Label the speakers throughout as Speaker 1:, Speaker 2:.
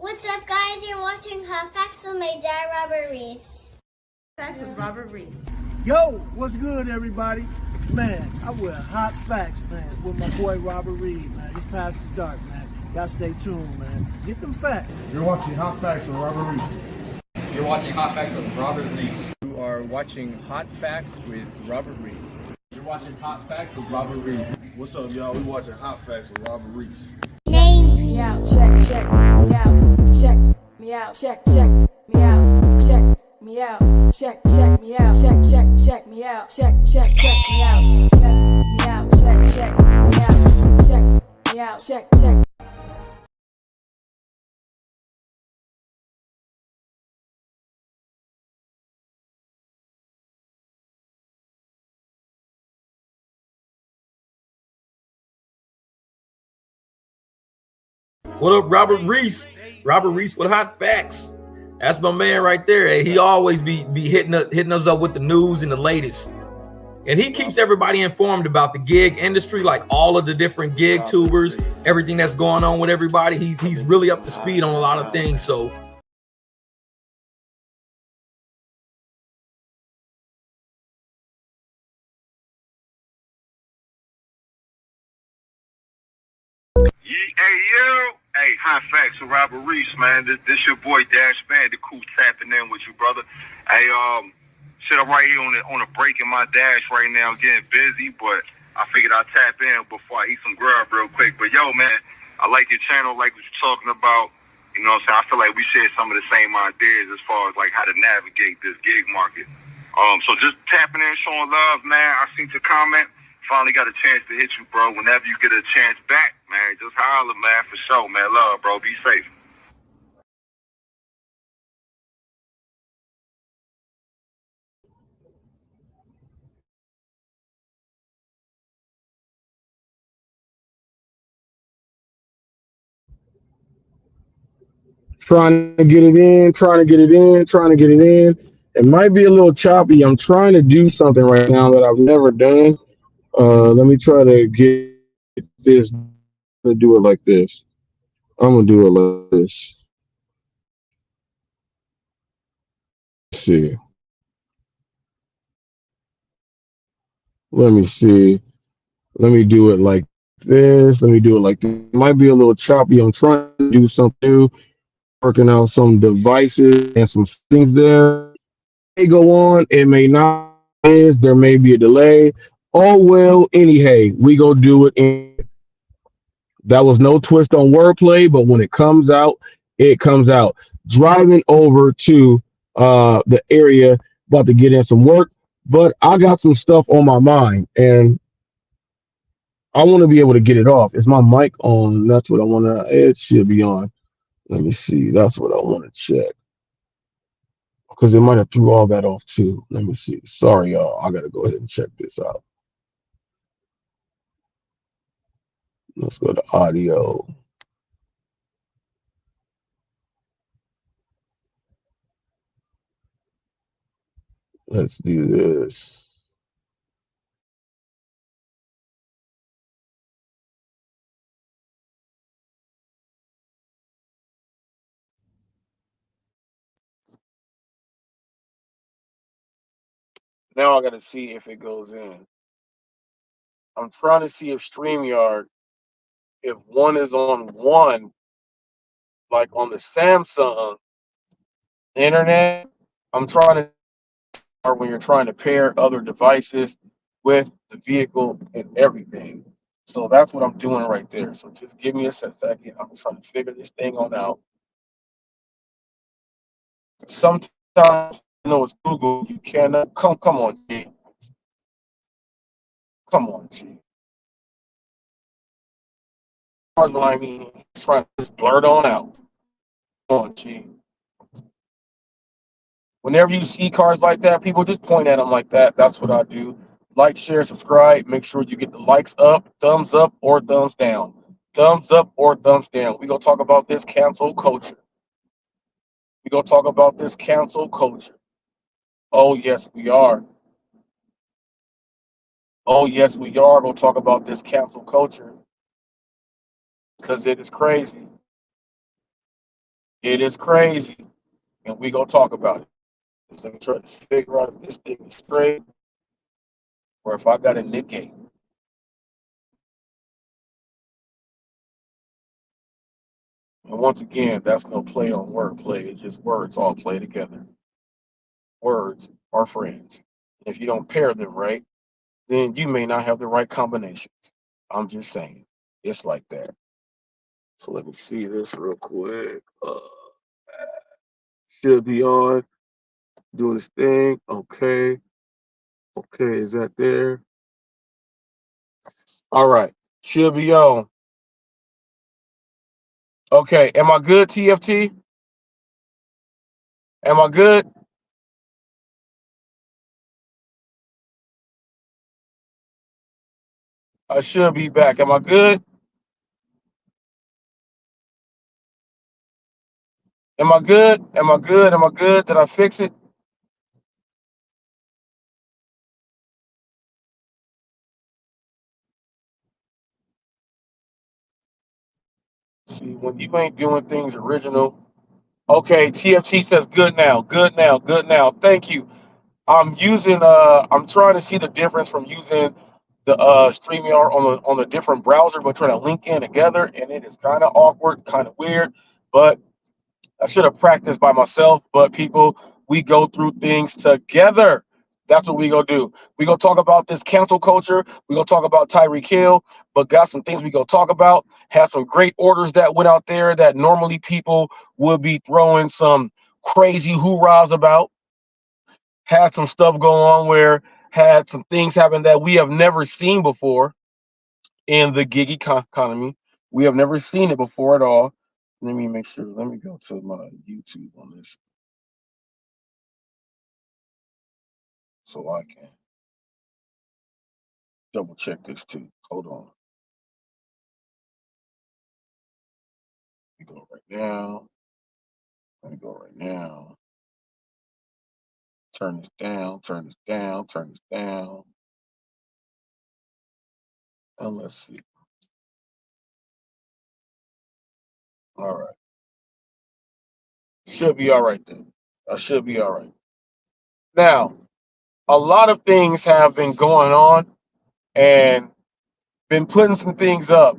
Speaker 1: What's up, guys? You're watching HotFacts with my dad, Robert-Reese.
Speaker 2: Facts with Robert-Reese.
Speaker 3: Yo, what's good, everybody? Man, I wear hot facts, man, with my boy Robert Reed, man. It's past the dark, man. Y'all stay tuned, man. Get them facts.
Speaker 4: You're watching Hot Facts with Robert Reese.
Speaker 5: You're watching Hot Facts with Robert Reese.
Speaker 6: You are watching Hot Facts with Robert Reese.
Speaker 5: You're watching Hot Facts with Robert Reese.
Speaker 4: What's up, y'all? We watching Hot Facts with Robert Reese.
Speaker 7: Me out, check me out, check me out, check me out, check me out, check me out, check me out, check me out, check me out, check me out, check.
Speaker 8: What up, Robert Reese? Robert Reese with Hot Facts. That's my man right there. Hey, he always be hitting us up with the news and the latest. And he keeps everybody informed about the gig industry, like all of the different gig tubers, everything that's going on with everybody. He's really up to speed on a lot of things. So
Speaker 9: Hey, Hot Facts with Robert Reese, man. This your boy Dash Bandicoot tapping in with you, brother. Hey, I'm right here on a break in my dash right now, getting busy, but I figured I'd tap in before I eat some grub real quick. But yo, man, I like your channel, like what you're talking about. You know what I'm saying? I feel like we share some of the same ideas as far as like how to navigate this gig market. So just tapping in, showing love, man. I seen your comment. Finally got a chance to hit you, bro. Whenever you get a chance back, man, just holler, man, for sure, man. Love, bro. Be safe.
Speaker 10: Trying to get it in. It might be a little choppy. I'm trying to do something right now that I've never done. Let me try to get this to do it like this. I'm gonna do it like this. Let's see. Let me see. Let me do it like this. Let me do it like this. It might be a little choppy. I'm trying to do something new, working out some devices and some things there. It may go on, it may not. There may be a delay. Oh well, anyhow, we go do it. That was no twist on wordplay, but when it comes out, it comes out. Driving over to the area, about to get in some work, but I got some stuff on my mind, and I want to be able to get it off. Is my mic on? That's what I want to. It should be on. Let me see. That's what I want to check, because it might have threw all that off too. Let me see. Sorry, y'all. I got to go ahead and check this out. Let's go to audio. Let's do this. Now I got to see if it goes in. I'm trying to see if StreamYard, if one is on one, like on the Samsung internet. I'm trying to, or when you're trying to pair other devices with the vehicle and everything. So that's what I'm doing right there. So just give me a second. I'm trying to figure this thing on out. Sometimes, it's Google. You cannot come on, G. Come on, G. Cars behind me trying to just blurt on out. Come on, G. Whenever you see cars like that, people just point at them like that. That's what I do. Like, share, subscribe. Make sure you get the likes up, thumbs up, or thumbs down. Thumbs up or thumbs down. We're going to talk about this cancel culture. Oh, yes, we are. Going to talk about this cancel culture, because it is crazy. It is crazy, and we gonna talk about it. So let me try to figure out if this thing is straight or if I got a negate. And once again, that's no play on word play. It's just words all play together. Words are friends. If you don't pair them right, then you may not have the right combination. I'm just saying. It's like that. So let me see this real quick. Should be on. Doing this thing. Okay. Okay, is that there? All right. Should be on. Okay. Am I good, TFT? Am I good? I should be back. Am I good? Am I good? Am I good? Am I good? Did I fix it? See, when you ain't doing things original. Okay, TFT says good now. Good now. Good now. Thank you. I'm trying to see the difference from using the StreamYard on a different browser, but trying to link in together, and it is kind of awkward, kind of weird. But I should have practiced by myself. But people, we go through things together. That's what we gonna do. We gonna talk about this cancel culture. We gonna talk about Tyreek Hill, but got some things we gonna talk about. Have some great orders that went out there that normally people would be throwing some crazy hoorahs about. Had some stuff go on where had some things happen that we have never seen before in the gig economy. We have never seen it before at all. Let me make sure. Let me go to my YouTube on this so I can double check this too. Hold on. Let me go right now. Let me go right now. Turn this down, turn this down, turn this down. And let's see. All right. Should be all right then. I should be all right. Now, a lot of things have been going on and been putting some things up.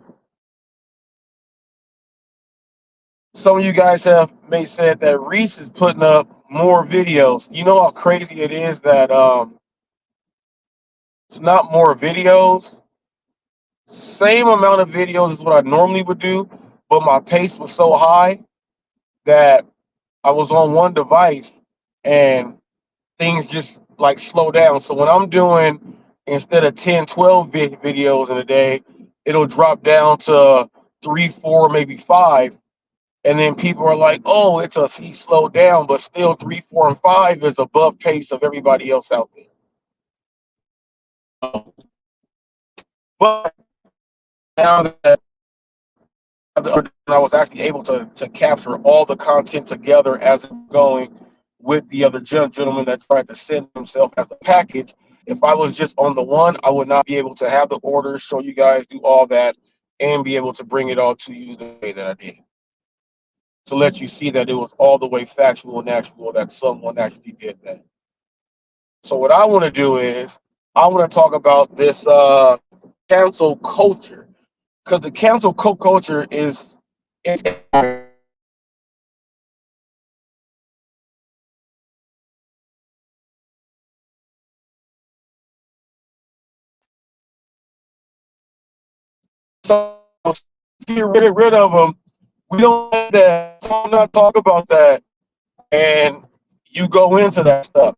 Speaker 10: Some of you guys have may said that Reese is putting up more videos. You know how crazy it is that it's not more videos. Same amount of videos as what I normally would do, but my pace was so high that I was on one device and things just like slow down. So when I'm doing instead of 10, 12 videos in a day, it'll drop down to 3, 4, maybe 5. And then people are like, oh, he slowed down, but still 3, 4, and 5 is above pace of everybody else out there. But now that I was actually able to capture all the content together as it's going with the other gentleman that tried to send himself as a package. If I was just on the one, I would not be able to have the orders, show you guys, do all that, and be able to bring it all to you the way that I did. To let you see that it was all the way factual and actual that someone actually did that. So what I want to do is I want to talk about this cancel culture, because the cancel culture is so get rid of them. We don't want that. So I'm not talk about that, and you go into that stuff.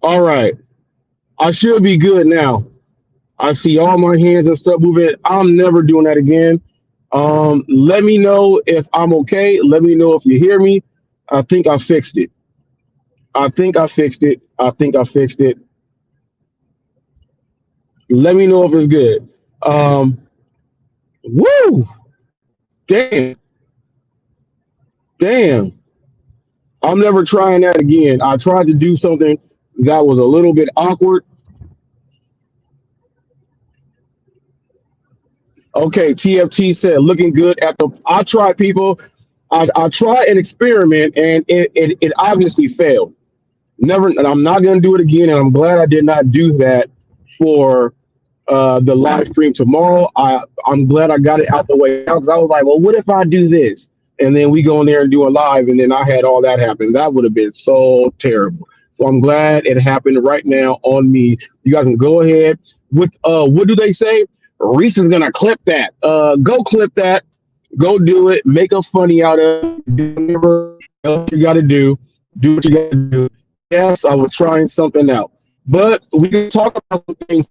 Speaker 10: All right. I should be good now. I see all my hands and stuff moving. I'm never doing that again. Let me know if I'm okay. Let me know if you hear me. I think I fixed it. I think I fixed it. I think I fixed it. Let me know if it's good. Woo! Damn. Damn. I'm never trying that again. I tried to do something that was a little bit awkward. Okay, TFT said looking good at the. I tried, people. I try an experiment, and it obviously failed. Never, and I'm not going to do it again. And I'm glad I did not do that for the live stream tomorrow. I'm glad I got it out the way now, because I was like, well, what if I do this? And then we go in there and do a live, and then I had all that happen. That would have been so terrible. So I'm glad it happened right now on me. You guys can go ahead with what do they say? Reese is gonna clip that. Go clip that. Go do it. Make a funny out of it. Do whatever else you got to do. Do what you got to do. Yes, I was trying something out, but we can talk about some things.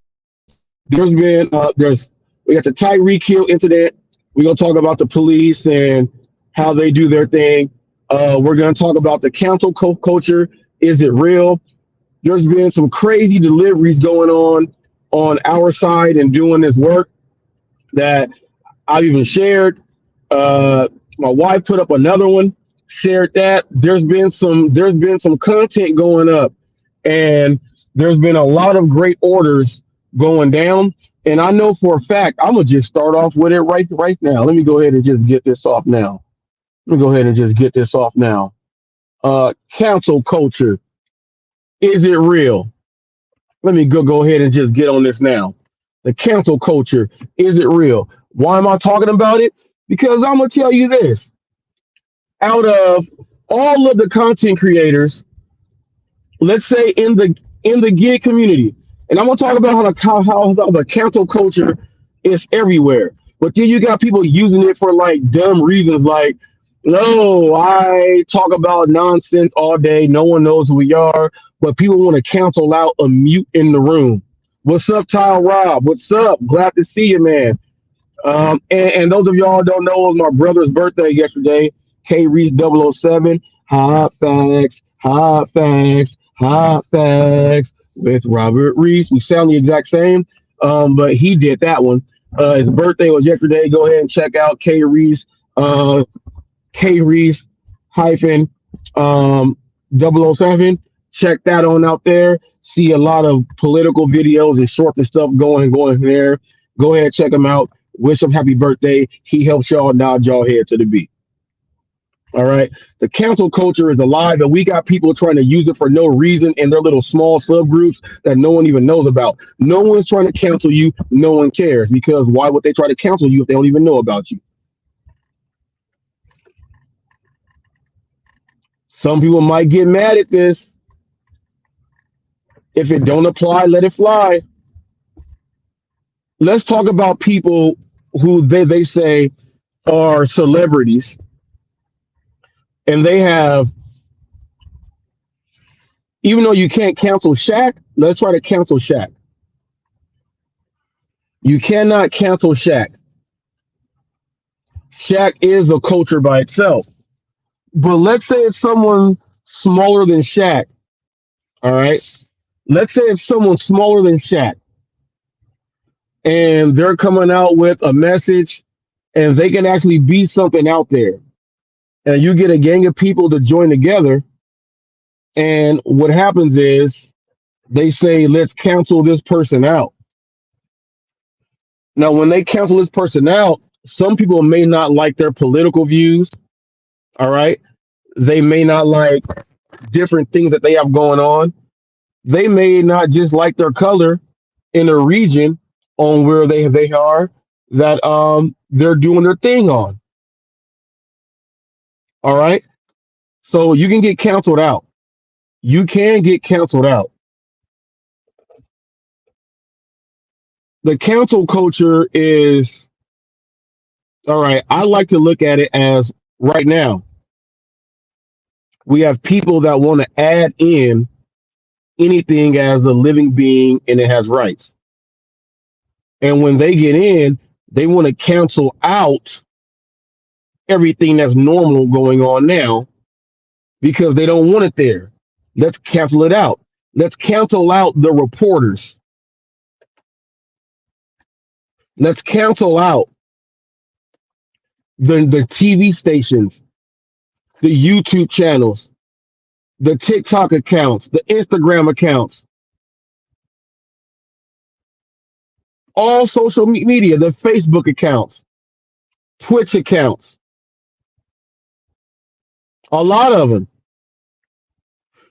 Speaker 10: There's been we got the Tyreek Hill incident. We're gonna talk about the police and how they do their thing. We're gonna talk about the cancel culture. Is it real? There's been some crazy deliveries going on our side and doing this work that I've even shared. My wife put up another one, shared that. There's been some content going up, and there's been a lot of great orders going down. And I know for a fact, I'm gonna just start off with it right now. Let me go ahead and just get this off now. Cancel culture. Is it real? Let me go ahead and just get on this now. The cancel culture. Is it real? Why am I talking about it? Because I'm gonna tell you this. Out of all of the content creators, let's say in the gig community, and I'm gonna talk about how the cancel culture is everywhere. But then you got people using it for like dumb reasons, like, no, I talk about nonsense all day. No one knows who we are, but people want to cancel out a mute in the room. What's up, Tile Rob? What's up? Glad to see you, man. And those of y'all who don't know, it was my brother's birthday yesterday. K Reese 007. Hot facts, hot facts, hot facts with Robert Reese. We sound the exact same, but he did that one. His birthday was yesterday. Go ahead and check out K Reese. K Reese hyphen 007. Check that on out there. See a lot of political videos and short and stuff going there. Go ahead, check him out. Wish him happy birthday. He helps y'all nod y'all head to the beat. All right. The cancel culture is alive, and we got people trying to use it for no reason in their little small subgroups that no one even knows about. No one's trying to cancel you. No one cares, because why would they try to cancel you if they don't even know about you? Some people might get mad at this. If it don't apply, let it fly. Let's talk about people who they say are celebrities, and they have, even though you can't cancel Shaq, let's try to cancel Shaq. You cannot cancel Shaq. Shaq is a culture by itself. But let's say it's someone smaller than Shaq. All right. Let's say it's someone smaller than Shaq, and they're coming out with a message, and they can actually be something out there. And you get a gang of people to join together. And what happens is they say, let's cancel this person out. Now, when they cancel this person out, some people may not like their political views. All right. They may not like different things that they have going on. They may not just like their color in a region on where they are that they're doing their thing on. All right. So you can get canceled out. You can get canceled out. The cancel culture is, all right, I like to look at it as right now, we have people that want to add in anything as a living being and it has rights. And when they get in, they want to cancel out everything that's normal going on now because they don't want it there. Let's cancel it out. Let's cancel out the reporters. Let's cancel out the TV stations, the YouTube channels, the TikTok accounts, the Instagram accounts, all social media, the Facebook accounts, Twitch accounts. A lot of them.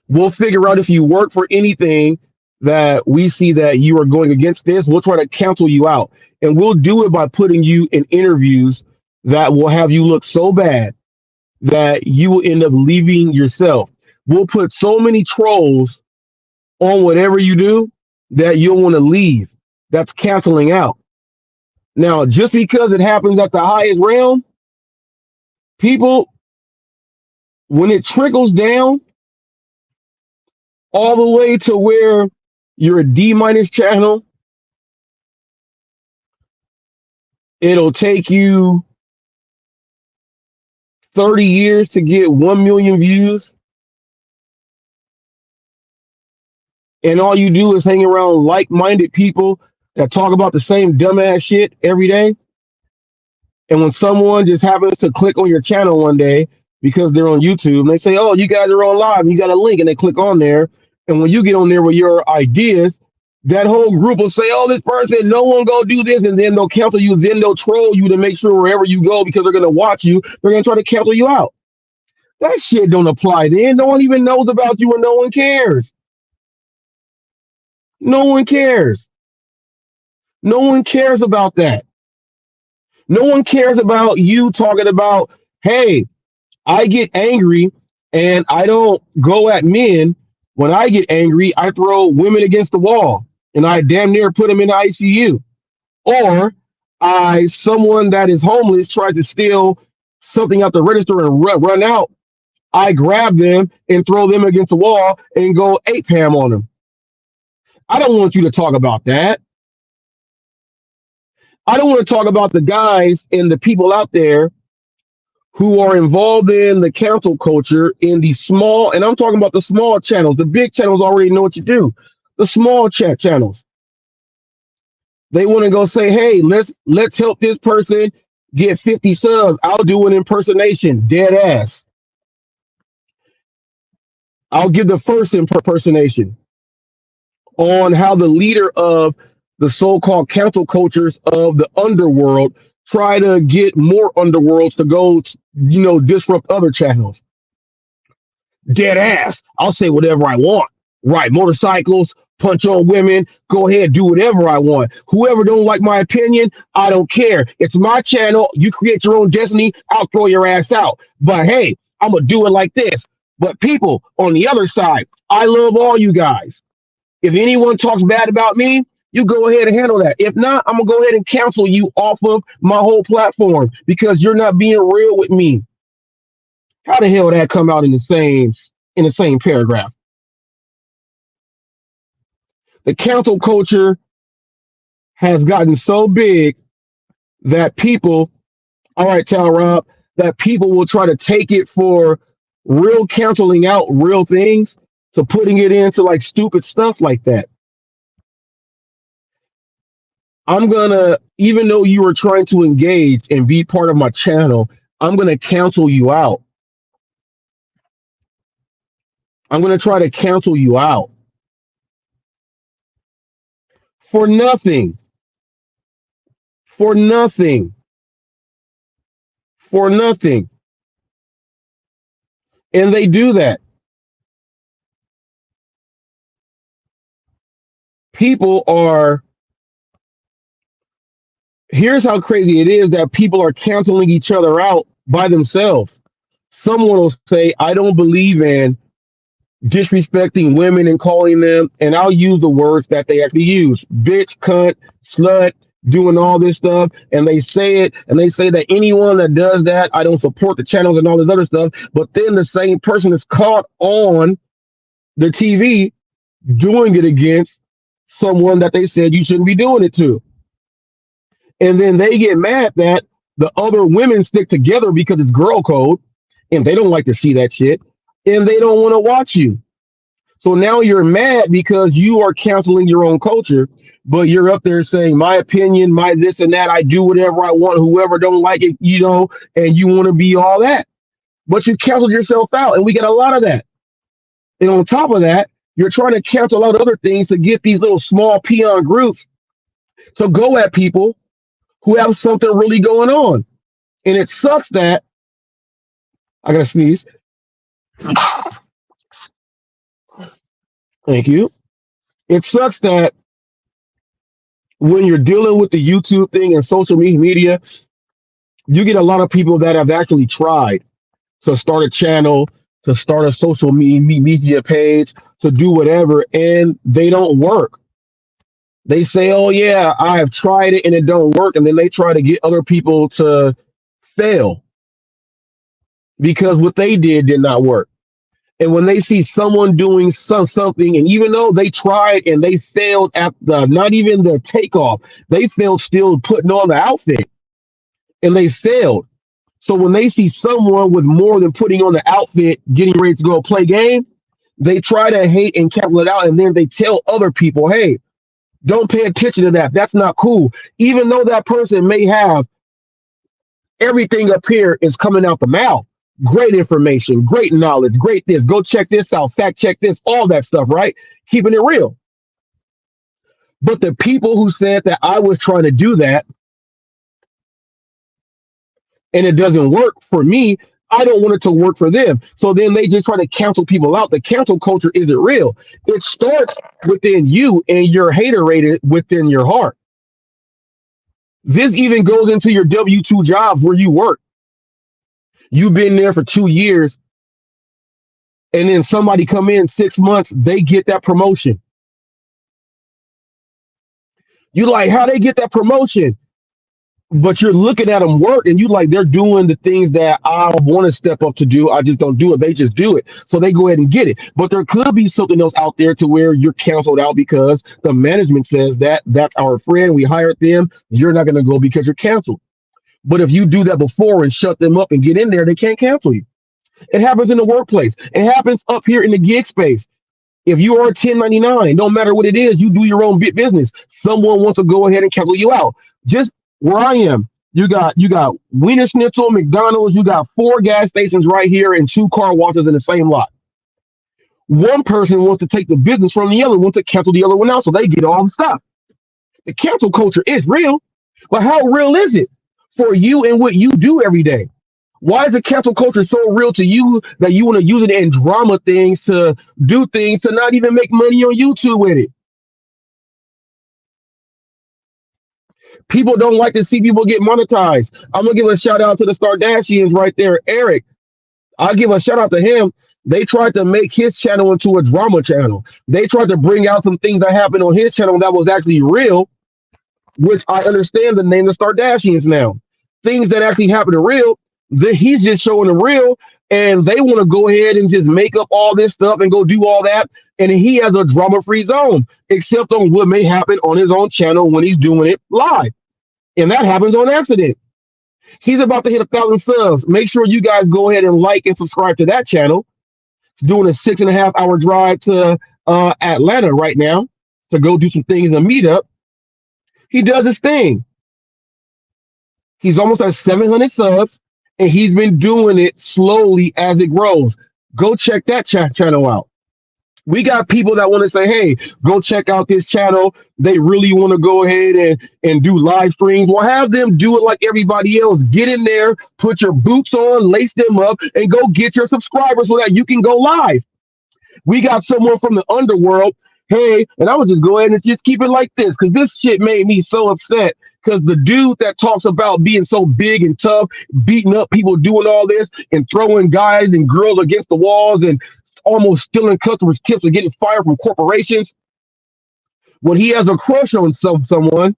Speaker 10: We'll figure out if you work for anything that we see that you are going against this, we'll try to cancel you out. And we'll do it by putting you in interviews that will have you look so bad that you will end up leaving yourself. We'll put so many trolls on whatever you do that you'll want to leave. That's canceling out. Now, just because it happens at the highest realm, people, when it trickles down all the way to where you're a D minus channel, it'll take you 30 years to get 1 million views. And all you do is hang around like-minded people that talk about the same dumbass shit every day. And when someone just happens to click on your channel one day because they're on YouTube, and they say, "Oh, you guys are on live, and you got a link," and they click on there. And when you get on there with your ideas, that whole group will say, "Oh, this person, no one go do this," and then they'll cancel you. Then they'll troll you to make sure wherever you go, because they're gonna watch you, they're gonna try to cancel you out. That shit don't apply then. No one even knows about you, and no one cares. No one cares. No one cares about that. No one cares about you talking about, "Hey, I get angry and I don't go at men. When I get angry, I throw women against the wall and I damn near put them in the ICU." Or someone that is homeless tries to steal something out the register and run out. I grab them and throw them against the wall and go ape ham on them. I don't want you to talk about that. I don't want to talk about the guys and the people out there who are involved in the cancel culture in the small, and I'm talking about the small channels. The big channels already know what you do. The small channels, they want to go say, "Hey, let's help this person get 50 subs. I'll do an impersonation, dead ass. I'll give the first impersonation on how the leader of the so-called cancel cultures of the underworld try to get more underworlds to go, disrupt other channels. Dead ass. I'll say whatever I want. Ride motorcycles, punch on women, go ahead, do whatever I want. Whoever don't like my opinion, I don't care. It's my channel. You create your own destiny. I'll throw your ass out. But hey, I'm going to do it like this." But people on the other side, I love all you guys. If anyone talks bad about me, you go ahead and handle that. If not, I'm going to go ahead and cancel you off of my whole platform because you're not being real with me. How the hell that come out in the same paragraph? The cancel culture has gotten so big that people, all right, Rob, that people will try to take it for real canceling out real things to putting it into like stupid stuff like that. I'm gonna, even though you are trying to engage and be part of my channel, I'm gonna cancel you out. I'm gonna try to cancel you out for nothing, for nothing, for nothing. And they do that. People are, here's how crazy it is that people are canceling each other out by themselves. Someone will say, "I don't believe in disrespecting women and calling them," and I'll use the words that they actually use, "bitch, cunt, slut," doing all this stuff, and they say it, and they say that anyone that does that, I don't support the channels and all this other stuff. But then the same person is caught on the TV doing it against someone that they said you shouldn't be doing it to. And then they get mad that the other women stick together because it's girl code, and they don't like to see that shit, and they don't want to watch you. So now you're mad because you are canceling your own culture, but you're up there saying my opinion, my this and that, I do whatever I want, whoever don't like it, and you want to be all that. But you canceled yourself out, and we get a lot of that. And on top of that, you're trying to cancel out other things to get these little small peon groups to go at people who have something really going on. And it sucks that, I gotta sneeze, Thank you. It sucks that when you're dealing with the YouTube thing and social media, you get a lot of people that have actually tried to start a channel, to start a social media page, to do whatever, and they don't work. They say, "Oh yeah, I have tried it and it don't work," and then they try to get other people to fail because what they did not work. And when they see someone doing something, and even though they tried and they failed at the not even the takeoff, they failed still putting on the outfit, and they failed. So when they see someone with more than putting on the outfit getting ready to go play game, they try to hate and cancel it out, and then they tell other people, "Hey, don't pay attention to that. That's not cool." Even though that person may have everything up here is coming out the mouth. Great information, great knowledge, great this. Go check this out, fact check this, all that stuff, right? Keeping it real. But the people who said that I was trying to do that and it doesn't work for me, I don't want it to work for them. So then they just try to cancel people out. The cancel culture isn't real. It starts within you and you're hater rated within your heart. This even goes into your W-2 jobs where you work. You've been there for 2 years, and then somebody come in 6 months, they get that promotion. You like how they get that promotion, but you're looking at them work, and you like they're doing the things that I want to step up to do. I just don't do it. They just do it, so they go ahead and get it. But there could be something else out there to where you're canceled out because the management says that that's our friend. We hired them. You're not going to go because you're canceled. But if you do that before and shut them up and get in there, they can't cancel you. It happens in the workplace. It happens up here in the gig space. If you are a 1099, no matter what it is, you do your own business. Someone wants to go ahead and cancel you out. Just where I am, you got Wiener Schnitzel, McDonald's, you got 4 gas stations right here and 2 car washes in the same lot. One person wants to take the business from the other, wants to cancel the other one out so they get all the stuff. The cancel culture is real, but how real is it for you and what you do every day? Why is the cancel culture so real to you that you want to use it in drama things to do things to not even make money on YouTube with it? People don't like to see people get monetized. I'm gonna give a shout out to the Stardashians right there, Eric. I'll give a shout out to him. They tried to make his channel into a drama channel. They tried to bring out some things that happened on his channel that was actually real, which I understand the name of Stardashians now. Things that actually happened to real, that he's just showing the real, and they want to go ahead and just make up all this stuff and go do all that. And he has a drama-free zone, except on what may happen on his own channel when he's doing it live. And that happens on accident. He's about to hit 1,000 subs. Make sure you guys go ahead and like and subscribe to that channel. He's doing a 6.5-hour drive to Atlanta right now to go do some things and meet up. He does his thing. He's almost at 700 subs, and he's been doing it slowly as it grows. Go check that channel out. We got people that want to say, "Hey, go check out this channel." They really want to go ahead and do live streams. Well, have them do it like everybody else. Get in there, put your boots on, lace them up, and go get your subscribers so that you can go live. We got someone from the underworld. Hey, and I would just go ahead and just keep it like this because this shit made me so upset. Because the dude that talks about being so big and tough, beating up people, doing all this, and throwing guys and girls against the walls and almost stealing customers' tips and getting fired from corporations, when he has a crush on someone,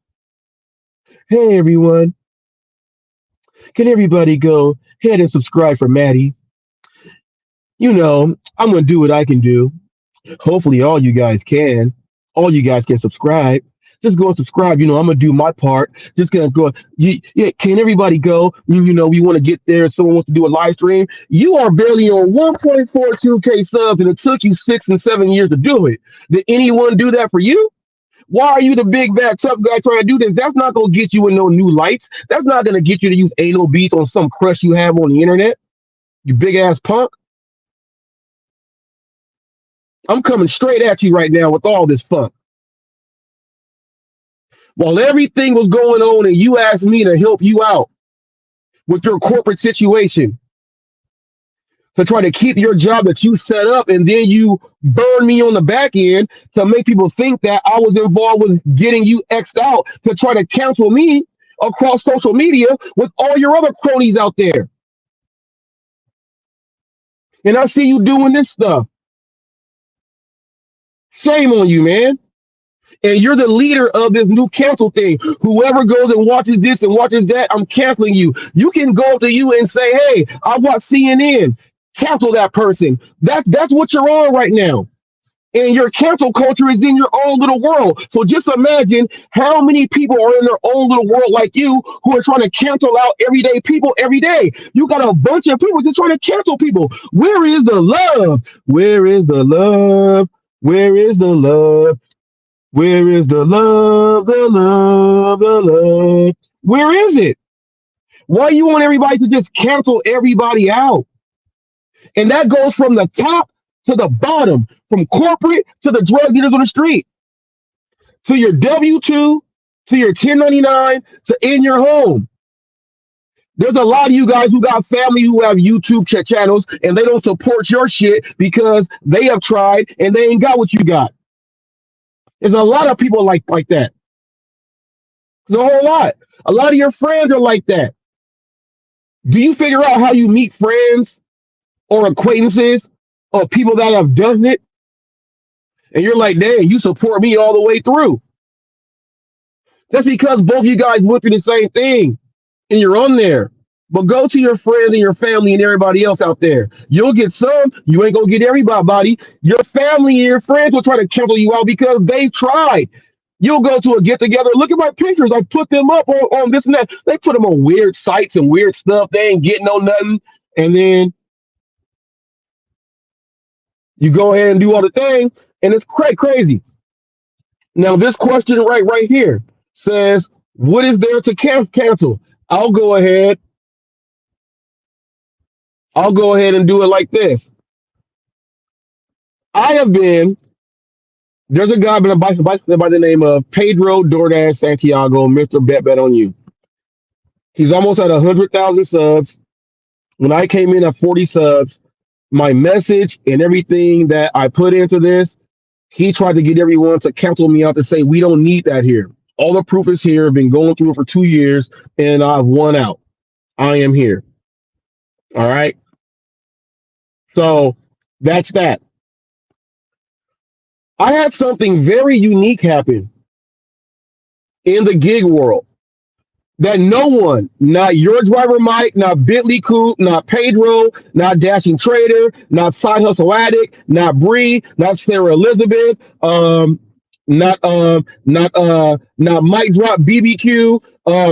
Speaker 10: "Hey, everyone, can everybody go ahead and subscribe for Maddie? You know, I'm going to do what I can do. Hopefully all you guys can. All you guys can subscribe. Just go and subscribe. You know, I'm going to do my part. Just going to go. Yeah, can everybody go? You know, we want to get there. Someone wants to do a live stream. You are barely on 1.42K subs, and it took you 6 and 7 years to do it. Did anyone do that for you? Why are you the big, bad, tough guy trying to do this? That's not going to get you in no new lights. That's not going to get you to use anal beats on some crush you have on the internet. You big-ass punk. I'm coming straight at you right now with all this funk. While everything was going on and you asked me to help you out with your corporate situation, to try to keep your job that you set up, and then you burn me on the back end to make people think that I was involved with getting you X'd out to try to cancel me across social media with all your other cronies out there. And I see you doing this stuff. Shame on you, man. And you're the leader of this new cancel thing. Whoever goes and watches this and watches that, I'm canceling you. You can go to you and say, hey, I watch CNN. Cancel that person. That's what you're on right now. And your cancel culture is in your own little world. So just imagine how many people are in their own little world like you who are trying to cancel out everyday people every day. You got a bunch of people just trying to cancel people. Where is the love? Where is the love? Where is the love? Where is the love, the love, the love? Where is it? Why you want everybody to just cancel everybody out? And that goes from the top to the bottom, from corporate to the drug dealers on the street, to your W-2, to your 1099, to in your home. There's a lot of you guys who got family who have YouTube channels and they don't support your shit because they have tried and they ain't got what you got. There's a lot of people like that. There's a whole lot. A lot of your friends are like that. Do you figure out how you meet friends or acquaintances or people that have done it? And you're like, dang, you support me all the way through. That's because both of you guys went through the same thing and you're on there. But go to your friends and your family and everybody else out there. You'll get some. You ain't going to get everybody. Your family and your friends will try to cancel you out because they've tried. You'll go to a get-together. Look at my pictures. I put them up on this and that. They put them on weird sites and weird stuff. They ain't getting no nothing. And then you go ahead and do all the thing, and it's crazy. Now, this question right here says, what is there to cancel? I'll go ahead and do it like this. There's a guy by the name of Pedro DoorDash Santiago, Mr. Bet on You. He's almost at 100,000 subs. When I came in at 40 subs, my message and everything that I put into this, he tried to get everyone to cancel me out to say, we don't need that here. All the proof is here. I've been going through it for 2 years, and I've won out. I am here. All right? So that's that. I had something very unique happen in the gig world that no one, not your driver Mike, not Bentley Coop, not Pedro, not Dashing Trader, not Side Hustle Addict, not Bree, not Sarah Elizabeth, not Mike Drop BBQ,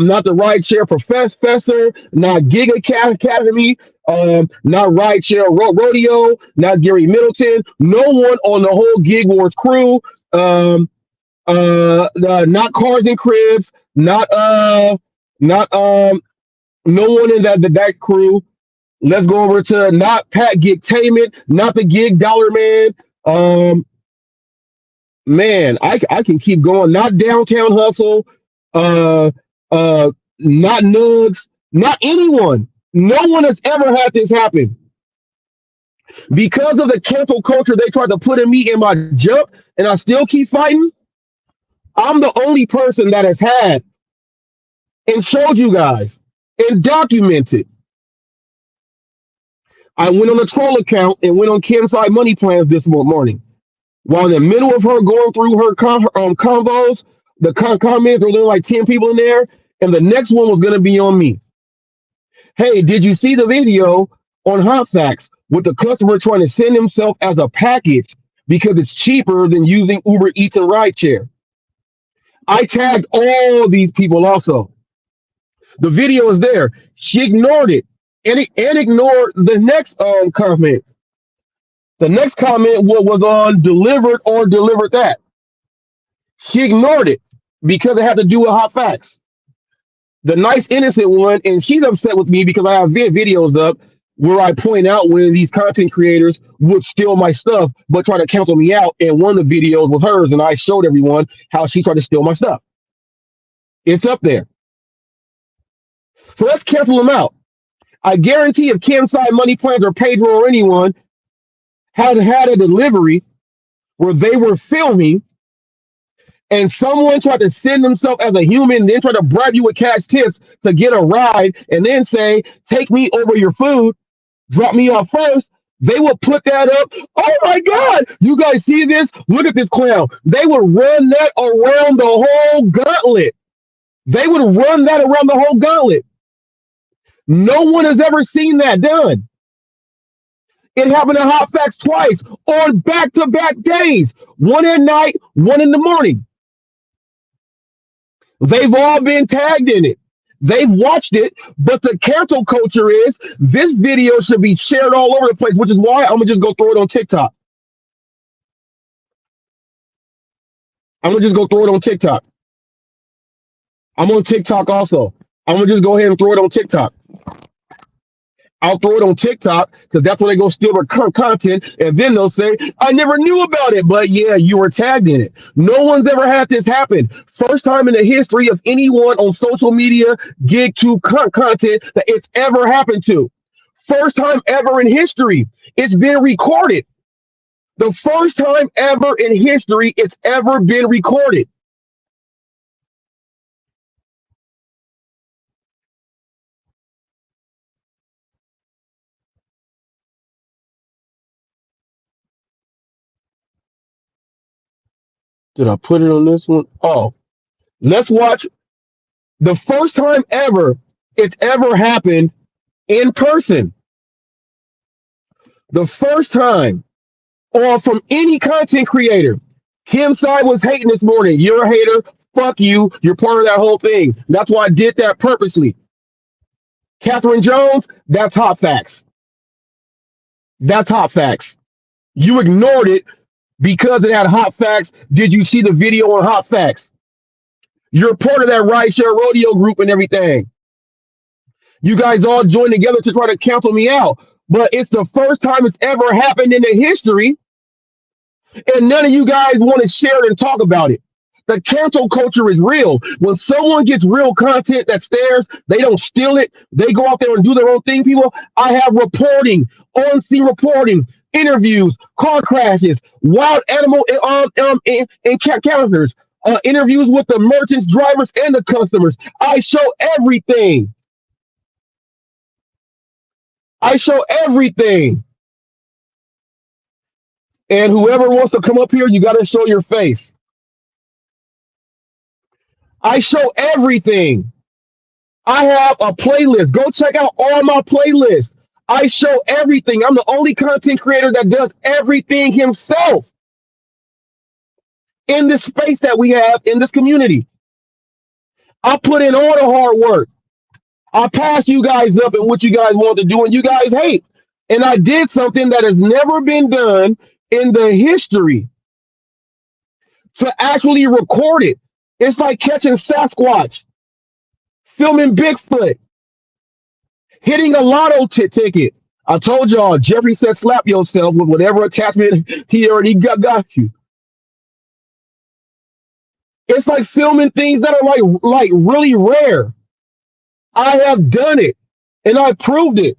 Speaker 10: not the Rideshare Professor, not Gig Academy, not Rideshare Rodeo, not Gary Middleton, no one on the whole Gig Wars crew, not Cars and Cribs, not no one in that crew. Let's go over to not Pat Gigtainment, not the Gig Dollar Man. Man, I can keep going. Not Downtown Hustle, not Nugs, not anyone. No one has ever had this happen. Because of the cancel culture they tried to put in me in my jump, and I still keep fighting, I'm the only person that has had and showed you guys and documented. I went on a troll account and went on Kim's Side Money Plans this morning. While in the middle of her going through her convos, the comments, there were like 10 people in there, and the next one was going to be on me. Hey, did you see the video on HotFacts with the customer trying to send himself as a package because it's cheaper than using Uber Eats and Rideshare? I tagged all these people also. The video is there. She ignored it and ignored the next comment. The next comment was on delivered or delivered that. She ignored it because it had to do with HotFacts. The nice innocent one, and she's upset with me because I have videos up where I point out when these content creators would steal my stuff but try to cancel me out. And one of the videos was hers, and I showed everyone how she tried to steal my stuff. It's up there. So let's cancel them out. I guarantee if Camside Money Plans or Pedro or anyone had had a delivery where they were filming and someone tried to send themselves as a human, then try to bribe you with cash tips to get a ride and then say, take me over your food, drop me off first, they would put that up. Oh my God, you guys see this? Look at this clown. They would run that around the whole gauntlet. They would run that around the whole gauntlet. No one has ever seen that done. It happened to Hot Facts twice on back-to-back days. One at night, one in the morning. They've all been tagged in it. They've watched it, but the cancel culture is this video should be shared all over the place, which is why I'm going to just go throw it on TikTok. I'm going to just go throw it on TikTok. I'm on TikTok also. I'm going to just go ahead and throw it on TikTok. I'll throw it on TikTok because that's where they go steal their content, and then they'll say, I never knew about it, but yeah, you were tagged in it. No one's ever had this happen. First time in the history of anyone on social media gig to content that it's ever happened to. First time ever in history. It's been recorded. The first time ever in history it's ever been recorded. Did I put it on this one? Oh, let's watch the first time ever it's ever happened in person. The first time, or from any content creator. Kim Side was hating this morning. You're a hater. Fuck you. You're part of that whole thing. That's why I did that purposely. Catherine Jones, that's Hot Facts. That's Hot Facts. You ignored it because it had Hot Facts. Did you see the video on Hot Facts? You're part of that rideshare rodeo group and everything. You guys all joined together to try to cancel me out. But it's the first time it's ever happened in the history. And none of you guys want to share it and talk about it. The cancel culture is real. When someone gets real content that's theirs, they don't steal it. They go out there and do their own thing, people. I have reporting, on-scene reporting, interviews, car crashes, wild animal encounters, interviews with the merchants, drivers, and the customers. I show everything. I show everything. And whoever wants to come up here, you got to show your face. I show everything. I have a playlist. Go check out all my playlists. I show everything. I'm the only content creator that does everything himself in this space that we have in this community. I put in all the hard work. I pass you guys up and what you guys want to do and you guys hate. And I did something that has never been done in the history to actually record it. It's like catching Sasquatch, filming Bigfoot, hitting a lotto ticket. I told y'all, Jeffrey said slap yourself with whatever attachment he already got you. It's like filming things that are like really rare. I have done it, and I proved it.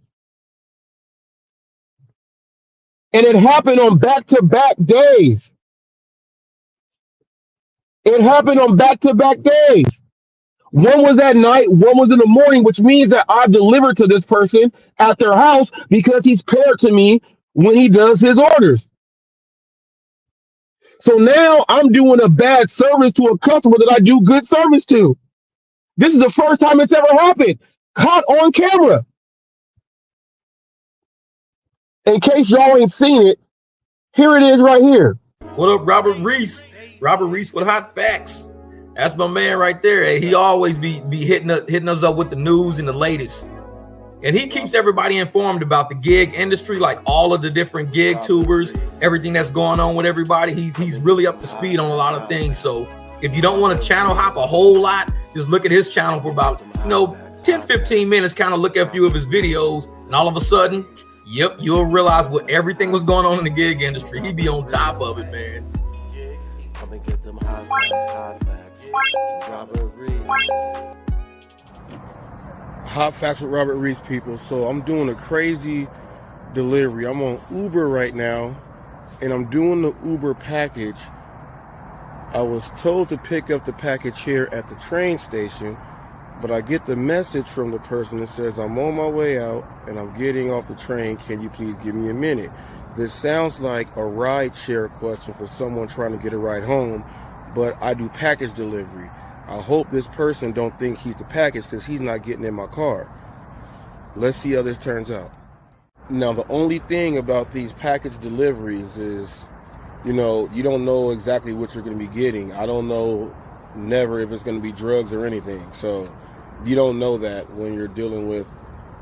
Speaker 10: And it happened on back-to-back days. It happened on back-to-back days. One was at night, one was in the morning, which means that I delivered to this person at their house because he's paired to me when he does his orders. So now I'm doing a bad service to a customer that I do good service to. This is the first time it's ever happened. Caught on camera. In case y'all ain't seen it, here it is right here.
Speaker 8: What up, Robert Reese? Robert Reese with Hot Facts. That's my man right there. Hey, he always be hitting us up with the news and the latest. And he keeps everybody informed about the gig industry, like all of the different gig tubers, everything that's going on with everybody. He's really up to speed on a lot of things. So if you don't want to channel hop a whole lot, just look at his channel for about, 10-15 minutes, kind of look at a few of his videos, and all of a sudden, yep, you'll realize what everything was going on in the gig industry. He be on top of it, man.
Speaker 11: Come and get them hot facts. Robert Reese.
Speaker 10: Hot Facts with Robert Reese, people. So I'm doing a crazy delivery. I'm on Uber right now, and I'm doing the Uber package. I was told to pick up the package here at the train station, but I get the message from the person that says, I'm on my way out, and I'm getting off the train. Can you please give me a minute? This sounds like a ride share question for someone trying to get a ride home, but I do package delivery. I hope this person don't think he's the package because he's not getting in my car. Let's see how this turns out. Now, the only thing about these package deliveries is, you don't know exactly what you're going to be getting. I don't know never if it's going to be drugs or anything. So you don't know that when you're dealing with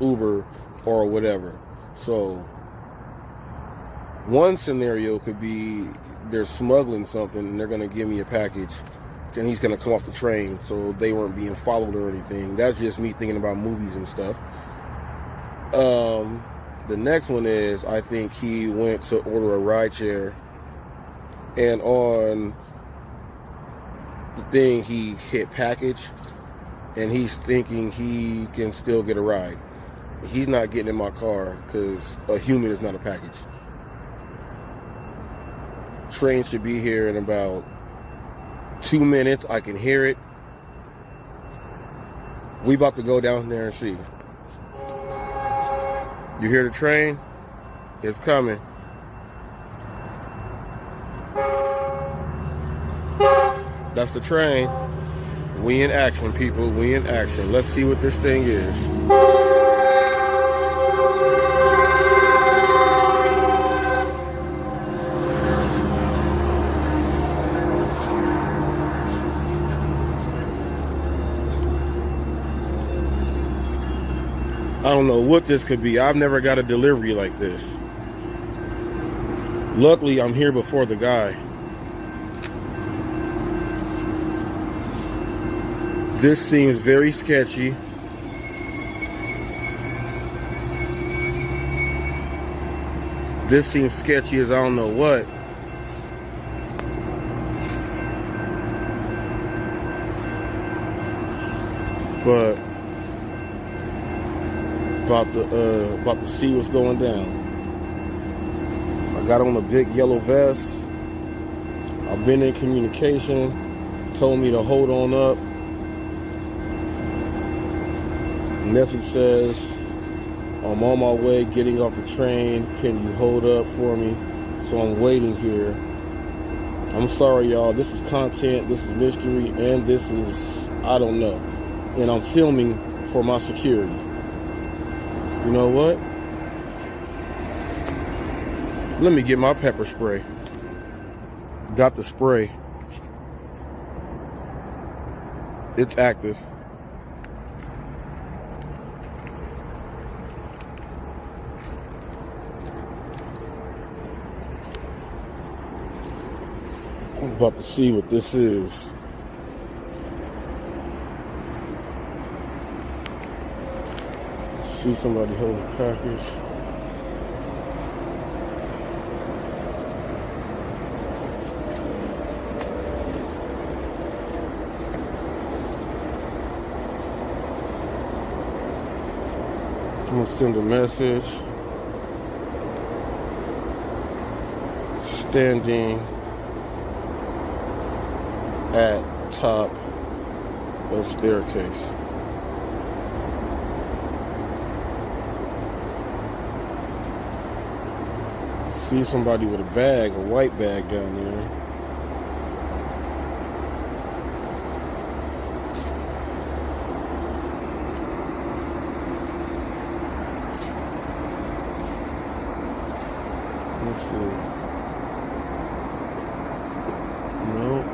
Speaker 10: Uber or whatever. So one scenario could be they're smuggling something and they're going to give me a package and he's going to come off the train, so they weren't being followed or anything. That's just me thinking about movies and stuff. The next one is, I think he went to order a ride share, and on the thing he hit package, and he's thinking he can still get a ride. He's not getting in my car because a human is not a package. Train should be here in about 2 minutes. I can hear it. We about to go down there and see. You hear the train? It's coming. That's the train. We in action, people. We in action. Let's see what this thing is. I don't know what this could be. I've never got a delivery like this. Luckily, I'm here before the guy. This seems very sketchy. This seems sketchy as I don't know what. But about to see what's going down. I got on a big yellow vest. I've been in communication. Told me to hold on up. Message says, I'm on my way, getting off the train. Can you hold up for me? So I'm waiting here. I'm sorry, y'all. This is content, this is mystery, and this is, I don't know. And I'm filming for my security. You know what? Let me get my pepper spray. Got the spray. It's active. I'm about to see what this is. See somebody hold a package. I'm gonna send a message. Standing at top of staircase. See somebody with a bag, a white bag down there. Let's see. Nope.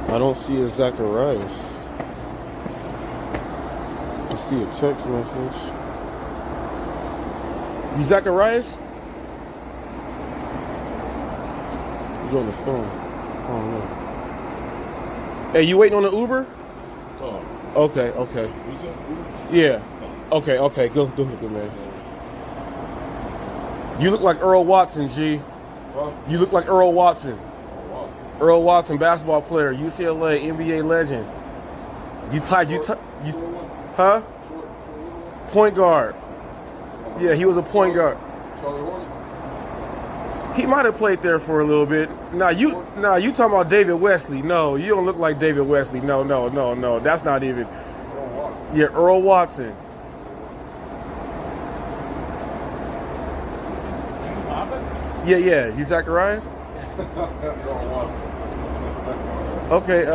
Speaker 10: I don't see a Zacharias. I see a text message. You Zacharias? He's on his phone. I don't know. Hey, you waiting on the Uber?
Speaker 4: Oh.
Speaker 10: Okay. Yeah. Okay. Go, man. You look like Earl Watson, G.
Speaker 4: Huh?
Speaker 10: You look like Earl Watson. Earl Watson, basketball player, UCLA, NBA legend. Huh? Point guard. Yeah, he was a point guard. He might have played there for a little bit. Now you talking about David Wesley. No, you don't look like David Wesley. No. That's not even. Yeah, Earl Watson. Yeah. You Zachariah? Okay,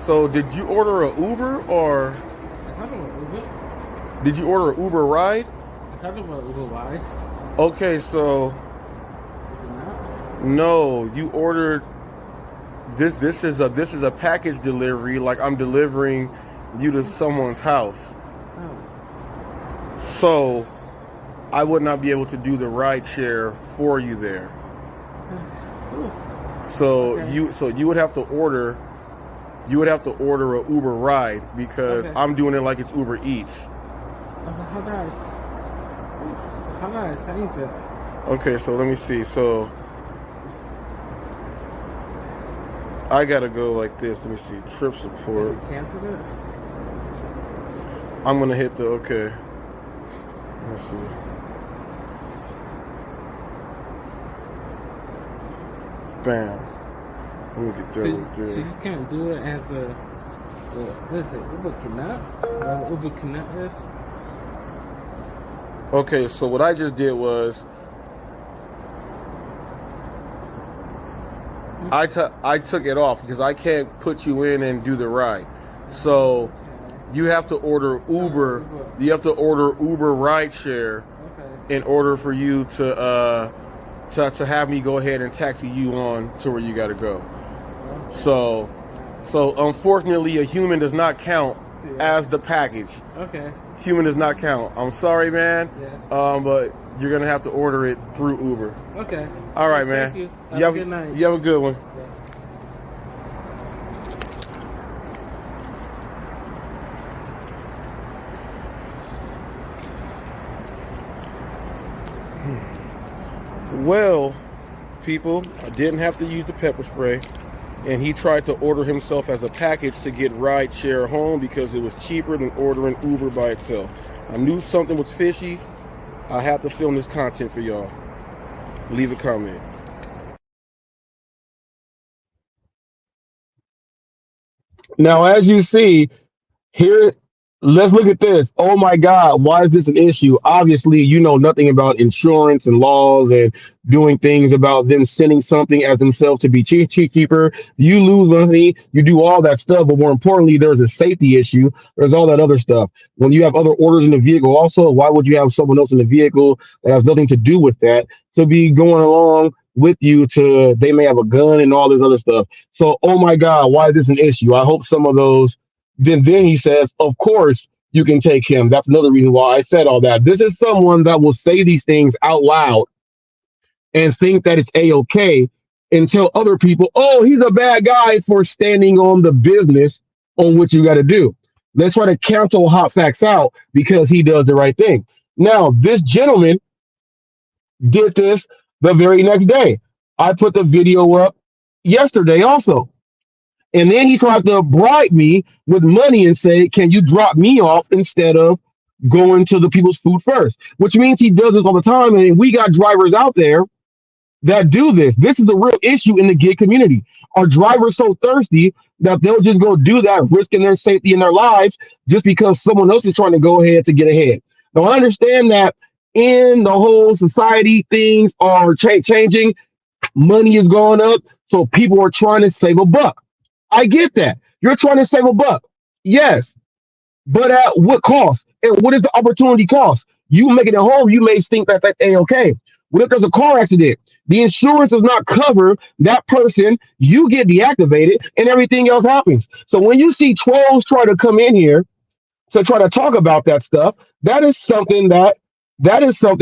Speaker 10: so did you order an Uber or? Did you order an Uber ride?
Speaker 2: Uber ride.
Speaker 10: Okay, so no, you ordered this. This is a package delivery. Like I'm delivering you to someone's house.
Speaker 2: Oh.
Speaker 10: So I would not be able to do the ride share for you there. So
Speaker 2: Okay.
Speaker 10: you would have to order. You would have to order a Uber ride because
Speaker 2: Okay.
Speaker 10: I'm doing it like it's Uber Eats.
Speaker 2: How do I change it?
Speaker 10: Okay, so let me see. So I gotta go like this. Let me see. Trip support.
Speaker 2: Cancel it?
Speaker 10: I'm gonna hit the okay. Let's see. Bam. Let me get that right there.
Speaker 2: So you can't do it as a what is it? Uber Connect? Uber Connect is?
Speaker 10: Okay, so what I just did was I took it off because I can't put you in and do the ride. So you have to order Uber. You have to order Uber rideshare in order for you to have me go ahead and taxi you on to where you got to go. So unfortunately, a human does not count as the package.
Speaker 2: Okay.
Speaker 10: Human does not count. I'm sorry, man.
Speaker 2: Yeah.
Speaker 10: But you're gonna have to order it through Uber.
Speaker 2: Okay.
Speaker 10: All right, man.
Speaker 2: Thank you. Have a good night.
Speaker 10: You have a good one. Well, people, I didn't have to use the pepper spray, and he tried to order himself as a package to get ride share home because it was cheaper than ordering Uber by itself. I knew something was fishy. I had to film this content for y'all. Leave a comment. Now, as you see, here, let's look at this. Oh my God, why is this an issue? Obviously, you know nothing about insurance and laws and doing things about them sending something as themselves to be cheaper. You lose money, you do all that stuff, but more importantly, there's a safety issue. There's all that other stuff. When you have other orders in the vehicle, also, why would you have someone else in the vehicle that has nothing to do with that to be going along with you to, they may have a gun and all this other stuff. So, oh my God, why is this an issue? I hope some of those. Then he says, of course, you can take him. That's another reason why I said all that. This is someone that will say these things out loud and think that it's A-okay and tell other people, oh, he's a bad guy for standing on the business on what you got to do. Let's try to cancel Hot Facts out because he does the right thing. Now, this gentleman did this the very next day. I put the video up yesterday also. And then he tried to bribe me with money and say, can you drop me off instead of going to the people's food first? Which means he does this all the time. And we got drivers out there that do this. This is the real issue in the gig community. Are drivers so thirsty that they'll just go do that, risking their safety and their lives just because someone else is trying to go ahead to get ahead? Now, I understand that in the whole society, things are changing. Money is going up. So people are trying to save a buck. I get that. You're trying to save a buck. Yes. But at what cost? And what is the opportunity cost? You make it at home, you may think that that's A-okay. What if there's a car accident? The insurance does not cover that person. You get deactivated and everything else happens. So when you see trolls try to come in here to try to talk about that stuff, that is something that what's up,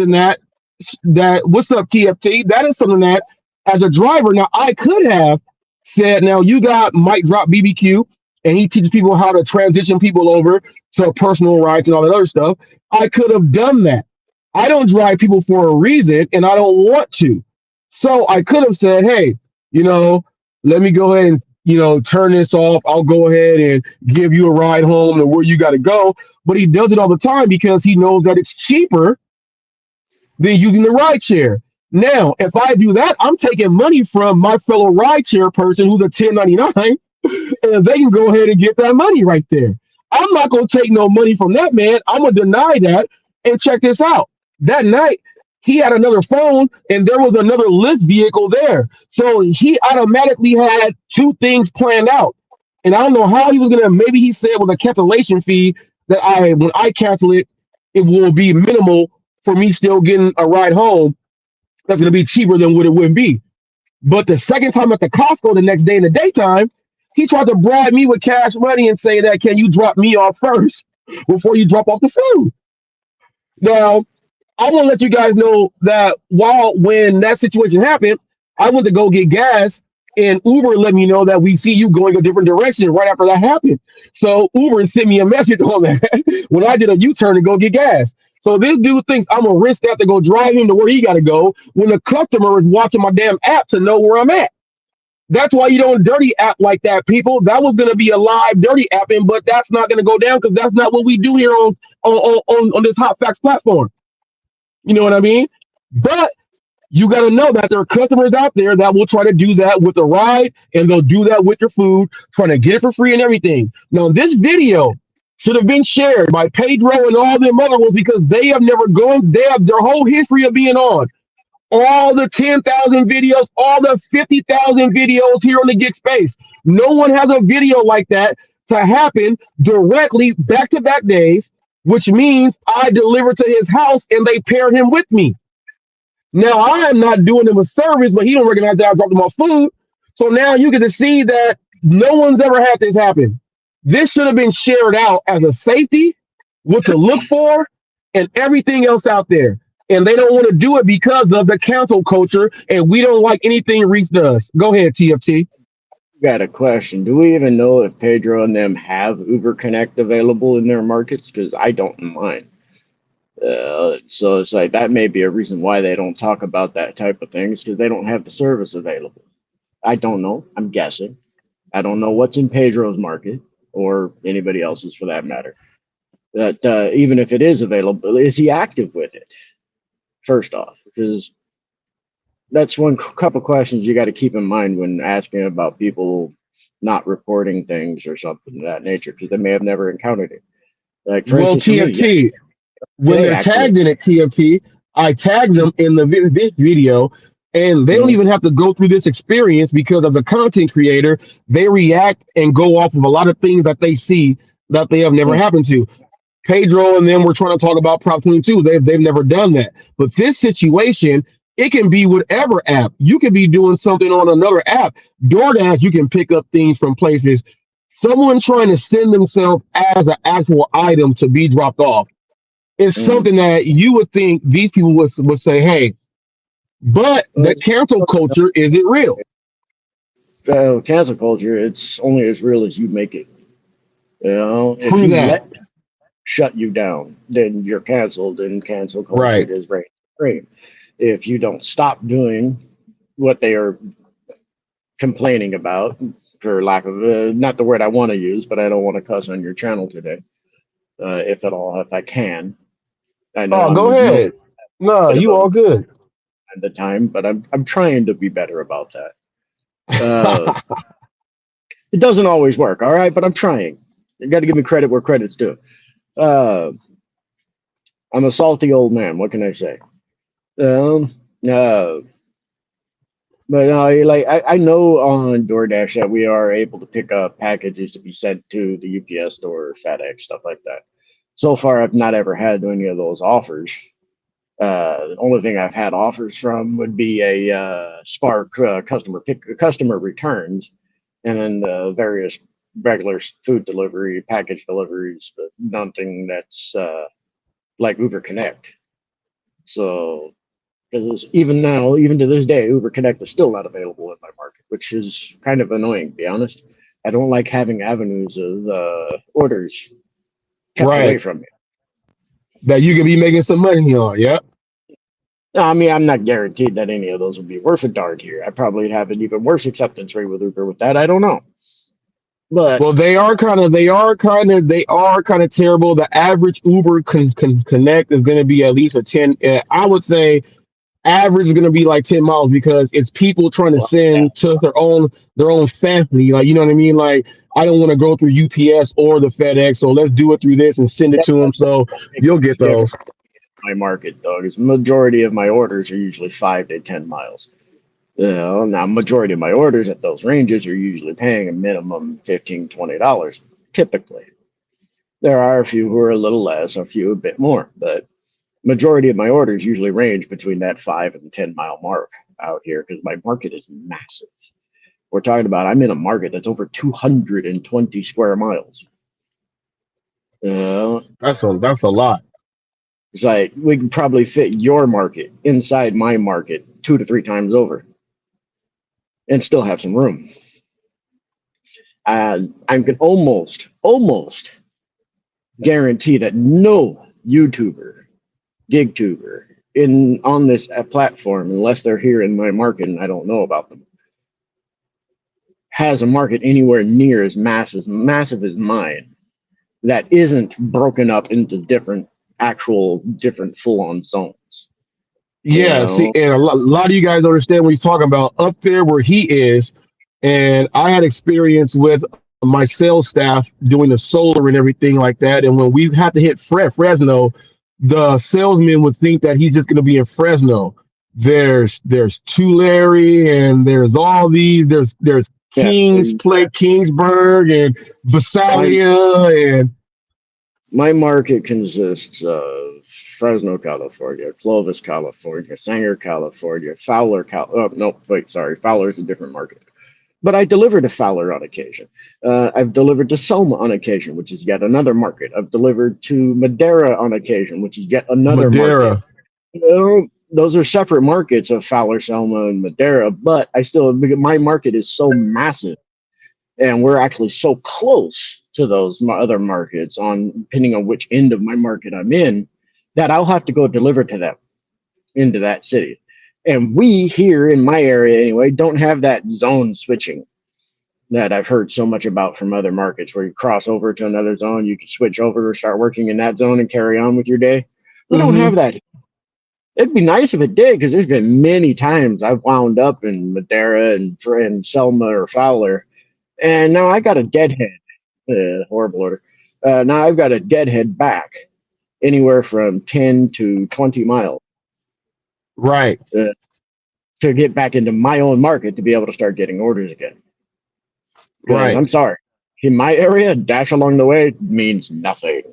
Speaker 10: TFT? That is something that as a driver, now I could have said, now you got Mike Drop BBQ, and he teaches people how to transition people over to personal rights and all that other stuff. I could have done that. I don't drive people for a reason, and I don't want to. So I could have said, hey, let me go ahead and turn this off. I'll go ahead and give you a ride home to where you got to go. But he does it all the time because he knows that it's cheaper than using the ride share. Now, if I do that, I'm taking money from my fellow ride share person who's a 1099, and they can go ahead and get that money right there. I'm not going to take no money from that man. I'm going to deny that. And check this out. That night, he had another phone and there was another Lyft vehicle there. So he automatically had two things planned out. And I don't know how he was going to, maybe he said with a cancellation fee that when I cancel it, it will be minimal for me still getting a ride home. That's going to be cheaper than what it would be. But the second time at the Costco the next day in the daytime, he tried to bribe me with cash money and say that, can you drop me off first before you drop off the food? Now, I want to let you guys know that when that situation happened, I went to go get gas and Uber let me know that we see you going a different direction right after that happened. So Uber sent me a message on that when I did a U-turn to go get gas. So this dude thinks I'm going to risk that to go drive him to where he got to go when the customer is watching my damn app to know where I'm at. That's why you don't dirty app like that, people. That was going to be a live dirty apping, but that's not going to go down because that's not what we do here on this Hot Facts platform. You know what I mean? But you got to know that there are customers out there that will try to do that with the ride, and they'll do that with your food, trying to get it for free and everything. Now, this video should have been shared by Pedro and all them other ones because they have never gone. They have their whole history of being on. All the 10,000 videos, all the 50,000 videos here on the Gig Space. No one has a video like that to happen directly back-to-back days, which means I delivered to his house and they paired him with me. Now, I am not doing him a service, but he don't recognize that I dropped him off food. So now you get to see that no one's ever had this happen. This should have been shared out as a safety, what to look for, and everything else out there. And they don't want to do it because of the cancel culture, and we don't like anything Reese does. Go ahead, TFT.
Speaker 12: Got a question. Do we even know if Pedro and them have Uber Connect available in their markets? Because I don't in mine. So it's like that may be a reason why they don't talk about that type of things, because they don't have the service available. I don't know. I'm guessing. I don't know what's in Pedro's market or anybody else's for that matter. That even if it is available, is he active with it? First off, because that's one couple questions you got to keep in mind when asking about people not reporting things or something of that nature, because they may have never encountered it. Like, for
Speaker 10: Well,
Speaker 12: instance,
Speaker 10: TFT, when they're tagged in it, TFT, I tagged them in the video, and they don't even have to go through this experience because of the content creator. They react and go off of a lot of things that they see that they have never happened to. Pedro and them were trying to talk about Prop 22. They've never done that. But this situation, it can be whatever app. You can be doing something on another app. DoorDash, you can pick up things from places. Someone trying to send themselves as an actual item to be dropped off is something that you would think these people would say, hey, but the cancel culture, is it real?
Speaker 12: Cancel culture, it's only as real as you make it. You know, if
Speaker 10: True
Speaker 12: you
Speaker 10: that.
Speaker 12: let shut you down, then you're canceled, and cancel culture
Speaker 10: Right.
Speaker 12: is reign. If you don't stop doing what they are complaining about, for lack of not the word I want to use, but I don't want to cuss on your channel today, if at all, if I can. I know.
Speaker 10: Oh, go ahead. No, you all good
Speaker 12: at the time, but I'm trying to be better about that. It doesn't always work, all right, but I'm trying. You got to give me credit where credit's due. I'm a salty old man. What can I say? But like I know on DoorDash that we are able to pick up packages to be sent to the UPS store, or FedEx, stuff like that. So far, I've not ever had any of those offers. The only thing I've had offers from would be a Spark customer returns, and then the various regular food delivery, package deliveries, but nothing that's like Uber Connect. So, because even now, even to this day, Uber Connect is still not available in my market, which is kind of annoying, to be honest. I don't like having avenues of orders kept away from me.
Speaker 10: That you could be making some money on, yeah.
Speaker 12: No, I mean, I'm not guaranteed that any of those would be worth a darn here. I probably have an even worse acceptance rate with Uber with that. I don't know. But
Speaker 10: Well, they are kind of terrible. The average Uber connect is going to be at least a 10. I would say average is going to be like 10 miles because it's people trying to
Speaker 12: well, yeah,
Speaker 10: send to their own family. Like, you know what I mean? Like, I don't want to go through UPS or the FedEx, so let's do it through this and send it
Speaker 12: that's
Speaker 10: to them. So
Speaker 12: a big
Speaker 10: you'll get
Speaker 12: difference
Speaker 10: those.
Speaker 12: in my market, though, because majority of my orders are usually 5 to 10 miles. Now, majority of my orders at those ranges are usually paying a minimum $15, $20, typically. There are a few who are a little less, a few a bit more, but majority of my orders usually range between that 5 and 10 mile mark out here because my market is massive. We're talking about I'm in a market that's over 220 square miles.
Speaker 10: That's a lot.
Speaker 12: It's like we can probably fit your market inside my market 2 to 3 times over and still have some room. And I can almost guarantee that no YouTuber, GigTuber on this platform, unless they're here in my market and I don't know about them, has a market anywhere near as massive as mine that isn't broken up into different full-on zones.
Speaker 10: Yeah, see, and a lot of you guys understand what he's talking about up there where he is. And I had experience with my sales staff doing the solar and everything like that. And when we had to hit Fresno, the salesman would think that he's just going to be in Fresno. There's Tulare and there's all these. There's
Speaker 12: Yeah,
Speaker 10: Kingsburg and Visalia and
Speaker 12: my market consists of Fresno, California, Clovis, California, Sanger, California, Fowler, Fowler is a different market. But I deliver to Fowler on occasion. I've delivered to Selma on occasion, which is yet another market. I've delivered to Madera on occasion, which is yet another market. Those are separate markets of Fowler, Selma, and Madera, but my market is so massive, and we're actually so close to those other markets depending on which end of my market I'm in, that I'll have to go deliver to them into that city. And we here in my area anyway don't have that zone switching that I've heard so much about from other markets where you cross over to another zone, you can switch over or start working in that zone and carry on with your day. We don't have that. It'd be nice if it did, because there's been many times I've wound up in Madera and Selma or Fowler, and now I got a deadhead. Horrible order. Now I've got a deadhead back anywhere from 10 to 20 miles.
Speaker 10: right.
Speaker 12: To get back into my own market to be able to start getting orders again.
Speaker 10: Right.
Speaker 12: I'm sorry. In my area, dash along the way means nothing.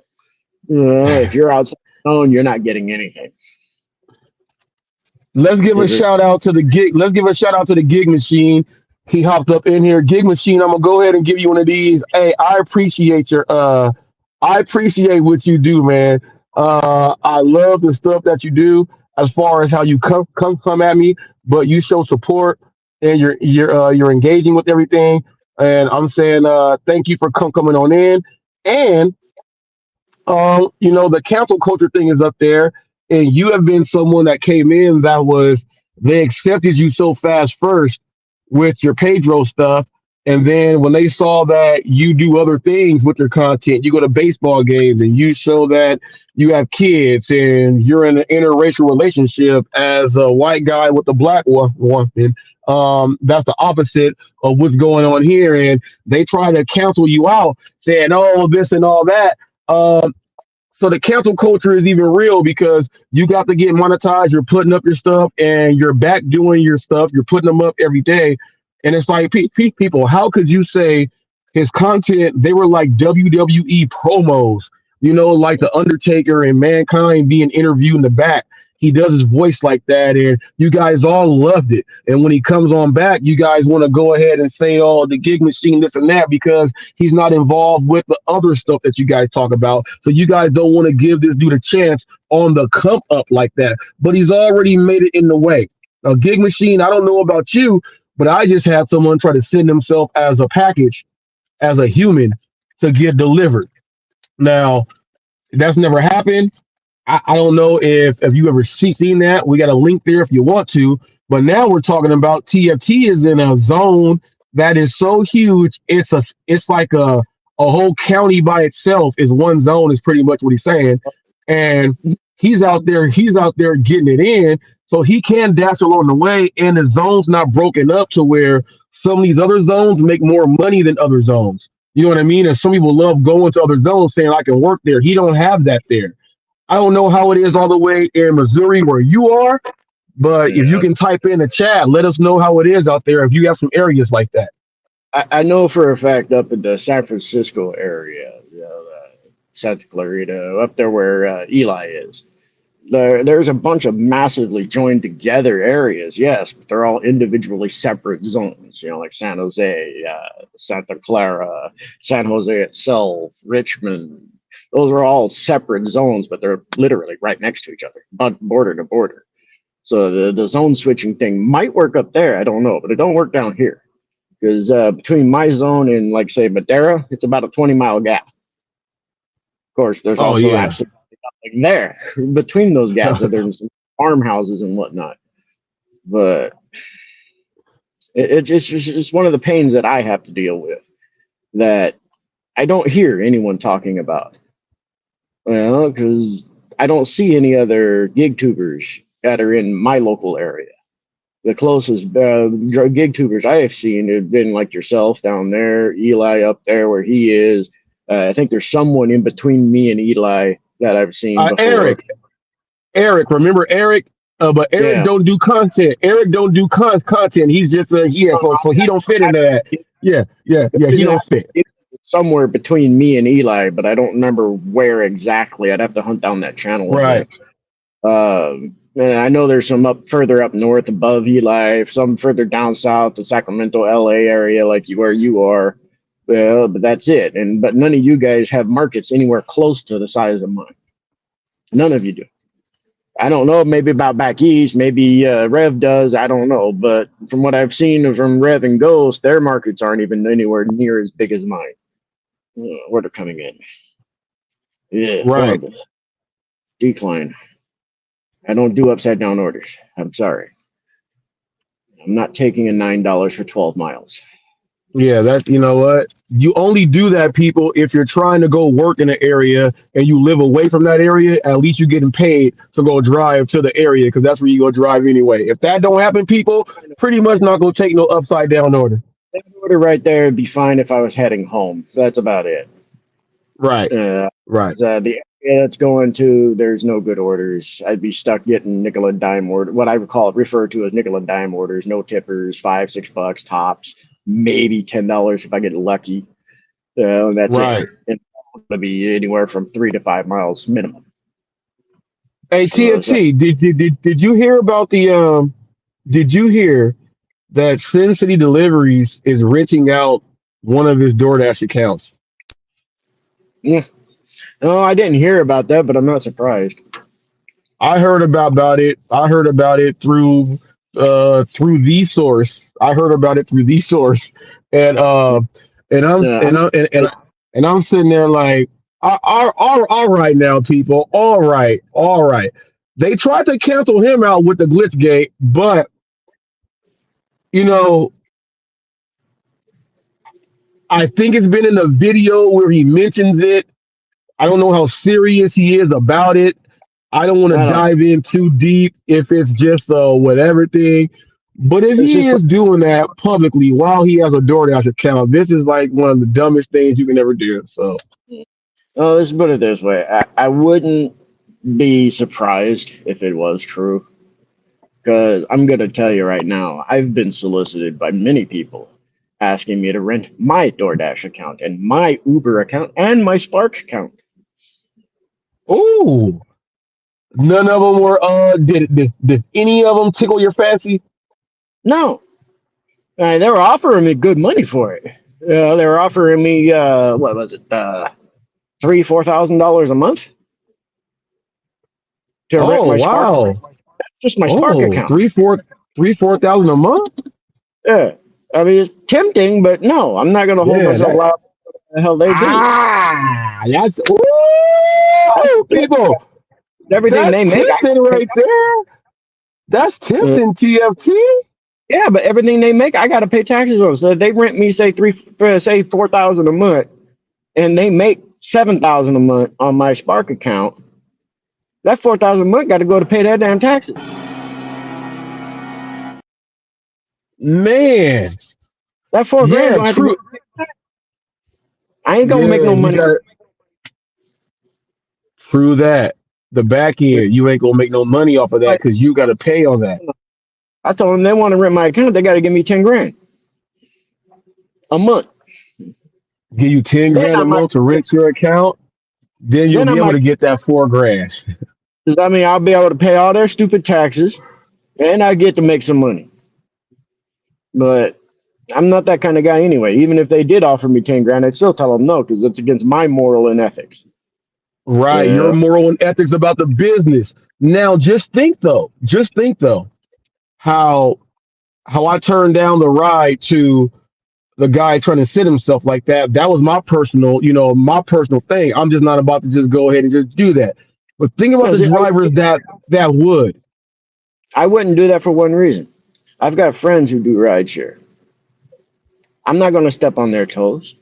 Speaker 12: If you're outside the zone, you're not getting anything.
Speaker 10: Let's give a shout out to the gig. Let's give a shout out to the gig machine. He hopped up in here. Gig machine, I'm gonna go ahead and give you one of these. Hey, I appreciate what you do, man. I love the stuff that you do as far as how you come at me, but you show support and you're engaging with everything. And I'm saying thank you for coming on in. And the cancel culture thing is up there, and you have been someone that came in they accepted you so fast first with your Pedro stuff, and then when they saw that you do other things with your content, you go to baseball games and you show that you have kids and you're in an interracial relationship as a white guy with a black woman. That's the opposite of what's going on here, and they try to cancel you out, saying, "Oh, this and all that." So the cancel culture is even real because you got to get monetized. You're putting up your stuff and you're back doing your stuff. You're putting them up every day. And it's like, people, how could you say his content, they were like WWE promos, like The Undertaker and Mankind being interviewed in the back. He does his voice like that, and you guys all loved it. And when he comes on back, you guys want to go ahead and say, "Oh, the gig machine, this and that," because he's not involved with the other stuff that you guys talk about. So you guys don't want to give this dude a chance on the come up like that. But he's already made it in the way. A gig machine, I don't know about you, but I just had someone try to send himself as a package, as a human, to get delivered. Now, that's never happened. I don't know if you ever seen that. We got a link there if you want to. But now we're talking about TFT is in a zone that is so huge. It's like a whole county by itself is one zone is pretty much what he's saying. And he's out there getting it in. So he can dash along the way, and the zone's not broken up to where some of these other zones make more money than other zones. You know what I mean? And some people love going to other zones saying I can work there. He don't have that there. I don't know how it is all the way in Missouri where you are, but if you can type in the chat, let us know how it is out there if you have some areas like that.
Speaker 12: I know for a fact up in the San Francisco area, Santa Clarita, up there where Eli is, there's a bunch of massively joined together areas, yes, but they're all individually separate zones, like San Jose, Santa Clara, San Jose itself, Richmond. Those are all separate zones, but they're literally right next to each other, but border to border. So the zone switching thing might work up there. I don't know, but it don't work down here. Because between my zone and, like, say, Madera, it's about a 20-mile gap. Of course, there's also absolutely nothing there between those gaps. There's some farmhouses and whatnot. But it's just one of the pains that I have to deal with that I don't hear anyone talking about. Because I don't see any other gig tubers that are in my local area. The closest gig tubers I have seen have been like yourself down there, Eli up there where he is. I think there's someone in between me and Eli that I've seen before.
Speaker 10: Eric, remember Eric? But Eric don't do content. Eric don't do content. He's just so he don't fit into that. Yeah, he don't fit.
Speaker 12: Somewhere between me and Eli, but I don't remember where exactly. I'd have to hunt down that channel.
Speaker 10: Right.
Speaker 12: And I know there's some further up north above Eli, some further down south, the Sacramento, LA area, like where you are. But that's it. But none of you guys have markets anywhere close to the size of mine. None of you do. I don't know, maybe about back east, maybe Rev does, I don't know. But from what I've seen from Rev and Ghost, their markets aren't even anywhere near as big as mine. Where they're coming in. Yeah,
Speaker 10: right.
Speaker 12: Horrible. Decline. I don't do upside down orders. I'm sorry. I'm not taking a $9 for 12 miles.
Speaker 10: Yeah, you know what? You only do that, people, if you're trying to go work in an area and you live away from that area. At least you're getting paid to go drive to the area because that's where you go drive anyway. If that don't happen, people, pretty much not gonna take no upside down order.
Speaker 12: That order right there would be fine if I was heading home. So that's about it.
Speaker 10: Right. Right.
Speaker 12: The area that's going to, there's no good orders. I'd be stuck getting nickel and dime order, what I would refer to as nickel and dime orders, no tippers, $5-6 tops, maybe $10 if I get lucky. That's
Speaker 10: right.
Speaker 12: It. It's going to be anywhere from 3 to 5 miles minimum.
Speaker 10: Hey, TFT, did you hear about the did you hear that Sin City Deliveries is renting out one of his DoorDash accounts?
Speaker 12: Yeah. No, I didn't hear about that, but I'm not surprised.
Speaker 10: I heard about it. I heard about it through the source. I heard about it through the source, and I'm sitting there like, all right now, people, all right. They tried to cancel him out with the Glitzgate, but I think it's been in the video where he mentions it. I don't know how serious he is about it. I don't want to dive in too deep if it's just a whatever thing. But if he is doing that publicly while he has a DoorDash account, this is like one of the dumbest things you can ever do. So,
Speaker 12: let's put it this way. I wouldn't be surprised if it was true. Because I'm going to tell you right now, I've been solicited by many people asking me to rent my DoorDash account and my Uber account and my Spark account.
Speaker 10: Ooh. None of them were, did any of them tickle your fancy?
Speaker 12: No. They were offering me good money for it. They were offering me, what was it, $3,000-$4,000 a month to rent my Spark. That's just my Spark account.
Speaker 10: $3,000-$4,000 a month?
Speaker 12: Yeah. I mean, it's tempting, but no, I'm not going to hold myself out. What the hell they do?
Speaker 10: That's, ooh, people.
Speaker 12: Everything
Speaker 10: That's
Speaker 12: they make, I
Speaker 10: tempting
Speaker 12: gotta
Speaker 10: right there. That's
Speaker 12: pay.
Speaker 10: tempting, TFT.
Speaker 12: Yeah, but everything they make, I got to pay taxes on. So if they rent me, say $4,000 a month, and they make $7,000 a month on my Spark account. That $4,000 a month got to go to pay that damn taxes.
Speaker 10: Man,
Speaker 12: That $4,000
Speaker 10: yeah,
Speaker 12: gonna have to
Speaker 10: true.
Speaker 12: go. I ain't gonna make
Speaker 10: Yeah,
Speaker 12: no
Speaker 10: you
Speaker 12: money.
Speaker 10: got true that. The back end, you ain't gonna make no money off of that
Speaker 12: Like,
Speaker 10: because you got to pay on that.
Speaker 12: I told them they want to rent my account, they got to give me 10 grand a month.
Speaker 10: Give you 10
Speaker 12: Then
Speaker 10: grand
Speaker 12: I
Speaker 10: a
Speaker 12: might,
Speaker 10: month to rent your account, then you'll
Speaker 12: then I
Speaker 10: be able
Speaker 12: might,
Speaker 10: to get that 4 grand.
Speaker 12: 'cause I mean, I'll be able to pay all their stupid taxes, and I get to make some money. But I'm not that kind of guy anyway. Even if they did offer me 10 grand, I'd still tell them no, because it's against my moral and ethics.
Speaker 10: Right, your
Speaker 12: Yeah.
Speaker 10: moral and ethics about the business. Now, just think though, how I turned down the ride to the guy trying to sit himself like that. That was my personal, my personal thing. I'm just not about to just go ahead and just do that. But think about
Speaker 12: No,
Speaker 10: the
Speaker 12: see,
Speaker 10: drivers that would.
Speaker 12: I wouldn't do that for one reason. I've got friends who do rideshare. I'm not going to step on their toes.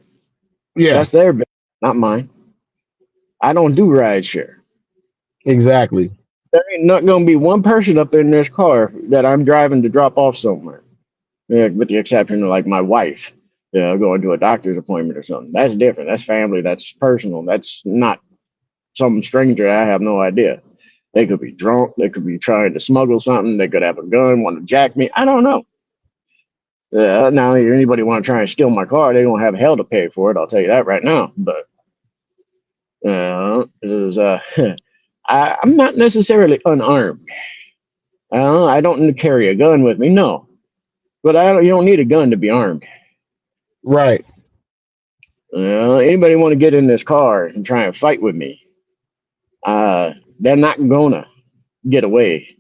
Speaker 10: Yeah,
Speaker 12: That's their business, not mine. I don't do rideshare.
Speaker 10: exactly.
Speaker 12: There ain't not going to be one person up in this car that I'm driving to drop off somewhere. Yeah, with the exception of like my wife, going to a doctor's appointment or something. That's different. That's family. That's personal. That's not some stranger. I have no idea. They could be drunk. They could be trying to smuggle something. They could have a gun, want to jack me. I don't know. Now, if anybody want to try and steal my car, they don't have hell to pay for it. I'll tell you that right now. But I'm not necessarily unarmed. I don't carry a gun with me. No, but you don't need a gun to be armed.
Speaker 10: Right.
Speaker 12: Anybody want to get in this car and try and fight with me? They're not gonna get away.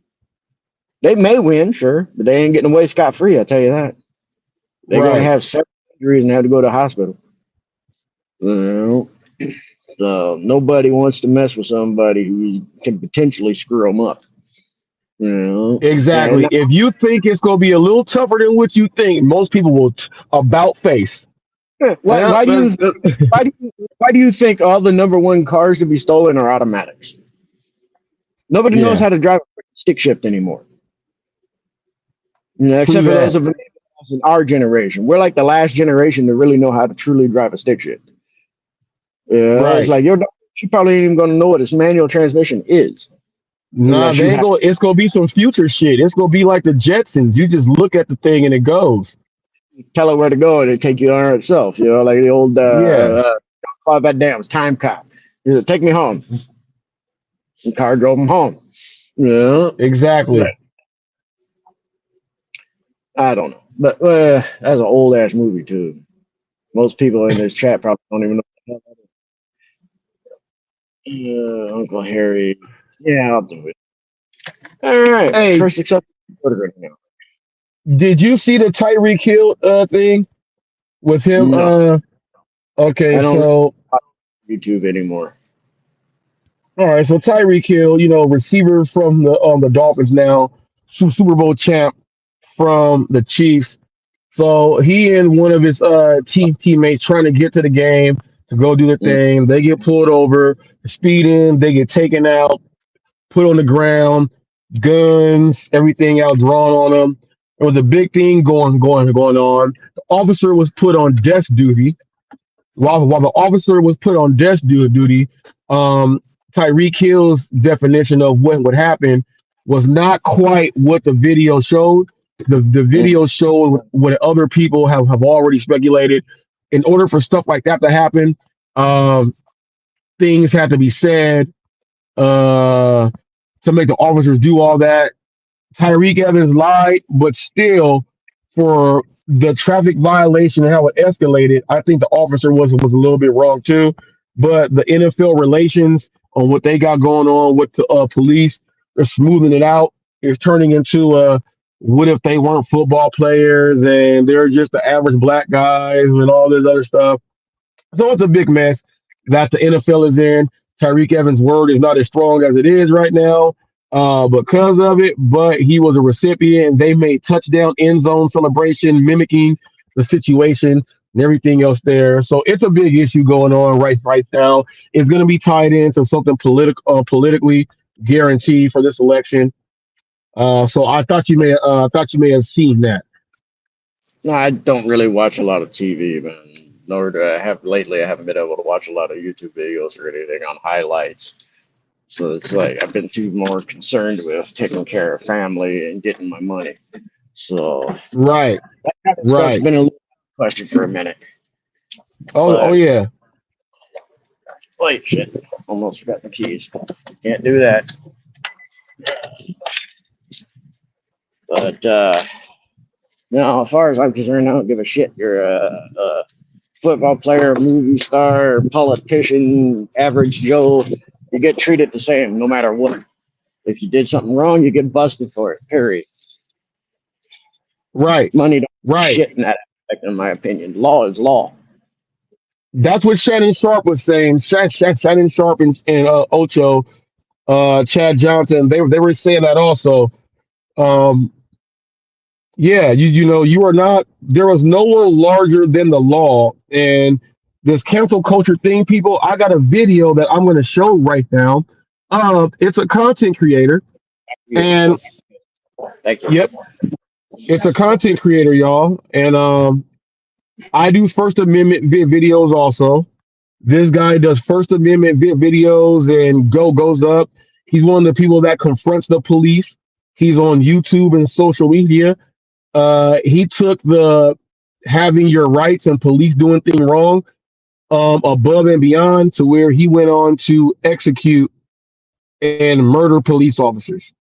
Speaker 12: They may win, sure, but they ain't getting away scot free. I tell you that. They're gonna
Speaker 10: Right.
Speaker 12: have several injuries and have to go to the hospital. So nobody wants to mess with somebody who can potentially screw them up.
Speaker 10: Exactly.
Speaker 12: And
Speaker 10: If you think it's going to be a little tougher than what you think, most people will about face.
Speaker 12: why,
Speaker 10: Yeah,
Speaker 12: why do you why do you think all the number one cars to be stolen are automatics? Nobody knows
Speaker 10: yeah,
Speaker 12: how to drive a stick shift anymore.
Speaker 10: true
Speaker 12: Except for those
Speaker 10: that.
Speaker 12: of us in our generation. We're like the last generation to really know how to truly drive a stick shift. It's
Speaker 10: Right.
Speaker 12: like she probably ain't even gonna know what its manual transmission is
Speaker 10: Nah,
Speaker 12: unless
Speaker 10: they
Speaker 12: you
Speaker 10: ain't
Speaker 12: have
Speaker 10: going. It's going to be some future shit. It's going to be like the Jetsons. You just look at the thing and it goes.
Speaker 12: to tell it where to go and it take you on itself. Like the old
Speaker 10: Yeah,
Speaker 12: Claude Van Damme's time cop. Take me home. The car drove him home. Yeah, but
Speaker 10: exactly.
Speaker 12: I don't know. But that's an old ass movie too. Most people in this chat probably don't even know. Uncle Harry. Yeah, I'll do it. All right.
Speaker 10: Hey,
Speaker 12: First acceptance order right now.
Speaker 10: did you see the Tyreek Hill thing with him?
Speaker 12: No,
Speaker 10: Okay,
Speaker 12: I don't
Speaker 10: so
Speaker 12: watch YouTube anymore.
Speaker 10: all right, so Tyreek Hill, receiver from the Dolphins now, Super Bowl champ from the Chiefs. So he and one of his teammates trying to get to the game to go do the
Speaker 12: Mm.
Speaker 10: thing. They get pulled over, speeding. They get taken out, put on the ground, guns, everything out drawn on them. There was a big thing going on. The officer was put on desk duty. While the officer was put on duty, Tyreek Hill's definition of what would happen was not quite what the video showed. The
Speaker 12: Mm.
Speaker 10: video showed what other people have already speculated. In order for stuff like that to happen, um, things had to be said to make the officers do all that. Tyreek Evans lied, but still, for the traffic violation and how it escalated, I think the officer was a little bit wrong too. But the NFL relations on what they got going on with the police, they're smoothing it out. It's turning into what if they weren't football players and they're just the average black guys and all this other stuff. So it's a big mess that the NFL is in. Tyreek Evans' word is not as strong as it is right now because of it, but he was a recipient. They made touchdown end zone celebration mimicking the situation and everything else there. So it's a big issue going on right now. It's going to be tied into something politically guaranteed for this election. So I thought you may have seen that.
Speaker 12: No, I don't really watch a lot of TV, man. Nor do I have lately. I haven't been able to watch a lot of YouTube videos or anything on highlights. So it's like I've been too more concerned with taking care of family and getting my money. So
Speaker 10: right,
Speaker 12: that kind of stuff's been a little question for a minute.
Speaker 10: Oh yeah.
Speaker 12: Wait, shit! Almost forgot the keys. Can't do that. But no, as far as I'm concerned, I don't give a shit. You're a football player, movie star, politician, average Joe. You get treated the same no matter what. If you did something wrong, you get busted for it. Period.
Speaker 10: Right.
Speaker 12: Money don't
Speaker 10: right.
Speaker 12: shit in that aspect, in my opinion. Law is law.
Speaker 10: That's what Shannon Sharp was saying. Shannon Sharp and Ocho, Chad Johnson, they were saying that also. Yeah, you are not. There is no one larger than the law, and this cancel culture thing, people. I got a video that I'm going to show right now. It's a content creator, and
Speaker 12: thank you.
Speaker 10: Yep, it's a content creator, y'all, and I do First Amendment videos also. This guy does First Amendment videos and goes up. He's one of the people that confronts the police. He's on YouTube and social media. He took the having your rights and police doing things wrong above and beyond to where he went on to execute and murder police officers.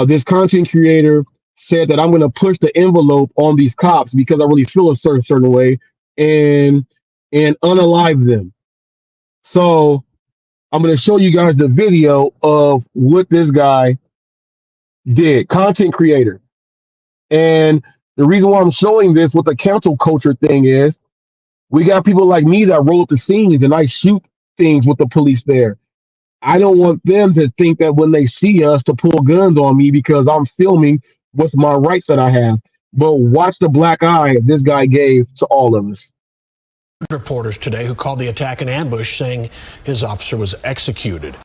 Speaker 10: This content creator said that I'm going to push the envelope on these cops because I really feel a certain way and unalive them. So I'm going to show you guys the video of what this guy did. Content creator. And the reason why I'm showing this with the cancel culture thing is we got people like me that roll up the scenes and I shoot things with the police there. I don't want them to think that when they see us to pull guns on me because I'm filming with my rights that I have. But watch the black eye this guy gave to all of us.
Speaker 13: Reporters today who called the attack an ambush, saying his officer was executed.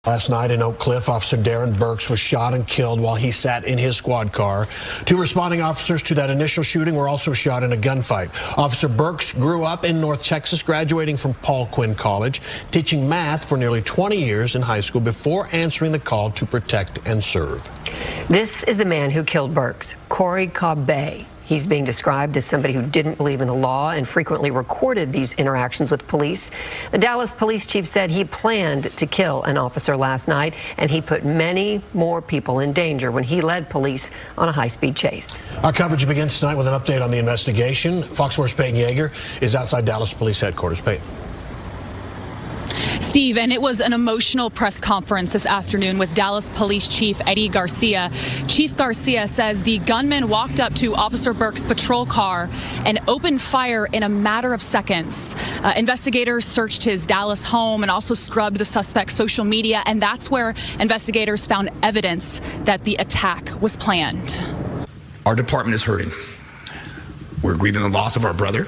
Speaker 13: Last night in Oak Cliff, Officer Darren Burks was shot and killed while he sat in his squad car. 2 responding officers to that initial shooting were also shot in a gunfight. Officer Burks grew up in North Texas, graduating from Paul Quinn College, teaching math for nearly 20 years in high school before answering the call to protect and serve.
Speaker 14: This is the man who killed Burks, Corey Cobb Bay. He's being described as somebody who didn't believe in the law and frequently recorded these interactions with police. The Dallas police chief said he planned to kill an officer last night, and he put many more people in danger when he led police on a high-speed chase.
Speaker 13: Our coverage begins tonight with an update on the investigation. Fox 4's Peyton Yeager is outside Dallas Police Headquarters. Peyton.
Speaker 15: Steve, and it was an emotional press conference this afternoon with Dallas Police Chief Eddie Garcia. Chief Garcia says the gunman walked up to Officer Burke's patrol car and opened fire in a matter of seconds. Investigators searched his Dallas home and also scrubbed the suspect's social media, and that's where investigators found evidence that the attack was planned.
Speaker 16: Our department is hurting. We're grieving the loss of our brother.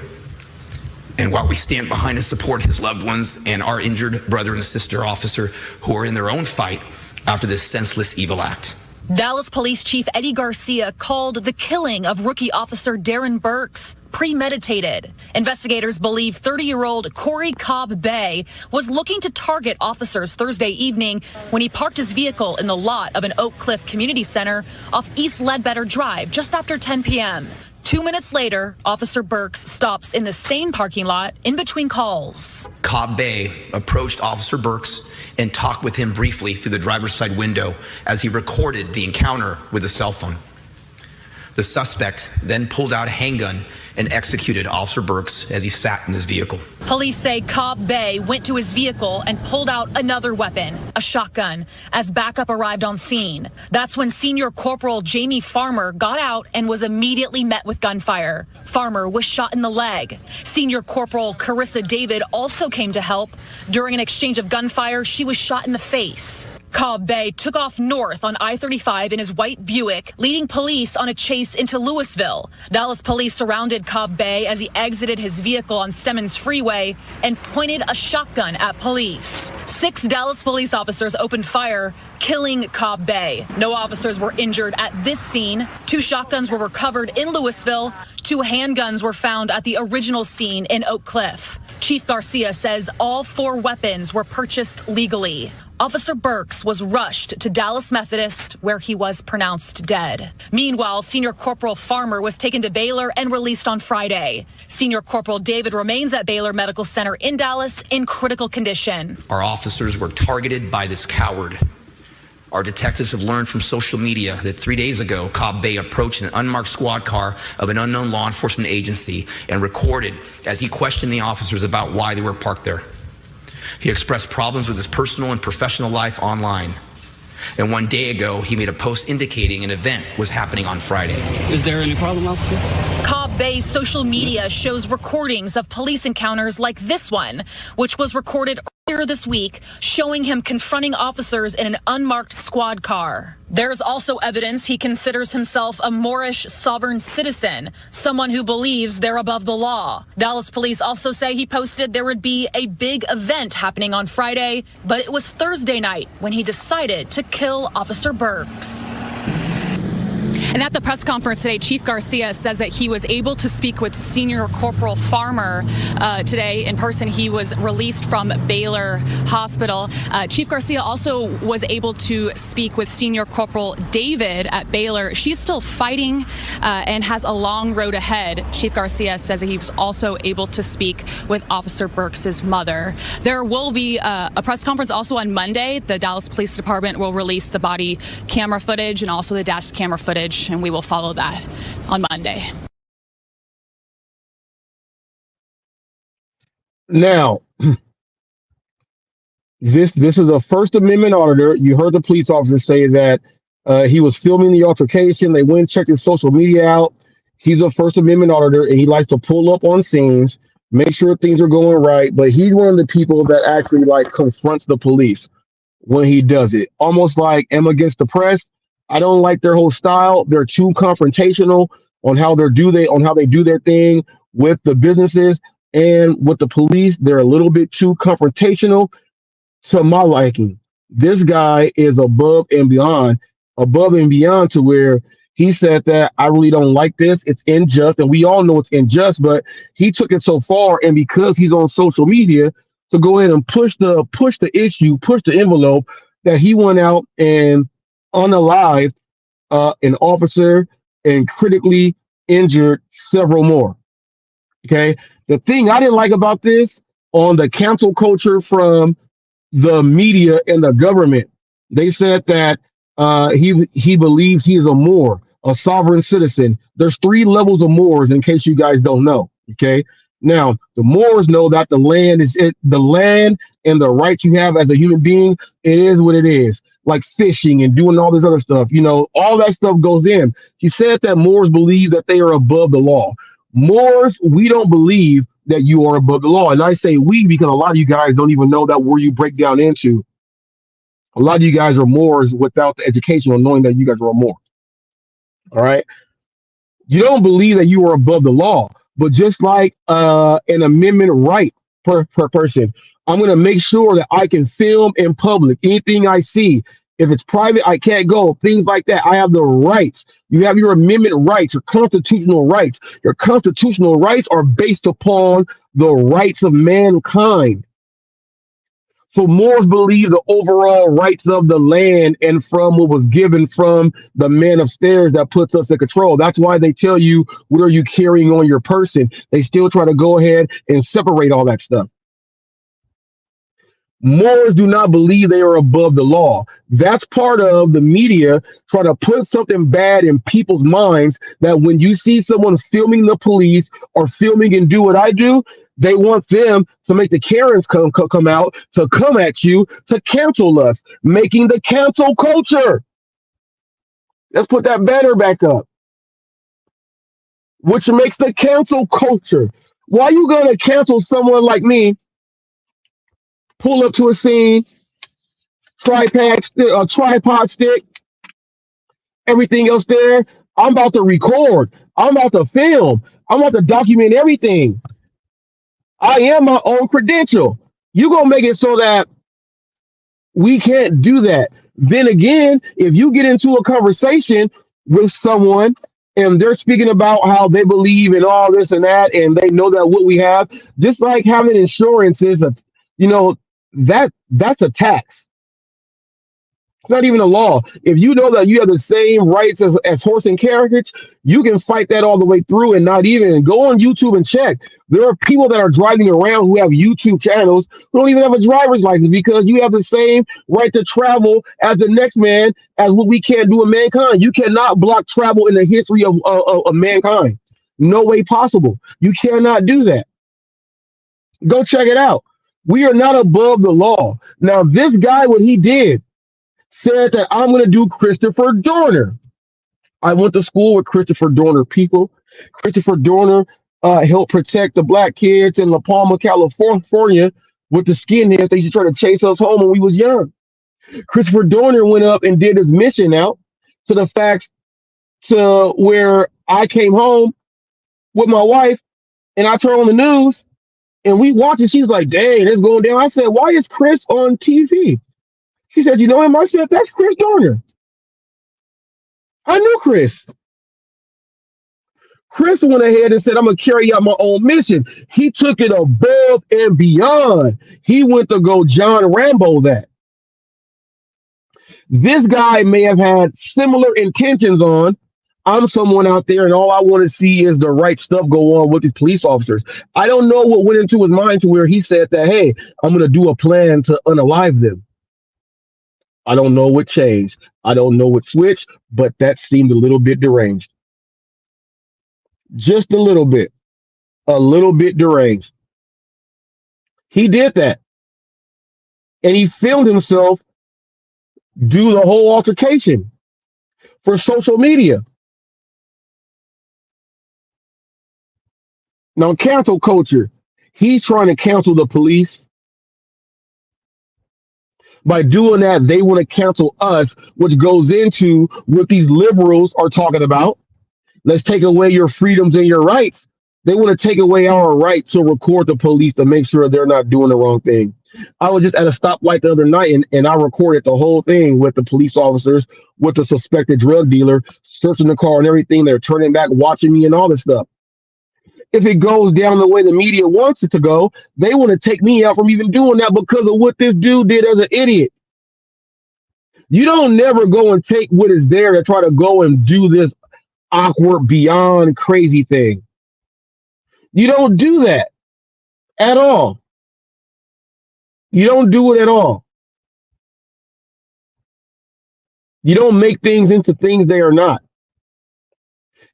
Speaker 16: And while we stand behind and support his loved ones and our injured brother and sister officer who are in their own fight after this senseless evil act.
Speaker 15: Dallas Police Chief Eddie Garcia called the killing of rookie officer Darren Burks premeditated. Investigators believe 30-year-old Corey Cobb Bay was looking to target officers Thursday evening when he parked his vehicle in the lot of an Oak Cliff Community Center off East Ledbetter Drive just after 10 p.m. 2 minutes later, Officer Burks stops in the same parking lot in between calls.
Speaker 16: Cobb Bay approached Officer Burks and talked with him briefly through the driver's side window as he recorded the encounter with a cell phone. The suspect then pulled out a handgun and executed Officer Burks as he sat in his vehicle.
Speaker 15: Police say Cobb Bay went to his vehicle and pulled out another weapon, a shotgun, as backup arrived on scene. That's when Senior Corporal Jamie Farmer got out and was immediately met with gunfire. Farmer was shot in the leg. Senior Corporal Carissa David also came to help. During an exchange of gunfire, she was shot in the face. Cobb Bay took off north on I-35 in his white Buick, leading police on a chase into Louisville. Dallas police surrounded Cobb Bay as he exited his vehicle on Stemmons Freeway and pointed a shotgun at police. 6 Dallas police officers opened fire, killing Cobb Bay. No officers were injured at this scene. 2 shotguns were recovered in Louisville. 2 handguns were found at the original scene in Oak Cliff. Chief Garcia says all 4 weapons were purchased legally. Officer Burks was rushed to Dallas Methodist, where he was pronounced dead. Meanwhile, Senior Corporal Farmer was taken to Baylor and released on Friday. Senior Corporal David remains at Baylor Medical Center in Dallas in critical condition.
Speaker 16: Our officers were targeted by this coward. Our detectives have learned from social media that 3 days ago, Cobb Bay approached an unmarked squad car of an unknown law enforcement agency and recorded as he questioned the officers about why they were parked there. He expressed problems with his personal and professional life online. And 1 day ago, he made a post indicating an event was happening on Friday.
Speaker 2: Is there any problem, officers?
Speaker 15: Cobb Bay's social media shows recordings of police encounters like this one, which was recorded earlier this week, showing him confronting officers in an unmarked squad car. There's also evidence he considers himself a Moorish sovereign citizen, someone who believes they're above the law. Dallas police also say he posted there would be a big event happening on Friday, but it was Thursday night when he decided to kill Officer Burks. And at the press conference today, Chief Garcia says that he was able to speak with Senior Corporal Farmer today in person. He was released from Baylor Hospital. Chief Garcia also was able to speak with Senior Corporal David at Baylor. She's still fighting and has a long road ahead. Chief Garcia says that he was also able to speak with Officer Burks' mother. There will be a press conference also on Monday. The Dallas Police Department will release the body camera footage and also the dash camera footage, and we will follow that on Monday.
Speaker 10: Now, this is a First Amendment auditor. You heard the police officer say that he was filming the altercation. They went and checked his social media out. He's a First Amendment auditor, and he likes to pull up on scenes, make sure things are going right. But he's one of the people that actually confronts the police when he does it. Almost like M Against the Press. I don't like their whole style. They're too confrontational on how they do their thing with the businesses and with the police. They're a little bit too confrontational to my liking. This guy is above and beyond to where he said that I really don't like this. It's unjust, and we all know it's unjust, but he took it so far, and because he's on social media, to go ahead and push the envelope, that he went out and unalived an officer and critically injured several more. Okay. The thing I didn't like about this, on the cancel culture from the media and the government, they said that he believes he is a Moor, a sovereign citizen. There's 3 levels of Moors, in case you guys don't know. Okay. Now, the Moors know that the land and the rights you have as a human being, it is what it is. Like fishing and doing all this other stuff, all that stuff goes in. He said that Moors believe that they are above the law. Moors, we don't believe that you are above the law. And I say we because a lot of you guys don't even know that word you break down into. A lot of you guys are Moors without the education of knowing that you guys are a Moor. All right. You don't believe that you are above the law, but just like an amendment right per person, I'm going to make sure that I can film in public anything I see. If it's private, I can't go. Things like that. I have the rights. You have your amendment rights, your constitutional rights. Your constitutional rights are based upon the rights of mankind. So Moors believe the overall rights of the land and from what was given from the man upstairs that puts us in control. That's why they tell you, what are you carrying on your person? They still try to go ahead and separate all that stuff. Moors do not believe they are above the law. That's part of the media trying to put something bad in people's minds that when you see someone filming the police or filming and do what I do, they want them to make the Karens come out to come at you to cancel us, making the cancel culture. Let's put that banner back up, which makes the cancel culture. Why you gonna cancel someone like me? Pull up to a scene, tripod stick, everything else there. I'm about to record. I'm about to film. I'm about to document everything. I am my own credential. You gonna make it so that we can't do that. Then again, if you get into a conversation with someone and they're speaking about how they believe in all this and that, and they know that what we have, just like having insurance is that's a tax. It's not even a law. If you know that you have the same rights as horse and carriage, you can fight that all the way through and not even go on YouTube and check. There are people that are driving around who have YouTube channels who don't even have a driver's license because you have the same right to travel as the next man as what we can't do in mankind. You cannot block travel in the history of mankind. No way possible. You cannot do that. Go check it out. We are not above the law. Now, this guy, what he did, said that I'm going to do Christopher Dorner. I went to school with Christopher Dorner people. Christopher Dorner helped protect the black kids in La Palma, California with the skinheads. They used to try to chase us home when we was young. Christopher Dorner went up and did his mission out to the facts to where I came home with my wife and I turned on the news and we watched it. She's like, dang, it's going down. I said, why is Chris on TV? She said, you know him? I said, that's Chris Dorner. I knew Chris. Chris went ahead and said, I'm going to carry out my own mission. He took it above and beyond. He went to go John Rambo that. This guy may have had similar intentions on. I'm someone out there and all I want to see is the right stuff go on with these police officers. I don't know what went into his mind to where he said that, hey, I'm going to do a plan to unalive them. I don't know what changed. I don't know what switched, but that seemed a little bit deranged. Just a little bit deranged. He did that. And he filmed himself do the whole altercation for social media. Now, cancel culture. He's trying to cancel the police. By doing that, they want to cancel us, which goes into what these liberals are talking about. Let's take away your freedoms and your rights. They want to take away our right to record the police to make sure they're not doing the wrong thing. I was just at a stoplight the other night and I recorded the whole thing with the police officers, with the suspected drug dealer, searching the car and everything. They're turning back, watching me and all this stuff. If it goes down the way the media wants it to go, they want to take me out from even doing that because of what this dude did as an idiot. You don't never go and take what is there to try to go and do this awkward, beyond crazy thing. You don't do that at all. You don't do it at all. You don't make things into things they are not.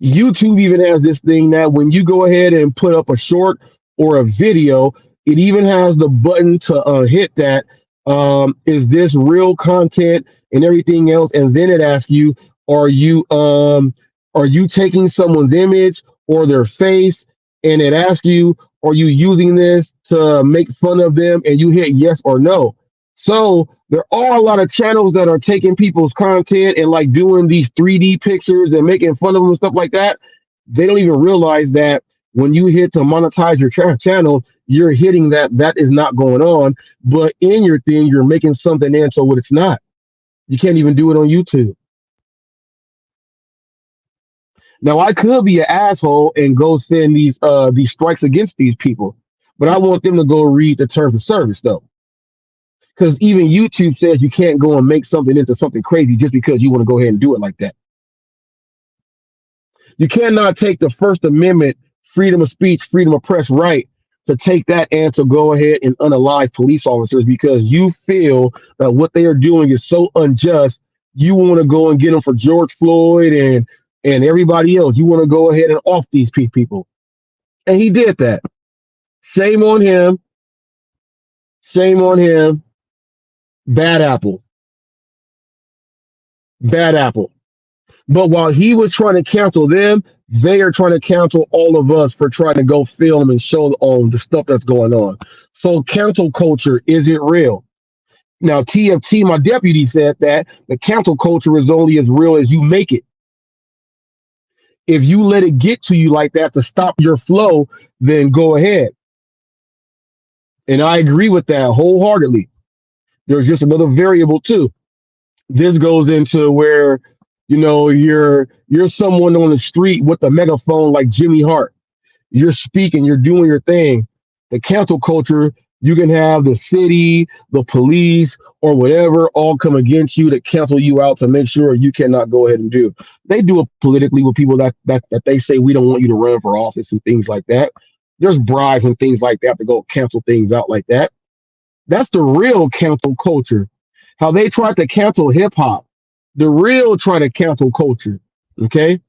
Speaker 10: YouTube even has this thing that when you go ahead and put up a short or a video, it even has the button to hit that. Is this real content and everything else? And then it asks you, are you taking someone's image or their face? And it asks you, are you using this to make fun of them? And you hit yes or no. So there are a lot of channels that are taking people's content and like doing these 3D pictures and making fun of them and stuff like that. They don't even realize that when you hit to monetize your channel, you're hitting that is not going on. But in your thing, you're making something in so what it's not. You can't even do it on YouTube. Now I could be an asshole and go send these strikes against these people, but I want them to go read the terms of service though. Because even YouTube says you can't go and make something into something crazy just because you want to go ahead and do it like that. You cannot take the First Amendment, freedom of speech, freedom of press right to take that and to go ahead and unalive police officers because you feel that what they are doing is so unjust. You want to go and get them for George Floyd and everybody else. You want to go ahead and off these people. And he did that. Shame on him. Shame on him. Bad apple. Bad apple. But while he was trying to cancel them, they are trying to cancel all of us for trying to go film and show on the stuff that's going on. So cancel culture, is it real? Now, TFT, my deputy, said that the cancel culture is only as real as you make it. If you let it get to you like that to stop your flow, then go ahead. And I agree with that wholeheartedly. There's just another variable too. This goes into where, you're someone on the street with a megaphone like Jimmy Hart. You're speaking, you're doing your thing. The cancel culture, you can have the city, the police, or whatever all come against you to cancel you out to make sure you cannot go ahead and do. They do it politically with people that they say we don't want you to run for office and things like that. There's bribes and things like that to go cancel things out like that. That's the real cancel culture. How they tried to cancel hip hop. The real try to cancel culture. Okay?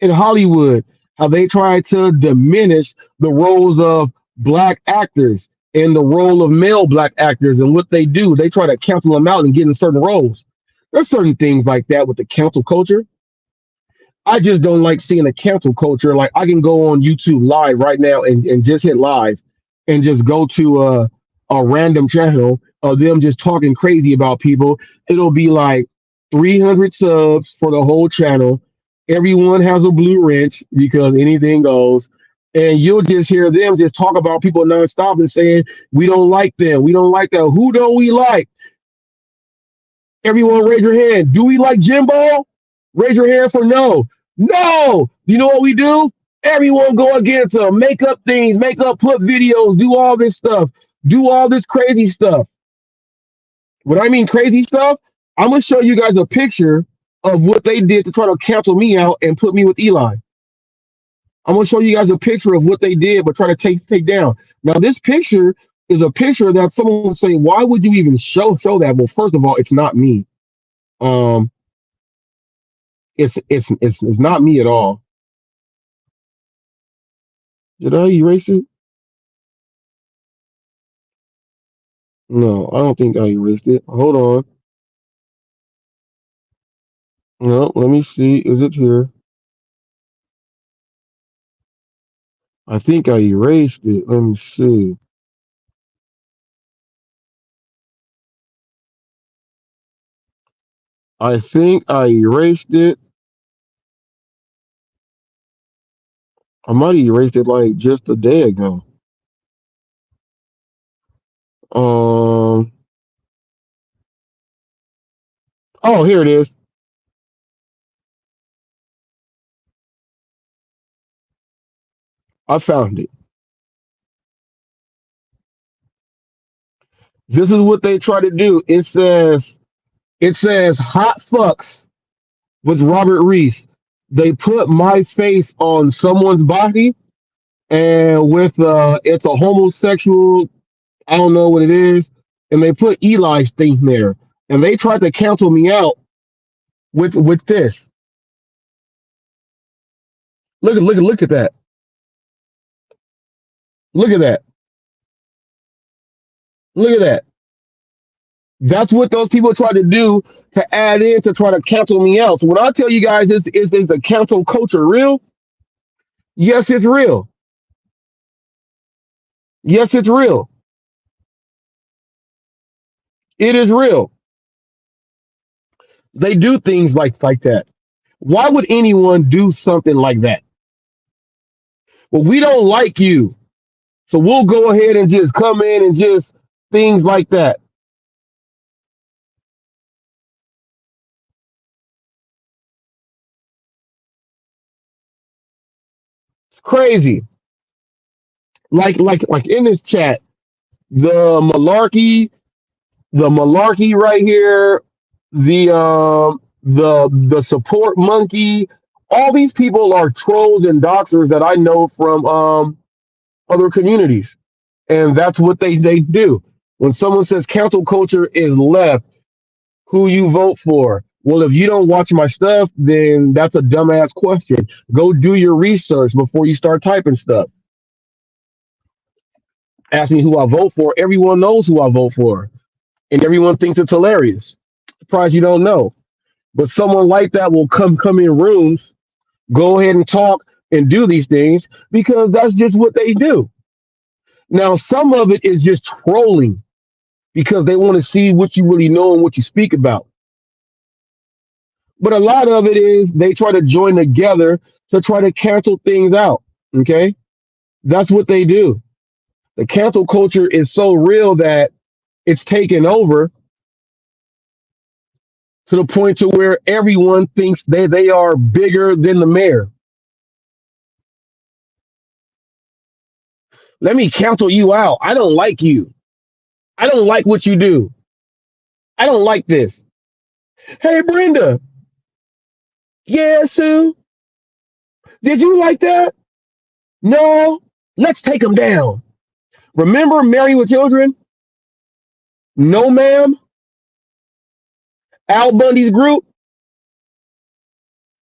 Speaker 10: In Hollywood, how they try to diminish the roles of black actors and the role of male black actors and what they do. They try to cancel them out and get in certain roles. There's certain things like that with the cancel culture. I just don't like seeing the cancel culture. Like I can go on YouTube live right now and just hit live and just go to a random channel of them just talking crazy about people. It'll be like 300 subs for the whole channel. Everyone has a blue wrench because anything goes. And you'll just hear them just talk about people nonstop and saying, we don't like them. We don't like that. Who don't we like? Everyone raise your hand. Do we like Jimbo? Raise your hand for no. No. You know what we do? Everyone go against them. Make up things, put videos, do all this stuff. Do all this crazy stuff. When I mean crazy stuff, I'm going to show you guys a picture of what they did to try to cancel me out and put me with Eli. I'm going to show you guys a picture of what they did, but try to take down. Now, this picture is a picture that someone would say, why would you even show that? Well, first of all, it's not me. It's not me at all. Did I erase it? No, I don't think I erased it. Hold on. No, let me see. Is it here? I think I erased it. Let me see. I think I erased it. I might have erased it like just a day ago. Oh, here it is. I found it. This is what they try to do. It says hot fucks with Robert Reese. They put my face on someone's body and with it's a homosexual, I don't know what it is, and they put Eli's thing there. And they tried to cancel me out with this. Look at that. Look at that. Look at that. That's what those people try to do to add in to try to cancel me out. So when I tell you guys is the cancel culture real? Yes, it's real. Yes, it's real. It is real. They do things like that. Why would anyone do something like that? Well, we don't like you. So we'll go ahead and just come in and just things like that. It's crazy. Like in this chat, the malarkey right here, the support monkey, all these people are trolls and doxers that I know from other communities. And that's what they do. When someone says cancel culture is left, who you vote for? Well, if you don't watch my stuff, then that's a dumbass question. Go do your research before you start typing stuff. Ask me who I vote for. Everyone knows who I vote for, and everyone thinks it's hilarious. Surprised you don't know. But someone like that will come in rooms, go ahead and talk and do these things because that's just what they do. Now, some of it is just trolling because they want to see what you really know and what you speak about. But a lot of it is they try to join together to try to cancel things out. Okay? That's what they do. The cancel culture is so real that it's taken over to the point to where everyone thinks they are bigger than the mayor. Let me cancel you out. I don't like you. I don't like what you do. I don't like this. Hey, Brenda. Yeah, Sue. Did you like that? No. Let's take them down. Remember Married with Children? No, ma'am. Al Bundy's group?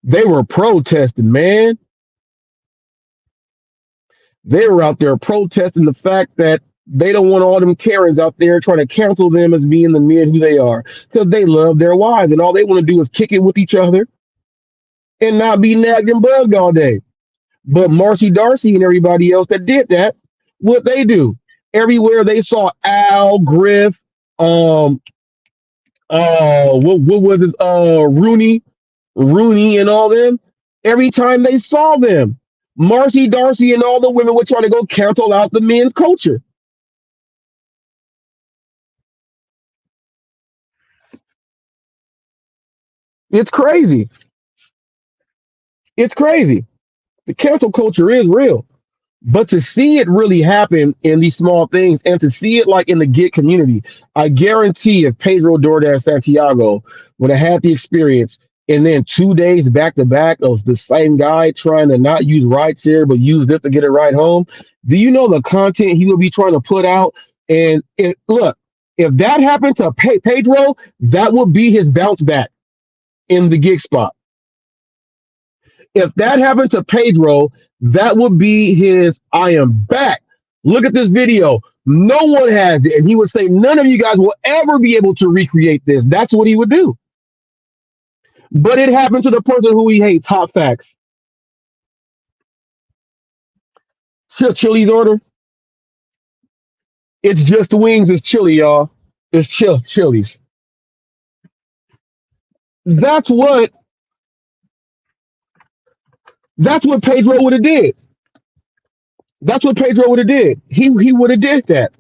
Speaker 10: They were protesting, man. They were out there protesting the fact that they don't want all them Karens out there trying to cancel them as being the men who they are because they love their wives and all they want to do is kick it with each other and not be nagged and bugged all day. But Marcy Darcy and everybody else that did that, what they do? Everywhere they saw Al, Griff, what was it? Rooney and all them. Every time they saw them, Marcy Darcy and all the women would try to go cancel out the men's culture. It's crazy. It's crazy. The cancel culture is real. But to see it really happen in these small things and to see it like in the gig community, I guarantee if Pedro DoorDash Santiago would have had the experience and then 2 days back to back of the same guy trying to not use rideshare but use this to get a ride home, do you know the content he would be trying to put out? And look, if that happened to Pedro, that would be his bounce back in the gig spot. If that happened to Pedro, that would be his I am back. Look at this video. No one has it. And he would say, none of you guys will ever be able to recreate this. That's what he would do. But it happened to the person who he hates, HotFacts. Chili's order. It's just wings, it's chili, y'all. It's Chili's. That's what Pedro would have did. That's what Pedro would have did. He would have did that.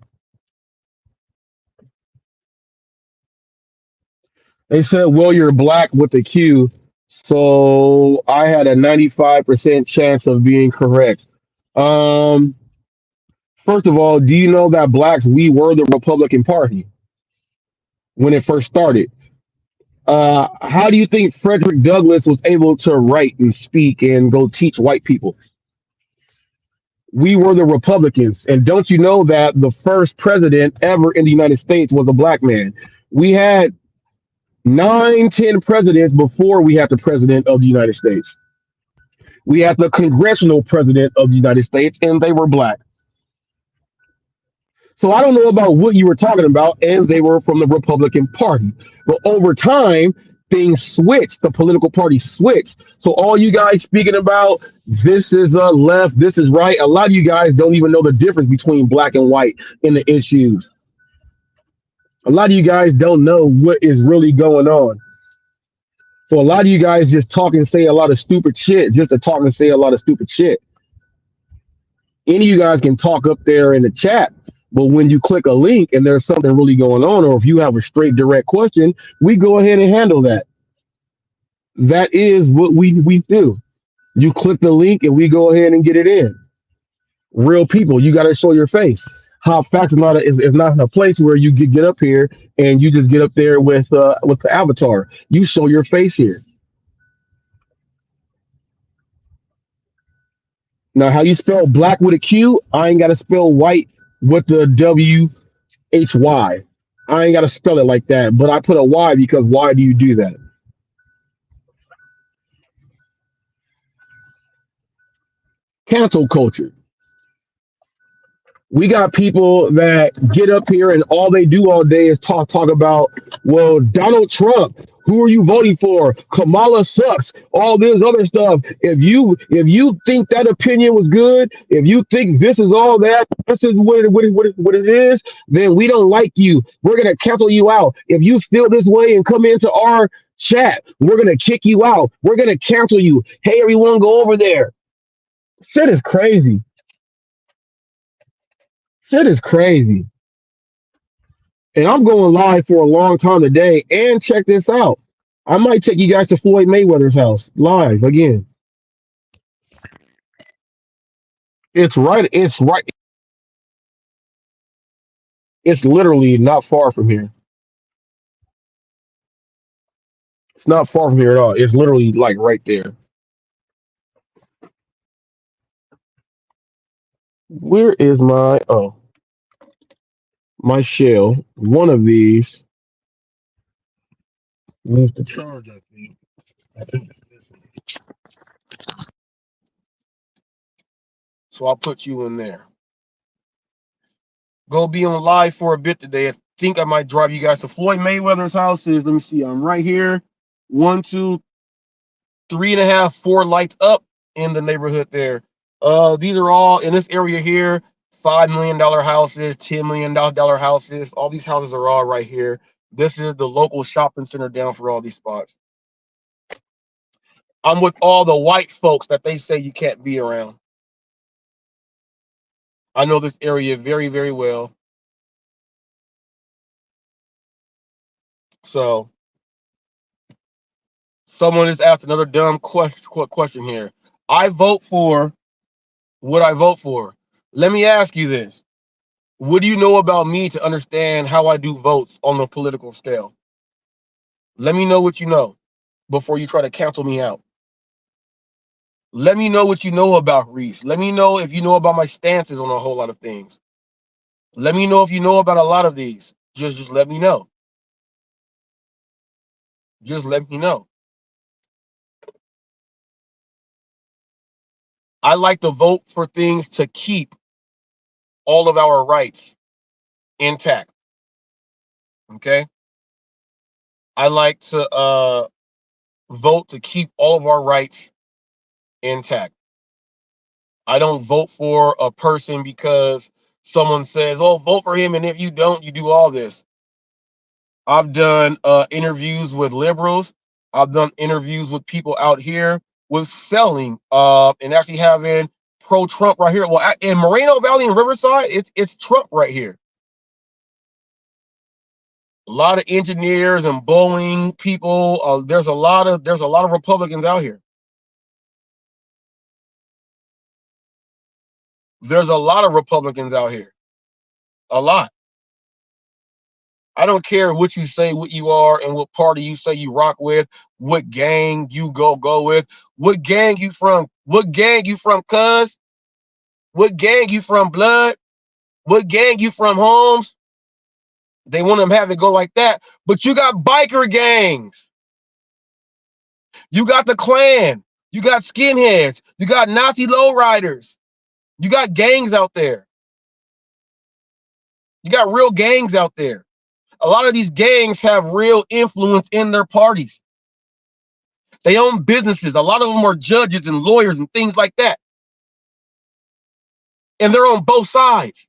Speaker 10: They said, well, you're black with a Q, so I had a 95% chance of being correct. First of all, do you know that blacks, we were the Republican Party when it first started? How do you think Frederick Douglass was able to write and speak and go teach white people? We were the Republicans. And don't you know that the first president ever in the United States was a black man? We had 9-10 presidents before we had the president of the United States. We had the congressional president of the United States, and they were black. So I don't know about what you were talking about, and they were from the Republican Party. But over time, things switched. The political party switched. So all you guys speaking about this is left, this is right. A lot of you guys don't even know the difference between black and white in the issues. A lot of you guys don't know what is really going on. So a lot of you guys just talk and say a lot of stupid shit just to talk and say a lot of stupid shit. Any of you guys can talk up there in the chat, but when you click a link and there's something really going on, or if you have a straight direct question, we go ahead and handle that. That is what we do. You click the link and we go ahead and get it in. Real people, you got to show your face. HotFacts is not a place where you get up here and you just get up there with the avatar. You show your face here. Now, how you spell black with a Q? I ain't got to spell white with the WHY. I ain't got to spell it like that, but I put a Y because why do you do that? Cancel culture. We got people that get up here and all they do all day is talk about, well, Donald Trump, who are you voting for? Kamala sucks, all this other stuff. If you think that opinion was good, if you think this is all that, this is what it is, then we don't like you. We're gonna cancel you out. If you feel this way and come into our chat, we're gonna kick you out. We're gonna cancel you. Hey, everyone, go over there. Shit is crazy. Shit is crazy. And I'm going live for a long time today. And check this out. I might take you guys to Floyd Mayweather's house live again. It's right. It's right. It's literally not far from here. It's not far from here at all. It's literally like right there. Where is my shell? One of these needs to charge, I think. So I'll put you in there. Go be on live for a bit today. I think I might drive you guys to Floyd Mayweather's house. Let me see. I'm right here. 1, 2, 3.5, 4 lights up in the neighborhood there. These are all in this area here. $5 million houses, $10 million houses. All these houses are all right here. This is the local shopping center down for all these spots. I'm with all the white folks that they say you can't be around. I know this area very, very well. So, someone just asked another dumb question here. I vote for what I vote for. Let me ask you this. What do you know about me to understand how I do votes on the political scale? Let me know what you know before you try to cancel me out. Let me know what you know about Reese. Let me know if you know about my stances on a whole lot of things. Let me know if you know about a lot of these. Just let me know. Just let me know. I like to vote for things to keep all of our rights intact. Okay? I like to vote to keep all of our rights intact. I don't vote for a person because someone says, oh, vote for him, and if you don't, you do all this. I've done interviews with liberals. I've done interviews with people out here with selling and actually having pro-Trump right here. Well, in Moreno Valley and Riverside, it's Trump right here. A lot of engineers and bowling people. There's a lot of Republicans out here. There's a lot of Republicans out here. A lot. I don't care what you say, what you are, and what party you say you rock with, what gang you go with, what gang you from, cuz? What gang you from, blood? What gang you from, Holmes? They want them to have it go like that. But you got biker gangs. You got the Klan. You got skinheads. You got Nazi lowriders. You got gangs out there. You got real gangs out there. A lot of these gangs have real influence in their parties. They own businesses. A lot of them are judges and lawyers and things like that. And they're on both sides.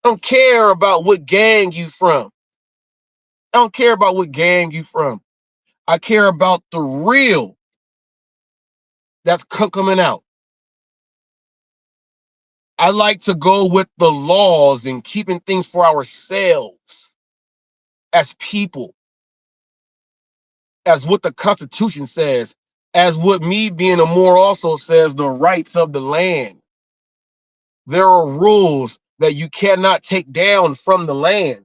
Speaker 10: I don't care about what gang you from. I don't care about what gang you from. I care about the real that's coming out. I like to go with the laws and keeping things for ourselves as people, as what the Constitution says, as what me being a Moor also says, the rights of the land. There are rules that you cannot take down from the land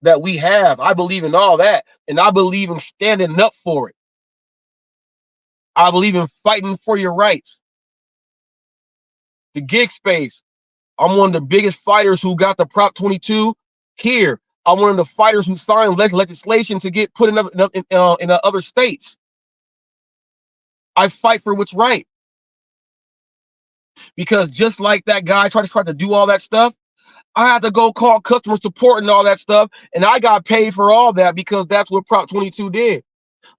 Speaker 10: that we have. I believe in all that, and I believe in standing up for it. I believe in fighting for your rights. the gig space. I'm one of the biggest fighters who got the Prop 22 here. I'm one of the fighters who signed legislation to get put in other states. I fight for what's right. Because just like that guy tried to do all that stuff, I had to go call customer support and all that stuff, and I got paid for all that because that's what Prop 22 did.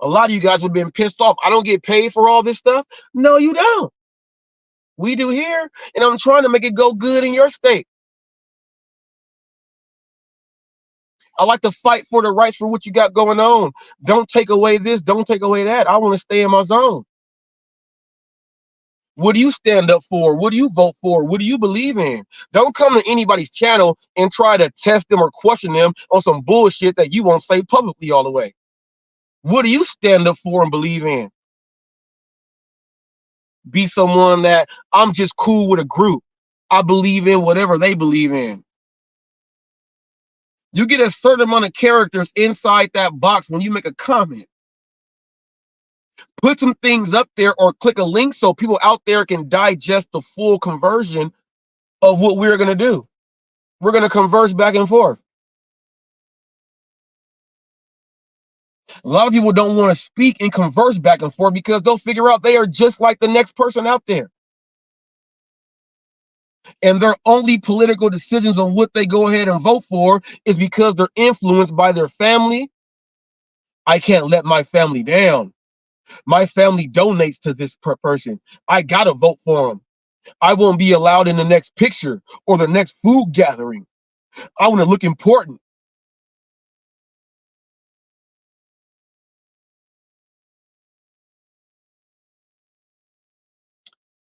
Speaker 10: A lot of you guys would have been pissed off. I don't get paid for all this stuff. No, you don't. We do here, and I'm trying to make it go good in your state. I like to fight for the rights for what you got going on. Don't take away this. Don't take away that. I want to stay in my zone. What do you stand up for? What do you vote for? What do you believe in? Don't come to anybody's channel and try to test them or question them on some bullshit that you won't say publicly all the way. What do you stand up for and believe in? Be someone that I'm just cool with a group. I believe in whatever they believe in. You get a certain amount of characters inside that box when you make a comment. Put some things up there or click a link so people out there can digest the full conversion of what we're going to do. We're going to converse back and forth. A lot of people don't want to speak and converse back and forth because they'll figure out they are just like the next person out there. And their only political decisions on what they go ahead and vote for is because they're influenced by their family. I can't let my family down. My family donates to this person. I got to vote for them. I won't be allowed in the next picture or the next food gathering. I want to look important.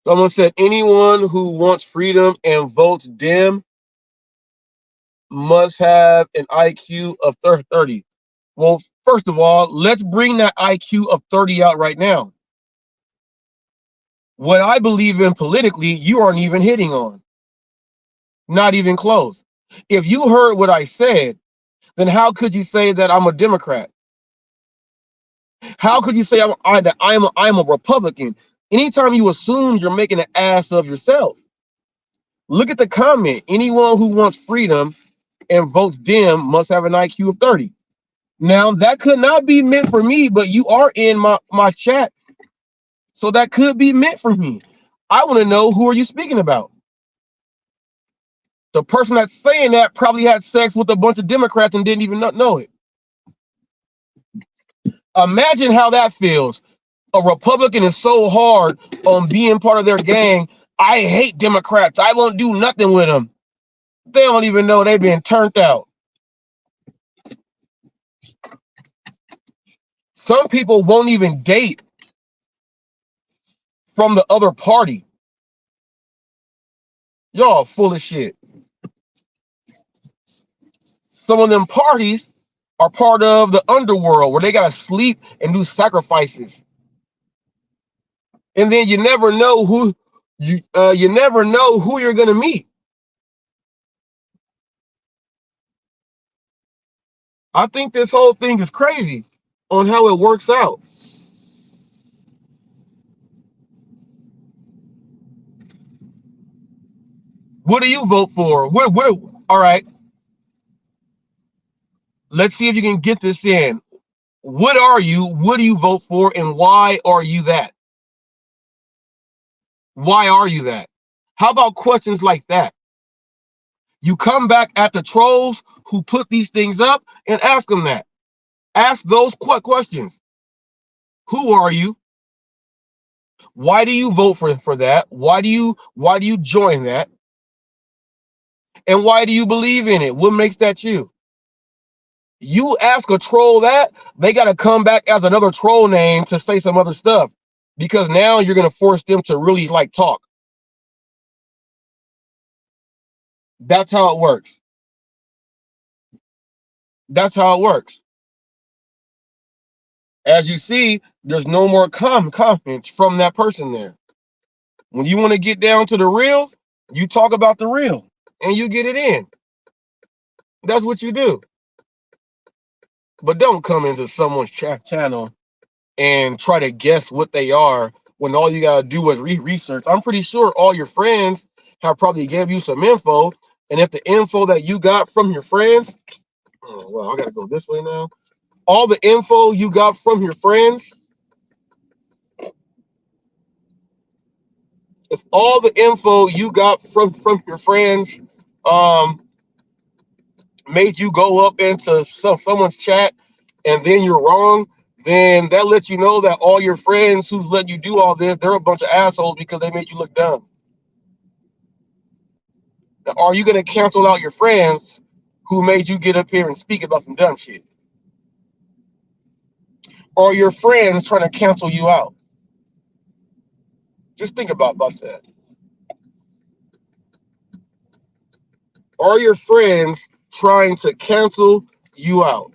Speaker 10: Someone said anyone who wants freedom and votes Dem must have an IQ of 30. Well, first of all, let's bring that IQ of 30 out right now. What I believe in politically, you aren't even hitting on. Not even close. If you heard what I said, then how could you say that I'm a Democrat? How could you say that I'm a Republican? Anytime you assume, you're making an ass of yourself. Look at the comment. Anyone who wants freedom and votes Dem must have an IQ of 30. Now, that could not be meant for me, but you are in my chat. So that could be meant for me. I want to know, who are you speaking about? The person that's saying that probably had sex with a bunch of Democrats and didn't even know it. Imagine how that feels. A Republican is so hard on being part of their gang. I hate Democrats. I won't do nothing with them. They don't even know they've been turned out. Some people won't even date from the other party. Y'all full of shit. Some of them parties are part of the underworld where they gotta sleep and do sacrifices. And then you never know who you're gonna meet. I think this whole thing is crazy on how it works out. What do you vote for? All right. Let's see if you can get this in. What are you? What do you vote for? And why are you that? Why are you that? How about questions like that? You come back at the trolls who put these things up and ask them that. Ask those questions. Who are you? Why do you vote for that? Why do you join that? And why do you believe in it? What makes that you? You ask a troll that, they got to come back as another troll name to say some other stuff, because now you're going to force them to really talk. That's how it works. That's how it works. As you see, there's no more comments from that person there. When you want to get down to the real, you talk about the real and you get it in. That's what you do. But don't come into someone's channel and try to guess what they are when all you gotta do is research. I'm pretty sure all your friends have probably gave you some info, and if the info that you got from your friends, oh, well, I gotta go this way now. All the info you got from your friends, if all the info you got from your friends made you go up into someone's chat and then you're wrong, then that lets you know that all your friends who's letting you do all this, they're a bunch of assholes because they made you look dumb. Now, are you going to cancel out your friends who made you get up here and speak about some dumb shit? Or your friends trying to cancel you out? Just think about that. Are your friends trying to cancel you out?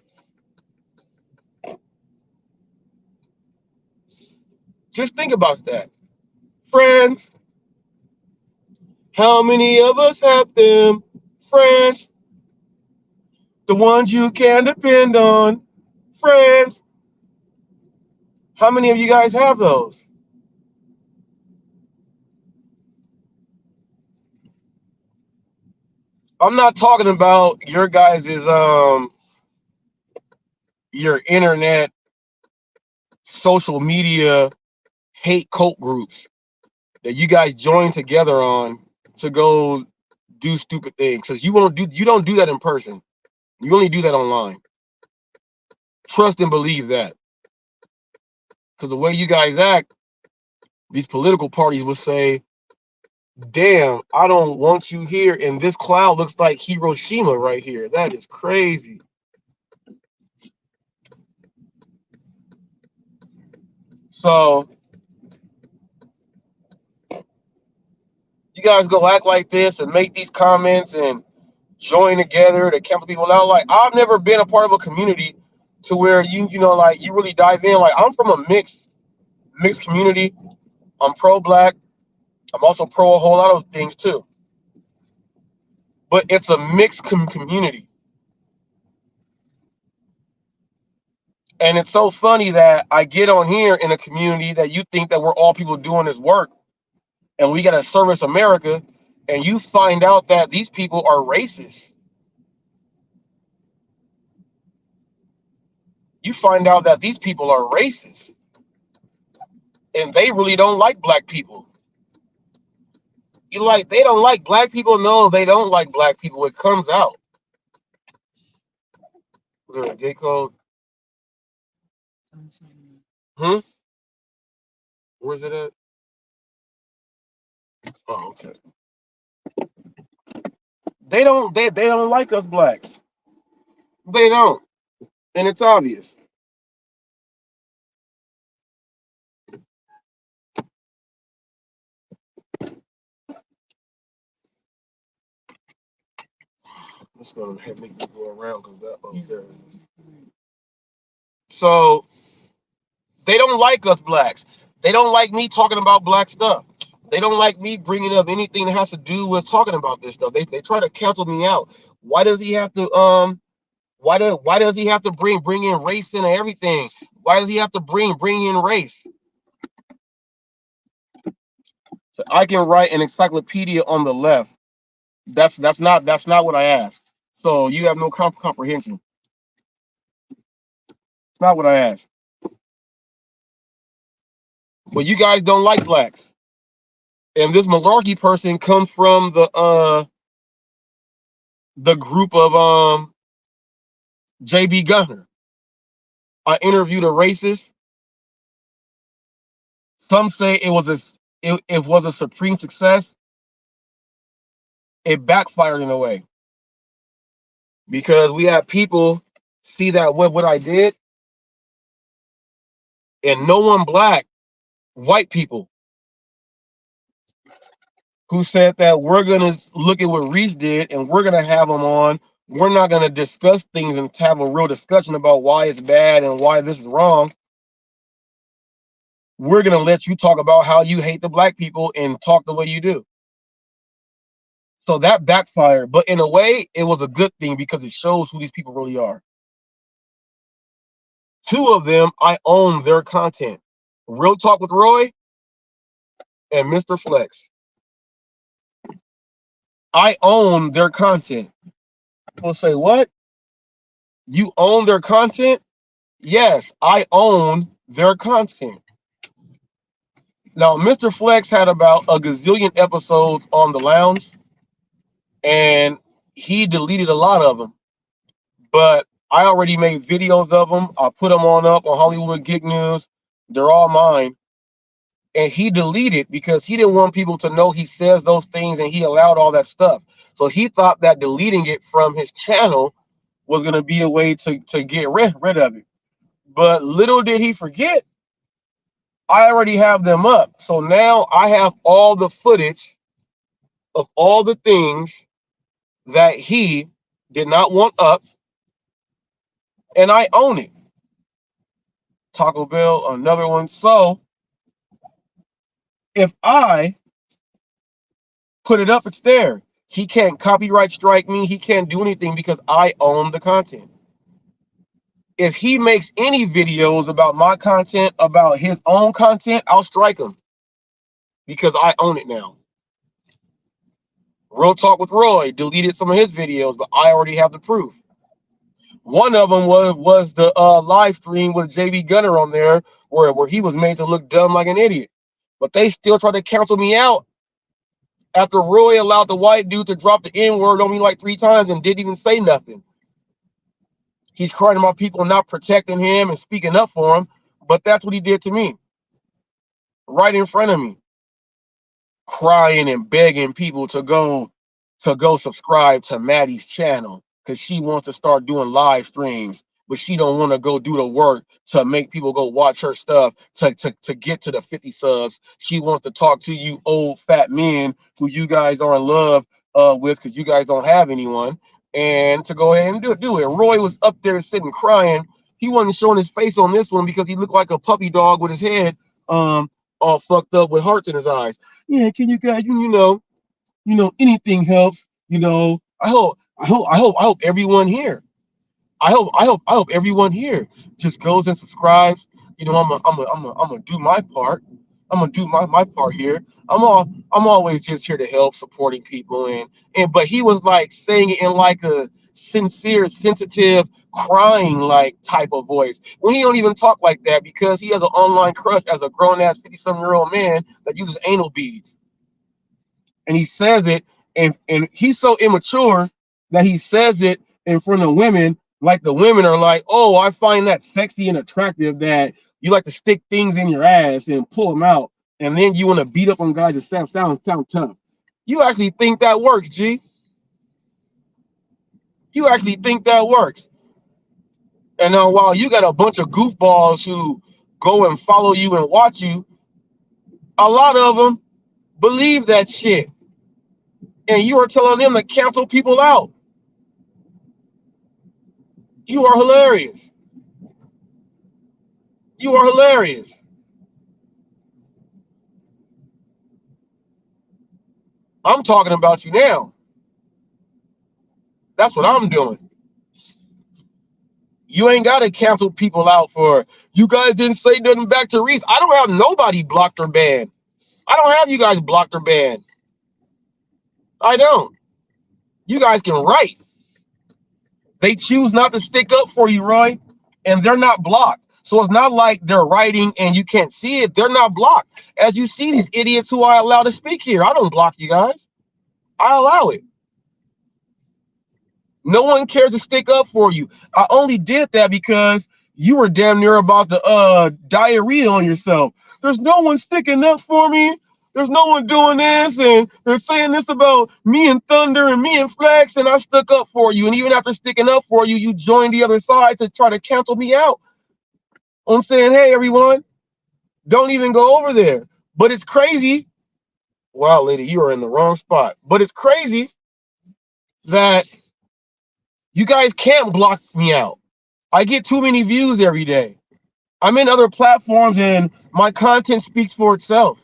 Speaker 10: Just think about that. Friends. How many of us have them? Friends. The ones you can depend on. Friends. How many of you guys have those? I'm not talking about your guys' your internet social media hate cult groups that you guys join together on to go do stupid things. Because you don't do that in person. You only do that online. Trust and believe that. Because the way you guys act, these political parties will say, damn, I don't want you here, and this cloud looks like Hiroshima right here. That is crazy. So you guys go act like this and make these comments and join together to cancel people out. Like, I've never been a part of a community to where you really dive in. Like, I'm from a mixed community. I'm pro-black. I'm also pro a whole lot of things too. But it's a mixed community. And it's so funny that I get on here in a community that you think that we're all people doing this work and we got to service America, and you find out that these people are racist. You find out that these people are racist and they really don't like black people. You like, they don't like black people? No, they don't like black people. It comes out. Is there a gay code? Where's it at? Oh, okay. They don't like us blacks. They don't. And it's obvious. It's gonna make me go around because that up there. So they don't like us blacks. They don't like me talking about black stuff. They don't like me bringing up anything that has to do with talking about this stuff. They try to cancel me out. Why does he have to why does he have to bring in race into everything? Why does he have to bring in race? So I can write an encyclopedia on the left. That's not what I asked. So you have no comprehension. It's not what I asked. But you guys don't like blacks. And this malarkey person comes from the group of JB Gunner. I interviewed a racist. Some say it was a supreme success. It backfired in a way. Because we had people see that what I did, and no one black, white people, who said that we're going to look at what Reese did and we're going to have him on. We're not going to discuss things and have a real discussion about why it's bad and why this is wrong. We're going to let you talk about how you hate the black people and talk the way you do. So that backfired. But in a way, it was a good thing because it shows who these people really are. Two of them, I own their content. Real Talk with Roy, and Mr. Flex. I own their content. People say, what? You own their content? Yes, I own their content. Now, Mr. Flex had about a gazillion episodes on the lounge, and he deleted a lot of them. But I already made videos of them. I put them up on Hollywood Gig News. They're all mine. And he deleted because he didn't want people to know he says those things, and he allowed all that stuff. So he thought that deleting it from his channel was going to be a way to get rid of it. But little did he forget, I already have them up. So now I have all the footage of all the things that he did not want up, and I own it. Taco Bell, another one. So if I put it up, it's there. He can't copyright strike me. He can't do anything because I own the content. If he makes any videos about my content, about his own content, I'll strike him because I own it now. Real Talk with Roy deleted some of his videos, but I already have the proof. One of them was the live stream with JV Gunner on there where he was made to look dumb like an idiot. But they still tried to cancel me out after Roy allowed the white dude to drop the N-word on me like 3 times and didn't even say nothing. He's crying about people not protecting him and speaking up for him, but that's what he did to me. Right in front of me. Crying and begging people to go subscribe to Maddie's channel because she wants to start doing live streams, but she don't want to go do the work to make people go watch her stuff to get to the 50 subs. She wants to talk to you old fat men who you guys are in love with because you guys don't have anyone, and to go ahead and do it. Roy was up there sitting crying. He wasn't showing his face on this one because he looked like a puppy dog with his head all fucked up with hearts in his eyes. Yeah, can you guys, you know, anything helps. I hope everyone here. I hope everyone here just goes and subscribes. I'm gonna do my part. I'm gonna do my part here. I'm always just here to help, supporting people, but he was like saying it in like a sincere, sensitive, crying like type of voice when he don't even talk like that because he has an online crush as a grown-ass 50-something-year-old man that uses anal beads. And he says it, and he's so immature that he says it in front of women, like the women are like, oh, I find that sexy and attractive that you like to stick things in your ass and pull them out, and then you want to beat up on guys that sound tough. You actually think that works, G? You actually think that works? And now while you got a bunch of goofballs who go and follow you and watch you, a lot of them believe that shit. And you are telling them to cancel people out. You are hilarious. You are hilarious. I'm talking about you now. That's what I'm doing. You ain't got to cancel people out for, you guys didn't say nothing back to Reese. I don't have nobody blocked or banned. I don't have you guys blocked or banned. I don't. You guys can write. They choose not to stick up for you, Roy, and they're not blocked. So it's not like they're writing and you can't see it. They're not blocked. As you see these idiots who I allow to speak here, I don't block you guys. I allow it. No one cares to stick up for you. I only did that because you were damn near about to diarrhea on yourself. There's no one sticking up for me. There's no one doing this, and they're saying this about me and Thunder and me and Flex, and I stuck up for you. And even after sticking up for you, you joined the other side to try to cancel me out. I'm saying, hey, everyone, don't even go over there. But it's crazy. Wow, lady, you are in the wrong spot. But it's crazy that you guys can't block me out. I get too many views every day. I'm in other platforms, and my content speaks for itself.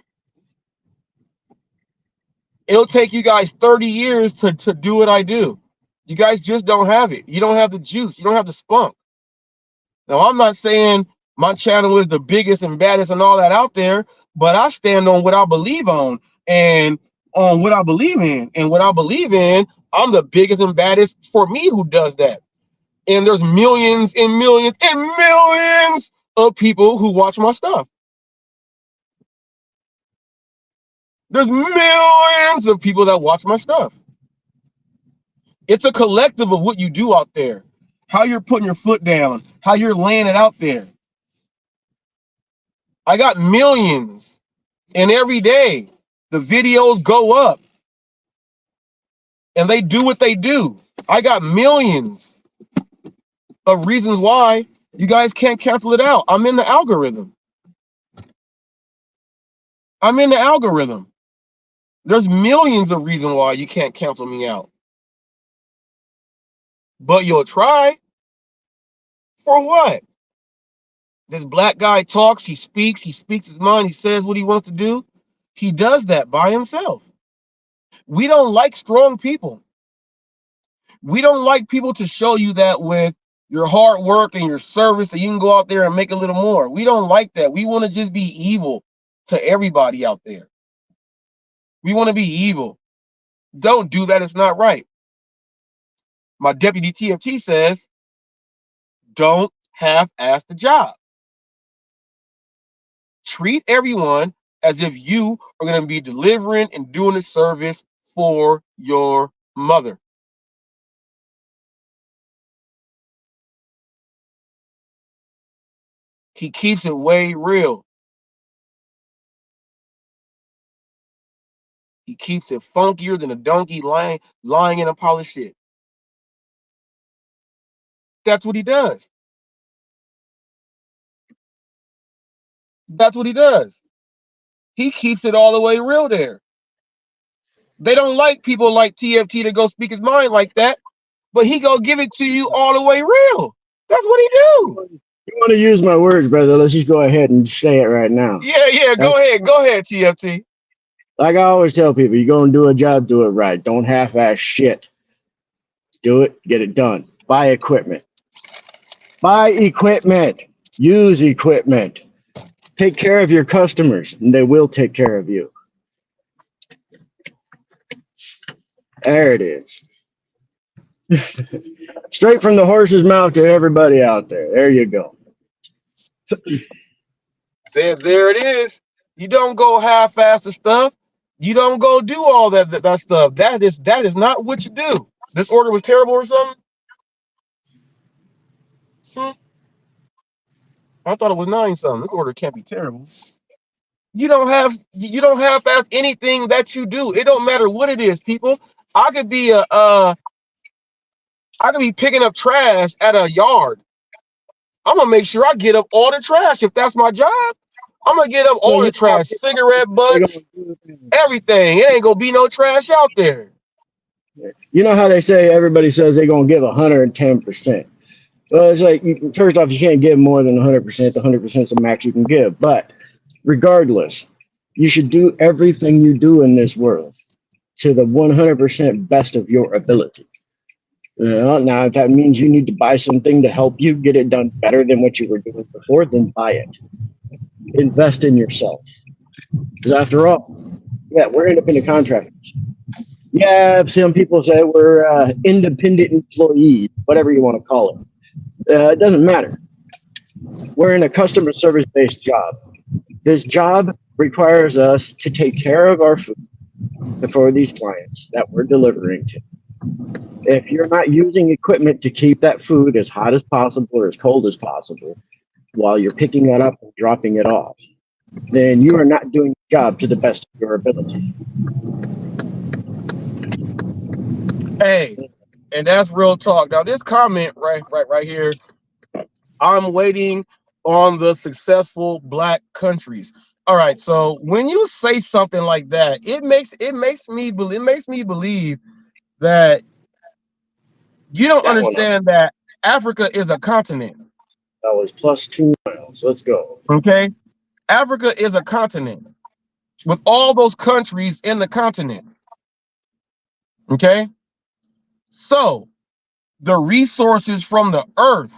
Speaker 10: It'll take you guys 30 years to do what I do. You guys just don't have it. You don't have the juice. You don't have the spunk. Now, I'm not saying my channel is the biggest and baddest and all that out there, but I stand on what I believe on and on what I believe in. And what I believe in, I'm the biggest and baddest for me who does that. And there's millions and millions and millions of people who watch my stuff. There's millions of people that watch my stuff. It's a collective of what you do out there, how you're putting your foot down, how you're laying it out there. I got millions, and every day the videos go up and they do what they do. I got millions of reasons why you guys can't cancel it out. I'm in the algorithm. I'm in the algorithm. There's millions of reasons why you can't cancel me out. But you'll try. For what? This black guy talks, he speaks his mind, he says what he wants to do. He does that by himself. We don't like strong people. We don't like people to show you that with your hard work and your service that you can go out there and make a little more. We don't like that. We want to just be evil to everybody out there. We want to be evil. Don't do that. It's not right. My deputy TFT says, don't half-ass the job. Treat everyone as if you are going to be delivering and doing a service for your mother. He keeps it way real. He keeps it funkier than a donkey lying in a pile of shit. That's what he does. That's what he does. He keeps it all the way real there. They don't like people like TFT to go speak his mind like that, but he gonna give it to you all the way real. That's what he do.
Speaker 12: You want to use my words, brother? Let's just go ahead and say it right now.
Speaker 10: Yeah, go ahead, TFT.
Speaker 12: Like I always tell people, you're going to do a job, do it right. Don't half-ass shit. Do it, get it done. Buy equipment. Buy equipment. Use equipment. Take care of your customers, and they will take care of you. There it is. Straight from the horse's mouth to everybody out there. There you go.
Speaker 10: There it is. You don't go half-ass the stuff. You don't go do all that stuff. That is not what you do. This order was terrible or something? I thought it was 9 something. This order can't be terrible. You don't half-ass anything that you do. It don't matter what it is, people. I could be picking up trash at a yard. I'm gonna make sure I get up all the trash if that's my job. I'm gonna get up all the trash, cigarette butts, everything. It ain't gonna be no trash out there.
Speaker 12: You know how they say everybody says they're gonna give 110%. Well, it's like, first off, you can't give more than 100%. The 100% is the max you can give. But regardless, you should do everything you do in this world to the 100% best of your ability. Now, if that means you need to buy something to help you get it done better than what you were doing before, then buy it. Invest in yourself. Because after all, yeah, we're independent contractors. Yeah, some people say we're independent employees, whatever you want to call it. It doesn't matter. We're in a customer service-based job. This job requires us to take care of our food for these clients that we're delivering to. If you're not using equipment to keep that food as hot as possible or as cold as possible while you're picking it up and dropping it off, then you are not doing the job to the best of your ability.
Speaker 10: Hey, and that's real talk. Now, this comment right here, I'm waiting on the successful black countries. All right, so when you say something like that, it makes me believe that you don't understand that Africa is a continent.
Speaker 12: That was plus 2 miles. Let's go.
Speaker 10: Okay, Africa is a continent with all those countries in the continent. Okay, so the resources from the earth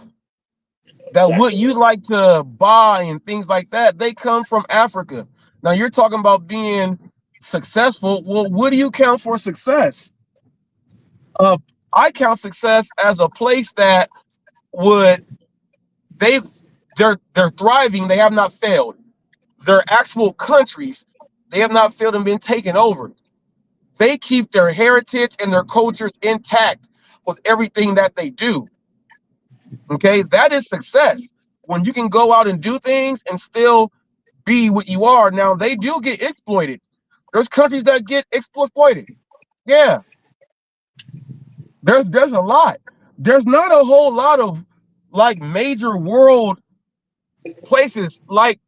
Speaker 10: that what you like to buy and things like that, they come from Africa.
Speaker 17: Now you're talking about being successful. Well, what do you count for success? I count success as a place that would they're thriving. They have not failed. They're actual countries. They have not failed and been taken over. They keep their heritage and their cultures intact with everything that they do. Okay, that is success. When you can go out and do things and still be what you are. Now they do get exploited. There's countries that get exploited. Yeah, there's a lot. There's not a whole lot of like major world places like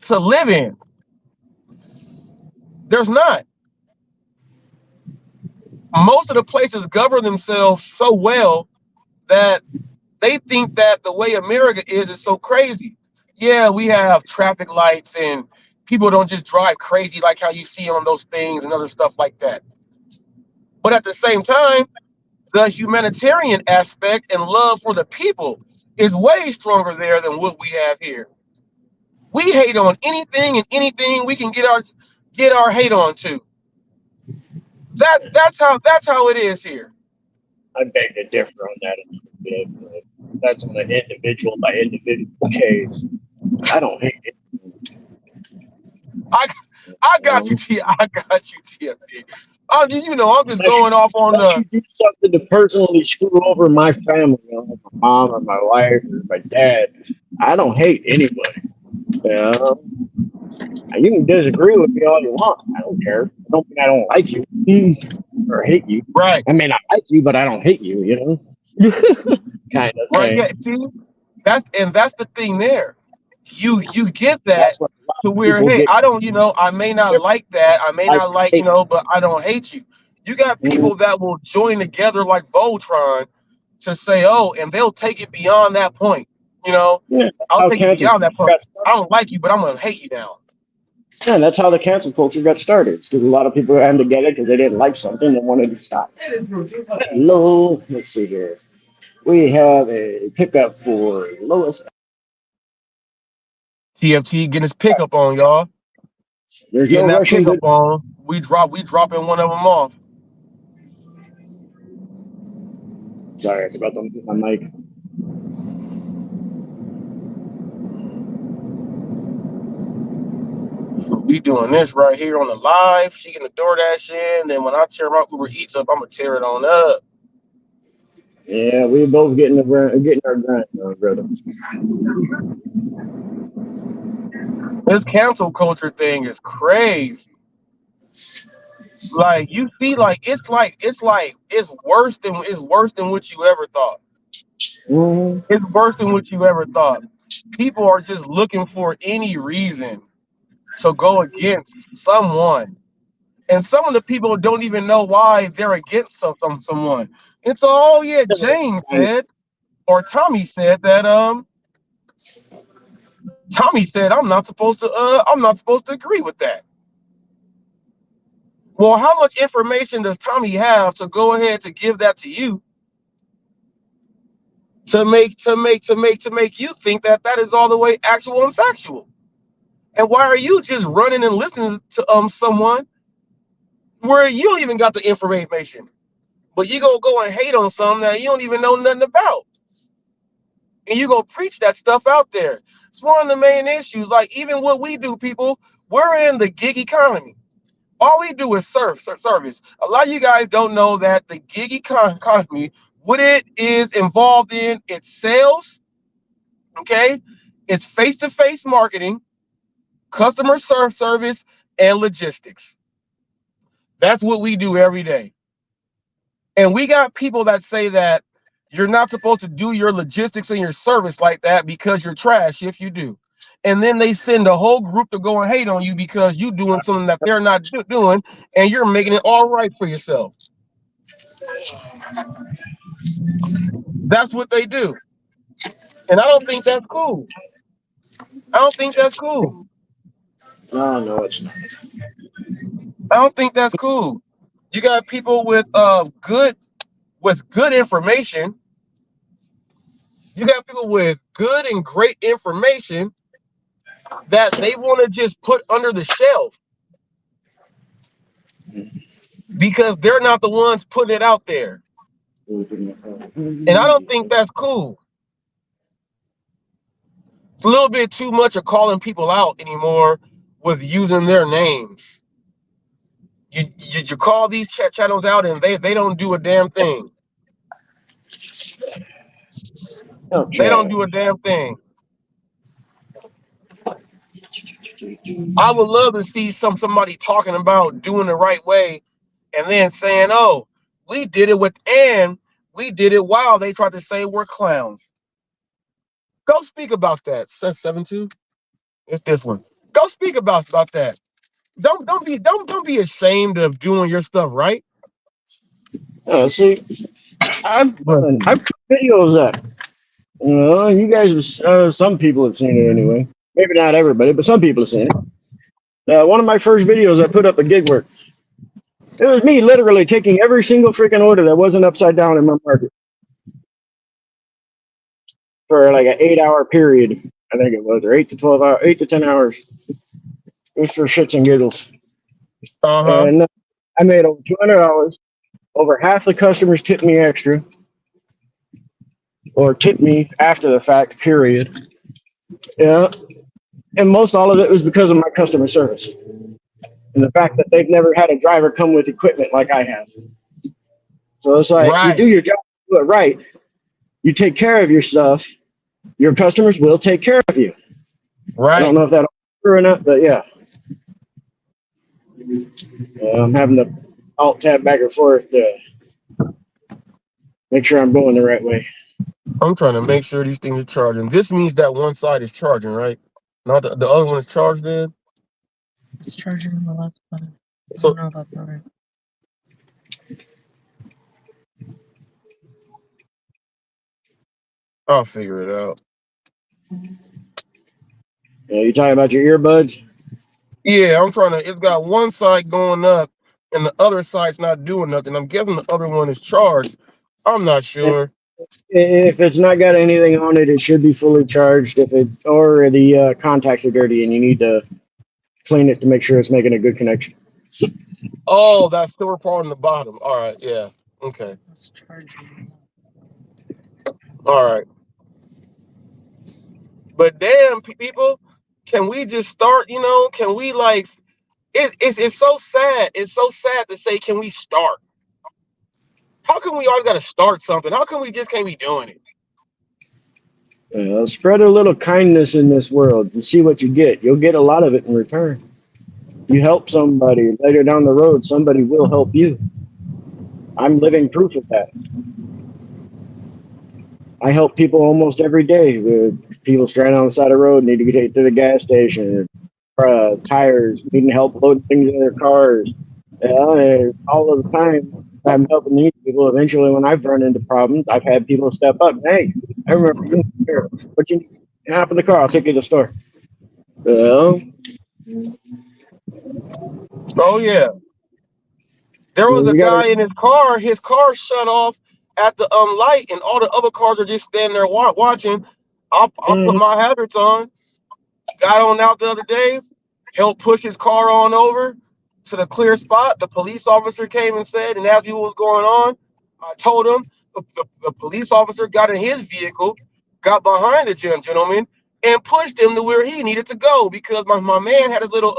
Speaker 17: to live in. There's not. Most of the places govern themselves so well that they think that the way America is so crazy. Yeah, we have traffic lights and people don't just drive crazy like how you see on those things and other stuff like that. But at the same time, the humanitarian aspect and love for the people is way stronger there than what we have here. We hate on anything and anything we can get our hate on to. That's how it is here.
Speaker 12: I beg to differ on that a little bit, but that's on an individual by individual case. I don't hate it.
Speaker 17: I got you, T. I got you, TFD. I'm just going off on
Speaker 12: you do something to personally screw over my family, my mom or my wife or my dad. I don't hate anybody. You can disagree with me all you want. I don't care. I don't mean I don't like you or hate you.
Speaker 17: Right.
Speaker 12: I may not like you, but I don't hate you. Kind of
Speaker 17: right.
Speaker 12: thing.
Speaker 17: Yeah. See, that's the thing there. You get that to where, hey, I don't, I may not like that. I may not like, but I don't hate you. You got people that will join together like Voltron to say, oh, and they'll take it beyond that point. I'll take it beyond that point. I don't like you, but I'm gonna hate you now.
Speaker 12: Yeah, that's how the cancel culture got started. Because a lot of people ran together because they didn't like something and wanted to stop. Hello, let's see here. We have a pickup for Lois.
Speaker 17: TFT getting his pickup on, y'all.
Speaker 12: There's
Speaker 17: getting
Speaker 12: no
Speaker 17: that
Speaker 12: rushing
Speaker 17: pickup on. We dropping one of them off.
Speaker 12: Sorry, I forgot to mute my mic.
Speaker 17: So we doing this right here on the live. She getting the DoorDash in. Then when I tear my Uber Eats up, I'm gonna tear it on up.
Speaker 12: Yeah, we both getting our grind on, brother.
Speaker 17: This cancel culture thing is crazy. Like you see, it's worse than what you ever thought. It's worse than what you ever thought. People are just looking for any reason to go against someone. And some of the people don't even know why they're against someone. It's all, yeah, James said, or Tommy said that Tommy said I'm not supposed to agree with that. Well, how much information does Tommy have to go ahead to give that to you to make you think that is all the way actual and factual? And why are you just running and listening to someone where you don't even got the information, but you go and hate on something that you don't even know nothing about, and you go preach that stuff out there? It's one of the main issues. Like even what we do, people, we're in the gig economy. All we do is service. A lot of you guys don't know that the gig economy, what it is involved in, it's sales, okay? It's face-to-face marketing, customer service, and logistics. That's what we do every day. And we got people that say that you're not supposed to do your logistics and your service like that because you're trash if you do. And then they send a whole group to go and hate on you because you're doing something that they're not doing, and you're making it all right for yourself. That's what they do. And I don't think that's cool. I don't think that's cool.
Speaker 12: No, it's not.
Speaker 17: I don't think that's cool. You got people with good information. You got people with good and great information that they want to just put under the shelf because they're not the ones putting it out there. And I don't think that's cool. It's a little bit too much of calling people out anymore with using their names. You call these channels out and they don't do a damn thing.
Speaker 12: Okay.
Speaker 17: They don't do a damn thing. I would love to see somebody talking about doing the right way and then saying, oh, we did it we did it while they tried to say we're clowns. Go speak about that. 7-2. It's this one. Go speak about that. Don't be ashamed of doing your stuff right.
Speaker 12: See, I've put videos up. You know, you guys, some people have seen it anyway. Maybe not everybody, but some people have seen it. One of my first videos, I put up a gig work. It was me literally taking every single freaking order that wasn't upside down in my market for like an 8-hour period. I think it was, or 8 to 12 hours, 8 to 10 hours. It was for shits and giggles. And I made over $200. Over half the customers tipped me extra, or tipped me after the fact. Period. Yeah, and most all of it was because of my customer service and the fact that they've never had a driver come with equipment like I have. So it's like you do your job, do it right. You take care of your stuff. Your customers will take care of you.
Speaker 17: Right.
Speaker 12: I don't know if that's true or not, but yeah. I'm having to alt tab back and forth to make sure I'm going the right way.
Speaker 17: I'm trying to make sure these things are charging. This means that one side is charging, right? Not the other one is charged in.
Speaker 18: It's charging on the left button. I
Speaker 17: So,
Speaker 18: don't know about the right.
Speaker 17: I'll figure it out.
Speaker 12: Yeah, you talking about your earbuds?
Speaker 17: Yeah, I'm trying to. It's got one side going up, and the other side's not doing nothing. I'm guessing the other one is charged. I'm not sure.
Speaker 12: If it's not got anything on it, it should be fully charged. If it or the contacts are dirty and you need to clean it to make sure it's making a good connection.
Speaker 17: Oh, that silver part on the bottom. All right, yeah. Okay.
Speaker 18: It's charging.
Speaker 17: All right. But damn, people, can we just start? You know, can we like? It's so sad. It's so sad to say, can we start? How come we always got to start something? How come we just can't be doing it?
Speaker 12: Spread a little kindness in this world to see what you get. You'll get a lot of it in return. You help somebody, later down the road, somebody will help you. I'm living proof of that. I help people almost every day. With people stranded on the side of the road, need to get taken to the gas station, tires, needing help loading things in their cars. All of the time, I'm helping these people. Eventually, when I've run into problems, I've had people step up. Hey, I remember you here. What you hop in the car? I'll take you to the store.
Speaker 17: Oh yeah. There was a guy in his car. His car shut off at the light, and all the other cars are just standing there watching. I'll put my hazards on. Got on out the other day. Helped push his car on over to the clear spot. The police officer came and said, and asked me what was going on. I told him. The police officer got in his vehicle, got behind the gentleman, and pushed him to where he needed to go because my man had his little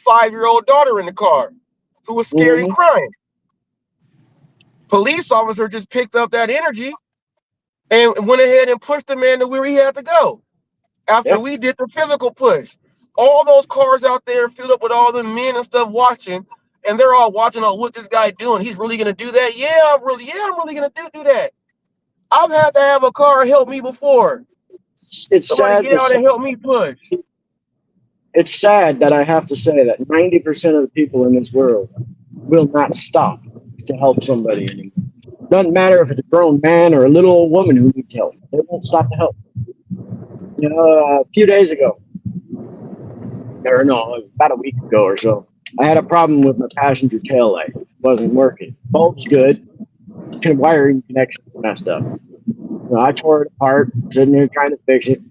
Speaker 17: 5-year-old daughter in the car who was scared and crying. Police officer just picked up that energy and went ahead and pushed the man to where he had to go. After we did the physical push, all those cars out there filled up with all the men and stuff watching, and they're all watching, oh, what this guy doing? He's really gonna do that? Yeah, I'm really gonna do that. I've had to have a car help me before.
Speaker 12: It's
Speaker 17: Somebody
Speaker 12: sad.
Speaker 17: get out and help me push.
Speaker 12: It's sad that I have to say that 90% of the people in this world will not stop to help somebody anymore. Doesn't matter if it's a grown man or a little old woman who needs help. They won't stop to help. You know, a few days ago, or no, about a week ago or so, I had a problem with my passenger tail light. It wasn't working. Bulb's good. Wiring connection messed up. So I tore it apart, sitting there trying to fix it.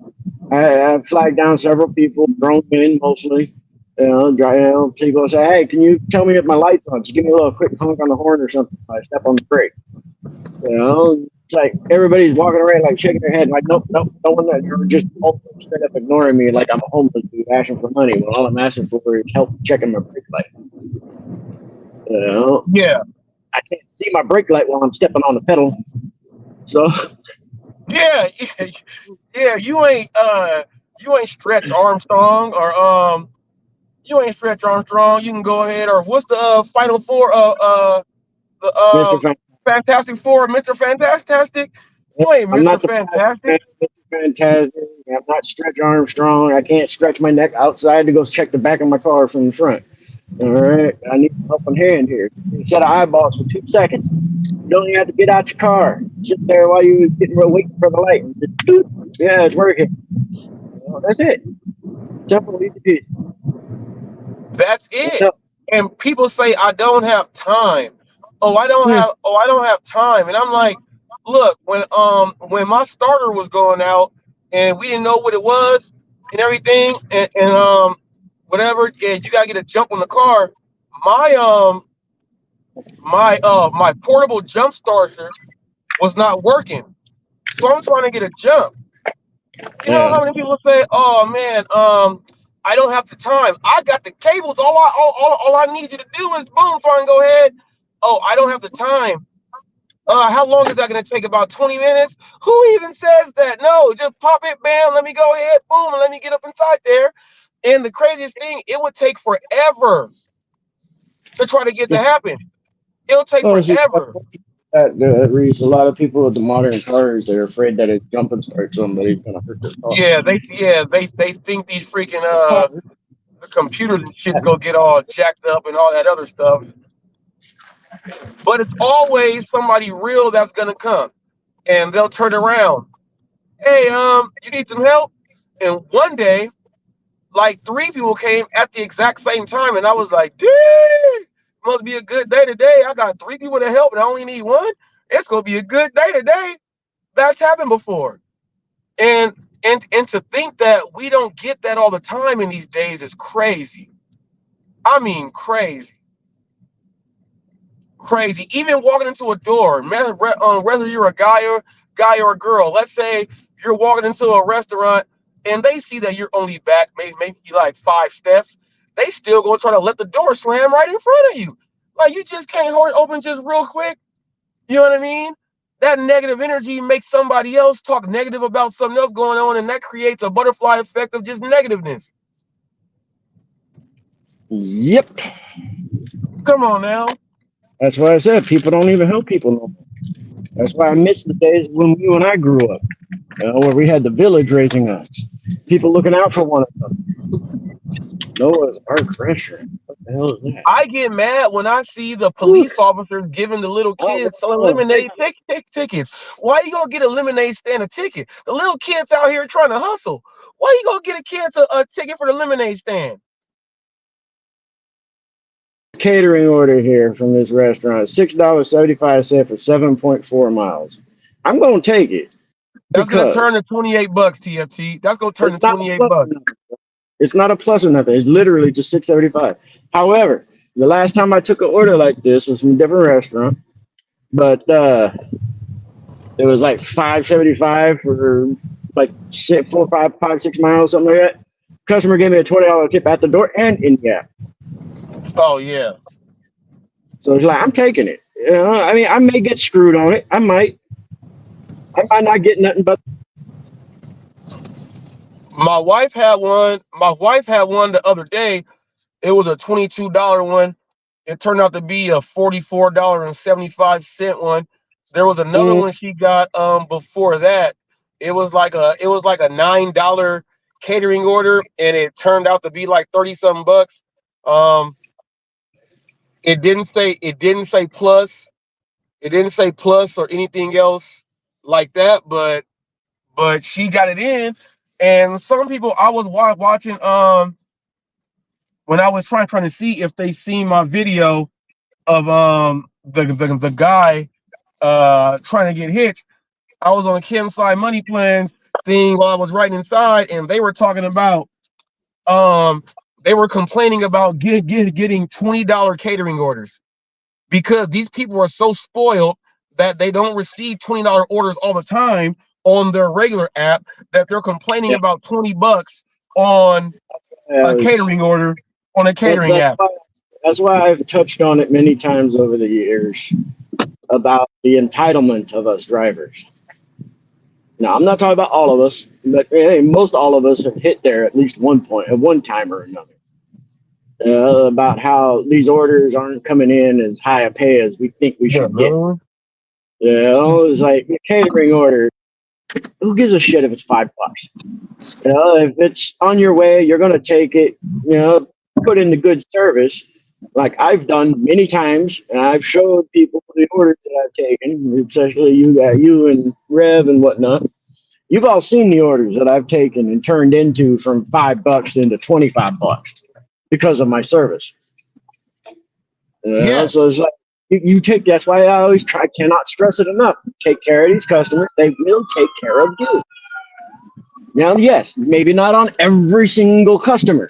Speaker 12: I flagged down several people, grown men mostly. People say, "Hey, can you tell me if my light's on? Just give me a little quick honk on the horn or something. I step on the brake." It's like everybody's walking around like shaking their head, like, "Nope, nope, no one that you're just all straight up ignoring me like I'm a homeless dude asking for money when all I'm asking for is help checking my brake light."
Speaker 17: Yeah.
Speaker 12: I can't see my brake light while I'm stepping on the pedal, so.
Speaker 17: Yeah, yeah. You ain't Stretch Armstrong or you ain't Stretch Armstrong. You can go ahead or what's the Final Four? The
Speaker 12: Mr. Fantastic.
Speaker 17: Fantastic Four, Mr. Fantastic. You ain't
Speaker 12: I'm
Speaker 17: Mr.
Speaker 12: not the plastic man,
Speaker 17: Fantastic.
Speaker 12: Mr. Fantastic. I'm not Stretch Armstrong. I can't stretch my neck outside to go check the back of my car from the front. All right, I need a helping hand here. You set of eyeballs for 2 seconds. You don't even have to get out your car. Sit there while you're waiting for the light. And just, doot. Yeah, it's working. That's it. Simple, easy peasy.
Speaker 17: That's it. And people say I don't have time. I don't have time. And I'm like, look, when my starter was going out and we didn't know what it was and everything and whatever, and you gotta get a jump on the car, my portable jump starter was not working. So I'm trying to get a jump. You know how many people say, "Oh man, I don't have the time. I got the cables. All I need you to do is boom, so I can go ahead. Oh, I don't have the time. How long is that going to take? About 20 minutes? Who even says that? No, just pop it, bam. Let me go ahead, boom, and let me get up inside there. And the craziest thing, it would take forever to try to get to happen. It'll take
Speaker 12: Well, see,
Speaker 17: forever.
Speaker 12: Reese, a lot of people with the modern cars, they're afraid that a jump and start somebody's going to hurt their car.
Speaker 17: They think these freaking the computers and shit's gonna get all jacked up and all that other stuff. But it's always somebody real that's gonna come, and they'll turn around. Hey, you need some help? And one day, like 3 people came at the exact same time, and I was like, "Dang, must be a good day today. I got 3 people to help, and I only need 1. It's gonna be a good day today." That's happened before, and to think that we don't get that all the time in these days is crazy. I mean, crazy. Crazy. Even walking into a door, whether you're a guy or a girl. Let's say you're walking into a restaurant and they see that you're only back maybe like 5 steps. They still gonna try to let the door slam right in front of you. Like you just can't hold it open just real quick. You know what I mean? That negative energy makes somebody else talk negative about something else going on, and that creates a butterfly effect of just negativeness.
Speaker 12: Yep.
Speaker 17: Come on now.
Speaker 12: That's why I said people don't even help people no more. That's why I miss the days when you and I grew up, where we had the village raising us, people looking out for one another. Noah's Ark restaurant. What the hell is that?
Speaker 17: I get mad when I see the police officers giving the little kids some lemonade tickets. Why you gonna get a lemonade stand a ticket? The little kids out here trying to hustle. Why you gonna get a kid a ticket for the lemonade stand?
Speaker 12: Catering order here from this restaurant, $6.75 for 7.4 miles. I'm gonna take it.
Speaker 17: That's gonna turn to $28, TFT. That's gonna turn to $28.
Speaker 12: It's not a plus or nothing. It's literally just $6.75. However, the last time I took an order like this was from a different restaurant, but it was like $5.75 for like 6 miles, something like that. Customer gave me a $20 tip at the door and in the app.
Speaker 17: Oh yeah.
Speaker 12: So it's like I'm taking it. I mean, I may get screwed on it. I might not get nothing but.
Speaker 17: My wife had one. My wife had one the other day. It was a $22 one. It turned out to be a $44.75 one. There was another one she got before that. It was like a $9 catering order, and it turned out to be like 30-something bucks. It didn't say plus. It didn't say plus or anything else like that, but she got it in. And some people I was watching when I was trying to see if they seen my video of the guy trying to get hitched. I was on Kim's side money plans, thing while I was writing inside, and they were talking about they were complaining about getting $20 catering orders because these people are so spoiled that they don't receive $20 orders all the time on their regular app, that they're complaining about $20 on a catering order on a catering app.
Speaker 12: That's why I've touched on it many times over the years about the entitlement of us drivers. Now, I'm not talking about all of us, but hey, most all of us have hit there at least one point, at one time or another. About how these orders aren't coming in as high a pay as we think we should get. It's like a catering order. Who gives a shit if it's $5? If it's on your way, you're gonna take it. Put in the good service, like I've done many times, and I've showed people the orders that I've taken, especially you and Rev and whatnot. You've all seen the orders that I've taken and turned into from $5 into $25 because of my service. So it's like you take. That's why I always try. Cannot stress it enough. Take care of these customers. They will take care of you. Now, yes, maybe not on every single customer,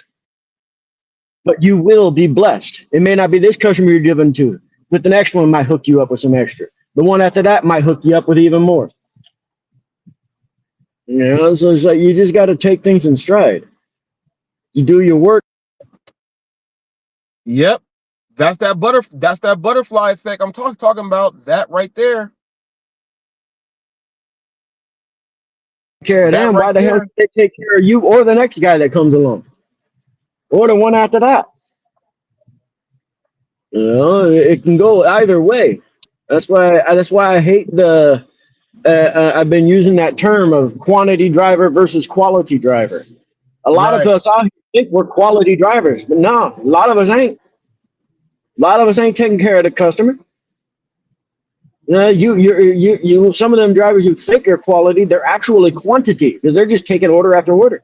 Speaker 12: but you will be blessed. It may not be this customer you're given to, but the next one might hook you up with some extra. The one after that might hook you up with even more. So it's like you just got to take things in stride. You do your work.
Speaker 17: Yep, that's that butterfly effect. I'm talking about that right there.
Speaker 12: Care of them. Why the hell should they take care of you or the next guy that comes along, or the one after that? It can go either way. That's why I hate the. I've been using that term of quantity driver versus quality driver. A lot of us out here think we're quality drivers, but no, a lot of us ain't. A lot of us ain't taking care of the customer. You. Some of them drivers who think they're quality, they're actually quantity because they're just taking order after order.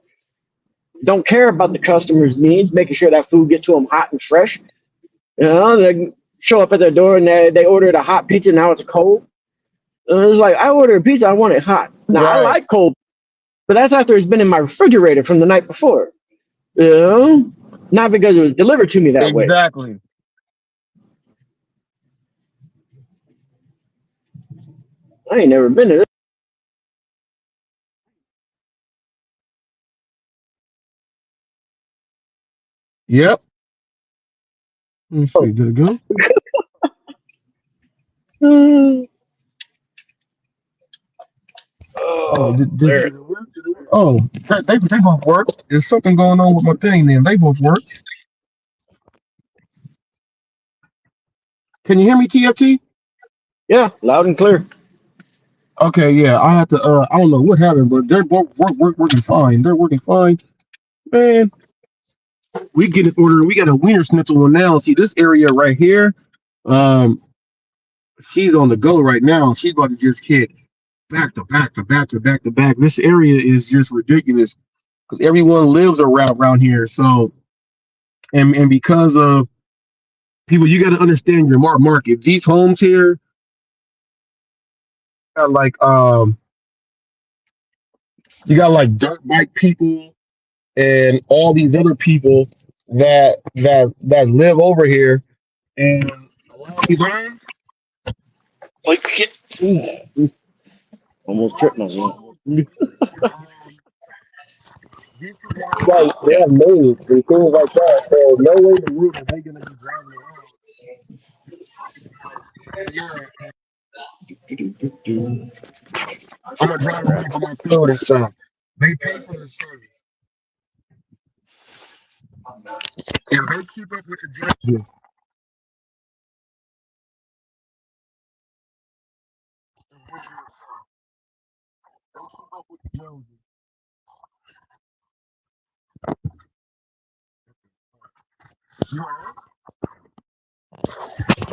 Speaker 12: Don't care about the customer's needs, making sure that food gets to them hot and fresh. They show up at their door and they ordered a hot pizza. Now it's cold. It's like, I ordered a pizza, I want it hot. Now I like cold, but that's after it's been in my refrigerator from the night before. Not because it was delivered to me that way.
Speaker 17: Exactly.
Speaker 12: I ain't never been to this.
Speaker 17: Yep. Let me see. Did it go? Did it work? Oh, they both work. There's something going on with my thing then. They both work. Can you hear me, TFT?
Speaker 12: Yeah, loud and clear.
Speaker 17: Okay, yeah. I have to I don't know what happened, but they're both working fine. They're working fine. Man, we get an order. We got a wiener schnitzel one now. See this area right here? She's on the go right now. She's about to just hit back to back to back to back to back. This area is just ridiculous because everyone lives around here. So, and because of people, you got to understand your market. These homes here got like you got like dirt bike people and all these other people that live over here, and a lot of these homes
Speaker 12: like shit. Almost tripped myself.
Speaker 17: Like they have maids and things like that, so no way in the world are they gonna be driving around. I'm gonna drive around for my food and stuff. They pay for the service, and they keep up with the Joneses.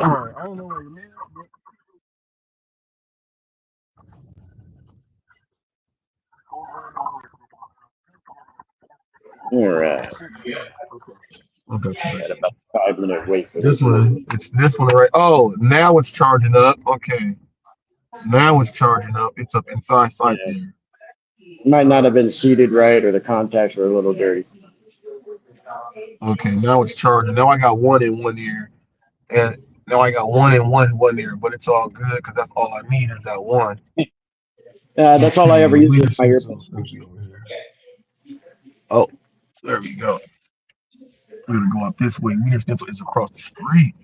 Speaker 17: Alright, I don't know where you're at,
Speaker 12: All right.
Speaker 17: Okay.
Speaker 12: At about 5-minute wait for
Speaker 17: This one, it's this one right. Oh, now it's charging up. Okay. Now it's charging up. It's up inside there.
Speaker 12: Might not have been seated right, or the contacts were a little dirty.
Speaker 10: Okay, now it's charging. Now I got one in one ear, and now I got one in one ear, but it's all good because that's all I need is that one.
Speaker 12: That's all I ever
Speaker 10: Okay,
Speaker 12: use
Speaker 10: leader
Speaker 12: with my
Speaker 10: sensor.
Speaker 12: earbuds.
Speaker 10: Let me over here. Oh, there we go. We're gonna go up this way. Wiener Schnitzel is across the street.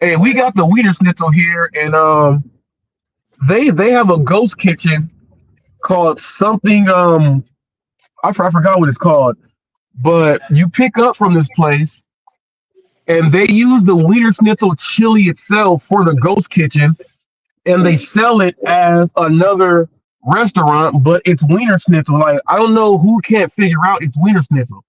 Speaker 10: Hey, we got the Wiener Schnitzel here, and they have a ghost kitchen called something. I forgot what it's called, but you pick up from this place, and they use the Wiener Schnitzel chili itself for the ghost kitchen, and they sell it as another restaurant, but it's Wiener Schnitzel. Like, I don't know who can't figure out it's Wiener Schnitzel.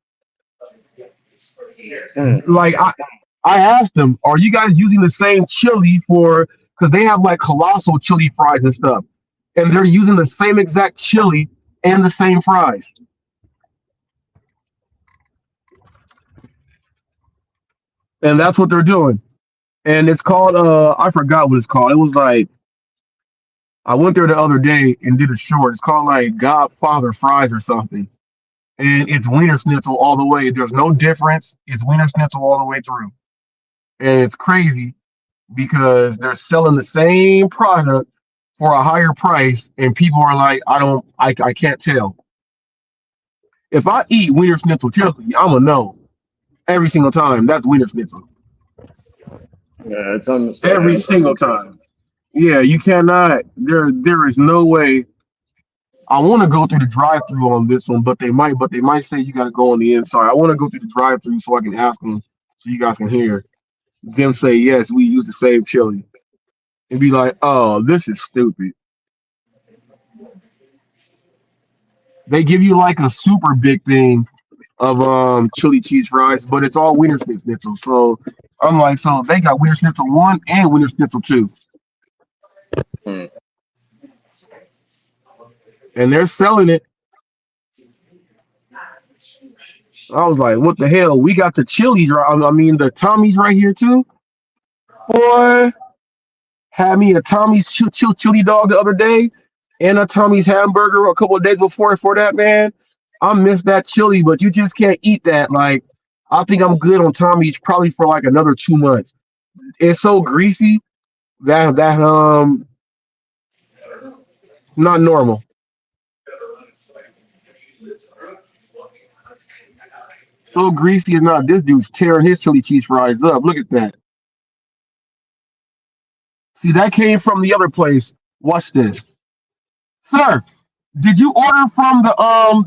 Speaker 10: Like, I asked them, are you guys using the same chili for, because they have like colossal chili fries and stuff, and they're using the same exact chili and the same fries. And that's what they're doing. And it's called, I forgot what it's called. It was like, I went there the other day and did a short. It's called like Godfather Fries or something. And it's Wiener Schnitzel all the way. There's no difference. It's Wiener Schnitzel all the way through. And it's crazy because they're selling the same product for a higher price, and people are like, I can't tell. If I eat Wiener Schnitzel chili, I'm gonna know every single time that's Wiener Schnitzel.
Speaker 12: Yeah, it's unmistakable.
Speaker 10: Every single time. Yeah, you cannot. There is no way. I want to go through the drive-through on this one, but they might say you got to go on the inside. I want to go through the drive-through so I can ask them, so you guys can hear them say yes, we use the same chili, and be like, oh, this is stupid. They give you like a super big thing of chili cheese fries, but it's all Wiener Schnitzel. So I'm like, so they got Wiener Schnitzel 1 and Wiener Schnitzel 2. And they're selling it. I was like, what the hell? We got the chilies, the Tommy's right here too. Boy, had me a Tommy's chili dog the other day and a Tommy's hamburger a couple of days before that, man. I miss that chili, but you just can't eat that. Like, I think I'm good on Tommy's probably for like another 2 months. It's so greasy that not normal. So greasy is not. This dude's tearing his chili cheese fries up. Look at that. See, that came from the other place. Watch this. Sir, did you order from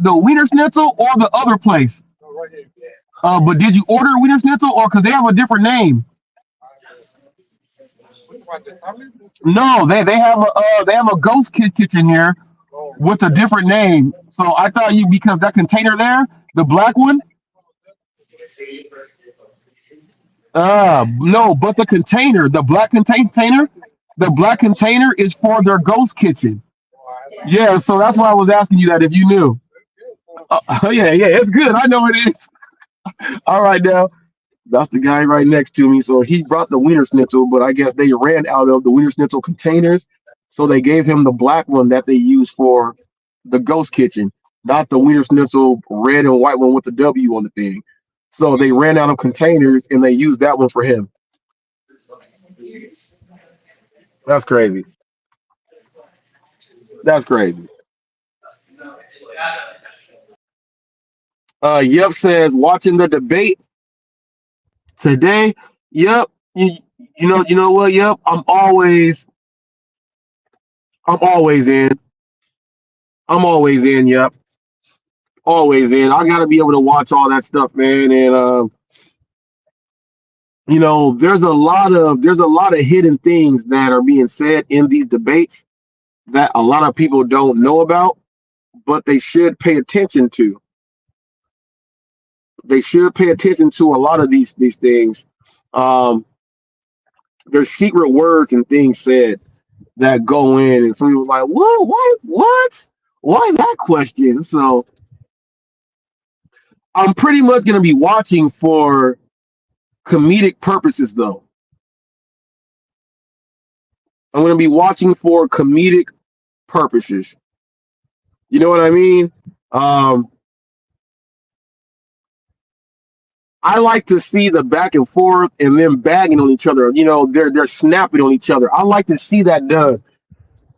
Speaker 10: the Wiener Schnitzel or the other place? But did you order Wiener Schnitzel or because they have a different name? No, they have a ghost kitchen here with a different name. So I thought because that container there, the black one. No, but the container, the black container is for their ghost kitchen. Yeah, so that's why I was asking you that if you knew. Yeah, it's good. I know it is. All right, now that's the guy right next to me. So he brought the Wiener Schnitzel, but I guess they ran out of the Wiener Schnitzel containers, so they gave him the black one that they use for the ghost kitchen, not the Wiener Schnitzel red and white one with the W on the thing. So they ran out of containers and they used that one for him. That's crazy. That's crazy. Yep says watching the debate today. Yep. You know what? Yep. I'm always in. I'm always in. Yep. Always in. I gotta be able to watch all that stuff, man. And there's a lot of hidden things that are being said in these debates that a lot of people don't know about, but they should pay attention to. They should pay attention to a lot of these things. There's secret words and things said that go in, and somebody was like, what? Why that question? So I'm pretty much going to be watching for comedic purposes, though. I'm going to be watching for comedic purposes. You know what I mean? I like to see the back and forth and them bagging on each other. You know, they're snapping on each other. I like to see that done,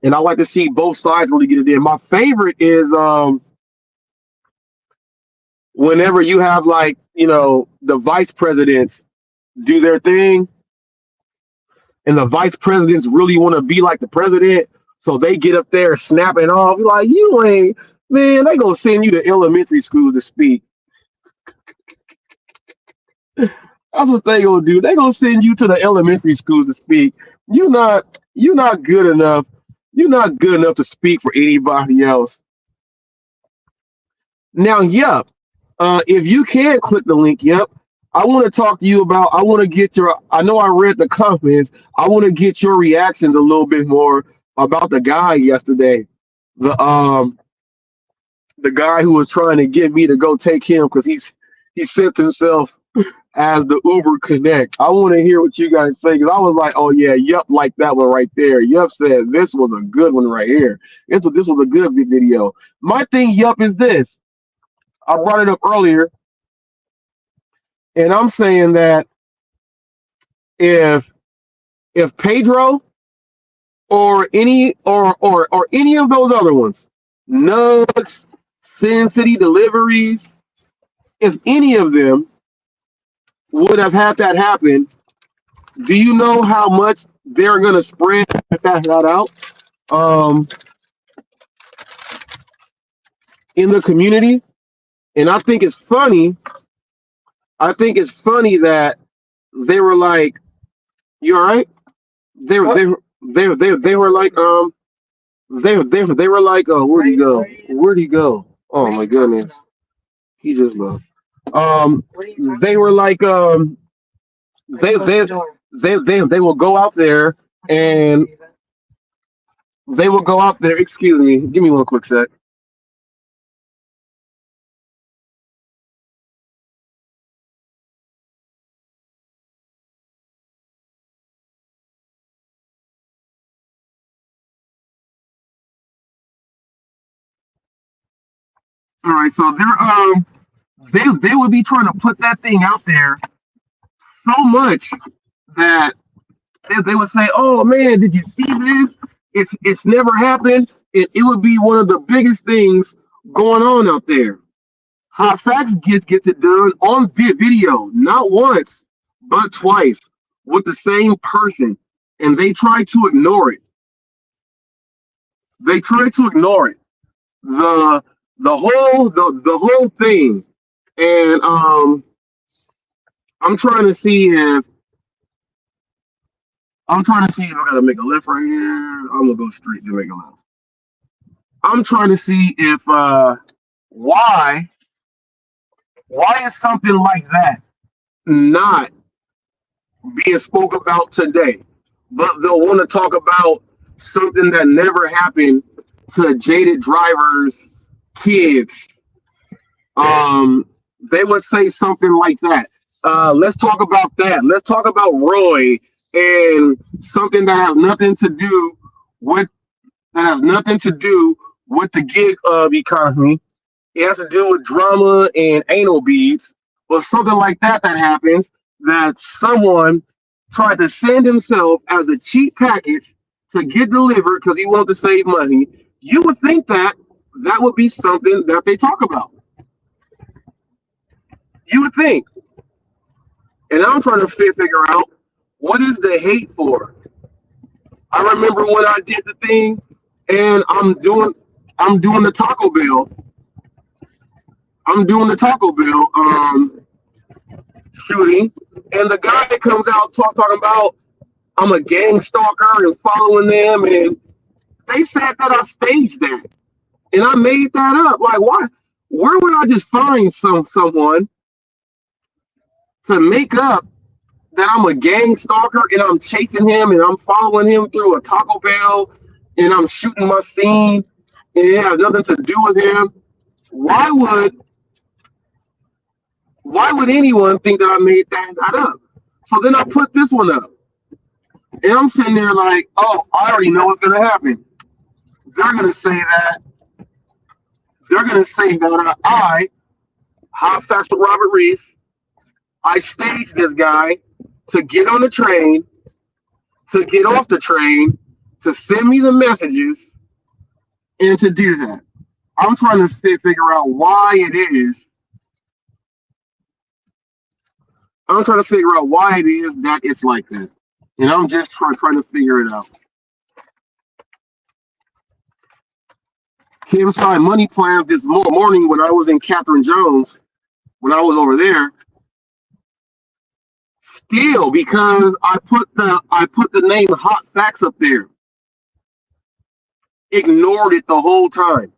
Speaker 10: and I like to see both sides really get it in. My favorite is whenever you have, like, you know, the vice presidents do their thing, and the vice presidents really want to be like the president, so they get up there snapping off. You're like, you ain't, man, they gonna send you to elementary school to speak. That's what they gonna do. They gonna send you to the elementary school to speak. You're not good enough. You're not good enough to speak for anybody else. Now, yep. If you can click the link, yep. I want to talk to you about. I want to get your. I know I read the comments. I want to get your reactions a little bit more about the guy yesterday. The guy who was trying to get me to go take him because he sent himself as the Uber Connect. I want to hear what you guys say, because I was like, oh yeah, yup, like that one right there. Yup said this was a good one right here. This was a good video. My thing, yup, is this. I brought it up earlier, and I'm saying that if Pedro or any of those other ones, Nugs, Sin City Deliveries, if any of them would have had that happen, do you know how much they're gonna spread that out in the community? And I think it's funny. I think it's funny that they were like, "You all right?" They were like, they were like, "Oh, where'd he go? Where'd he go? Oh my goodness, he just left." They were like, they will go out there and they will go out there. Excuse me, give me one quick sec. All right, so they would be trying to put that thing out there so much that they would say, "Oh man, did you see this? It's never happened." It would be one of the biggest things going on out there. Hot Facts gets it done on video, not once, but twice, with the same person, and they try to ignore it. They try to ignore it. The whole thing, and I'm trying to see if I gotta make a left right here. I'm gonna go straight to make a left. I'm trying to see if why is something like that not being spoke about today, but they'll want to talk about something that never happened to jaded drivers' kids. They would say something like that. Let's talk about that. Let's talk about Roy and something that has nothing to do with the gig economy. It has to do with drama and anal beads, or something like that happens, that someone tried to send himself as a cheap package to get delivered because he wanted to save money. You would think that would be something that they talk about. You would think. And I'm trying to figure out, what is the hate for? I remember when I did the thing, and I'm doing the Taco Bell. I'm doing the Taco Bell shooting, and the guy comes out talking about I'm a gang stalker and following them, and they said that I staged that, and I made that up. Like, why? Where would I just find someone to make up that I'm a gang stalker and I'm chasing him and I'm following him through a Taco Bell and I'm shooting my scene and it has nothing to do with him? Why would anyone think that I made that up? So then I put this one up, and I'm sitting there like, oh, I already know what's gonna happen. They're gonna say that
Speaker 17: they're going to say that I, Hot Facts with Robert Reese, I staged this guy to get on the train, to get off the train, to send me the messages, and to do that. I'm trying to figure out why it is. I'm trying to figure out why it is that it's like that. And I'm just trying to figure it out. Kim signed money plans this morning when I was in Catherine Jones, when I was over there. Still, because I put the name Hot Facts up there. Ignored it the whole time.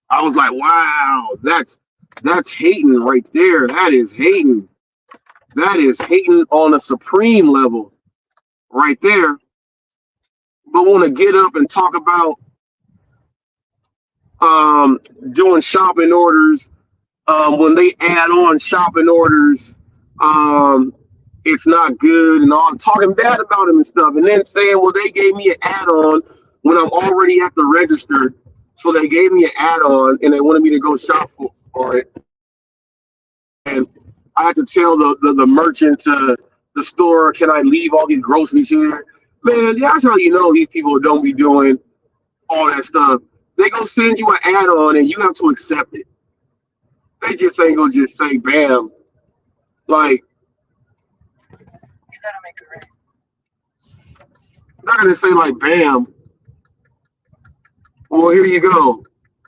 Speaker 17: I was like, wow, that's hating right there. That is hating. That is hating on a supreme level right there. But want to get up and talk about doing shopping orders. When they add on shopping orders, it's not good and all, talking bad about them and stuff. And then saying, well, they gave me an add-on when I'm already at the register. So they gave me an add-on and they wanted me to go shop for it. And I had to tell the merchant to the store, can I leave all these groceries here? Man, that's how you know these people don't be doing all that stuff. They go send you an add-on and you have to accept it. They just ain't gonna just say bam. Like,
Speaker 18: You gotta make it right.
Speaker 17: they're gonna say like bam. Well, here you go.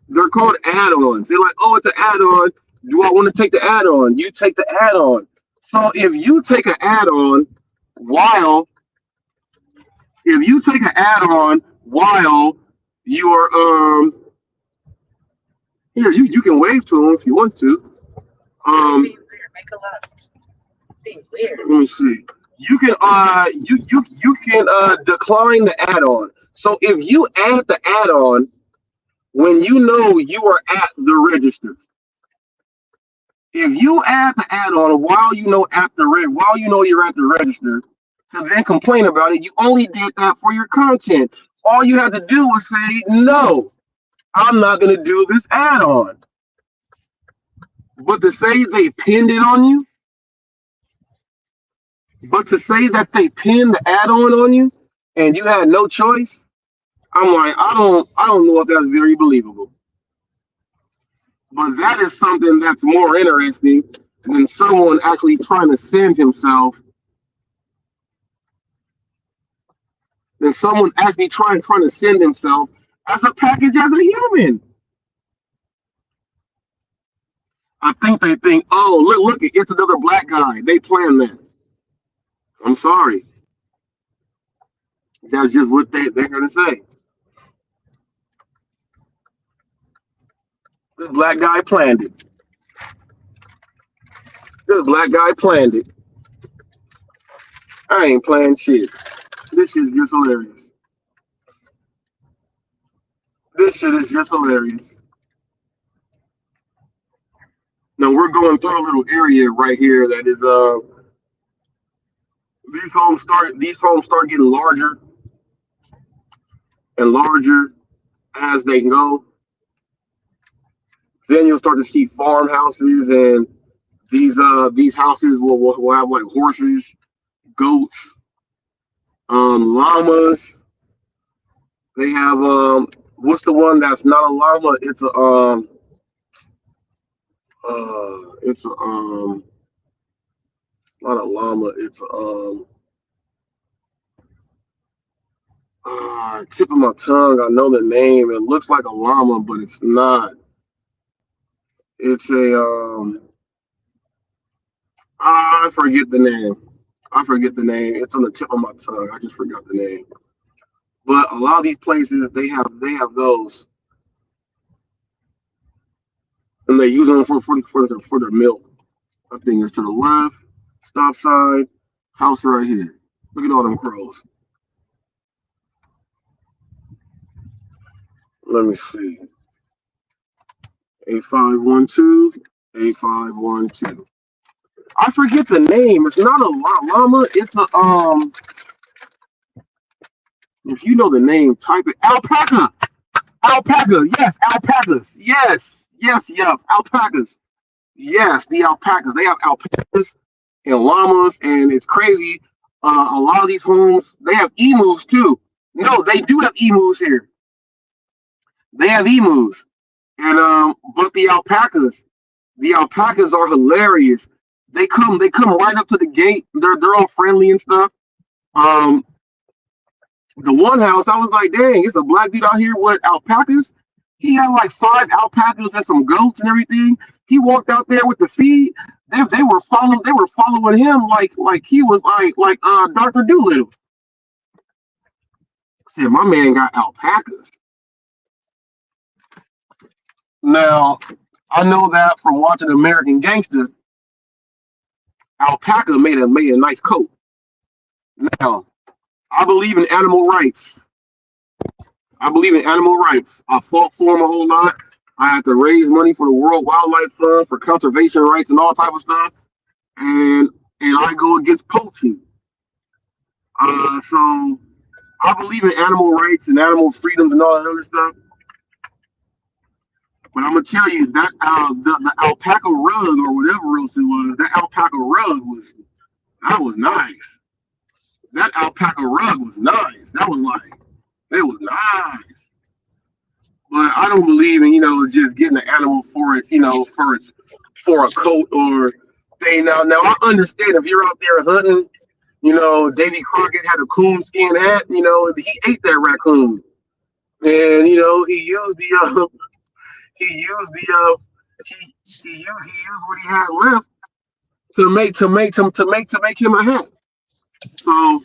Speaker 17: They're called add-ons. They're like, oh, it's an add-on. Do I want to take the add-on? You take the add-on. So if you take an add-on while you're here, you can wave to them if you want to.
Speaker 18: Being weird. Make a lot. Being weird.
Speaker 17: Let me see. You can you can decline the add-on. So if you add the add-on when you know you are at the register, if you add the add-on while you know you're at the register, to then complain about it, you only did that for your content. All you had to do was say, no, I'm not going to do this add-on. But to say they pinned it on you, to say that they pinned the add-on on you and you had no choice, I'm like, I don't know if that's very believable. But that is something that's more interesting than someone actually trying to send himself. Than someone actually trying to send himself as a package as a human. I think they think, oh, look, it's another black guy. They planned that. I'm sorry. That's just what they're going to say. This black guy planned it. This black guy planned it. I ain't playing shit. This shit is just hilarious. This shit is just hilarious. Now we're going through a little area right here that is these homes start getting larger and larger as they go. Then you'll start to see farmhouses, and these houses will have like horses, goats, llamas. They have what's the one that's not a llama? It's not a llama. It's tip of my tongue. I know the name. It looks like a llama, but it's not. It's a I forget the name. It's on the tip of my tongue. I just forgot the name. But a lot of these places they have those, and they use them for their milk. I think it's to the left. Stop sign. House right here. Look at all them crows. Let me see. 8512. 8512. I forget the name. It's not a llama. It's a If you know the name, type it. Alpaca.
Speaker 10: Alpaca. Yes, alpacas. Yes, alpacas. Yes, the alpacas. They have alpacas and llamas, and it's crazy. A lot of these homes, they have emus too. No, they do have emus here. They have emus, and but the alpacas are hilarious. They come right up to the gate. They're all friendly and stuff. Um, the one house, I was like, dang, it's a black dude out here with alpacas. He had like 5 alpacas and some goats and everything. He walked out there with the feed. They were following him like he was like Dr. Doolittle. I said, my man got alpacas. Now, I know that from watching American Gangster, alpaca made a nice coat. Now, I believe in animal rights. I fought for them a whole lot. I had to raise money for the World Wildlife Fund for conservation rights and all type of stuff. And I go against poaching. So I believe in animal rights and animal freedoms and all that other stuff. But I'm gonna tell you that the alpaca rug or whatever else it was, that alpaca rug was nice. That alpaca rug was nice. It was nice. But I don't believe in just getting an animal for its for a coat or thing. Now I understand if you're out there hunting, Davy Crockett had a coonskin hat. He ate that raccoon, and he used what he had left to make him a hat. So,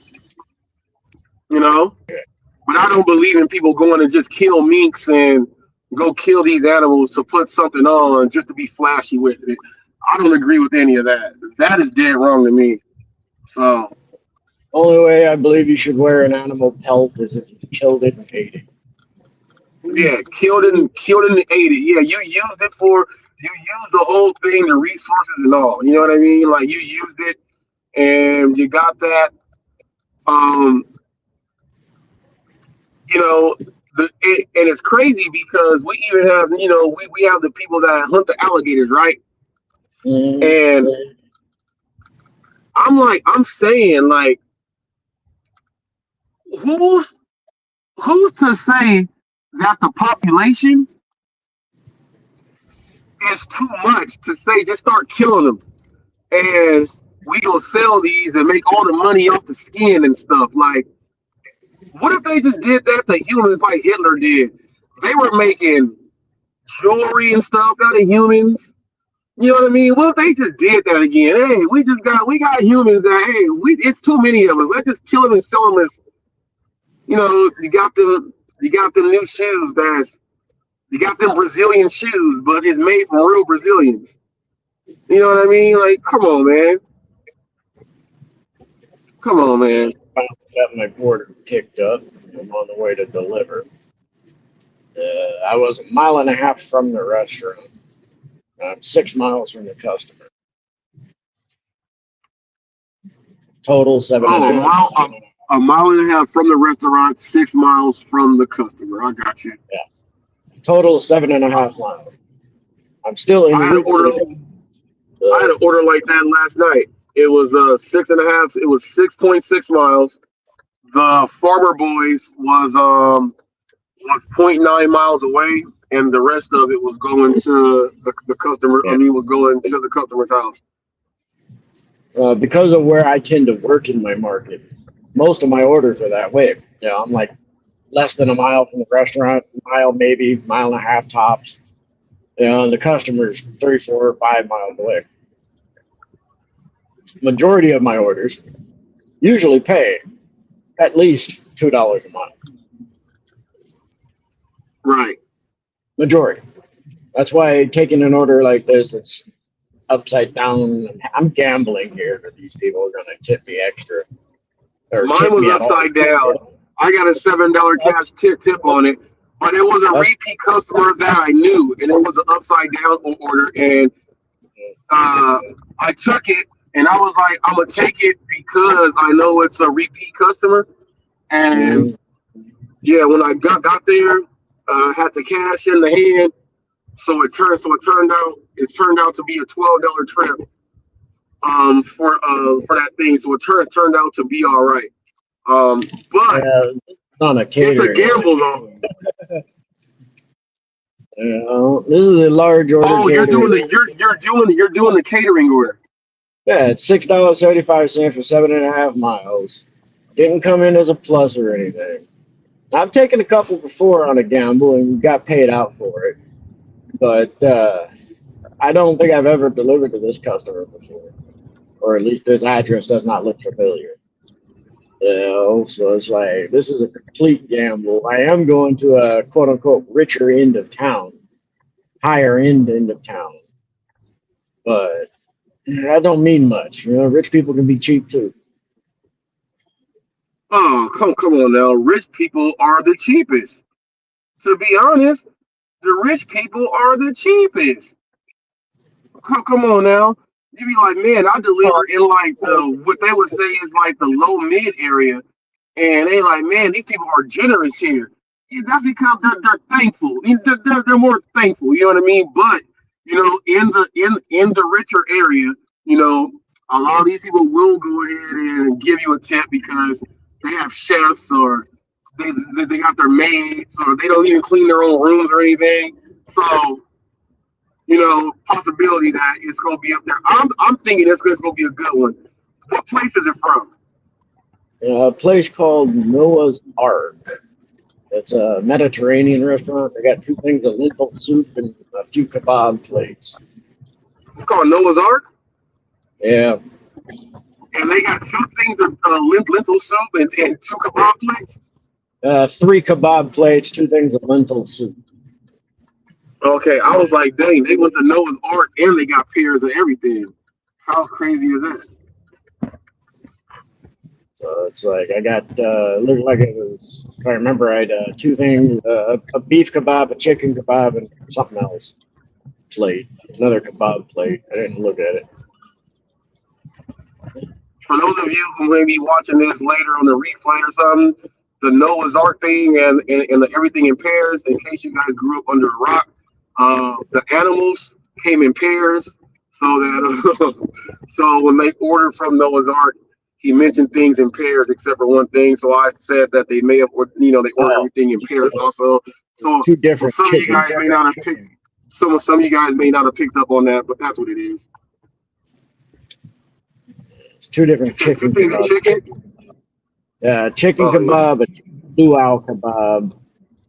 Speaker 10: but I don't believe in people going to just kill minks and go kill these animals to put something on just to be flashy with it. I don't agree with any of that. That is dead wrong to me. So,
Speaker 12: only way I believe you should wear an animal pelt is if you killed it and ate it.
Speaker 10: Yeah, killed it and ate it. Yeah, you used the whole thing, the resources and all. You know what I mean? Like you used it and you got that. And it's crazy because we even have, we have the people that hunt the alligators, right? And I'm saying, like, who's to say that the population is too much to say just start killing them and we gonna sell these and make all the money off the skin and stuff? Like, what if they just did that to humans like Hitler did? They were making jewelry and stuff out of humans. You know what I mean? What if they just did that again? Hey, we got humans that, it's too many of us. Let's just kill them and sell them as, you got them new shoes you got them Brazilian shoes, but it's made from real Brazilians. You know what I mean? Like, come on, man.
Speaker 12: Got my order picked up. I'm on the way to deliver. I was a mile and a half from the restaurant. I'm 6 miles from the customer. Total 7.5.
Speaker 10: A mile and a half from the restaurant, 6 miles from the customer. I got you.
Speaker 12: Yeah. Total 7.5 miles. I'm still in.
Speaker 10: I had an order like that last night. It was 6.5. It was 6.6 miles. The Farmer Boys was 0.9 miles away, and the rest of it was going to the customer. Yeah. Was going to the customer's house.
Speaker 12: Because of where I tend to work in my market, most of my orders are that way. Yeah, I'm like less than a mile from the restaurant, maybe mile and a half tops. And the customer's 3, 4, 5 miles away. Majority of my orders usually pay at least $2 a mile.
Speaker 10: Right.
Speaker 12: Majority. That's why taking an order like this, it's upside down. I'm gambling here that these people are going to tip me extra.
Speaker 10: Mine was upside down. I got a $7 cash tip on it, but it was a repeat customer that I knew, and it was an upside down order. And I took it, and I was like, I'm gonna take it because I know it's a repeat customer. And yeah, when I got there, had the cash in the hand, so it turned out to be a $12 trip for that thing. So it turned out to be all right. But
Speaker 12: on a
Speaker 10: it's a
Speaker 12: catering.
Speaker 10: gamble though.
Speaker 12: This is a large order.
Speaker 10: Oh, you're
Speaker 12: catering.
Speaker 10: doing the catering order.
Speaker 12: Yeah, it's $6.75 for 7.5 miles. Didn't come in as a plus or anything. I've taken a couple before on a gamble and got paid out for it, but I don't think I've ever delivered to this customer before, or at least this address does not look familiar. So it's like, this is a complete gamble. I am going to a quote unquote richer end of town, higher end of town, but that don't mean much. Rich people can be cheap too.
Speaker 10: Oh, come on now. Rich people are the cheapest. To be honest, the rich people are the cheapest. Come on now. You be like, man, I deliver in like what they would say is like the low mid area, and they like, man, these people are generous here. Yeah, that's because they're thankful. They're more thankful. You know what I mean? But in the richer area, a lot of these people will go ahead and give you a tip because they have chefs or they got their maids or they don't even clean their own rooms or anything. So possibility that it's going to be up there. I'm thinking it's going to be a good one. What place is it from?
Speaker 12: A place called Noah's Ark. It's a Mediterranean restaurant. They got 2 things of lentil soup and a few kebab plates.
Speaker 10: It's called Noah's Ark?
Speaker 12: Yeah.
Speaker 10: And they got 2 things of lentil soup and 2 kebab plates?
Speaker 12: 3 kebab plates, 2 things of lentil soup.
Speaker 10: Okay, I was like, dang, they went to Noah's Ark and they got pairs of everything. How crazy is that?
Speaker 12: So it's like I got looked like it was. If I remember right, 2 things: a beef kebab, a chicken kebab, and something else plate. Another kebab plate. I didn't look at it.
Speaker 10: For those of you who may be watching this later on the replay or something, the Noah's Ark thing and the everything in pairs. In case you guys grew up under a rock, the animals came in pairs, so that so when they ordered from Noah's Ark, he mentioned things in pairs except for one thing. So I said that they may have, they ordered everything in pairs also. So
Speaker 12: 2 different.
Speaker 10: Some of you guys may not have picked. Some of you guys may not have picked up on that, but that's what it is.
Speaker 12: It's 2 different chicken kebabs.
Speaker 10: Chicken
Speaker 12: Kebab, a luau kebab,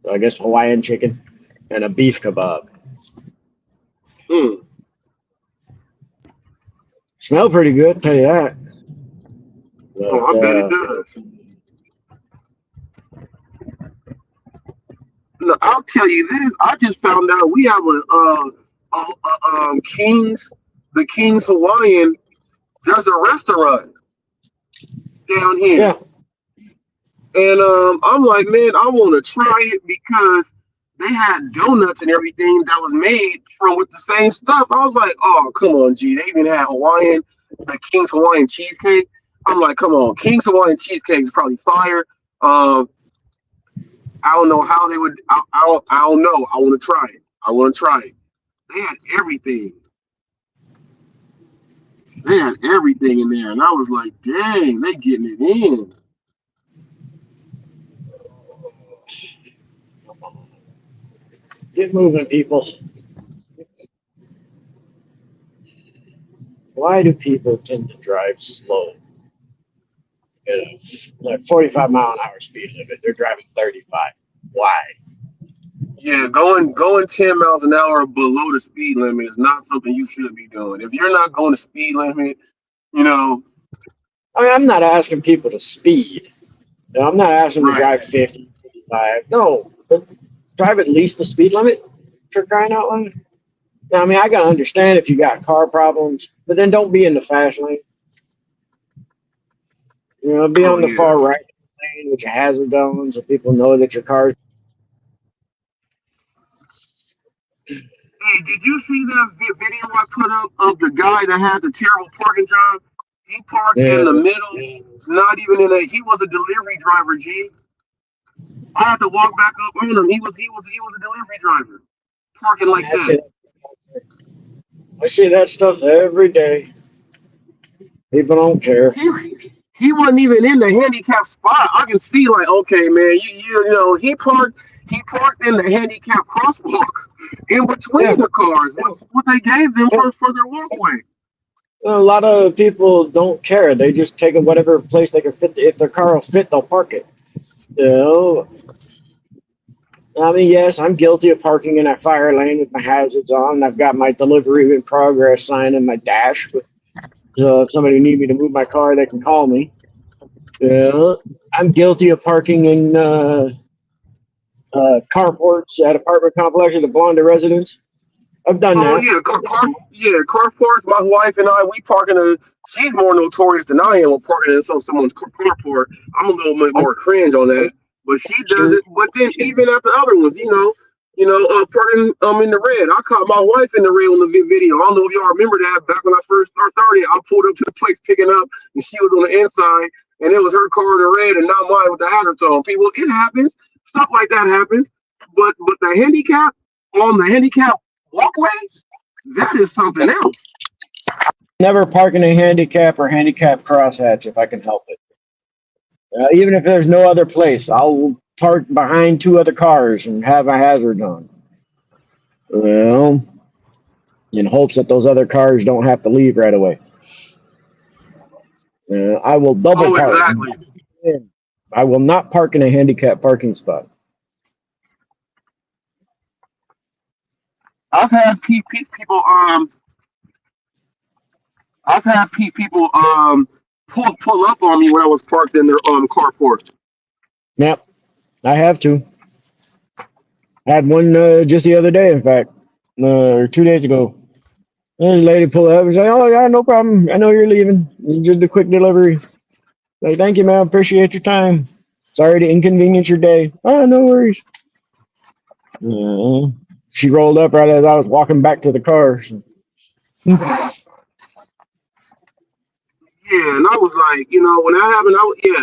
Speaker 12: so I guess Hawaiian chicken, and a beef kebab. Smell pretty good, tell you that. But,
Speaker 10: I bet it does. No, I'll tell you this. I just found out we have the King's Hawaiian. There's a restaurant down here.
Speaker 12: Yeah.
Speaker 10: And I'm like, man, I want to try it because they had donuts and everything that was made with the same stuff. I was like, oh, come on, G. They even had the King's Hawaiian cheesecake. I'm like, come on, King's Hawaiian cheesecake is probably fire. I don't know how they would. I don't know. I want to try it. They had everything. They had everything in there, and I was like, dang, they getting it in.
Speaker 12: Get moving, people. Why do people tend to drive slow? Like 45 mile an hour speed limit. They're driving 35. Why?
Speaker 10: Yeah, going 10 miles an hour below the speed limit is not something you should be doing. If you're not going to speed limit,
Speaker 12: I mean, I'm not asking people to speed. I'm not asking them to drive 50, 55. No, but drive at least the speed limit for crying out loud. Now, I mean, I gotta understand if you got car problems, but then don't be in the fast lane. Be on the far right lane with your hazard on so people know that your car's.
Speaker 10: Hey, did you see that video I put up of the guy that had the terrible parking job? He parked in the middle, not even he was a delivery driver, G.
Speaker 17: I had to walk back up on him. He was a delivery driver, parking like that.
Speaker 12: I see that stuff every day. People don't care.
Speaker 17: He wasn't even in the handicap spot. I can see like, okay, man, you know, he parked in the handicap crosswalk in between the cars. What they gave them for their walkway.
Speaker 12: A lot of people don't care. They just take it whatever place they can fit. If their car will fit, they'll park it. You know, I mean, yes, I'm guilty of parking in that fire lane with my hazards on. I've got my delivery in progress sign in my dash. So if somebody need me to move my car, they can call me. I'm guilty of parking in carports at apartment complexes that belong to residents. I've done that.
Speaker 17: Carports. My wife and I, we park in a. She's more notorious than I am with parking in someone's carport. I'm a little bit more cringe on that, but she does it. But then even at the other ones, parking in the red. I caught my wife in the red on the video. I don't know if y'all remember that. Back when I first started, I pulled up to the place picking up, and she was on the inside, and it was her car in the red and not mine with the hazards on. People, it happens. Stuff like that happens. But the handicap on the handicap walkway, that is something else.
Speaker 12: Never park in a handicap or handicap crosshatch if I can help it. Even if there's no other place, I'll park behind two other cars and have a hazard on. Well, in hopes that those other cars don't have to leave right away. I will double park. Exactly. I will not park in a handicap parking spot.
Speaker 17: I've had people pull up on me when I was parked in their carport.
Speaker 12: Yep, I have to. I had one just the other day, in fact, or 2 days ago. This lady pulled up and said, "Oh yeah, no problem. I know you're leaving. Just a quick delivery." Like, thank you, ma'am. Appreciate your time. Sorry to inconvenience your day. Oh, no worries. She rolled up right as I was walking back to the car.
Speaker 17: Yeah, and I was like, when that happened, you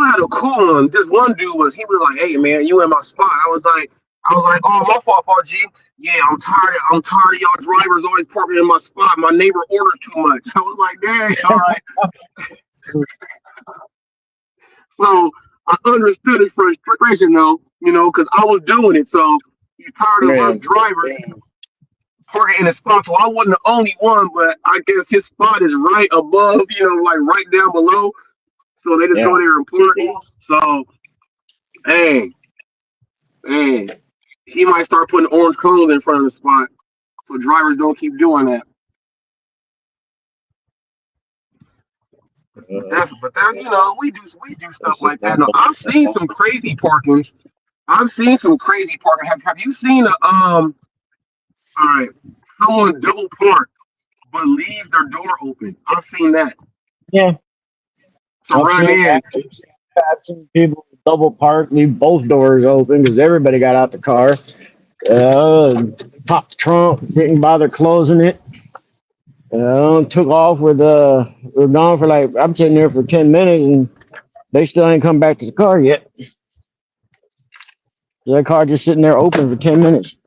Speaker 17: had a cool one. This one dude was like, "Hey man, you in my spot." I was like, "Oh, my fault, RG. Yeah, I'm tired of y'all drivers always parking in my spot. My neighbor ordered too much." I was like, "Dang, all right." So I understood his frustration though, because I was doing it. So he's tired of us drivers parking in a spot. So I wasn't the only one, but I guess his spot is right above, like right down below. So they just go there and park. So, hey, he might start putting orange cones in front of the spot, so drivers don't keep doing that. But that's we do stuff like that. Now, I've seen some crazy parkings. Have you seen all right, someone double park but leave their door open? I've seen that.
Speaker 12: Yeah.
Speaker 17: So run in.
Speaker 12: I've seen people double park, leave both doors open because everybody got out the car. Popped the trunk, didn't bother closing it. Took off with we're gone for like, I'm sitting there for 10 minutes and they still ain't come back to the car yet. That car just sitting there open for 10 minutes.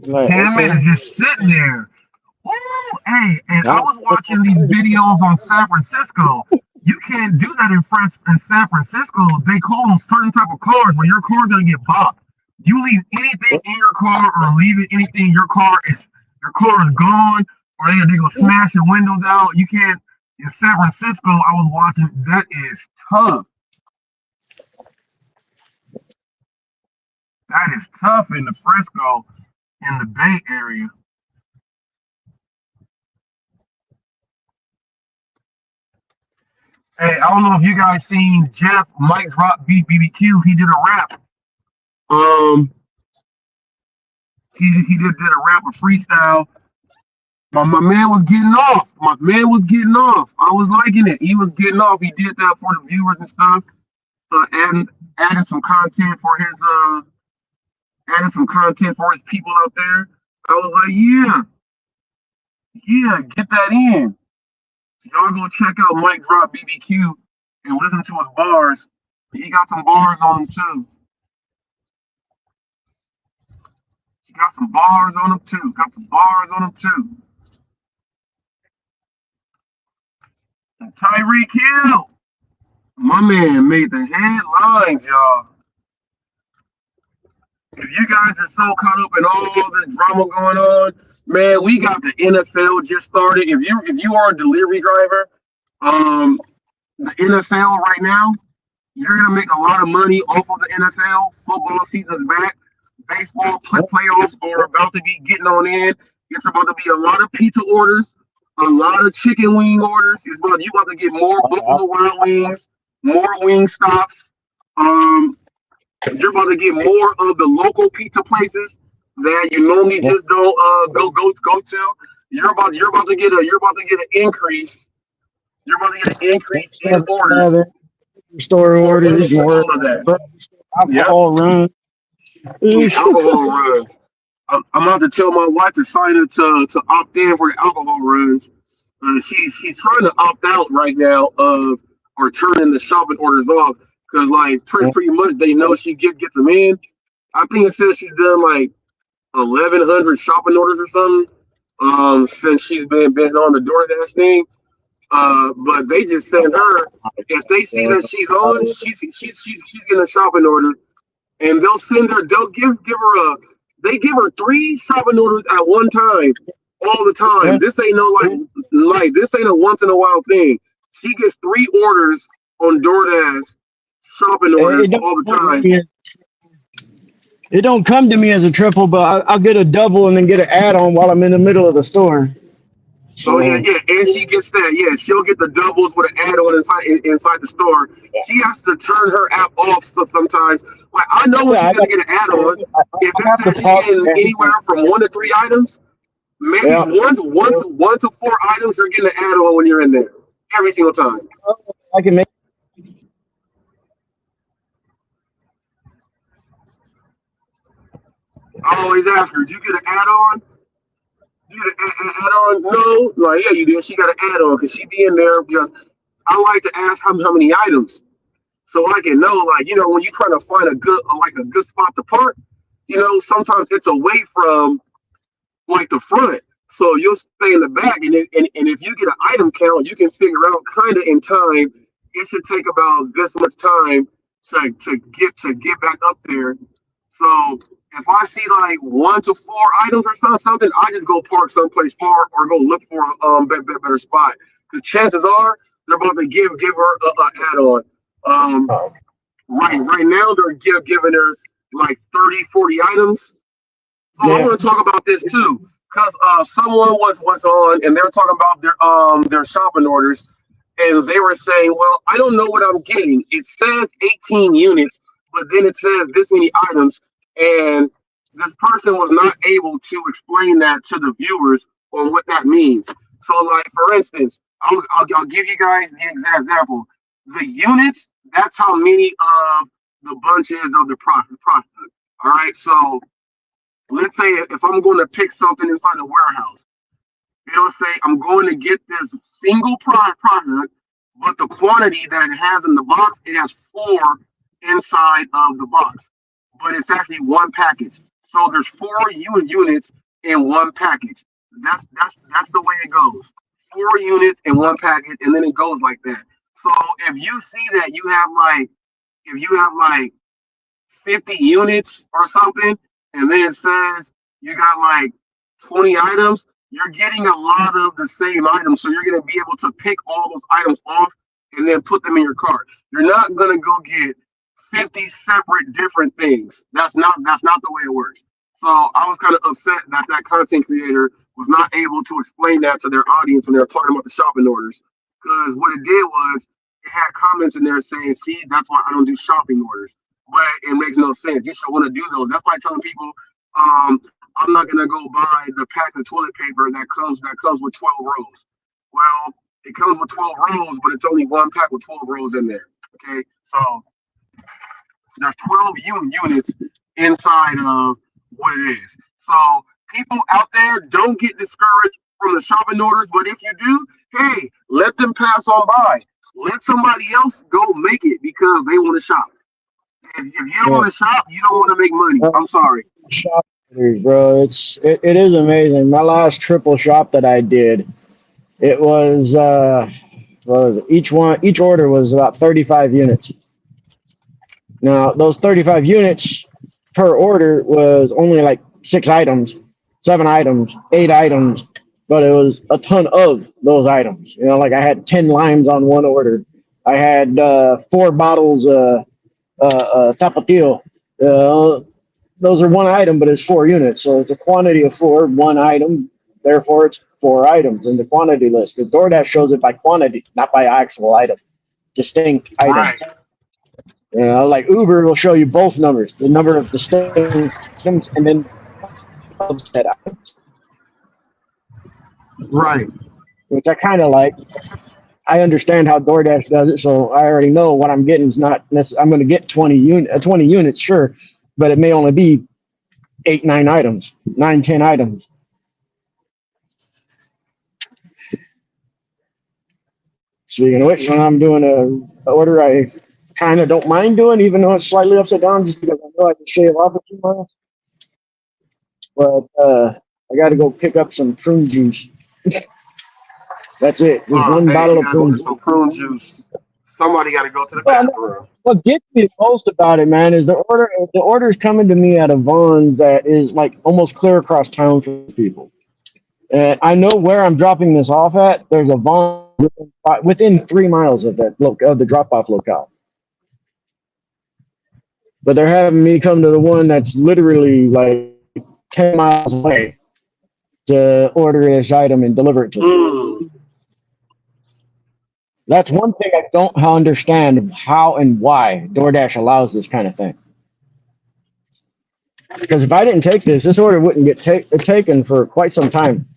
Speaker 12: Like,
Speaker 17: 10 minutes just sitting there. Woo! Hey, and I was watching these videos on San Francisco. You can't do that in San Francisco. They call them certain type of cars where your car's gonna get bopped. You leave anything in your car or leave anything in your car is gone, or they gonna smash your windows out. You can't. In San Francisco, I was watching. That is tough. That is tough in the Frisco, in the Bay Area. Hey, I don't know if you guys seen Jeff Mic Drop Beat BBQ. He did a rap. He did a rap, a freestyle. My man was getting off. I was liking it. He was getting off. He did that for the viewers and stuff. So adding some content for his people out there. I was like, yeah, get that in. So y'all go check out Mic Drop BBQ and listen to his bars. He got some bars on him too. Got some bars on them too. And Tyreek Hill, my man, made the headlines, y'all. If you guys are so caught up in all this drama going on, man, we got the NFL just started. If you are a delivery driver, the NFL right now, you're gonna make a lot of money off of the NFL. Football season's back. Baseball playoffs are about to be getting on in. It's about to be a lot of pizza orders, a lot of chicken wing orders. You about to get more Buffalo Wild Wings, more wing stops. You're about to get more of the local pizza places that you normally just don't go to. You're about to get an increase. You're about to get an increase in orders.
Speaker 12: Store orders, more
Speaker 17: all of that.
Speaker 12: alcohol runs.
Speaker 17: Alcohol runs. I'm about to tell my wife to sign up to opt in for the alcohol runs. She's trying to opt out right now of or turning the shopping orders off because like pretty much they know she gets them in. I think it says she's done like 1,100 shopping orders or something since she's been on the DoorDash thing. But they just send her if they see that she's on, she's getting a shopping order, and they'll give her 3 shopping orders at one time, all the time. This ain't no like this ain't a once in a while thing. She gets 3 orders on DoorDash shopping orders all the time.
Speaker 12: It don't come to me as a triple, but I'll get a double and then get an add-on while I'm in the middle of the store.
Speaker 17: So yeah, and she gets that. Yeah, she'll get the doubles with an add-on inside the store. She has to turn her app off sometimes. Like I know when she's gonna get an add-on. If it says she's getting anywhere from 1 to 3 items, maybe one to 4 items, you're getting an add-on when you're in there every single time.
Speaker 12: I can make.
Speaker 17: I always ask her, "Do you get an add-on?" Add-on? No. Like, yeah, you did. She got an add-on because she be in there because I like to ask how many items so I can know, like, you know, when you're trying to find a good spot to park, you know, sometimes it's away from like the front. So you'll stay in the back and if you get an item count, you can figure out kind of in time, it should take about this much time to get back up there. So if I see like 1 to 4 items or something, I just go park someplace far or go look for a better spot. Because chances are they're about to give her a add-on. Right now they're giving her like 30, 40 items. I want to talk about this too, because someone was on and they were talking about their shopping orders, and they were saying, well, I don't know what I'm getting. It says 18 units, but then it says this many items. And this person was not able to explain that to the viewers on what that means. So, like, for instance, I'll give you guys the exact example. The units, that's how many of the bunches of the product. All right. So let's say if I'm going to pick something inside the warehouse, it'll say I'm going to get this single product, but the quantity that it has in the box, it has 4 inside of the box. But it's actually 1 package. So there's 4 units in 1 package. That's the way it goes. 4 units in 1 package, and then it goes like that. So if you see that you have like 50 units or something, and then it says you got like 20 items, you're getting a lot of the same items. So you're gonna be able to pick all those items off and then put them in your cart. You're not gonna go get 50 separate different things. That's not the way it works. So I was kind of upset that content creator was not able to explain that to their audience when they were talking about the shopping orders. Because what it did was it had comments in there saying, see, that's why I don't do shopping orders. But it makes no sense. You should want to do those. That's why I'm telling people, I'm not gonna go buy the pack of toilet paper that comes with 12 rows. Well, it comes with 12 rows, but it's only 1 pack with 12 rows in there. Okay, so there's 12 units inside of what it is. So people out there, don't get discouraged from the shopping orders, but if you do, hey, let them pass on by. Let somebody else go make it because they want to shop. If you don't want to shop, you don't want to make money. I'm sorry.
Speaker 12: Bro, it is amazing. My last triple shop that I did, it was each order was about 35 units. Now those 35 units per order was only like 6 items, 7 items, 8 items, but it was a ton of those items. You know, like I had 10 limes on one order. I had 4 bottles tapatio. Those are 1 item, but it's 4 units, so it's a quantity of 4, 1 item. Therefore, it's 4 items in the quantity list. The DoorDash shows it by quantity, not by actual item, distinct items.
Speaker 17: Right.
Speaker 12: You know, like Uber will show you both numbers, the number of distinct items, and then set items.
Speaker 17: Right.
Speaker 12: Which I kind of like. I understand how DoorDash does it, so I already know what I'm getting is not necessarily. I'm going to get 20 units, sure, but it may only be 8, 9 items, 9, 10 items. Speaking of which, when I'm doing a order, I kind of don't mind doing, even though it's slightly upside down, just because I know I can shave off a few miles. But I got to go pick up some prune juice. That's it. Just one bottle of prune juice.
Speaker 17: Some prune juice. Somebody got to go to the bathroom.
Speaker 12: What gets me most about it, man, is the order is coming to me at a Vons that is like almost clear across town for people. And I know where I'm dropping this off at. There's a Vons within 3 miles of that of the drop-off locale. But they're having me come to the one that's literally like 10 miles away to order this item and deliver it to them. That's one thing I don't understand how and why DoorDash allows this kind of thing. Because if I didn't take this order wouldn't get taken for quite some time.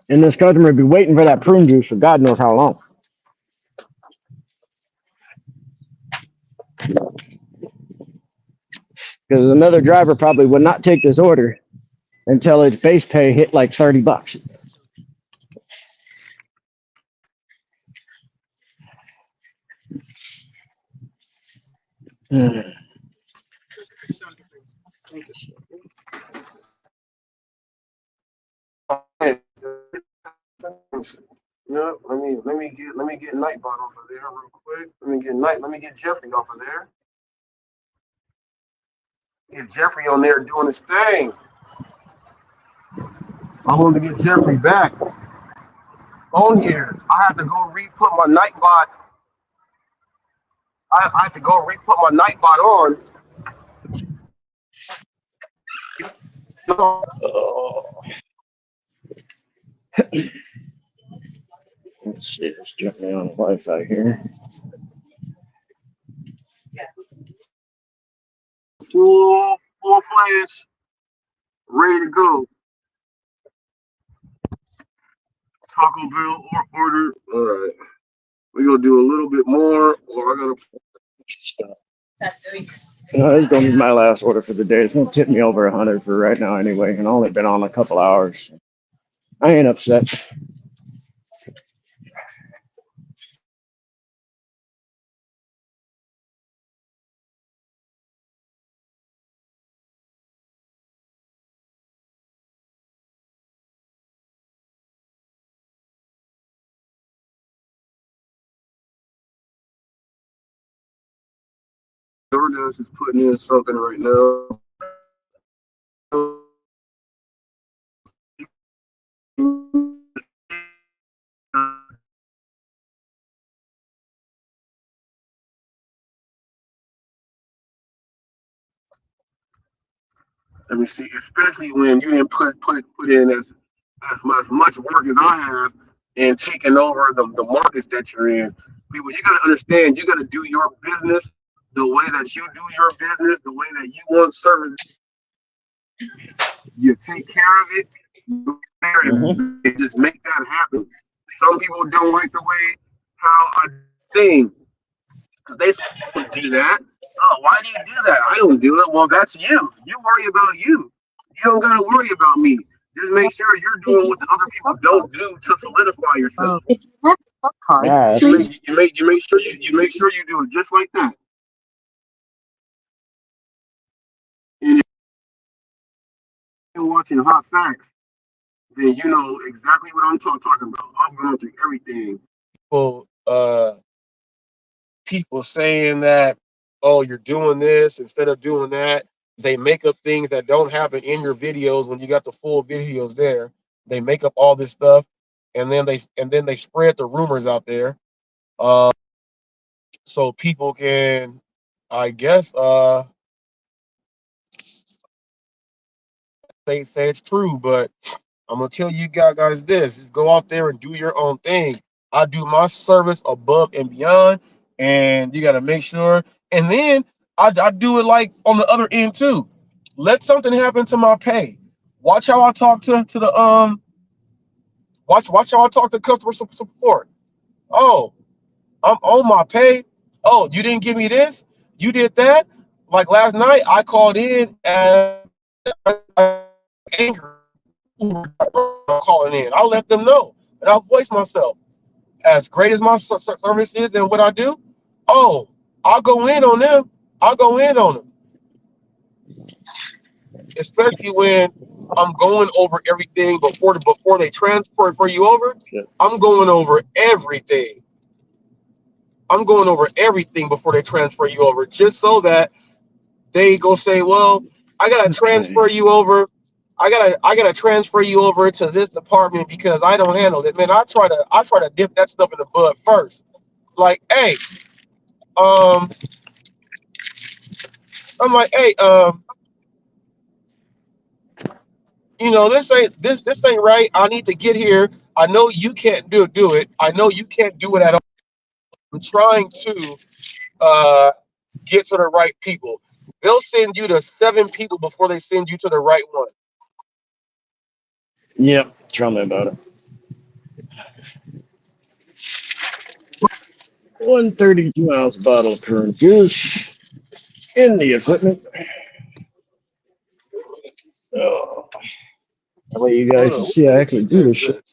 Speaker 12: And this customer would be waiting for that prune juice for God knows how long. Because another driver probably would not take this order until his base pay hit like $30.
Speaker 17: Yeah, let me get Nightbot off of there real quick. Let me get Jeffrey off of there. Get Jeffrey on there doing his thing. I want to get Jeffrey back on here. I have to go re-put my Nightbot. I have to go re-put my Nightbot on.
Speaker 12: Let's see, let's jump me on Wi-Fi here.
Speaker 17: Full flash, ready to go. Taco Bell order. All right, we're gonna do a little bit more, or I gotta.
Speaker 12: It's gonna be my last order for the day. It's gonna tip me over 100 for right now anyway, and I've only been on a couple hours. I ain't upset.
Speaker 17: DoorDash is putting in something right now. Let me see, especially when you didn't put in as much work as I have and taking over the markets that you're in. People, you gotta understand, you gotta do your business the way that you do your business, the way that you want service. You take care of it, and just make that happen. Some people don't like the way how I think. They do that. Oh, why do you do that? I don't do it. Well, that's you. You worry about you. You don't gotta worry about me. Just make sure you're doing what the other people don't do to solidify yourself.
Speaker 18: If you have a card,
Speaker 17: Yeah,
Speaker 18: please.
Speaker 17: you make sure you do it just like that.
Speaker 10: been watching Hot Facts, then you know exactly what I'm talking about. I'm going through everything.
Speaker 17: People, people saying that, oh, you're doing this instead of doing that. They make up things that don't happen in your videos when you got the full videos there. They make up all this stuff, and then they spread the rumors out there, so people can, I guess, say it's true. But I'm gonna tell you guys this: is go out there and do your own thing. I do my service above and beyond, and you got to make sure. And then I do it like on the other end too. Let something happen to my pay. Watch how I talk to the watch how I talk to customer support. Oh, I'm on my pay. Oh, you didn't give me this. You did that. Like last night, I called in and angry. Calling in. I'll let them know, and I'll voice myself. As great as my service is and what I do, oh, I'll go in on them. I'll go in on them, especially when I'm going over everything before they transfer for you over. I'm going over everything. I'm going over everything before they transfer you over, just so that they go say, well, I gotta transfer you over. I gotta transfer you over to this department because I don't handle it. Man, I try to dip that stuff in the bud first. Like, hey, I'm like, hey, this ain't right. I need to get here. I know you can't do it. I know you can't do it at all. I'm trying to get to the right people. They'll send you to 7 people before they send you to the right one.
Speaker 12: Yep, tell me about it. 132-ounce bottle of currant juice in the equipment. Oh, that way you guys can see I actually do this shit.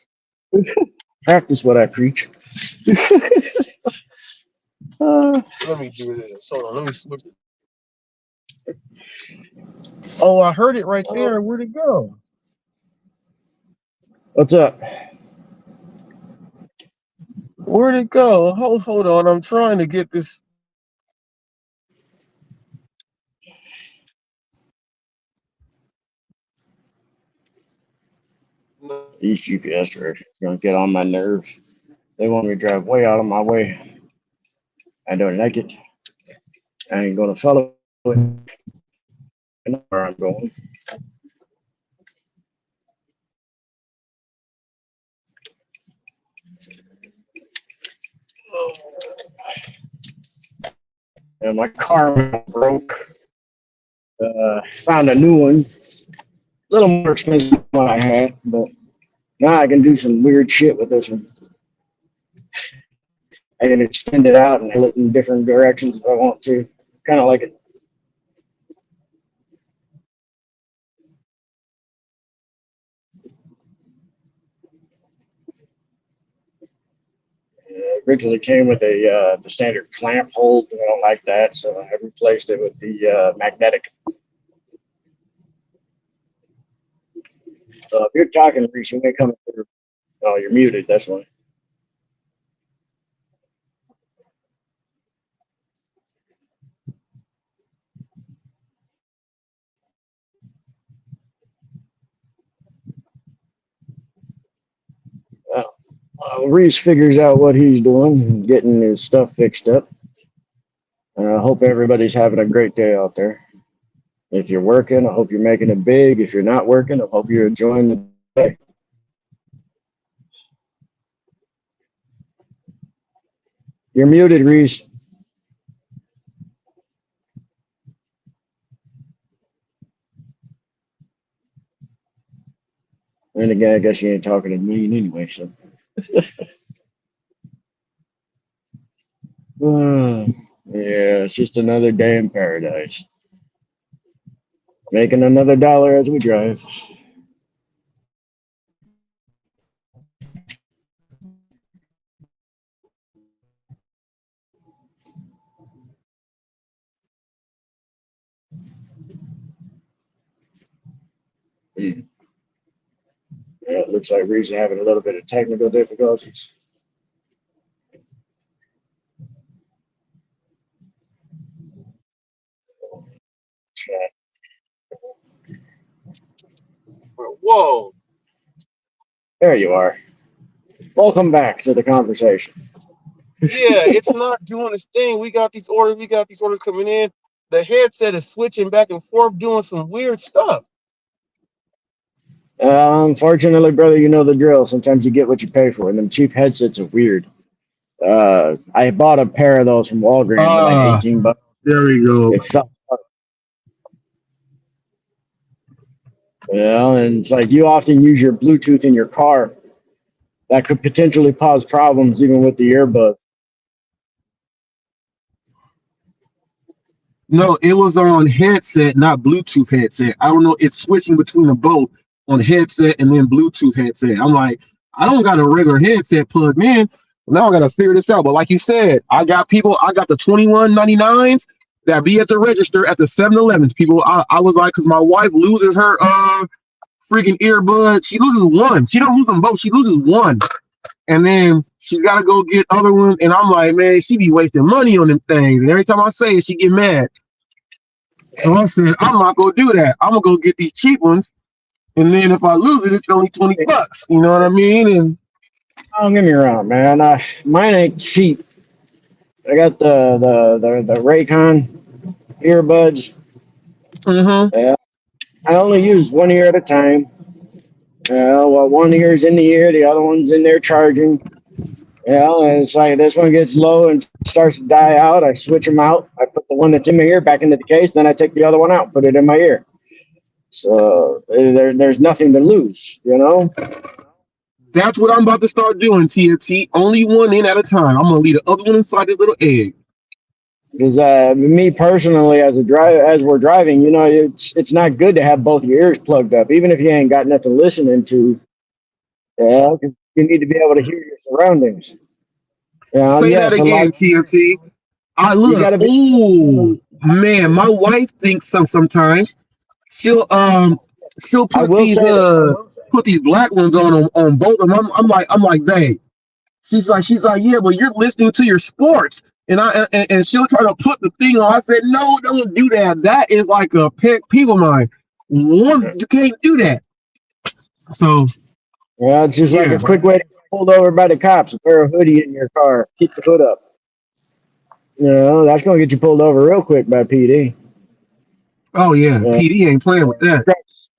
Speaker 12: Practice what I preach.
Speaker 17: Let me do this. Hold on. Let me switch it. Oh, I heard it right there. Where'd it go?
Speaker 12: What's up?
Speaker 17: Where'd it go? Hold on. I'm trying to get this.
Speaker 12: These GPS directions are gonna get on my nerves. They want me to drive way out of my way. I don't like it. I ain't gonna follow it. I know where I'm going. And my car broke. Found a new one. A little more expensive than what I had, but now I can do some weird shit with this one. I can extend it out and look in different directions if I want to. Kind of like it. Originally came with the standard clamp hold. I don't like that, so I replaced it with the magnetic. So if you're talking, Reese, you may come through. Oh, you're muted. That's why. Reese figures out what he's doing and getting his stuff fixed up. I hope everybody's having a great day out there. If you're working, I hope you're making it big. If you're not working, I hope you're enjoying the day. You're muted, Reese. And again, I guess you ain't talking to me anyway, so. Yeah, it's just another day in paradise. Making another dollar as we drive. It looks like Reese is having a little bit of technical difficulties.
Speaker 17: Whoa.
Speaker 12: There you are. Welcome back to the conversation.
Speaker 17: Yeah, it's not doing its thing. We got these orders coming in. The headset is switching back and forth, doing some weird stuff.
Speaker 12: Unfortunately, brother, you know the drill. Sometimes you get what you pay for, and them cheap headsets are weird. I bought a pair of those from Walgreens for like $18.
Speaker 10: There we go.
Speaker 12: It felt and it's like you often use your Bluetooth in your car. That could potentially cause problems even with the earbuds.
Speaker 10: No, it was on headset, not Bluetooth headset. I don't know. It's switching between them both on headset and then Bluetooth headset. I'm like, I don't got a regular headset plugged in. Now I got to figure this out. But like you said, I got the $21.99s that be at the register at the 7-Elevens. People, I was like, because my wife loses her freaking earbuds. She loses one. She don't lose them both. She loses one. And then she's got to go get other ones. And I'm like, man, she be wasting money on them things. And every time I say it, she get mad. So I said, I'm not going to do that. I'm going to go get these cheap ones. And then if I lose it, it's only $20. You know what I mean? And
Speaker 12: don't get me wrong, man. Mine ain't cheap. I got the Raycon earbuds. Yeah. I only use one ear at a time. Well, one ear's in the ear, the other one's in there charging. And it's like this one gets low and starts to die out. I switch them out. I put the one that's in my ear back into the case. Then I take the other one out, put it in my ear. So there's nothing to lose, you know?
Speaker 10: that's what I'm about to start doing, TFT. Only one in at a time. I'm going to leave the other one inside this little egg.
Speaker 12: Because me personally, as we're driving, you know, it's not good to have both your ears plugged up, even if you ain't got nothing listening to. Yeah, 'cause you need to be able to hear your surroundings.
Speaker 10: Say that again, TFT. I look. Oh man, my wife thinks sometimes she'll put these black ones on both of them. I'm like, babe. She's like, yeah, well, you're listening to your sports. And she'll try to put the thing on. I said, no, don't do that. That is like a pet peeve of mine. You can't do that. So,
Speaker 12: yeah, it's just like a quick way to get pulled over by the cops. Wear a hoodie in your car. Keep the hood up. You know, that's going to get you pulled over real quick by PD.
Speaker 10: Oh, yeah. PD ain't playing with that.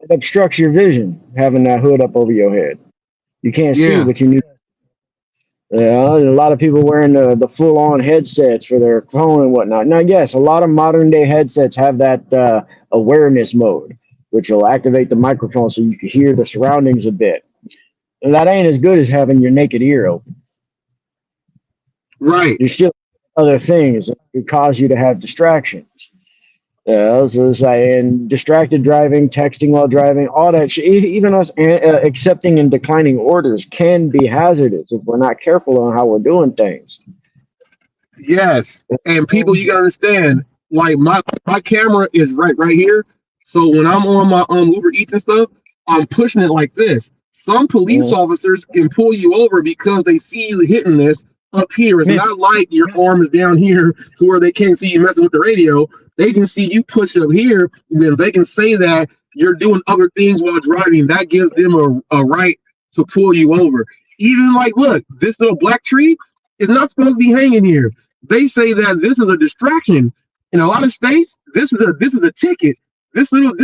Speaker 12: It obstructs your vision, having that hood up over your head. You can't see what you need. Yeah, a lot of people wearing the full-on headsets for their phone and whatnot. Now, yes, a lot of modern-day headsets have that awareness mode, which will activate the microphone so you can hear the surroundings a bit. And that ain't as good as having your naked ear open.
Speaker 10: Right.
Speaker 12: There's still other things that could cause you to have distractions. So it's like, and distracted driving, texting while driving, all that shit, even us accepting and declining orders can be hazardous if we're not careful on how we're doing things.
Speaker 10: Yes. And people, you gotta understand, like my camera is right here. So when I'm on my Uber Eats and stuff, I'm pushing it like this. Some police officers can pull you over because they see you hitting this up here. It's not like your arm is down here to where they can't see you messing with the radio. They can see you push up here, and then they can say that you're doing other things while driving. That gives them a right to pull you over. Even like, look, this little black tree is not supposed to be hanging here. They say that this is a distraction. In a lot of states, this is a ticket. This little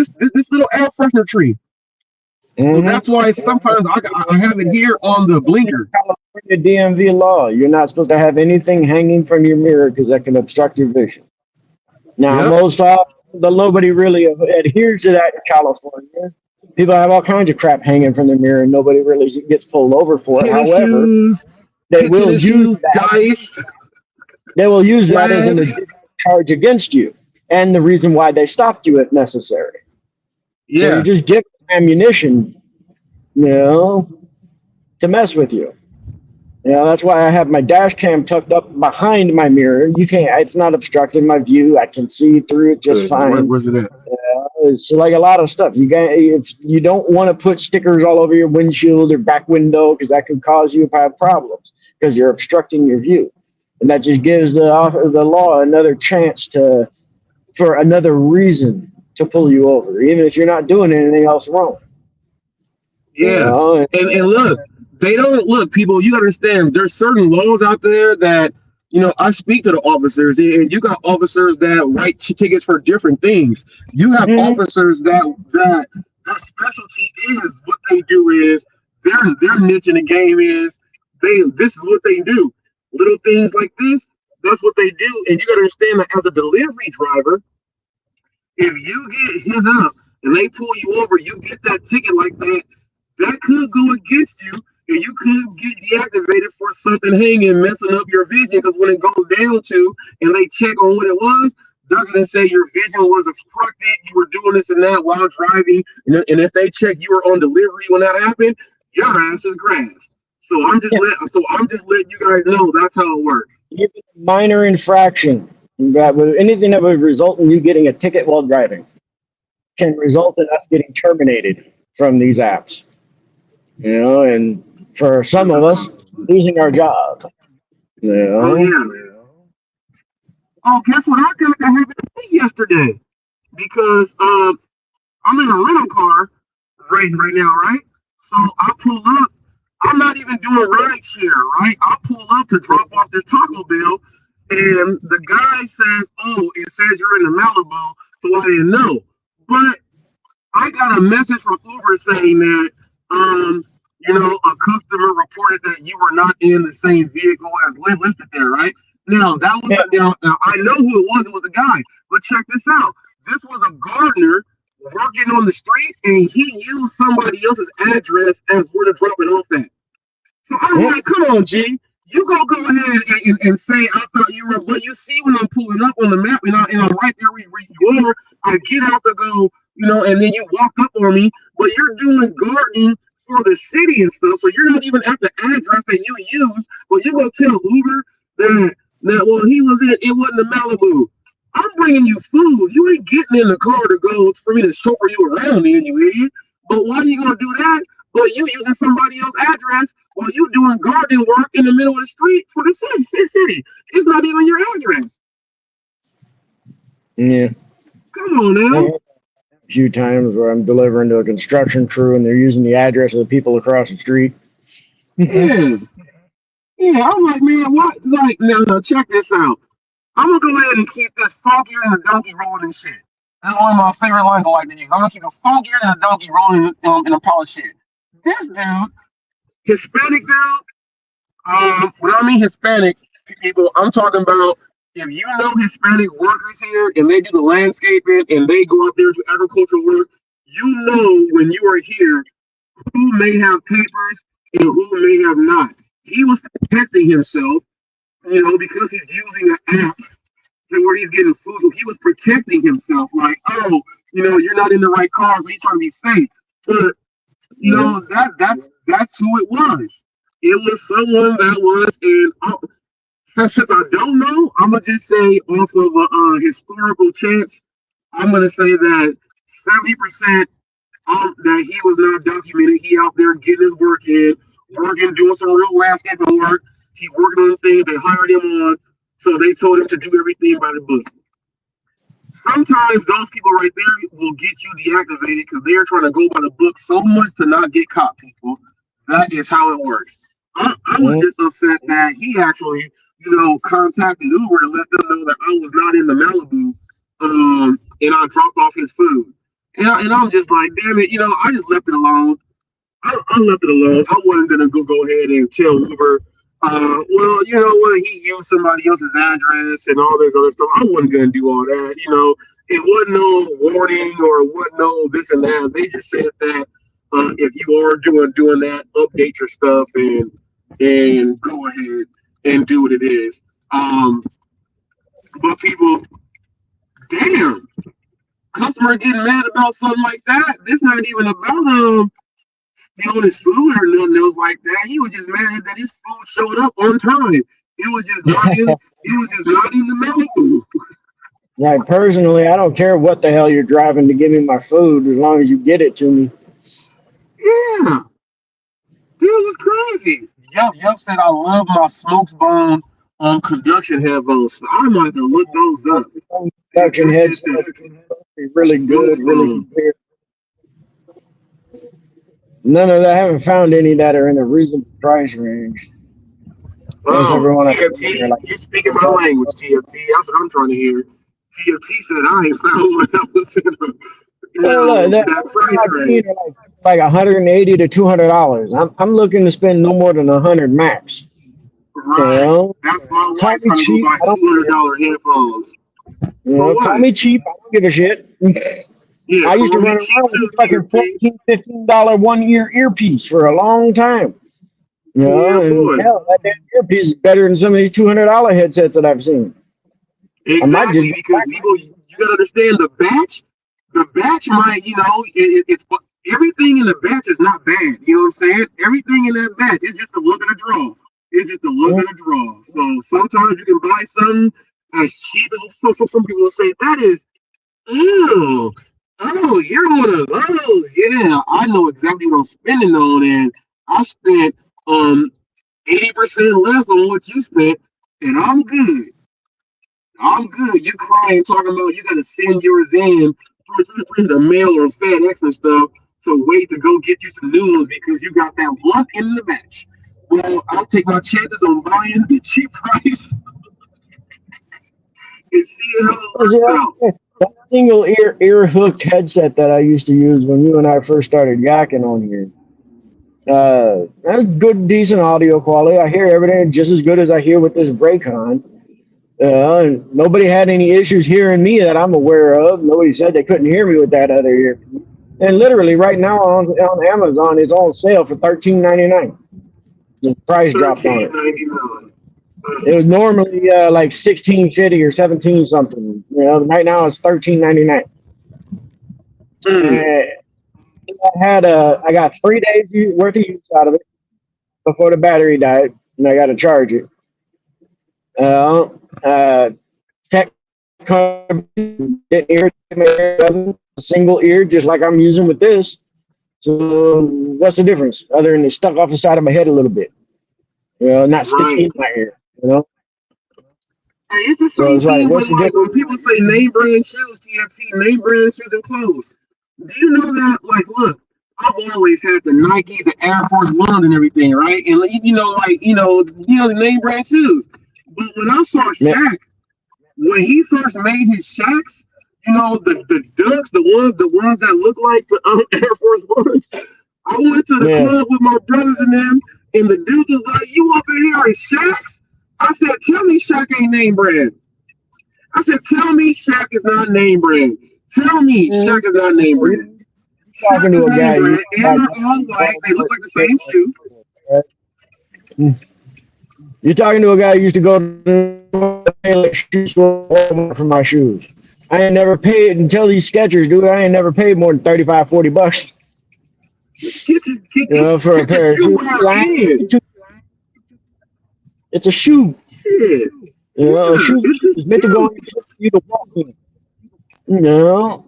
Speaker 10: air freshener tree. So that's why sometimes I have it here on the blinker.
Speaker 12: California DMV law, you're not supposed to have anything hanging from your mirror because that can obstruct your vision. Now, most often, nobody really adheres to that in California. People have all kinds of crap hanging from their mirror, and nobody really gets pulled over for it. However, they will use that. They will use that as an additional charge against you, and the reason why they stopped you if necessary. So you just give ammunition, you know, to mess with you. You know, that's why I have my dash cam tucked up behind my mirror. You can't, it's not obstructing my view. I can see through it just fine.
Speaker 10: Where's it at?
Speaker 12: it's like a lot of stuff. If you don't want to put stickers all over your windshield or back window, because that could cause you to have problems because you're obstructing your view, and that just gives the law another chance for another reason to pull you over, even if you're not doing anything else wrong.
Speaker 17: Yeah, and look, they don't look. People, you understand? There's certain laws out there that I speak to the officers, and you got officers that write tickets for different things. You have officers that their specialty is what they do is their niche in the game is this is what they do. Little things like this, that's what they do. And you got to understand that as a delivery driver, if you get hit up and they pull you over, you get that ticket like that. That could go against you, and you could get deactivated for something hanging, messing up your vision. Because when it goes down to, and they check on what it was, they're gonna say your vision was obstructed. You were doing this and that while driving, and if they check you were on delivery when that happened, your ass is grass. So I'm just letting you guys know that's how it works.
Speaker 12: Minor infraction anything that would result in you getting a ticket while driving can result in us getting terminated from these apps. And for some of us, losing our job.
Speaker 17: Oh, guess what? I got that happened to me yesterday because I'm in a rental car right now, right? So I pull up. I'm not even doing ride share, right? I pull up to drop off this Taco Bell, and the guy says, "Oh, it says you're in the Malibu," so I didn't know. But I got a message from Uber saying that a customer reported that you were not in the same vehicle as listed there, right? Now, that was now I know who it was. It was a guy. But check this out. This was a gardener working on the streets, and he used somebody else's address as where to drop it off at. So I was like, come on, G. You go ahead and say, I thought you were, but you see when I'm pulling up on the map and I'm right there where you are, I get out to go, and then you walk up on me, but you're doing gardening for the city and stuff, so you're not even at the address that you use, but you go tell Uber that well, he was it wasn't the Malibu. I'm bringing you food. You ain't getting in the car to go for me to chauffeur you around, man, you idiot. But why are you gonna do that? But you using somebody else's address while you doing garden work in the middle of the street for the city. It's not even your address.
Speaker 12: Yeah.
Speaker 17: Come on now.
Speaker 12: A few times where I'm delivering to a construction crew and they're using the address of the people across the street.
Speaker 17: Yeah. Yeah, I'm like, man, what? Like, now, check this out. I'm gonna go ahead and keep this funkier than a donkey rolling and shit. That's one of my favorite lines I like to use. I'm gonna keep it funkier than a donkey rolling in a pile of shit. This dude, Hispanic dude, when I mean Hispanic people, I'm talking about if you know Hispanic workers here and they do the landscaping and they go out there to agricultural work, you know when you are here who may have papers and who may have not. He was protecting himself, because he's using an app to where he's getting food. So he was protecting himself, like, oh, you're not in the right car, so he's trying to be safe. But that's who it was. It was someone that was since I don't know, I'm gonna just say off of a historical chance, I'm gonna say that 70% that he was not documented. He out there getting his work in, working, doing some real landscaping work. He working on things they hired him on, so they told him to do everything by the book. Sometimes those people right there will get you deactivated because they're trying to go by the book so much to not get caught, people. That is how it works. I was just upset that he actually, contacted Uber to let them know that I was not in the Malibu, and I dropped off his food. And I'm just like, damn it, I just left it alone. I left it alone. I wasn't gonna go ahead and tell Uber, well, you know what, he used somebody else's address and all this other stuff. I wasn't gonna do all that, It wasn't no warning or wasn't no this and that. They just said that if you are doing that, update your stuff and go ahead and do what it is. But people, damn, customer getting mad about something like that. This not even about stealing his food or nothing else like that. He was just mad that his food showed up on time. It was just not in the Malibu.
Speaker 12: Like personally, I don't care what the hell you're driving to give me my food as long as you get it to me.
Speaker 17: Yeah, dude was crazy. Yup said I love my smokes bone conduction headphones. So I might have to look those up.
Speaker 12: Production headset is really good, really
Speaker 17: Bone.
Speaker 12: clear. None of that. I haven't found any that are in a reasonable price range. Most
Speaker 17: Oh,
Speaker 12: everyone
Speaker 17: TFT, you speaking my language, TFT. That's what I'm trying to hear. TFT said I ain't found one that was in that price range.
Speaker 12: like $180 to $200. I'm looking to spend no more than $100 max.
Speaker 17: Right.
Speaker 12: You know?
Speaker 17: That's my
Speaker 12: Call
Speaker 17: wife
Speaker 12: me
Speaker 17: trying to
Speaker 12: cheap.
Speaker 17: go buy
Speaker 12: I don't care.
Speaker 17: $200 headphones.
Speaker 12: You know, call me cheap. I don't give a shit.
Speaker 17: Yeah,
Speaker 12: I used to
Speaker 17: call me
Speaker 12: run
Speaker 17: cheap
Speaker 12: around with
Speaker 17: too,
Speaker 12: a fucking
Speaker 17: TFT.
Speaker 12: $14, $15 1 year earpiece for a long time. You know,
Speaker 17: Yeah,
Speaker 12: and
Speaker 17: boy.
Speaker 12: hell, that damn earpiece is better than some of these $200 headsets that I've seen. I might just
Speaker 17: Exactly, because people, you gotta understand the batch. The batch might, it's everything in the batch is not bad. You know what I'm saying? Everything in that batch is just a look at a draw. It's just a look at a draw. So sometimes you can buy something as cheap as some people will say that is, ew. Oh, you're one of those. Yeah, I know exactly what I'm spending on, and I spent 80% less on what you spent, and I'm good. I'm good. You crying, talking about you gotta send yours in through the mail or FedEx and stuff to wait to go get you some new ones because you got that one in the batch. Well, I'll take my chances on buying the cheap price and see how it works out.
Speaker 12: That single ear hooked headset that I used to use when you and I first started yakking on here. That's good, decent audio quality. I hear everything just as good as I hear with this Braycon. And nobody had any issues hearing me that I'm aware of. Nobody said they couldn't hear me with that other ear. And literally, right now on Amazon, it's on sale for $13.99. The price dropped on it.
Speaker 17: $13.99.
Speaker 12: It was normally like $16.50 or $17 something. You know, right now it's $13.99. I got 3 days worth of use out of it before the battery died, and I got to charge it. Tech ear, a single ear, just like I'm using with this. So what's the difference other than it's stuck off the side of my head a little bit? You know, not sticking in my ear. You know.
Speaker 17: Hey, it's the
Speaker 12: So
Speaker 17: same
Speaker 12: it's like,
Speaker 17: thing
Speaker 12: what's
Speaker 17: with
Speaker 12: the
Speaker 17: like when
Speaker 12: difference?
Speaker 17: people say name brand shoes, TFT, name brand shoes and clothes. Do you know that? Like, look, I've always had the Nike, the Air Force Ones, and everything, right? And the name brand shoes. But when I saw Shaq, when he first made his Shaqs, the ducks, the ones that look like the Air Force Ones. I went to the club with my brothers and them, and the dude was like, "You up in here in Shaqs?" I said, "Tell me Shaq ain't name brand." I said, "Tell me Shaq is not name brand. Tell me Shaq is not name brand."
Speaker 12: Talking to a guy,
Speaker 17: and they're all white. They look like the same shoe.
Speaker 12: You're talking to a guy who used to go to shoes for my shoes. I ain't never paid until these Skechers, dude. I ain't never paid more than $35, $40. For a pair of shoes. It's a shoe. A shoe is meant to go on your foot for you to walk in.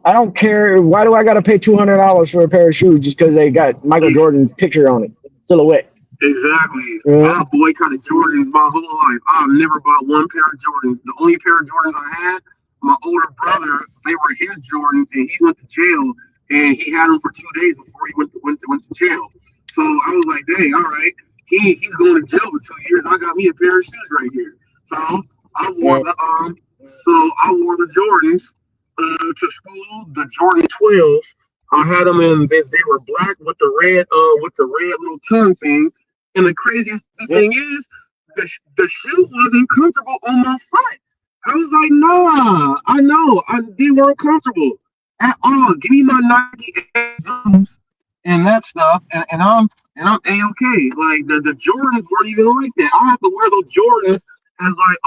Speaker 12: I don't care. Why do I got to pay $200 for a pair of shoes just because they got Michael Jordan's picture on it, silhouette?
Speaker 17: Exactly. I boycotted Jordans my whole life. I've never bought one pair of Jordans. The only pair of Jordans I had, my older brother, they were his Jordans, and he went to jail, and he had them for 2 days before he went to jail. So I was like, dang, all right, he's going to jail for 2 years. I got me a pair of shoes right here. So I wore the Jordans to school, the Jordan 12s. I had them in. They were black with the red little tongue thing. And the craziest thing is, the shoe wasn't comfortable on my foot. I was like, nah, I know, they weren't comfortable at all. Give me my Nike Zooms and that stuff, and I'm a-okay. Like the Jordans weren't even like that. I have to wear those Jordans as like,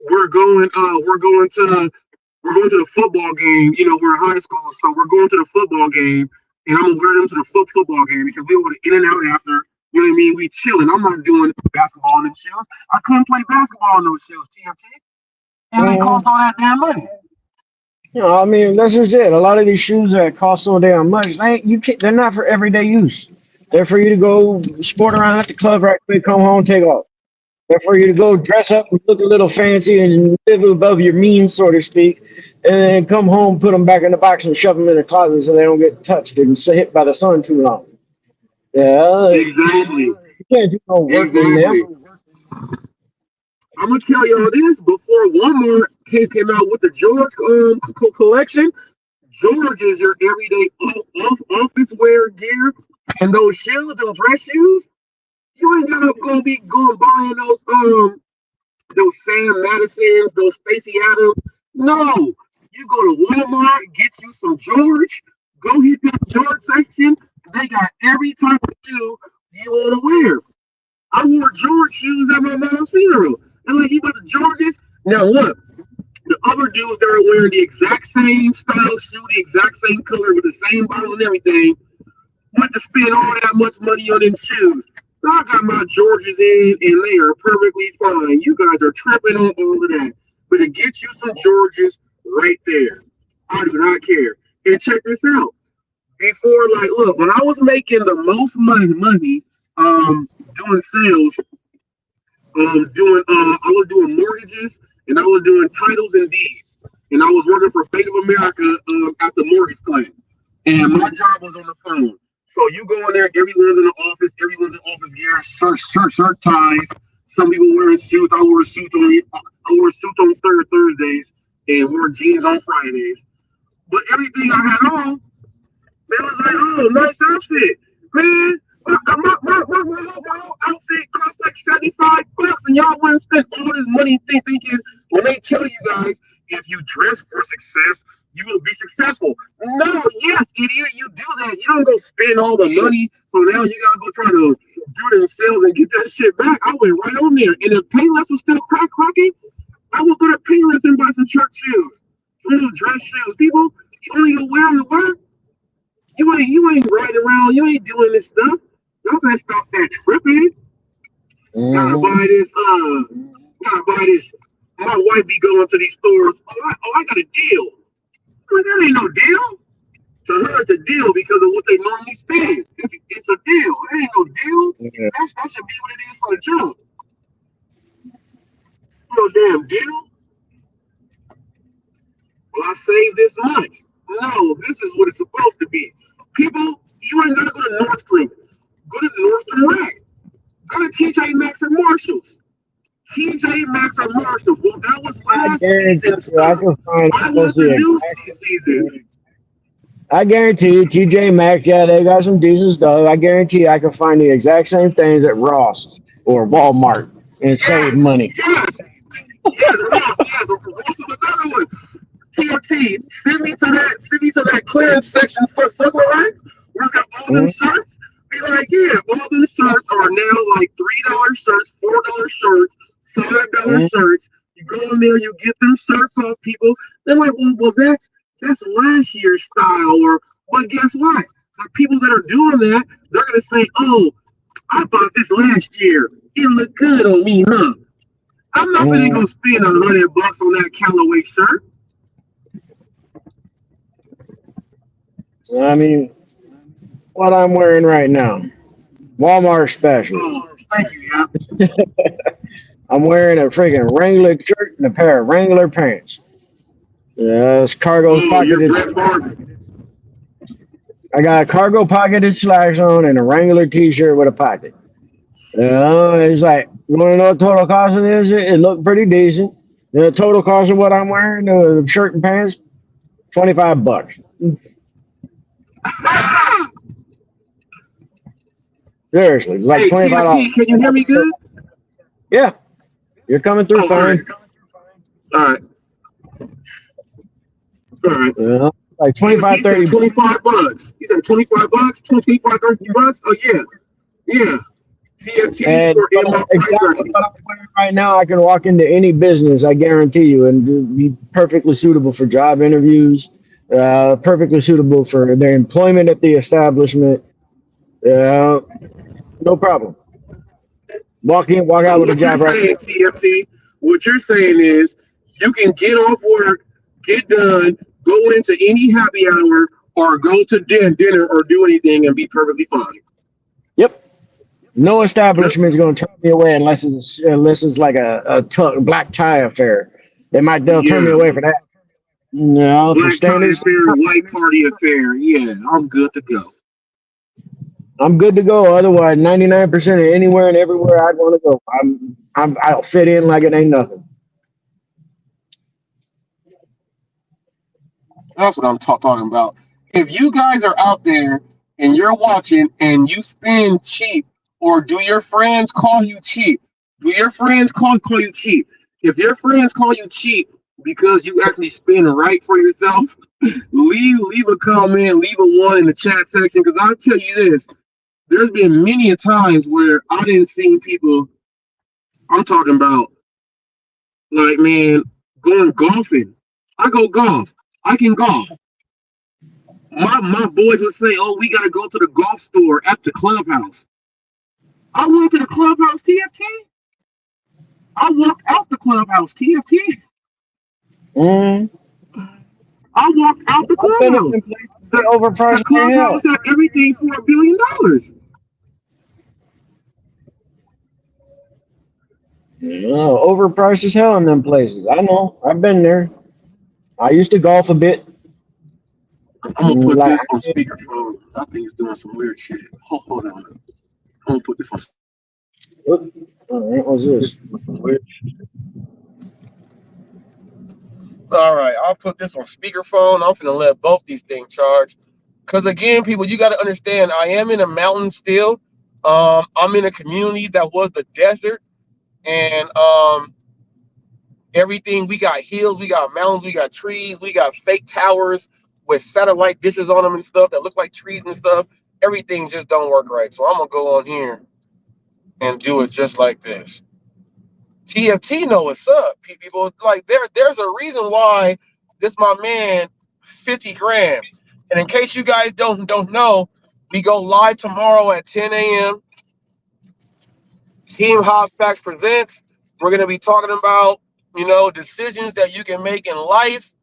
Speaker 17: we're going to the football game. We're in high school, so we're going to the football game, and I'm gonna wear them to the football game because we were in and out after. You know what I mean? We chilling. I'm not doing basketball in them shoes. I couldn't play basketball in those shoes, TFT. and they cost all that damn money.
Speaker 12: You know, I mean, that's just it. A lot of these shoes that cost so damn much, they're not for everyday use. They're for you to go sport around at the club right quick, come home, take off. They're for you to go dress up and look a little fancy and live above your means, so to speak, and then come home, put them back in the box and shove them in the closet so they don't get touched and hit by the sun too long. Yeah,
Speaker 17: Exactly.
Speaker 12: You can't do no work in them.
Speaker 17: I'm gonna tell y'all this: before Walmart came out with the George collection, George is your everyday office wear gear, and those shoes, those dress shoes, you ain't gotta go be going buying those Sam Madisons, those Stacey Adams. No, you go to Walmart, get you some George, go hit that George section. They got every type of shoe you want to wear. I wore George shoes at my mom's funeral. And like, you got the Georges. Now look, the other dudes that are wearing the exact same style shoe, the exact same color with the same bottle and everything, went to spend all that much money on them shoes. So I got my Georges in, and they are perfectly fine. You guys are tripping on all of that. But to get you some Georges right there, I do not care. And check this out. Before, like, look, when I was making the most money, doing sales, I was doing mortgages and I was doing titles and deeds, and I was working for Bank of America at the mortgage claim, and my job was on the phone. So you go in there, everyone's in the office, everyone's in office gear, shirt ties. Some people wearing suits. I wore suits on Thursdays and wore jeans on Fridays. But everything I had on, man was like, oh, nice outfit, man. My whole outfit cost like $75, and y'all wouldn't spend all this money thinking when they tell you guys if you dress for success, you will be successful. No, yes, idiot, you do that. You don't go spend all the money, so now you gotta go try to do them sales and get that shit back. I went right on there, and if Payless was still cracking, I would go to Payless and buy some church shoes, some little dress shoes. People, you only gonna wear them to work. You ain't riding around. You ain't doing this stuff. Y'all better stop that tripping. Gotta buy this. Gotta buy this. My wife be going to these stores. I got a deal. I'm like, that ain't no deal. To her, it's a deal because of what they normally spend. It's a deal. It ain't no deal.
Speaker 12: Yeah.
Speaker 17: That should be what it is for the jump. No damn deal. Well, I saved this much. No, this is what it's supposed to be. People, you ain't gotta go to Nordstrom. Go to Nordstrom Rack. Go to TJ Maxx or Marshalls. TJ Maxx or Marshalls. Well, that was last season stuff. I want the new season.
Speaker 12: I guarantee you, TJ Maxx, yeah, they got some decent stuff. I guarantee you I can find the exact same things at Ross or Walmart and save money.
Speaker 17: Yes, Ross, yes. Ross is another one. TRT, send me to that clearance section for Circle Rack. We've got all them shirts. Be like, yeah, all them shirts are now like $3 shirts, $4 shirts, $5 shirts. You go in there, you get them shirts off people. They're like, well, that's last year's style. But guess what? The people that are doing that, they're gonna say, oh, I bought this last year. It looked good on me, huh? I'm not gonna go spend $100 on that Callaway shirt.
Speaker 12: I mean, what I'm wearing right now, Walmart special.
Speaker 17: Oh, thank you, yeah.
Speaker 12: I'm wearing a freaking Wrangler shirt and a pair of Wrangler pants. It's cargo pocketed. I got a cargo pocketed slacks on and a Wrangler t-shirt with a pocket. It's like, you want to know what the total cost of this? It looked pretty decent. The total cost of what I'm wearing, the shirt and pants, $25. Seriously, it's like $25.
Speaker 17: Can you hear me good?
Speaker 12: Yeah, you're coming through fine.
Speaker 17: All right.
Speaker 12: Like 25, 30.
Speaker 17: $25. You said $25? 25, 30 bucks? Oh yeah, yeah.
Speaker 12: And exactly what I'm wearing right now, I can walk into any business, I guarantee you, and be perfectly suitable for job interviews, perfectly suitable for their employment at the establishment. No problem. Walk in, walk out with a job right now.
Speaker 17: TFT, what you're saying is
Speaker 10: You can get off work, get done, go into any happy hour, or go to dinner or do anything and be perfectly fine.
Speaker 12: Yep. No establishment is going to turn me away unless it's like a black tie affair. They'll turn me away for that. No, for
Speaker 10: Black tie
Speaker 12: standards,
Speaker 10: affair, white party affair. Yeah, I'm good to go.
Speaker 12: I'm good to go. Otherwise, 99% of anywhere and everywhere I'd want to go, I'll fit in like it ain't nothing.
Speaker 10: That's what I'm talking about. If you guys are out there and you're watching and you spend cheap, or do your friends call you cheap? Do your friends call you cheap? If your friends call you cheap because you actually spend right for yourself, leave a comment, leave a one in the chat section. Because I'll tell you this, there's been many a times where I didn't see people. I'm talking about, like, man, going golfing. I go golf. I can golf. My boys would say, "Oh, we gotta go to the golf store at the clubhouse." I went to the clubhouse, TFT. I walked out the clubhouse, TFT. I walked out the clubhouse. The clubhouse had everything for $1 billion.
Speaker 12: No, overpriced as hell in them places. I know. I've been there. I used to golf a bit.
Speaker 10: I'm gonna put this on speakerphone. I think it's doing some weird shit. Hold on. I'm gonna put this on.
Speaker 12: What was this?
Speaker 17: All right, I'll put this on speakerphone. I'm finna let both these things charge. Because again, people, you got to understand, I am in a mountain still. I'm in a community that was the desert, and everything, we got hills, we got mountains, we got trees, we got fake towers with satellite dishes on them and stuff that look like trees and stuff. Everything just don't work right. So I'm gonna go on here and do it just like this. TFT know what's up, people. Like there's a reason why this my man 50 grand. And in case you guys don't know, we go live tomorrow at 10 a.m. Team HotFacts presents. We're gonna be talking about, decisions that you can make in life,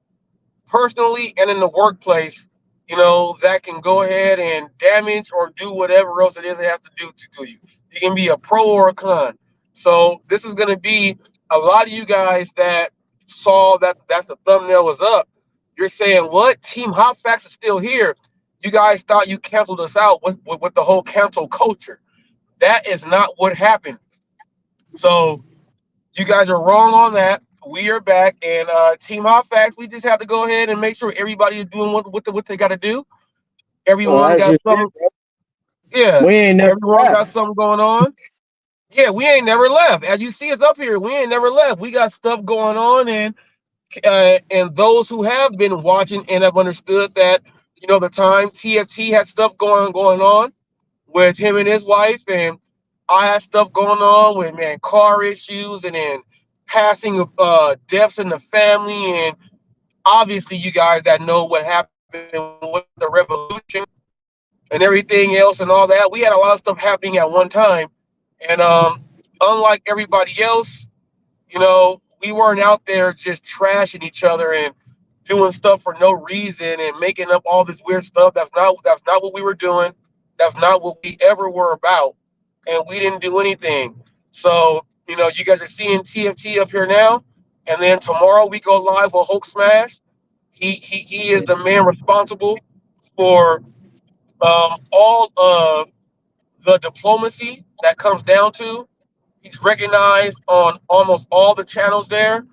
Speaker 17: personally, and in the workplace, that can go ahead and damage or do whatever else it is it has to do to you. You can be a pro or a con. So this is going to be a lot of you guys that saw that the thumbnail was up. You're saying, what? Team Hot Facts is still here. You guys thought you canceled us out with the whole cancel culture. That is not what happened. So you guys are wrong on that. We are back, and Team Hot Facts, we just have to go ahead and make sure everybody is doing what they got to do. Everyone got something. Yeah,
Speaker 12: we ain't never
Speaker 17: everyone got something going on. Yeah, we ain't never left. As you see us up here, we ain't never left. We got stuff going on, and those who have been watching and have understood that, the time TFT had stuff going on with him and his wife, and I had stuff going on with car issues, and then passing of deaths in the family, and obviously you guys that know what happened with the revolution and everything else and all that. We had a lot of stuff happening at one time, and unlike everybody else, we weren't out there just trashing each other and doing stuff for no reason and making up all this weird stuff. That's not what we were doing. That's not what we ever were about, and we didn't do anything. So, you guys are seeing TFT up here now, and then tomorrow we go live with Hulk Smash. He is the man responsible for all of the diplomacy that comes down to. He's recognized on almost all the channels there,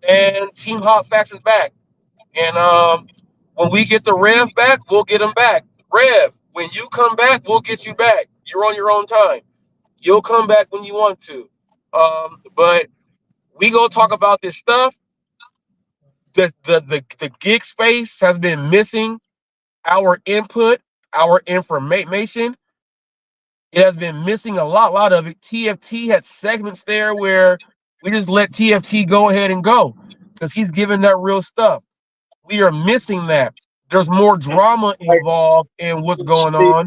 Speaker 17: and Team Hot Facts is back. And when we get the Rev back, we'll get him back. Rev, when you come back, we'll get you back. You're on your own time. You'll come back when you want to. But we go talk about this stuff. The gig space has been missing our input, our information. It has been missing a lot of it. TFT had segments there where we just let TFT go ahead and go because he's giving that real stuff. We are missing that. There's more drama involved in what's going on.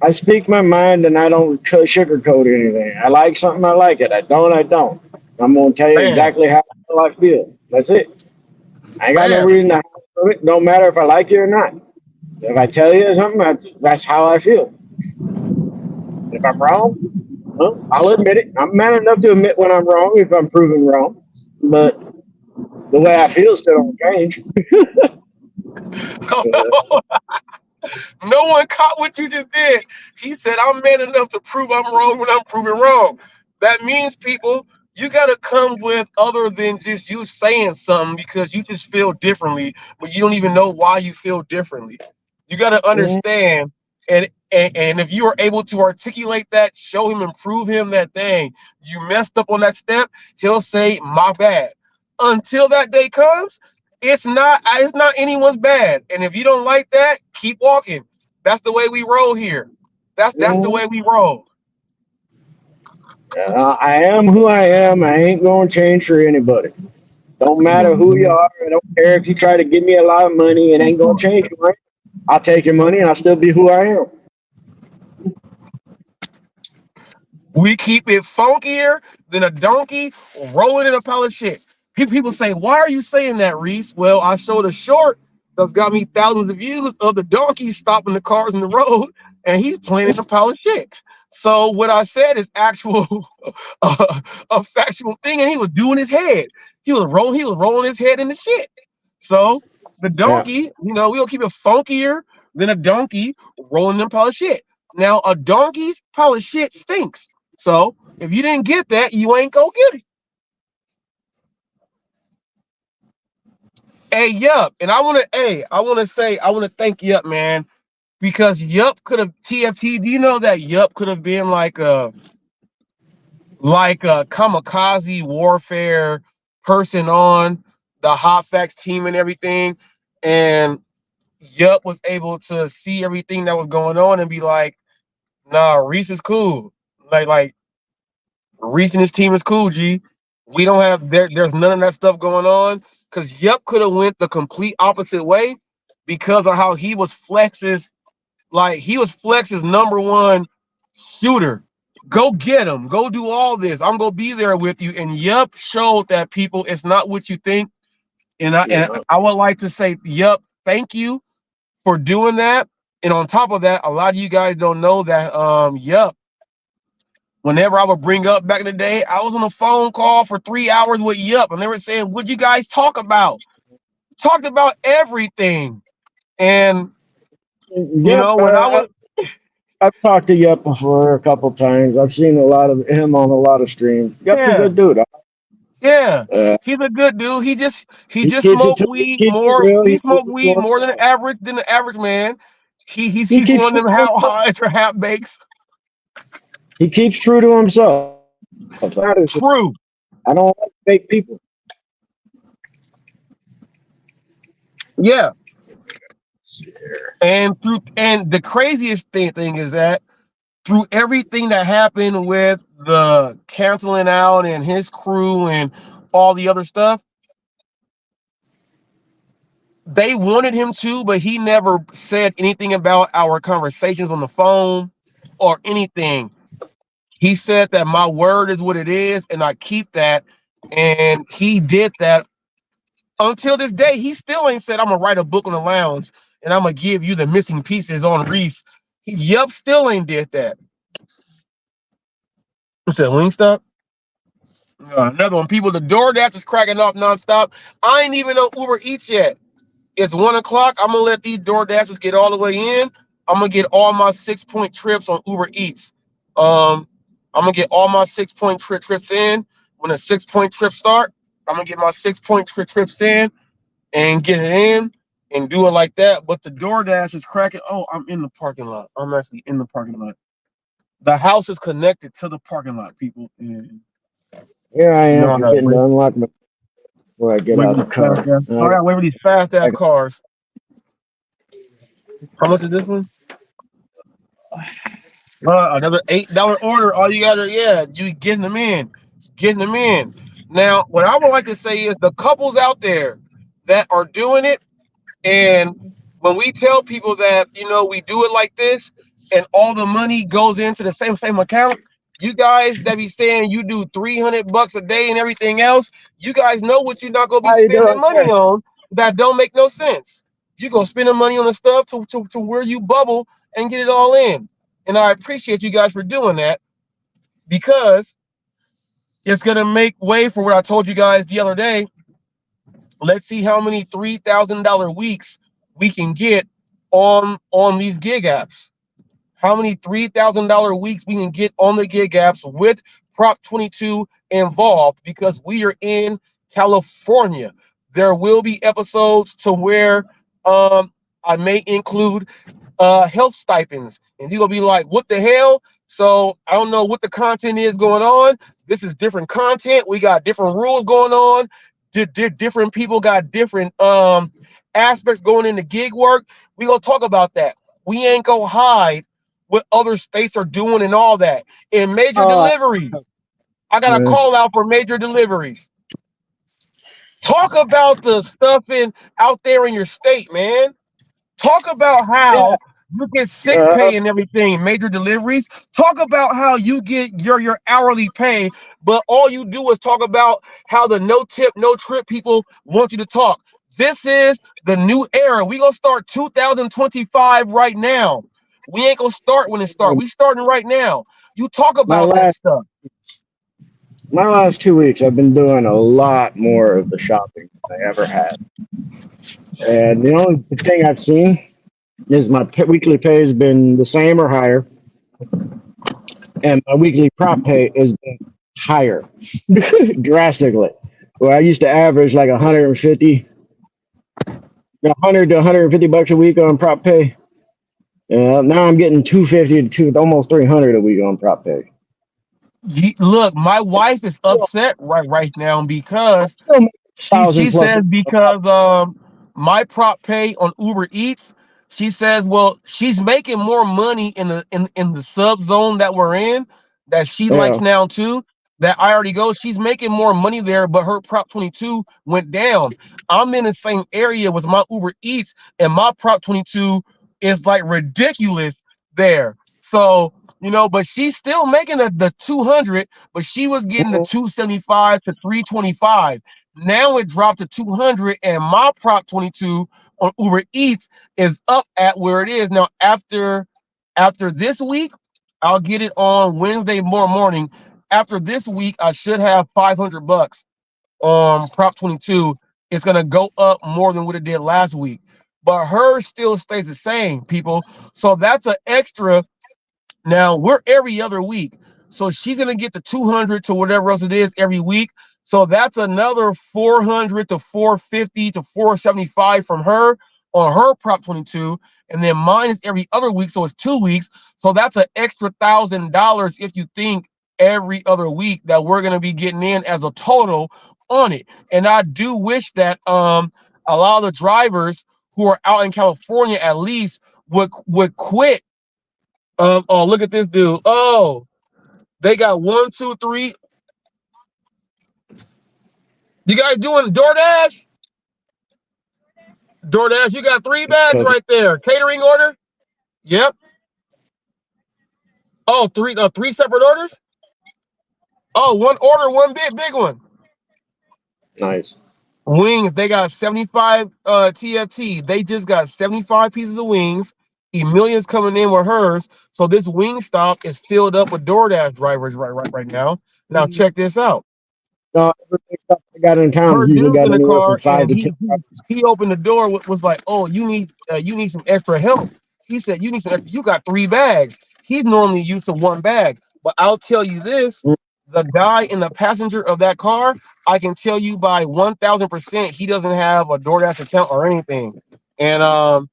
Speaker 12: I speak my mind and I don't sugarcoat anything. I like something, I like it. I don't. I'm gonna tell you
Speaker 17: Bam,
Speaker 12: exactly how I feel. That's it. I ain't got no
Speaker 17: bam.
Speaker 12: reason to hide from it. No matter if I like it or not. If I tell you something, that's how I feel. If I'm wrong, well, I'll admit it. I'm man enough to admit when I'm wrong if I'm proven wrong. But the way I feel still don't change.
Speaker 17: No one caught what you just did. He said, I'm man enough to prove I'm wrong when I'm proven wrong. That means, people, you got to come with other than just you saying something because you just feel differently, but you don't even know why you feel differently. You got to understand. And if you are able to articulate that, show him and prove him that, dang, you messed up on that step, he'll say, my bad. Until that day comes, it's not anyone's bad. And if you don't like that, keep walking. That's the way we roll here. That's the way we roll.
Speaker 12: I am who I am. I ain't gonna change for anybody. Don't matter who you are. I don't care if you try to give me a lot of money. It ain't gonna change. Right? I'll take your money and I'll still be who I am.
Speaker 17: We keep it funkier than a donkey rolling in a pile of shit. People say, why are you saying that, Reese? Well, I showed a short that's got me thousands of views of the donkey stopping the cars in the road, and he's playing in a pile of shit. So what I said is actual a factual thing, and he was doing his head. He was rolling his head in the shit. So the
Speaker 12: Yeah.
Speaker 17: donkey, we'll keep it funkier than a donkey rolling in a pile of shit. Now, a donkey's pile of shit stinks. So if you didn't get that, you ain't go get it. Hey, Yup, and I want to thank Yup, man, because Yup could have TFT. Do you know that Yup could have been like a kamikaze warfare person on the Hot Facts team and everything, and Yup was able to see everything that was going on and be like, nah, Reese is cool. Like Reese and his team is cool, G. We don't have there's none of that stuff going on. Cause Yup could have went the complete opposite way because of how he was Flex's number one shooter. Go get him. Go do all this. I'm gonna be there with you. And Yup showed that, people, it's not what you think. And I would like to say, Yup, thank you for doing that. And on top of that, a lot of you guys don't know that Yup, whenever I would bring up back in the day, I was on a phone call for 3 hours with Yup, and they were saying, "What'd you guys talk about?" Talked about everything. And
Speaker 12: Yep.
Speaker 17: when I was
Speaker 12: I've talked to Yup before a couple times. I've seen a lot of him on a lot of streams. Yup's a
Speaker 17: yeah,
Speaker 12: good dude.
Speaker 17: yeah,
Speaker 12: Uh,
Speaker 17: he's a good dude. He
Speaker 12: he
Speaker 17: just
Speaker 12: keeps it
Speaker 17: smoked
Speaker 12: to, he
Speaker 17: weed
Speaker 12: keeps it
Speaker 17: more.
Speaker 12: real.
Speaker 17: He
Speaker 12: He keeps
Speaker 17: smoked
Speaker 12: it
Speaker 17: weed
Speaker 12: to
Speaker 17: more
Speaker 12: himself.
Speaker 17: than the average man.
Speaker 12: He
Speaker 17: He's
Speaker 12: keeps
Speaker 17: one
Speaker 12: true
Speaker 17: of them
Speaker 12: to
Speaker 17: how
Speaker 12: himself.
Speaker 17: highs or half bakes.
Speaker 12: He keeps true to himself.
Speaker 17: True.
Speaker 12: I don't like fake people.
Speaker 17: Yeah. And the craziest thing is that through everything that happened with the canceling out and his crew and all the other stuff, they wanted him to, but he never said anything about our conversations on the phone or anything. He said that my word is what it is, and I keep that. And he did that until this day. He still ain't said, I'm gonna write a book on the lounge and I'm gonna give you the missing pieces on Reese. Yup, still ain't did that. What's that, Wingstop? Another one. People, the DoorDash is cracking off nonstop. I ain't even on Uber Eats yet. It's 1 o'clock. I'm gonna let these DoorDashers get all the way in. I'm gonna get all my 6-point trips on Uber Eats. I'm gonna get all my 6-point trips in. When the 6-point trips start, I'm gonna get my 6-point trips in and get it in and do it like that. But the DoorDash is cracking. Oh, I'm in the parking lot. I'm actually in the parking lot. The house is connected to the parking lot, people. And
Speaker 12: Here I
Speaker 17: you
Speaker 12: am
Speaker 17: know, I gotta
Speaker 12: forgetting to unlock my before I get
Speaker 17: wait
Speaker 12: out
Speaker 17: for
Speaker 12: of
Speaker 17: these
Speaker 12: the car.
Speaker 17: I gotta wait for these fast
Speaker 12: I
Speaker 17: ass cars. How much is this one? Another $8 order. All you gotta, you getting them in, getting them in. Now, what I would like to say is the couples out there that are doing it, and when we tell people that we do it like this, and all the money goes into the same account, You guys that be saying you do $300 a day and everything else, you guys know what you're not gonna be
Speaker 12: How you
Speaker 17: spending
Speaker 12: doing,
Speaker 17: money
Speaker 12: sir?
Speaker 17: on that don't make no sense. You're gonna spend the money on the stuff to where you bubble and get it all in. And I appreciate you guys for doing that because it's gonna make way for what I told you guys the other day. Let's see how many $3,000 weeks we can get on these gig apps. How many $3,000 weeks we can get on the gig apps with Prop 22 involved, because we are in California. There will be episodes to where I may include health stipends, and you're gonna be like, what the hell? So I don't know what the content is going on. This is different content. We got different rules going on. Different people got different aspects going into gig work. We gonna talk about that. We ain't gonna hide what other states are doing and all that. In major delivery, I got a call out for major deliveries. Talk about the stuff out there in your state, man. Talk about how you get sick pay and everything, major deliveries. Talk about how you get your hourly pay, but all you do is talk about how the no tip, no trip people want you to talk. This is the new era. We gonna start 2025 right now. We ain't gonna start when it starts. We starting right now. You talk about that stuff.
Speaker 12: My last 2 weeks, I've been doing a lot more of the shopping than I ever had. And the only thing I've seen is my weekly pay has been the same or higher, and my weekly prop pay has been higher drastically. Where I used to average like 150, 100 to 150 bucks a week on prop pay. Now I'm getting 250 to almost 300 a week on prop pay.
Speaker 17: Look, my wife is upset right now because she says because my prop pay on Uber Eats, she says, well, she's making more money in the sub zone that we're in, that she likes now too. That I already go. She's making more money there, but her Prop 22 went down. I'm in the same area with my Uber Eats, and my Prop 22 is like ridiculous there. So, but she's still making the 200, but she was getting the 275 to 325. Now it dropped to 200, and my Prop 22 on Uber Eats is up at where it is now. After this week, I'll get it on Wednesday morning. After this week, I should have $500 on Prop 22. It's gonna go up more than what it did last week, but hers still stays the same, people. So that's an extra. Now we're every other week, so she's gonna get the 200 to whatever else it is every week. So that's another 400 to 450 to 475 from her on her Prop 22, and then mine is every other week, so it's 2 weeks. So that's an extra $1,000 if you think every other week that we're gonna be getting in as a total on it. And I do wish that a lot of the drivers who are out in California at least would quit. Oh, look at this dude. Oh, they got 1, 2, 3. You guys doing DoorDash? DoorDash, you got 3 bags right there. Catering order? Yep. Oh, three separate orders? Oh, one order, one big one.
Speaker 12: Nice.
Speaker 17: Wings, they got 75 TFT. They just got 75 pieces of wings. Emilia's coming in with hers. So this wing stop is filled up with DoorDash drivers right now. Now check this out.
Speaker 12: Everything stuff I got in town
Speaker 17: Her
Speaker 12: usually
Speaker 17: dude's
Speaker 12: got
Speaker 17: in the
Speaker 12: anywhere from
Speaker 17: car,
Speaker 12: 5
Speaker 17: and
Speaker 12: to 10.
Speaker 17: he opened the door, was like, "Oh, you need some extra help." He said, "You need some. You got 3 bags." He's normally used to 1 bag, but I'll tell you this: the guy in the passenger of that car, I can tell you by 1,000%, he doesn't have a DoorDash account or anything, and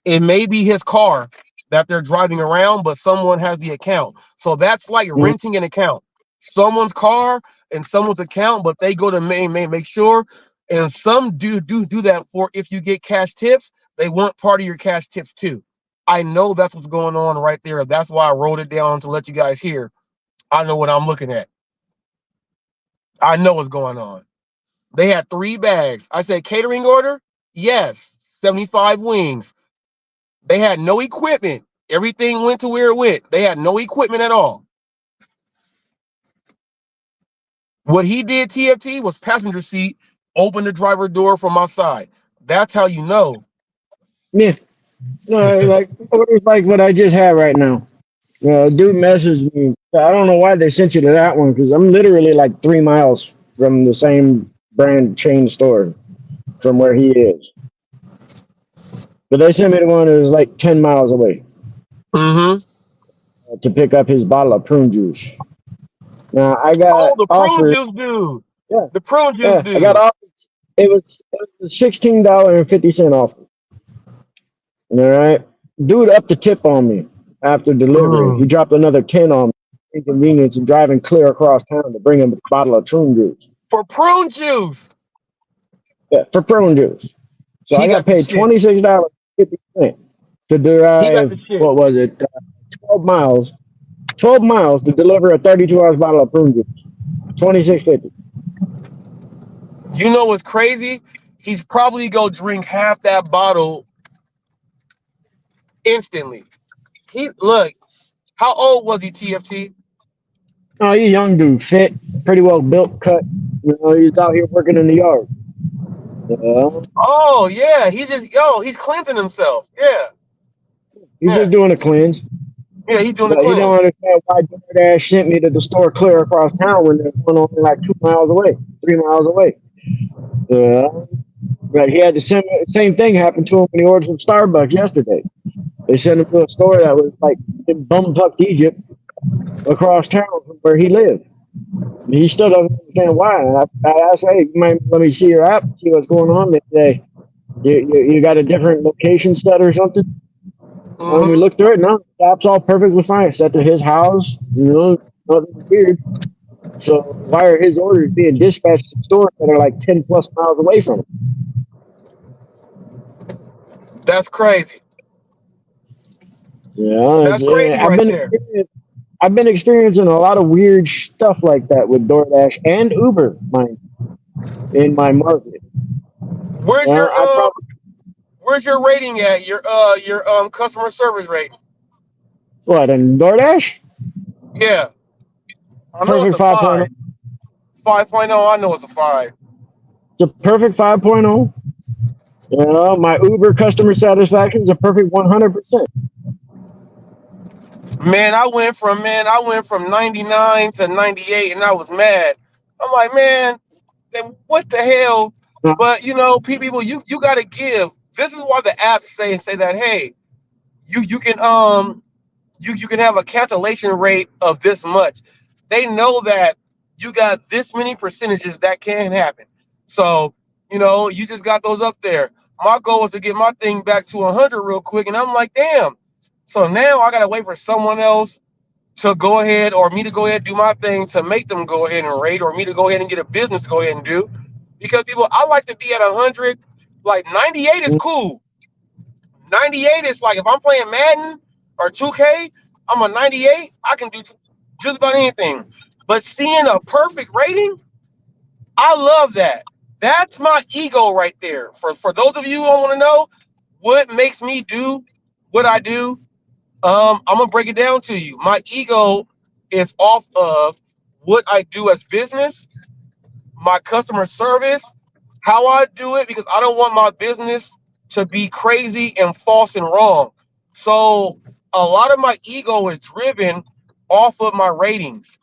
Speaker 17: it may be his car that they're driving around, but someone has the account. So that's like renting an account. Someone's car and someone's account, but they go to make sure. And some do that for if you get cash tips, they want part of your cash tips too. I know that's what's going on right there. That's why I wrote it down to let you guys hear. I know what I'm looking at. I know what's going on. They had 3 bags. I said catering order? Yes. 75 wings. They had no equipment. Everything went to where it went. They had no equipment at all. What he did, TFT, was passenger seat, open the driver door from outside. That's how you know.
Speaker 12: Yeah. Like it's like what I just had right now. Dude messaged me. I don't know why they sent you to that one because I'm literally like 3 miles from the same brand chain store from where he is. But they sent me to one that was like 10 miles away to pick up his bottle of prune juice. Now I got
Speaker 17: The prune
Speaker 12: offered.
Speaker 17: juice dude.
Speaker 12: Yeah,
Speaker 17: The prune juice
Speaker 12: yeah.
Speaker 17: dude.
Speaker 12: I got offered. It was $16.50 offer. All right, dude upped the tip on me after delivery. He dropped another 10 on me. Inconvenience of driving clear across town to bring him a bottle of prune juice.
Speaker 17: For prune juice.
Speaker 12: Yeah, for prune juice. So I got paid $26.50 to drive. What was it? 12 miles. 12 miles to deliver a 32-ounce bottle of prune juice. $26.50.
Speaker 17: You know what's crazy? He's probably go drink half that bottle instantly. Look. How old was he, TFT?
Speaker 12: Oh, he's a young dude, fit, pretty well built, cut. You know, he's out here working in the yard. Yeah.
Speaker 17: Oh yeah, he's cleansing himself. Yeah.
Speaker 12: He's just doing a cleanse.
Speaker 17: Yeah, he's doing a
Speaker 12: But he don't
Speaker 17: cleanse.
Speaker 12: understand why DoorDash sent me to the store clear across town when there's one only like 2 miles away, 3 miles away. Yeah. But he had the same thing happened to him when he ordered from Starbucks yesterday. They sent him to a store that was like in bumfucked Egypt across town from where he lived. He still doesn't understand why. And I asked, hey, you might let me see your app, see what's going on. They say, you got a different location set or something? When we looked through it, no, the app's all perfectly fine. Set to his house, you know, nothing weird. So why are his orders being dispatched to stores that are like 10 plus miles away from him?
Speaker 17: That's crazy.
Speaker 12: Yeah,
Speaker 17: That's crazy there.
Speaker 12: I've been experiencing a lot of weird stuff like that with DoorDash and Uber, in my market.
Speaker 17: Where's your rating at? Your customer service rating?
Speaker 12: What, in DoorDash?
Speaker 17: Yeah. I know
Speaker 12: Perfect
Speaker 17: it's a 5. 5.0, I know it's a 5.
Speaker 12: It's a perfect 5.0. My Uber customer satisfaction is a perfect 100%.
Speaker 17: Man, I went from 99 to 98 and I was mad. I'm like, man, then what the hell? But you know, people, you gotta give. This is why the apps say that, hey, you can have a cancellation rate of this much. They know that you got this many percentages that can happen. So, you know, you just got those up there. My goal was to get my thing back to 100 real quick, and I'm like, damn. So now I gotta wait for someone else to go ahead, or me to go ahead and do my thing to make them go ahead and rate, or me to go ahead and get a business to go ahead and do. Because people, I like to be at 100. Like 98 is cool. 98 is like if I'm playing Madden or 2K, I'm a 98. I can do just about anything. But seeing a perfect rating, I love that. That's my ego right there. For those of you who want to know what makes me do what I do, I'm gonna break it down to you. My ego is off of what I do as business, my customer service, how I do it, because I don't want my business to be crazy and false and wrong. So a lot of my ego is driven off of my ratings.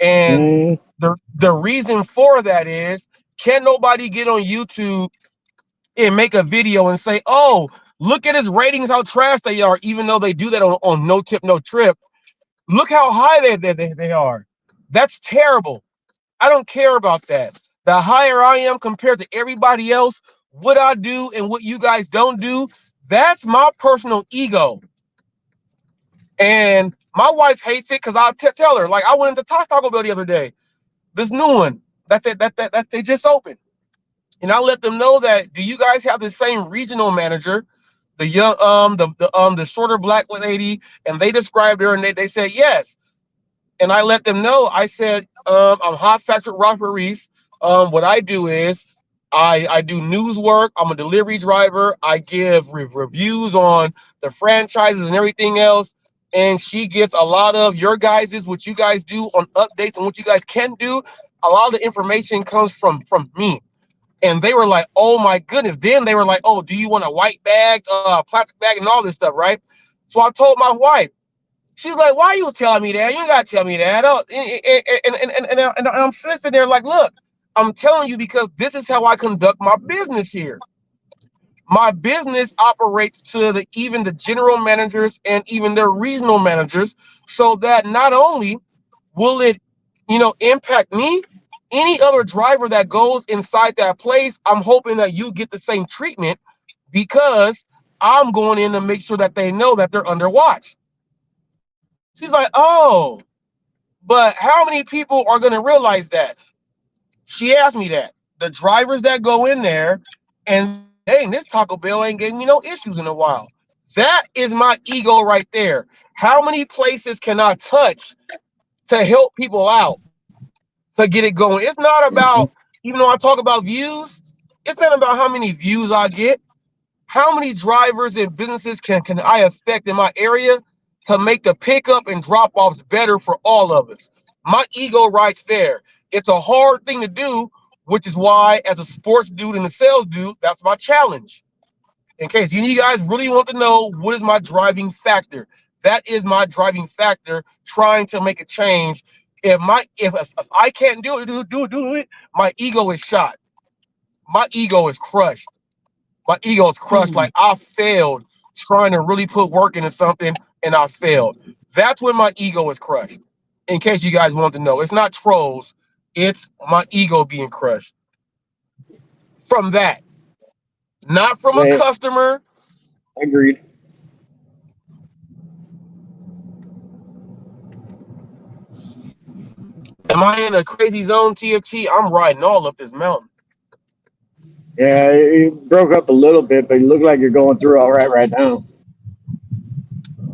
Speaker 17: And the reason for that is, can nobody get on YouTube and make a video and say, oh, look at his ratings, how trash they are, even though they do that on No Tip, No Trip. Look how high they are. That's terrible. I don't care about that. The higher I am compared to everybody else, what I do and what you guys don't do, that's my personal ego. And my wife hates it because I tell her, like, I went into Taco Bell the other day, this new one that they just opened. And I let them know that, do you guys have the same regional manager, the young the shorter black lady? And they described her and they said yes. And I let them know, I said, I'm HotFacts with Robert-Reese. What I do is I do news work. I'm a delivery driver. I give reviews on the franchises and everything else. And she gets a lot of your guys's, what you guys do on updates and what you guys can do. a lot of the information comes from me. And they were like, oh my goodness. Then they were like, oh, do you want a white bag, plastic bag, and all this stuff, right? So I told my wife. She's like, why are you telling me that? You ain't got to tell me that. Oh, and I'm sitting there like, look, I'm telling you because this is how I conduct my business here. My business operates to even the general managers and even their regional managers, so that not only will it, impact me, any other driver that goes inside that place, I'm hoping that you get the same treatment because I'm going in to make sure that they know that they're under watch. She's like, oh, but how many people are going to realize that? She asked me that. The drivers that go in there and, dang, this Taco Bell ain't giving me no issues in a while. That is my ego right there. How many places can I touch to help people out, to get it going? It's not about, even though I talk about views, it's not about how many views I get. How many drivers and businesses can I affect in my area to make the pickup and drop-offs better for all of us? My ego rights there. It's a hard thing to do, which is why, as a sports dude and a sales dude, that's my challenge. In case any of you guys really want to know what is my driving factor, that is my driving factor, trying to make a change. If I can't do it, my ego is shot. My ego is crushed. My ego is crushed. Like I failed trying to really put work into something and I failed. That's when my ego is crushed. In case you guys want to know, it's not trolls, it's my ego being crushed. From that, not from a customer.
Speaker 12: Agreed.
Speaker 17: Am I in a crazy zone, TFT? I'm riding all up this mountain.
Speaker 12: Yeah, it broke up a little bit, but you look like you're going through all right now.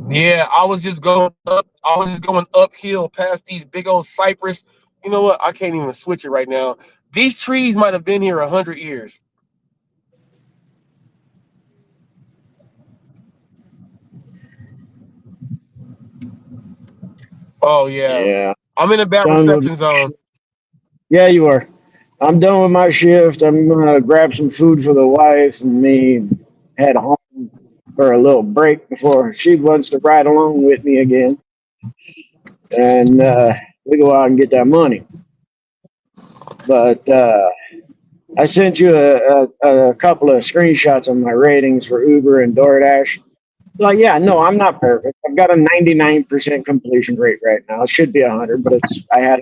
Speaker 17: Yeah, I was just going up. I was just going uphill past these big old cypress. You know what? I can't even switch it right now. These trees might have been here 100 years. Oh yeah.
Speaker 12: Yeah.
Speaker 17: I'm in a bad reception zone.
Speaker 12: Yeah, you are. I'm done with my shift. I'm gonna grab some food for the wife and me, head home for a little break before she wants to ride along with me again. And we go out and get that money. But I sent you a couple of screenshots of my ratings for Uber and DoorDash. Like, yeah, no, I'm not perfect. I've got a 99% completion rate right now. It should be 100, but I had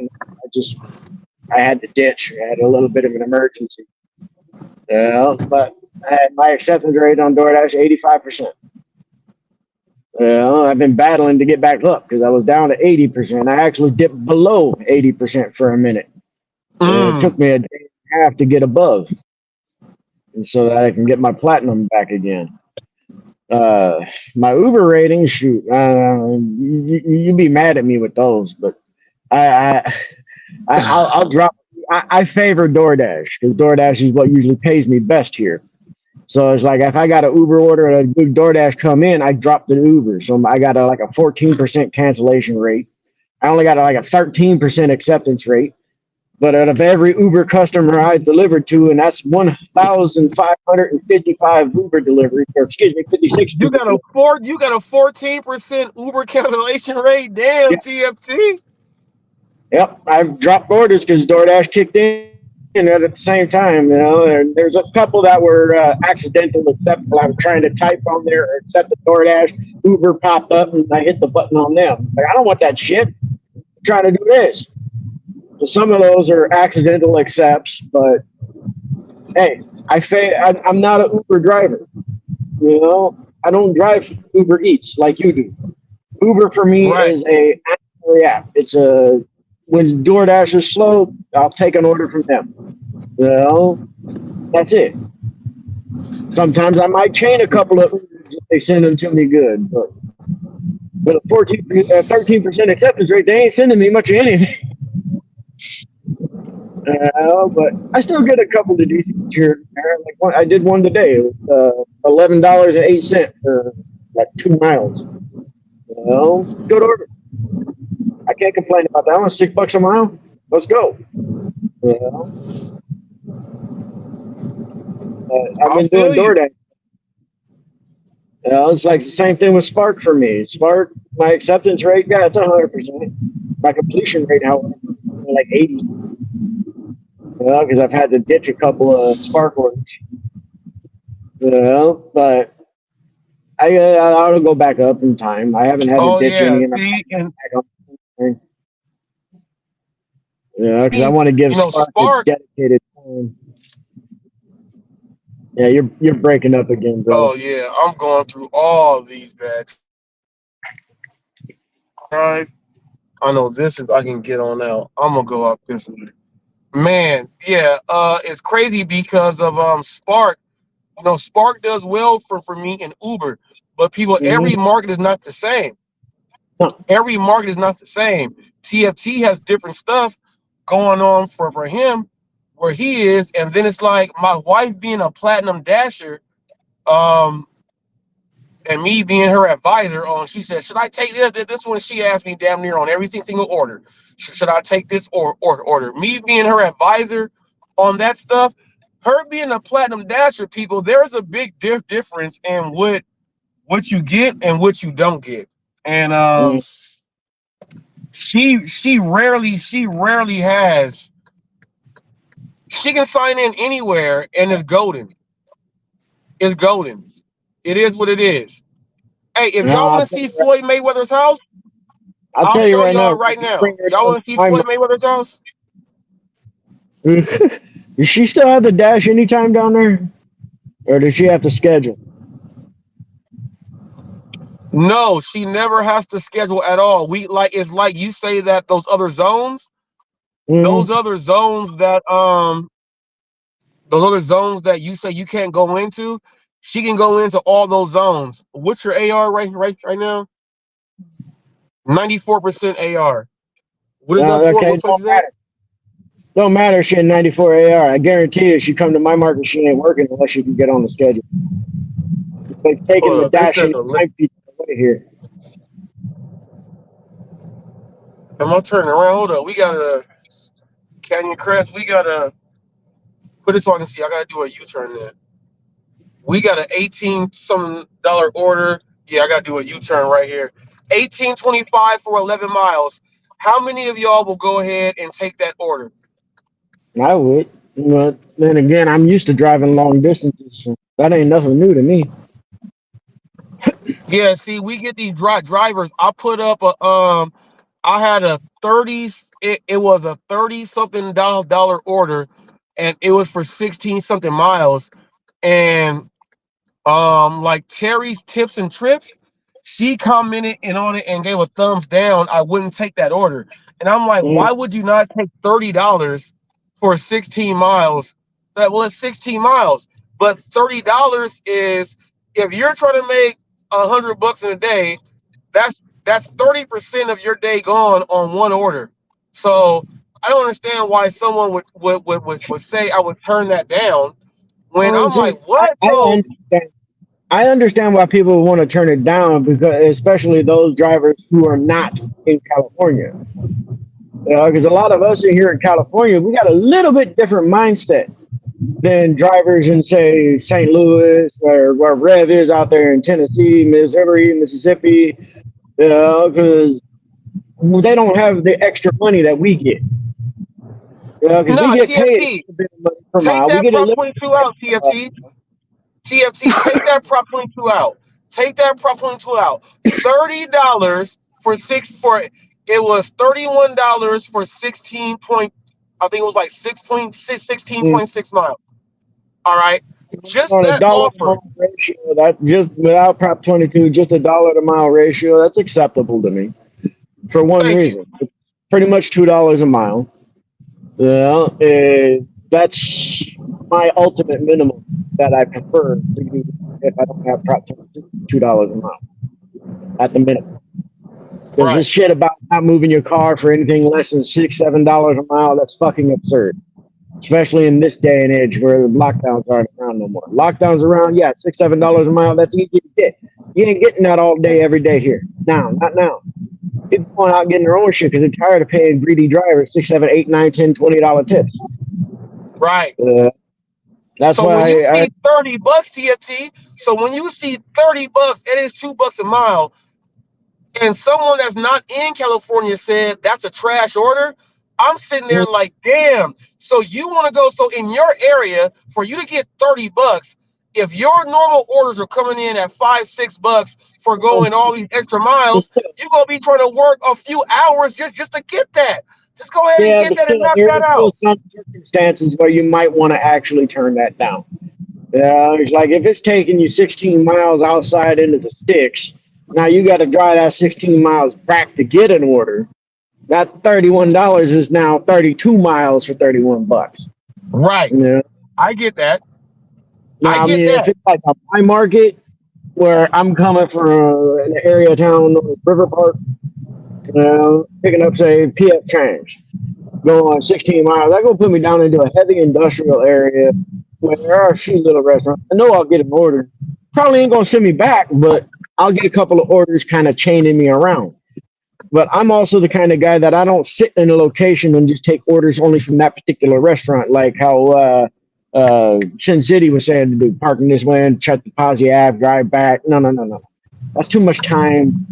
Speaker 12: to ditch. I had a little bit of an emergency. But I had my acceptance rate on DoorDash 85%. I've been battling to get back up because I was down to 80%. I actually dipped below 80% for a minute. It took me a day and a half to get above, and so that I can get my platinum back again. My Uber ratings, shoot, you'd be mad at me with those, but I'll drop. I favor DoorDash because DoorDash is what usually pays me best here. So it's like if I got an Uber order and a good DoorDash come in, I drop the Uber. So I got like a 14% cancellation rate. I only got like a 13% acceptance rate. But out of every Uber customer I delivered to, and that's 1,555 Uber deliveries, or excuse me, 56.
Speaker 17: You got a 14% Uber cancellation rate. Damn, yeah. TFT.
Speaker 12: Yep, I've dropped orders because DoorDash kicked in at the same time. And there's a couple that were accidental accept. I was trying to type on there or accept the DoorDash. Uber popped up and I hit the button on them. Like, I don't want that shit. I'm trying to do this. So some of those are accidental accepts, but hey, I'm not an Uber driver. I don't drive Uber Eats like you do. Uber for me is a app. It's when DoorDash is slow, I'll take an order from them. That's it. Sometimes I might chain a couple of Ubers if they send them to me good, but with a 13% acceptance rate, they ain't sending me much of anything. But I still get a couple of decent here. Like I did one today. It was $11.08 for like 2 miles. Good order. I can't complain about that one. $6 a mile. Let's go. You know? I've
Speaker 17: I
Speaker 12: been
Speaker 17: feel
Speaker 12: doing
Speaker 17: you.
Speaker 12: DoorDash. You know, it's like the same thing with Spark for me. Spark, my acceptance rate, yeah, it's 100%. My completion rate, however, is like 80. You know, because I've had to ditch a couple of Spark orders. You know, but I ought to go back up in time. I haven't had to
Speaker 17: Oh
Speaker 12: ditch
Speaker 17: yeah,
Speaker 12: any, and I'm
Speaker 17: see, and
Speaker 12: back up. You know, because I want to give
Speaker 17: you know,
Speaker 12: Spark its
Speaker 17: Spark.
Speaker 12: dedicated time. Yeah, you're breaking up again,
Speaker 17: Oh
Speaker 12: bro.
Speaker 17: yeah, I'm going through all these bad drive. I know this is I can get on out. I'm gonna go up this way. Man, yeah, it's crazy because of Spark. You know, Spark does well for me in Uber, but people, every
Speaker 12: Mm-hmm.
Speaker 17: market is not the same. Every market is not the same. TFT has different stuff going on for him where he is, and then it's like my wife being a platinum dasher, um, and me being her advisor on. She said, "Should I take this one?" She asked me damn near on every single order. Should I take this order? Me being her advisor on that stuff, her being a platinum dasher, people, there's a big difference in what you get and what you don't get, and she rarely has. She can sign in anywhere and it's golden. It's golden. It is what it is. Hey, if
Speaker 12: No,
Speaker 17: y'all want to see Floyd Mayweather's house,
Speaker 12: I'll
Speaker 17: I'll
Speaker 12: tell you
Speaker 17: show
Speaker 12: right
Speaker 17: y'all
Speaker 12: now.
Speaker 17: right
Speaker 12: You
Speaker 17: now.
Speaker 12: bring her
Speaker 17: Y'all
Speaker 12: down
Speaker 17: want to see
Speaker 12: to
Speaker 17: Floyd Mayweather's house?
Speaker 12: my Does she still have the dash anytime down there, or does she have to schedule?
Speaker 17: No, she never has to schedule at all. We like it's like you say that those
Speaker 12: Mm-hmm.
Speaker 17: other zones that those other zones that you say you can't go into, she can go into all those zones. What's your AR right now? 94% AR. What is that for?
Speaker 12: Okay,
Speaker 17: What place is that?
Speaker 12: don't matter. She had 94 AR. I guarantee you, she come to my market, she ain't working unless she can get on the schedule. They've taken
Speaker 17: Hold
Speaker 12: the
Speaker 17: up. They
Speaker 12: dash
Speaker 17: said
Speaker 12: and
Speaker 17: the
Speaker 12: time feature away here.
Speaker 17: am I turning around? Hold up. We got a Canyon Crest. We got to put this on and see. I got to do a U-turn there. We got an 18 some dollar order. Yeah, I got to do a U-turn right here. 18.25 for 11 miles. How many of y'all will go ahead and take that order?
Speaker 12: I would. But then again, I'm used to driving long distances. So that ain't nothing new to me.
Speaker 17: Yeah, see, we get these drivers. I put up a I had a 30. It was a 30 something dollar order, and it was for 16 something miles. And like Terry's Tips and Trips, she commented and on it and gave a thumbs down. I wouldn't take that order, and I'm like,
Speaker 12: Mm.
Speaker 17: why would you not take $30 for 16 miles? That well, it's 16 miles, but $30 is if you're trying to make $100 in a day, that's 30% of your day gone on one order. So I don't understand why someone would say I would turn that down when
Speaker 12: Well,
Speaker 17: I'm like,
Speaker 12: see,
Speaker 17: what?
Speaker 12: I
Speaker 17: So
Speaker 12: understand. I understand why people want to turn it down, because especially those drivers who are not in California. Because a lot of us in here in California, we got a little bit different mindset than drivers in, say, St. Louis, or where Rev is out there in Tennessee, Missouri, Mississippi, because they don't have the extra money that we get. Because we
Speaker 17: nah,
Speaker 12: get paid
Speaker 17: TFT,
Speaker 12: a bit of money per
Speaker 17: take
Speaker 12: mile. We
Speaker 17: that
Speaker 12: get a
Speaker 17: Prop
Speaker 12: little
Speaker 17: 22 out, TFT. TFT, take that Prop 22 out. Take that Prop 22 out. $30 for it was $31 for 16 point, I think it was like 16.6 miles. All right. Just
Speaker 12: on a
Speaker 17: that
Speaker 12: dollar to
Speaker 17: offer.
Speaker 12: mile ratio. That just without Prop 22, just a dollar to mile ratio. That's acceptable to me for one
Speaker 17: Thank you.
Speaker 12: reason. It's pretty much $2 a mile. That's my ultimate minimum that I prefer to do if I don't have Prop 22, $2 a mile at the minimum. Because this
Speaker 17: Right.
Speaker 12: shit about not moving your car for anything less than $6, $7 a mile, that's fucking absurd. Especially in this day and age where the lockdowns aren't around no more. Lockdowns around, yeah, $6, $7 a mile, that's easy to get. You ain't getting that all day, every day here. Now, not now. People going out and getting their own shit because they're tired of paying greedy drivers $6, $7, $8, $9, $10, $20 tips.
Speaker 17: Right.
Speaker 12: That's
Speaker 17: So when you
Speaker 12: why
Speaker 17: see $30 TFT, so when you see $30, it is $2 a mile, and someone that's not in California said that's a trash order, I'm sitting there like, damn. So you want to go? So in your area, for you to get $30, if your normal orders are coming in at $5, $6 for going all these extra miles, you're gonna be trying to work a few hours just to get that. Just go ahead and
Speaker 12: yeah,
Speaker 17: get
Speaker 12: but
Speaker 17: that and
Speaker 12: still,
Speaker 17: knock
Speaker 12: there
Speaker 17: that
Speaker 12: is still
Speaker 17: out.
Speaker 12: some circumstances where you might want to actually turn that down. It's like if it's taking you 16 miles outside into the sticks, now you got to drive that 16 miles back to get an order. That $31 is now 32 miles for $31.
Speaker 17: Right.
Speaker 12: Yeah.
Speaker 17: I get that.
Speaker 12: Now,
Speaker 17: I
Speaker 12: I
Speaker 17: get
Speaker 12: mean, if
Speaker 17: that.
Speaker 12: it's like a my market where I'm coming from an area of town, River Park, picking up, say, PF Chang's, going 16 miles, that's going to put me down into a heavy industrial area where there are a few little restaurants. I know I'll get an order. Probably ain't going to send me back, but I'll get a couple of orders kind of chaining me around. But I'm also the kind of guy that I don't sit in a location and just take orders only from that particular restaurant, like how Sin City was saying to do, parking this way and check the Posse Ave, drive back. No. That's too much time.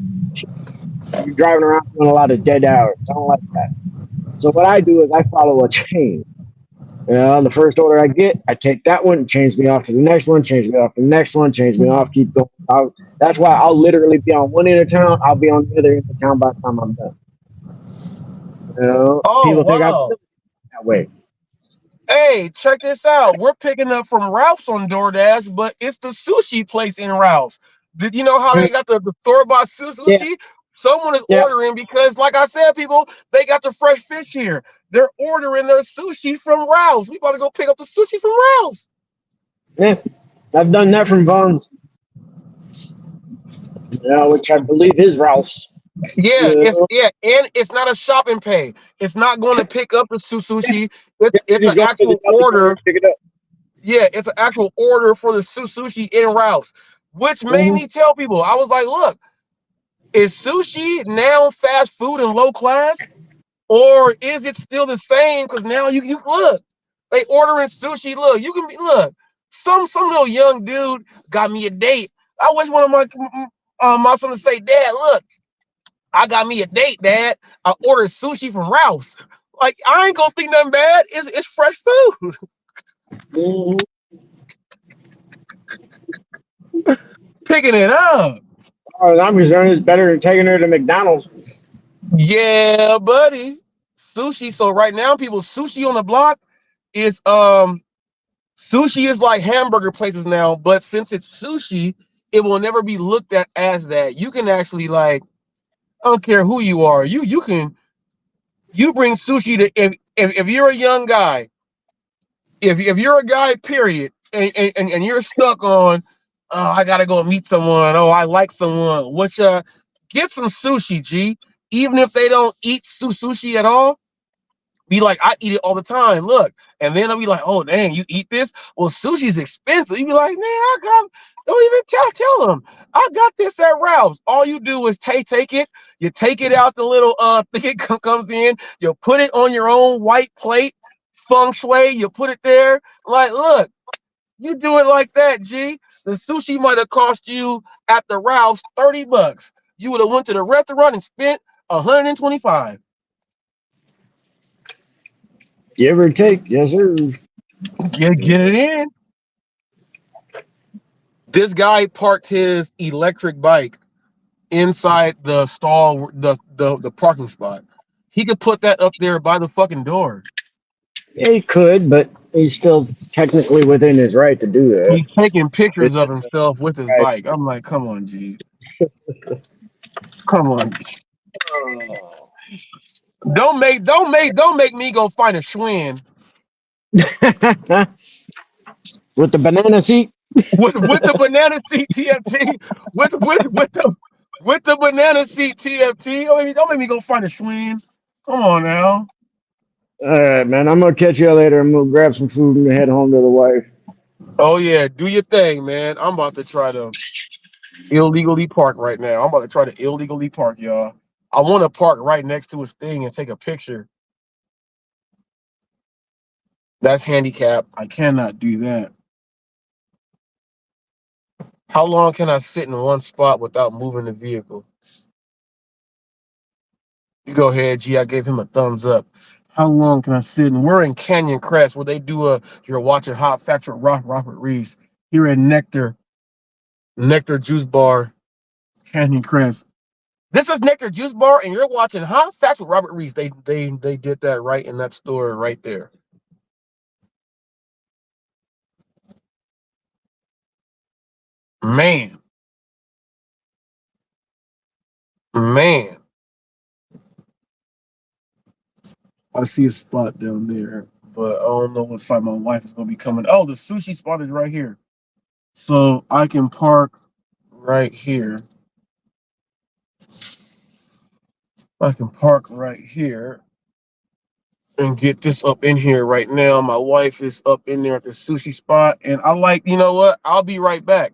Speaker 12: You're driving around doing a lot of dead hours. I don't like that. So what I do is I follow a chain. The first order I get, I take that one, change me off to the next one, change me off to the next one, change me off, keep going. That's why I'll literally be on one end of town, I'll be on the other end of town by the time I'm done.
Speaker 17: Oh,
Speaker 12: People think I'm
Speaker 17: wow.
Speaker 12: that way.
Speaker 17: Hey, check this out. We're picking up from Ralph's on DoorDash, but it's the sushi place in Ralph's. Did you know how they got the store-bought sushi?
Speaker 12: Yeah.
Speaker 17: Someone is ordering because, like I said, people, they got the fresh fish here. They're ordering their sushi from Ralph's. We about to go pick up the sushi from Ralph's.
Speaker 12: Yeah, I've done that from Vaughn's. Which I believe is Ralph's.
Speaker 17: Yeah, and it's not a shopping pay. It's not going to pick up the sushi. It's an actual order.
Speaker 12: Pick it up.
Speaker 17: Yeah, it's an actual order for the sushi in Ralph's, which made me tell people, I was like, look, is sushi now fast food and low class? Or is it still the same? Because now you look, they ordering sushi. Look, you can be some little young dude got me a date. I wish one of my son to say, Dad, look, I got me a date, Dad. I ordered sushi from Ralph's. Like, I ain't gonna think nothing bad. It's fresh food. Picking it up.
Speaker 12: Oh, I'm concerned it's better than taking her to McDonald's.
Speaker 17: Yeah, buddy. Sushi. So right now, people, sushi on the block is sushi is like hamburger places now, but since it's sushi, it will never be looked at as that. You can actually, like, I don't care who you are, you bring sushi to if you're a young guy, if you're a guy, period, and you're stuck on, oh, I gotta go meet someone, oh, I like someone, get some sushi, G. Even if they don't eat sushi at all, be like, I eat it all the time. Look, and then I'll be like, oh dang, you eat this? Well, sushi's expensive. You be like, man, don't even tell them. I got this at Ralph's. All you do is take it. You take it out the little thing it comes in. You put it on your own white plate, feng shui. You put it there. Like, look, you do it like that, G. The sushi might have cost you at the Ralph's $30. You would have went to the restaurant and spent $125.
Speaker 12: Give or take, yes, sir.
Speaker 17: Get it in. This guy parked his electric bike inside the stall, the parking spot. He could put that up there by the fucking door.
Speaker 12: Yeah, he could, but he's still technically within his right to do that.
Speaker 17: He's taking pictures of himself with his bike. I'm like, come on, G. Come on. Don't make me go find a Schwinn.
Speaker 12: With the banana seat?
Speaker 17: With the banana seat TFT. With the banana seat TFT. Don't make me go find a Schwinn. Come on now.
Speaker 12: All right, man. I'm gonna catch you later. I'm gonna grab some food and head home to the wife.
Speaker 17: Oh yeah, do your thing, man. I'm about to try to illegally park right now. I'm about to try to illegally park, y'all. I want to park right next to his thing and take a picture. That's handicapped. I cannot do that. How long can I sit in one spot without moving the vehicle? You go ahead, G. I gave him a thumbs up. How long can I sit in? We're in Canyon Crest where they do you're watching Hot Facts with Robert Reese here at Nectar Juice Bar, Canyon Crest. This is Nectar Juice Bar, and you're watching Hot Facts with Robert Reese. They did that right in that store right there. Man. I see a spot down there, but I don't know what side my wife is going to be coming. Oh, the sushi spot is right here. So I can park right here. I can park right here and get this up in here right now. My wife is up in there at the sushi spot. And I like, you know what? I'll be right back.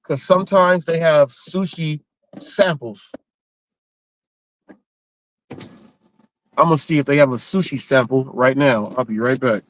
Speaker 17: Because sometimes they have sushi samples. I'm going to see if they have a sushi sample right now. I'll be right back.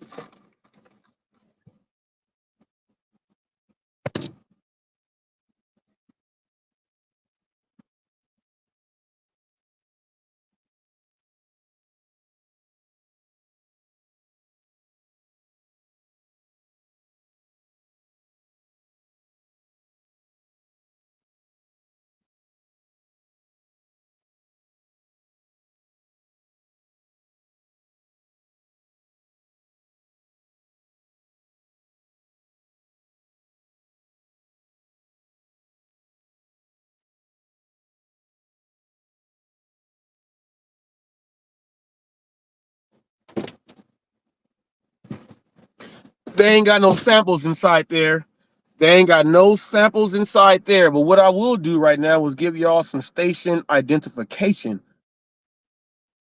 Speaker 17: They ain't got no samples inside there. They ain't got no samples inside there. But what I will do right now is give y'all some station identification.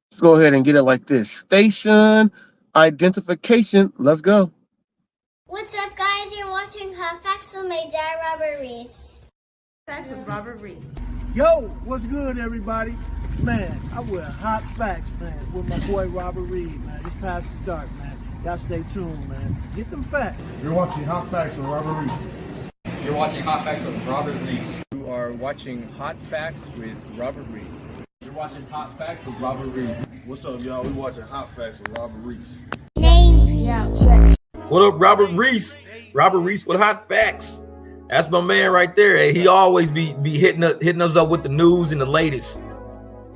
Speaker 17: Let's go ahead and get it like this. Station identification. Let's go.
Speaker 1: What's up, guys? You're watching Hot Facts with my dad, Robert Reese.
Speaker 7: Facts with Robert Reese.
Speaker 3: Yo, what's good, everybody? Man, I wear Hot Facts, man, with my boy Robert Reed, man. It's past the dark, man. Y'all stay tuned, man. Get them facts.
Speaker 4: You're watching Hot Facts with Robert Reese.
Speaker 5: You're watching Hot Facts with Robert Reese.
Speaker 6: You are watching Hot Facts with Robert Reese.
Speaker 5: You're watching Hot Facts with Robert Reese.
Speaker 4: What's up, y'all? We watching Hot Facts with Robert Reese.
Speaker 8: What up, Robert Reese? Robert Reese with Hot Facts. That's my man right there. Hey, he always be hitting us up with the news and the latest.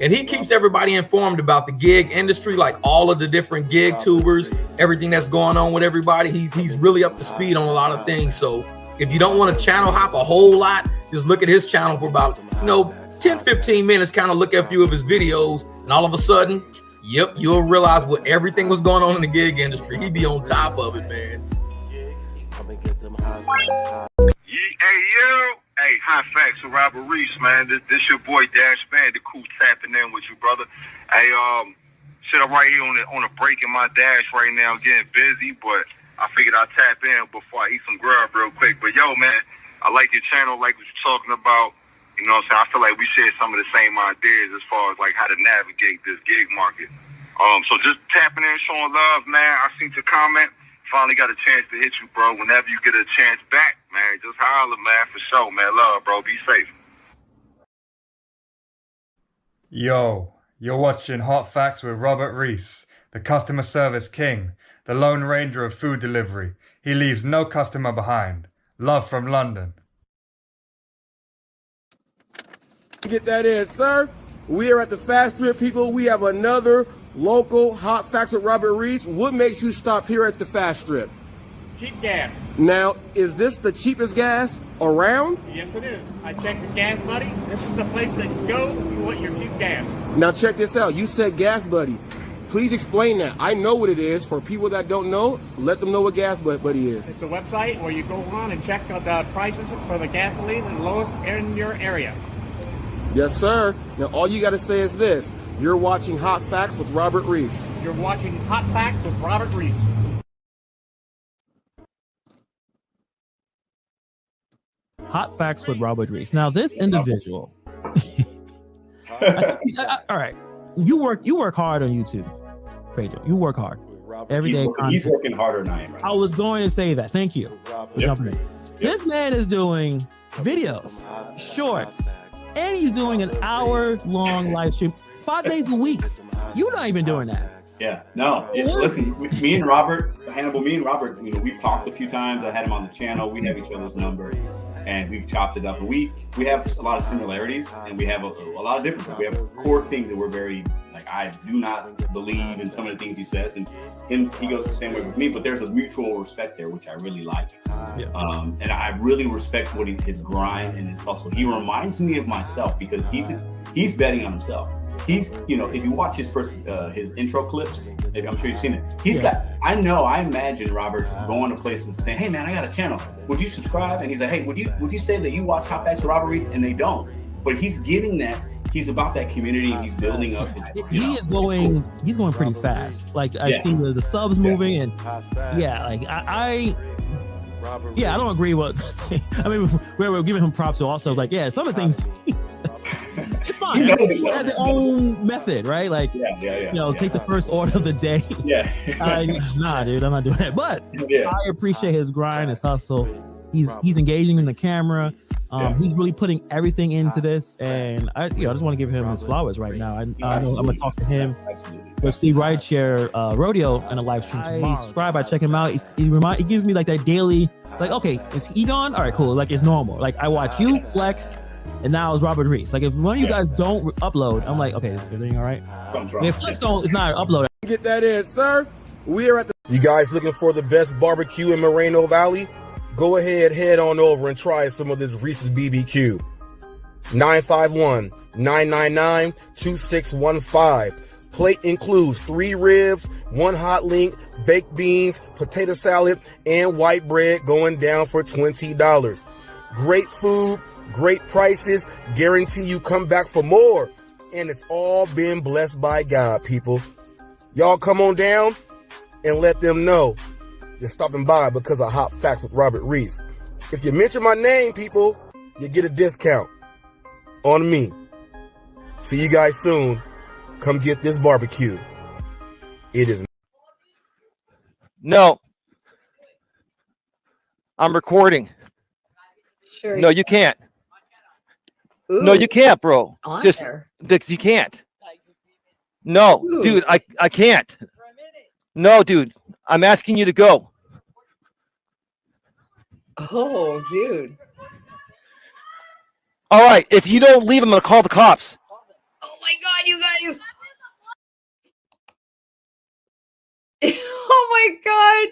Speaker 8: And he keeps everybody informed about the gig industry, like all of the different gig tubers, everything that's going on with everybody. He's really up to speed on a lot of things. So if you don't want to channel hop a whole lot, just look at his channel for about, 10, 15 minutes, kind of look at a few of his videos. And all of a sudden, yep, you'll realize what everything was going on in the gig industry. He be on top of it, man.
Speaker 9: Hey, Hot Facts with Robert Reese, man. This your boy Dash Bandicoot tapping in with you, brother. Hey, I'm right here on a break in my dash right now, getting busy, but I figured I'd tap in before I eat some grub real quick. But yo, man, I like your channel, like what you're talking about. You know what I'm saying? I feel like we share some of the same ideas as far as like how to navigate this gig market. So just tapping in, showing love, man. I seen your comment. Finally got a chance to hit you, bro. Whenever you get a chance back, man, just holler, man, for sure, man. Love, bro. Be safe.
Speaker 19: Yo, you're watching Hot Facts with Robert Reese, the customer service king, the Lone Ranger of food delivery. He leaves no customer behind. Love from London.
Speaker 17: Get that in, sir. We are at the Fast Strip, people. We have another local Hot Facts with Robert Reese. What makes you stop here at the Fast Strip?
Speaker 20: Cheap gas.
Speaker 17: Now, is this the cheapest gas around?
Speaker 20: Yes, it is. I checked the Gas Buddy. This is the place that you go if you want your cheap gas.
Speaker 17: Now, check this out. You said Gas Buddy. Please explain that. I know what it is. For people that don't know, let them know what Gas Buddy is.
Speaker 20: It's a website where you go on and check out the prices for the gasoline and lowest in your area.
Speaker 17: Yes, sir. Now, all you got to say is this. You're watching Hot Facts with Robert Reese.
Speaker 20: You're watching Hot Facts with Robert Reese.
Speaker 21: Hot Facts with Robert Reese. Now, this individual,
Speaker 2: All right, you work hard on YouTube, Pedro. You work hard every day.
Speaker 21: He's working harder than I am. Right
Speaker 2: I was going to say that. Thank you. For jumping in. This man is doing videos, shorts, and he's doing an hour-long live stream 5 days a week. You're not even doing that.
Speaker 21: Yeah, no. Listen, me and Robert, we've talked a few times. I had him on the channel. We have each other's number, and we've chopped it up. We have a lot of similarities, and we have a lot of differences. We have core things that we're very, like, I do not believe in some of the things he says, and he goes the same way with me, but there's a mutual respect there, which I really like. And I really respect his grind and his hustle. He reminds me of myself because he's betting on himself. He's, if you watch his first, his intro clips, I'm sure you've seen it. I imagine Robert's going to places saying, "Hey man, I got a channel. Would you subscribe?" And he's like, "Hey, would you say that you watch Hot Facts with Robert Reese?" And they don't. But he's giving that. He's about that community, and he's building up.
Speaker 2: He's going pretty fast. Like I see the subs moving, and I don't agree with. I mean, we're giving him props to also like, some of the things. It's fine. He has their own method, right? Like, take the first order of the day. Nah, dude, I'm not doing that. But I appreciate his grind, his hustle. He's engaging in the camera. He's really putting everything into this, and I just want to give him his flowers right now. I know I'm gonna talk to him with Steve Rideshare Rodeo in a live stream tomorrow. Subscribe, I check him out. He gives me like that daily, like, okay, is he on? All right, cool. Like it's normal. Like I watch you, Flex, and now it's Robert Reese. Like if one of you guys don't upload, I'm like, okay, is everything all right? If Flex is not uploaded.
Speaker 22: Get that in, sir. We are at the. You guys looking for the best barbecue in Moreno Valley? Go ahead, head on over and try some of this Reese's BBQ. 951-999-2615. Plate includes 3 ribs, 1 hot link, baked beans, potato salad, and white bread going down for $20. Great food, great prices, guarantee you come back for more. And it's all been blessed by God, people. Y'all come on down and let them know you're stopping by because of Hot Facts with Robert Reese. If you mention my name, people, you get a discount on me. See you guys soon. Come get this barbecue. It is.
Speaker 23: No. I'm recording.
Speaker 24: Sure.
Speaker 23: No, you can't.
Speaker 24: Ooh.
Speaker 23: No, you can't, bro.
Speaker 24: On
Speaker 23: Just
Speaker 24: there.
Speaker 23: you can't. No,
Speaker 24: Ooh.
Speaker 23: dude, I can't. No, dude, I'm asking you to go.
Speaker 24: Oh, dude.
Speaker 23: All right, if you don't leave, I'm gonna call the cops.
Speaker 24: Oh my God, you guys. Oh my God.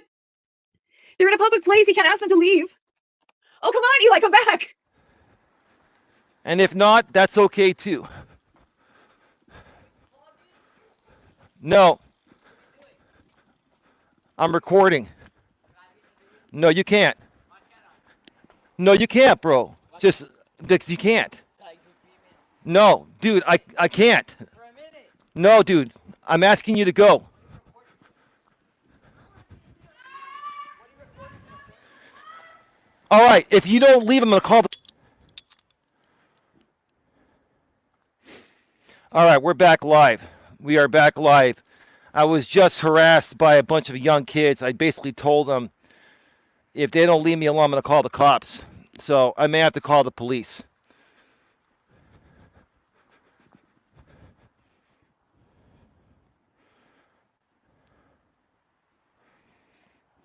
Speaker 24: They're in a public place. You can't ask them to leave. Oh, come on, Eli, come back.
Speaker 23: And if not, that's okay too. No. I'm recording. No, you can't. No, you can't, bro. Just, you can't. No, dude, I can't. No, dude, I'm asking you to go. All right, if you don't leave, I'm going to call the... All right, we're back live. We are back live. I was just harassed by a bunch of young kids. I basically told them, if they don't leave me alone, I'm going to call the cops. So I may have to call the police.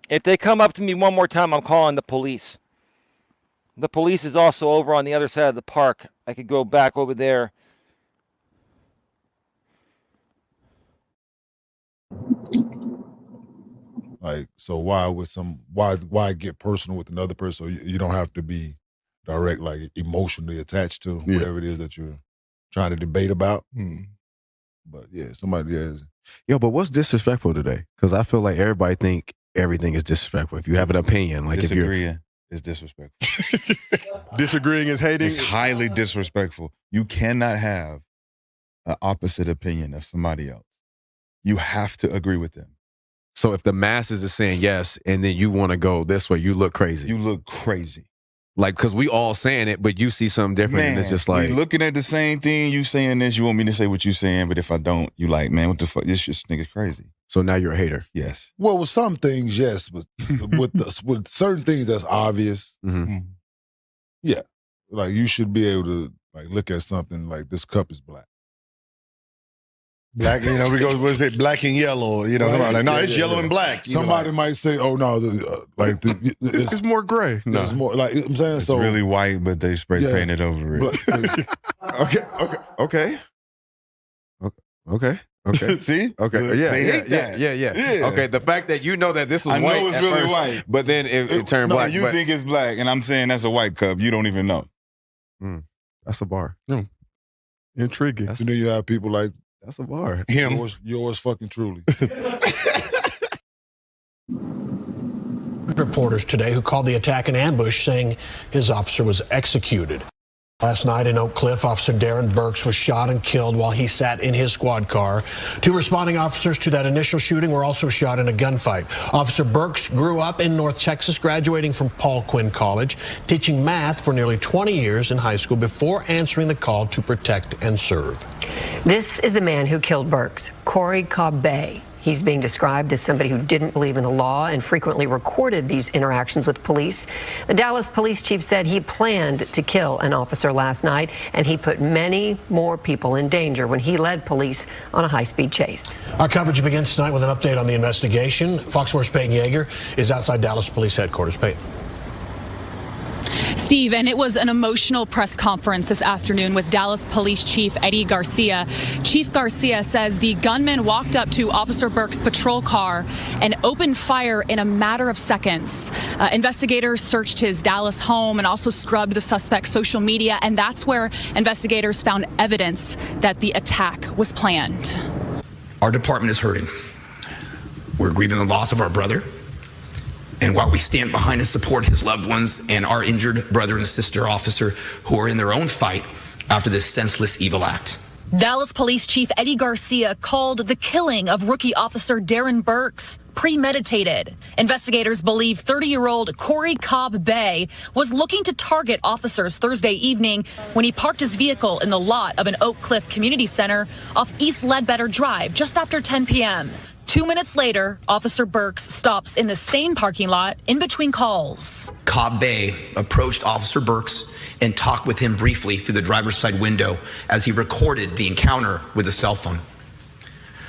Speaker 23: If they come up to me one more time, I'm calling the police. The police is also over on the other side of the park. I could go back over there.
Speaker 4: Like, so why get personal with another person? So you don't have to be direct, like emotionally attached to whatever it is that you're trying to debate about. But
Speaker 25: Yo, but what's disrespectful today? Because I feel like everybody think everything is disrespectful. If you have an opinion, like
Speaker 26: disagreeing is disrespectful.
Speaker 4: Disagreeing is hating.
Speaker 26: It's highly disrespectful. You cannot have an opposite opinion of somebody else. You have to agree with them.
Speaker 25: So if the masses are saying yes, and then you want to go this way, you look crazy.
Speaker 26: You look crazy.
Speaker 25: Like, because we all saying it, but you see something different, and it's just like
Speaker 26: we looking at the same thing. You saying this, you want me to say what you saying, but if I don't, you like, man, what the fuck? This nigga's crazy.
Speaker 25: So now you're a hater.
Speaker 26: Yes.
Speaker 4: Well, with some things, yes, but with certain things that's obvious, yeah, like you should be able to like look at something like this cup is black.
Speaker 11: Black, you know, because what is it, black and yellow? You know, somebody like, no, it's yellow and black.
Speaker 4: Somebody might say, "Oh no,
Speaker 25: it's more gray."
Speaker 4: No, it's more like I'm saying.
Speaker 26: It's
Speaker 4: so
Speaker 26: really white, but they spray painted over it.
Speaker 25: Okay.
Speaker 26: See?
Speaker 25: Okay. Yeah. Okay. The fact that you know that this was
Speaker 26: I
Speaker 25: white
Speaker 26: know it's
Speaker 25: at
Speaker 26: really
Speaker 25: first,
Speaker 26: white,
Speaker 25: but then it turned black.
Speaker 26: You think it's black, and I'm saying that's a white cup. You don't even know.
Speaker 25: That's a bar. Intriguing.
Speaker 4: You know, you have people like
Speaker 25: that's a bar.
Speaker 4: Yours fucking truly.
Speaker 13: Reporters today who called the attack an ambush, saying his officer was executed. Last night in Oak Cliff, Officer Darren Burks was shot and killed while he sat in his squad car. 2 responding officers to that initial shooting were also shot in a gunfight. Officer Burks grew up in North Texas, graduating from Paul Quinn College, teaching math for nearly 20 years in high school before answering the call to protect and serve.
Speaker 14: This is the man who killed Burks, Corey Cobb. He's being described as somebody who didn't believe in the law and frequently recorded these interactions with police. The Dallas police chief said he planned to kill an officer last night, and he put many more people in danger when he led police on a high-speed chase.
Speaker 13: Our coverage begins tonight with an update on the investigation. Fox 4's Peyton Yeager is outside Dallas Police Headquarters. Peyton.
Speaker 15: Steve, and it was an emotional press conference this afternoon with Dallas Police Chief Eddie Garcia. Chief Garcia says the gunman walked up to Officer Burke's patrol car and opened fire in a matter of seconds. Investigators searched his Dallas home and also scrubbed the suspect's social media, and that's where investigators found evidence that the attack was planned.
Speaker 16: Our department is hurting. We're grieving the loss of our brother. And while we stand behind and support his loved ones and our injured brother and sister officer who are in their own fight after this senseless evil act.
Speaker 15: Dallas Police Chief Eddie Garcia called the killing of rookie officer Darren Burks premeditated. Investigators believe 30-year-old Corey Cobb was looking to target officers Thursday evening when he parked his vehicle in the lot of an Oak Cliff Community Center off East Ledbetter Drive just after 10 p.m. 2 minutes later, Officer Burks stops in the same parking lot in between calls.
Speaker 16: Cobb approached Officer Burks and talked with him briefly through the driver's side window as he recorded the encounter with a cell phone.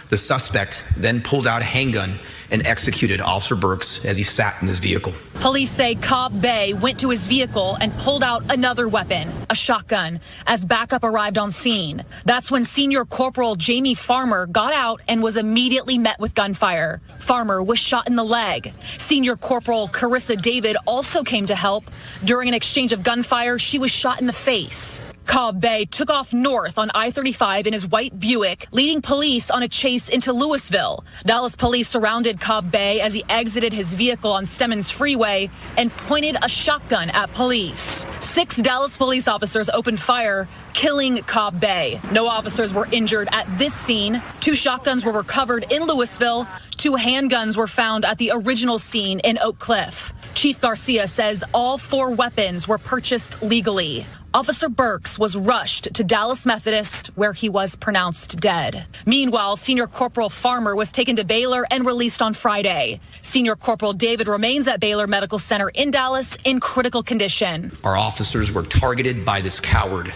Speaker 16: The suspect then pulled out a handgun and executed Officer Burks as he sat in his vehicle.
Speaker 15: Police say Cobb went to his vehicle and pulled out another weapon, a shotgun, as backup arrived on scene. That's when Senior Corporal Jamie Farmer got out and was immediately met with gunfire. Farmer was shot in the leg. Senior Corporal Carissa David also came to help. During an exchange of gunfire, she was shot in the face. Cobb took off north on I-35 in his white Buick, leading police on a chase into Louisville. Dallas police surrounded Cobb as he exited his vehicle on Stemmons Freeway and pointed a shotgun at police. 6 Dallas police officers opened fire, killing Cobb. No officers were injured at this scene. 2 shotguns were recovered in Louisville. 2 handguns were found at the original scene in Oak Cliff. Chief Garcia says all 4 weapons were purchased legally. Officer Burks was rushed to Dallas Methodist, where he was pronounced dead. Meanwhile, Senior Corporal Farmer was taken to Baylor and released on Friday. Senior Corporal David remains at Baylor Medical Center in Dallas in critical condition.
Speaker 16: Our officers were targeted by this coward.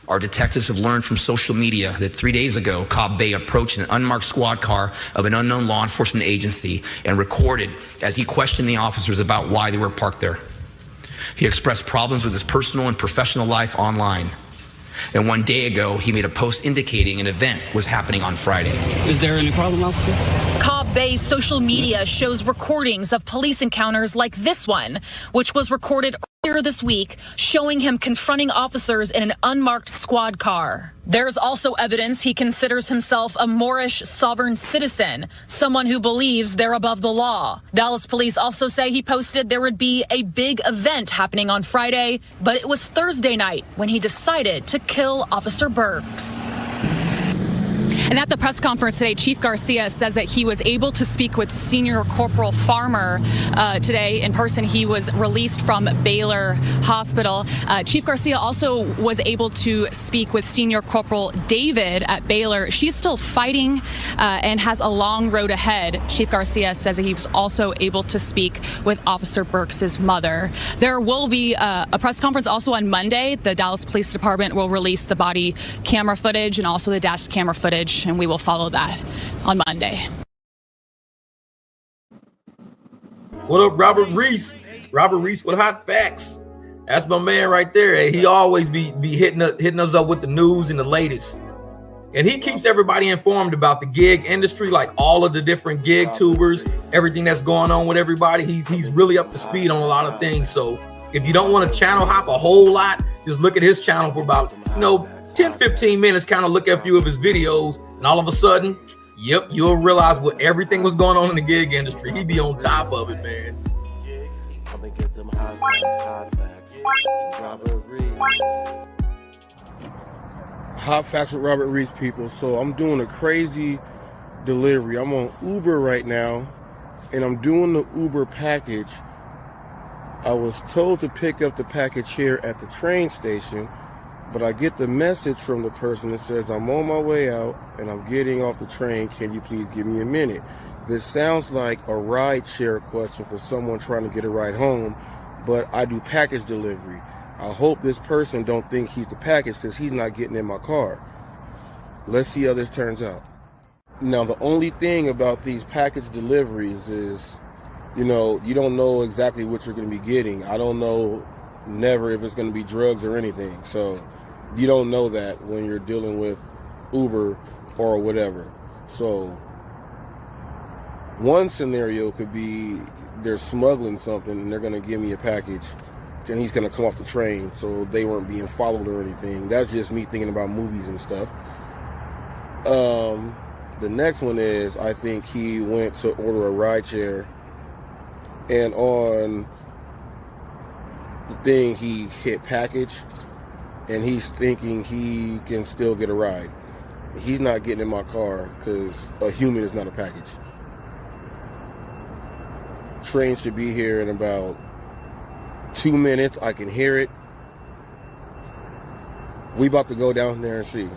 Speaker 16: Our detectives have learned from social media that 3 days ago, Cobb approached an unmarked squad car of an unknown law enforcement agency and recorded as he questioned the officers about why they were parked there. He expressed problems with his personal and professional life online. And 1 day ago, he made a post indicating an event was happening on Friday.
Speaker 18: Is there any problem, officers?
Speaker 15: Cobb-Bay's social media shows recordings of police encounters like this one, which was recorded earlier this week, showing him confronting officers in an unmarked squad car. There's also evidence he considers himself a Moorish sovereign citizen, someone who believes they're above the law. Dallas police also say he posted there would be a big event happening on Friday, but it was Thursday night when he decided to kill Officer Burks. And at the press conference today, Chief Garcia says that he was able to speak with Senior Corporal Farmer today in person. He was released from Baylor Hospital. Chief Garcia also was able to speak with Senior Corporal David at Baylor. She's still fighting and has a long road ahead. Chief Garcia says that he was also able to speak with Officer Burks' mother. There will be a press conference also on Monday. The Dallas Police Department will release the body camera footage and also the dash camera footage, and we will follow that on Monday.
Speaker 8: What up, Robert Reese? Robert Reese with Hot Facts. That's my man right there. Hey, he always be hitting us up with the news and the latest. And he keeps everybody informed about the gig industry, like all of the different gig tubers, everything that's going on with everybody. He's really up to speed on a lot of things. So if you don't want to channel hop a whole lot, just look at his channel for about, 10, 15 minutes, kind of look at a few of his videos, and all of a sudden, yep, you'll realize what everything was going on in the gig industry. He be on top of it, man.
Speaker 22: Hot Facts with Robert Reese, people. So I'm doing a crazy delivery. I'm on Uber right now, and I'm doing the Uber package. I was told to pick up the package here at the train station, but I get the message from the person that says, I'm on my way out, and I'm getting off the train. Can you please give me a minute? This sounds like a ride share question for someone trying to get a ride home, but I do package delivery. I hope this person don't think he's the package because he's not getting in my car. Let's see how this turns out. Now, the only thing about these package deliveries is, you don't know exactly what you're going to be getting. I don't know never if it's going to be drugs or anything. So you don't know that when you're dealing with Uber or whatever. So one scenario could be they're smuggling something and they're going to give me a package and he's going to come off the train, so they weren't being followed or anything. That's just me thinking about movies and stuff. The next one is, I think he went to order a ride share, and on the thing he hit package, and he's thinking he can still get a ride. He's not getting in my car because a human is not a package. Train should be here in about 2 minutes. I can hear it. We about to go down there and see.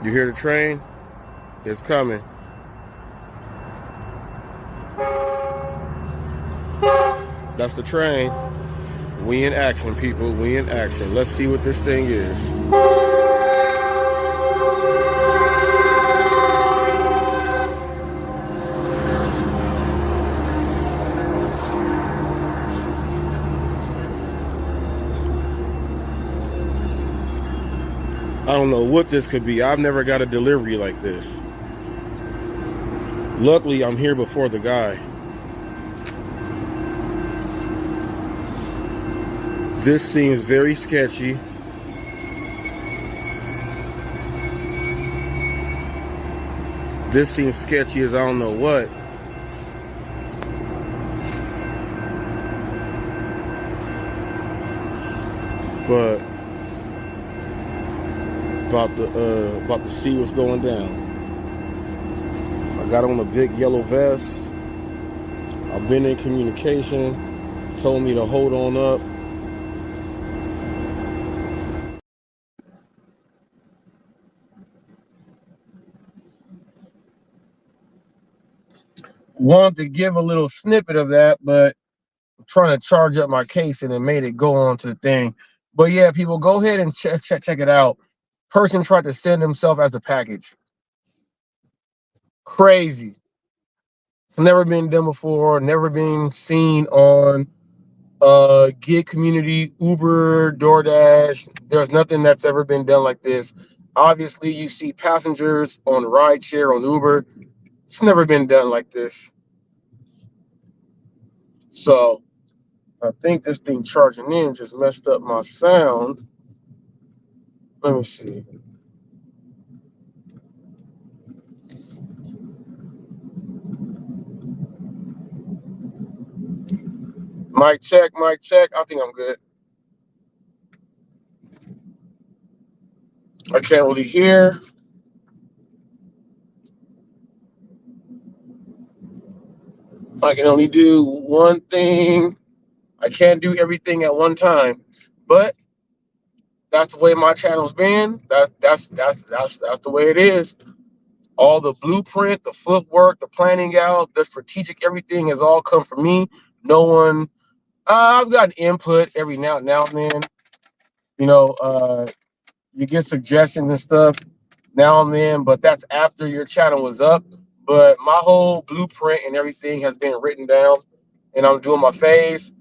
Speaker 22: You hear the train? It's coming. That's the train. We in action, people. We in action. Let's see what this thing is. I don't know what this could be. I've never got a delivery like this. Luckily, I'm here before the guy. This seems very sketchy. This seems sketchy as I don't know what. But about to see what's going down. I got on a big yellow vest. I've been in communication. Told me to hold on up.
Speaker 17: Wanted to give a little snippet of that, but I'm trying to charge up my case and it made it go on to the thing. But yeah, people, go ahead and check it out. Person tried to send himself as a package. Crazy. It's never been done before, never been seen on gig community, Uber, DoorDash. There's nothing that's ever been done like this. Obviously, you see passengers on rideshare, on Uber. It's never been done like this. So I think this thing charging in just messed up my sound. Let me see. Mic check, mic check. I think I'm good. I can't really hear. I can only do one thing. I can't do everything at one time, but that's the way my channel's been. That's the way it is. All the blueprint, the footwork, the planning out, the strategic, everything has all come from me. No one. I've gotten input every now and then. You know, you get suggestions and stuff now and then, but that's after your channel was up. But my whole blueprint and everything has been written down, and I'm doing my phase.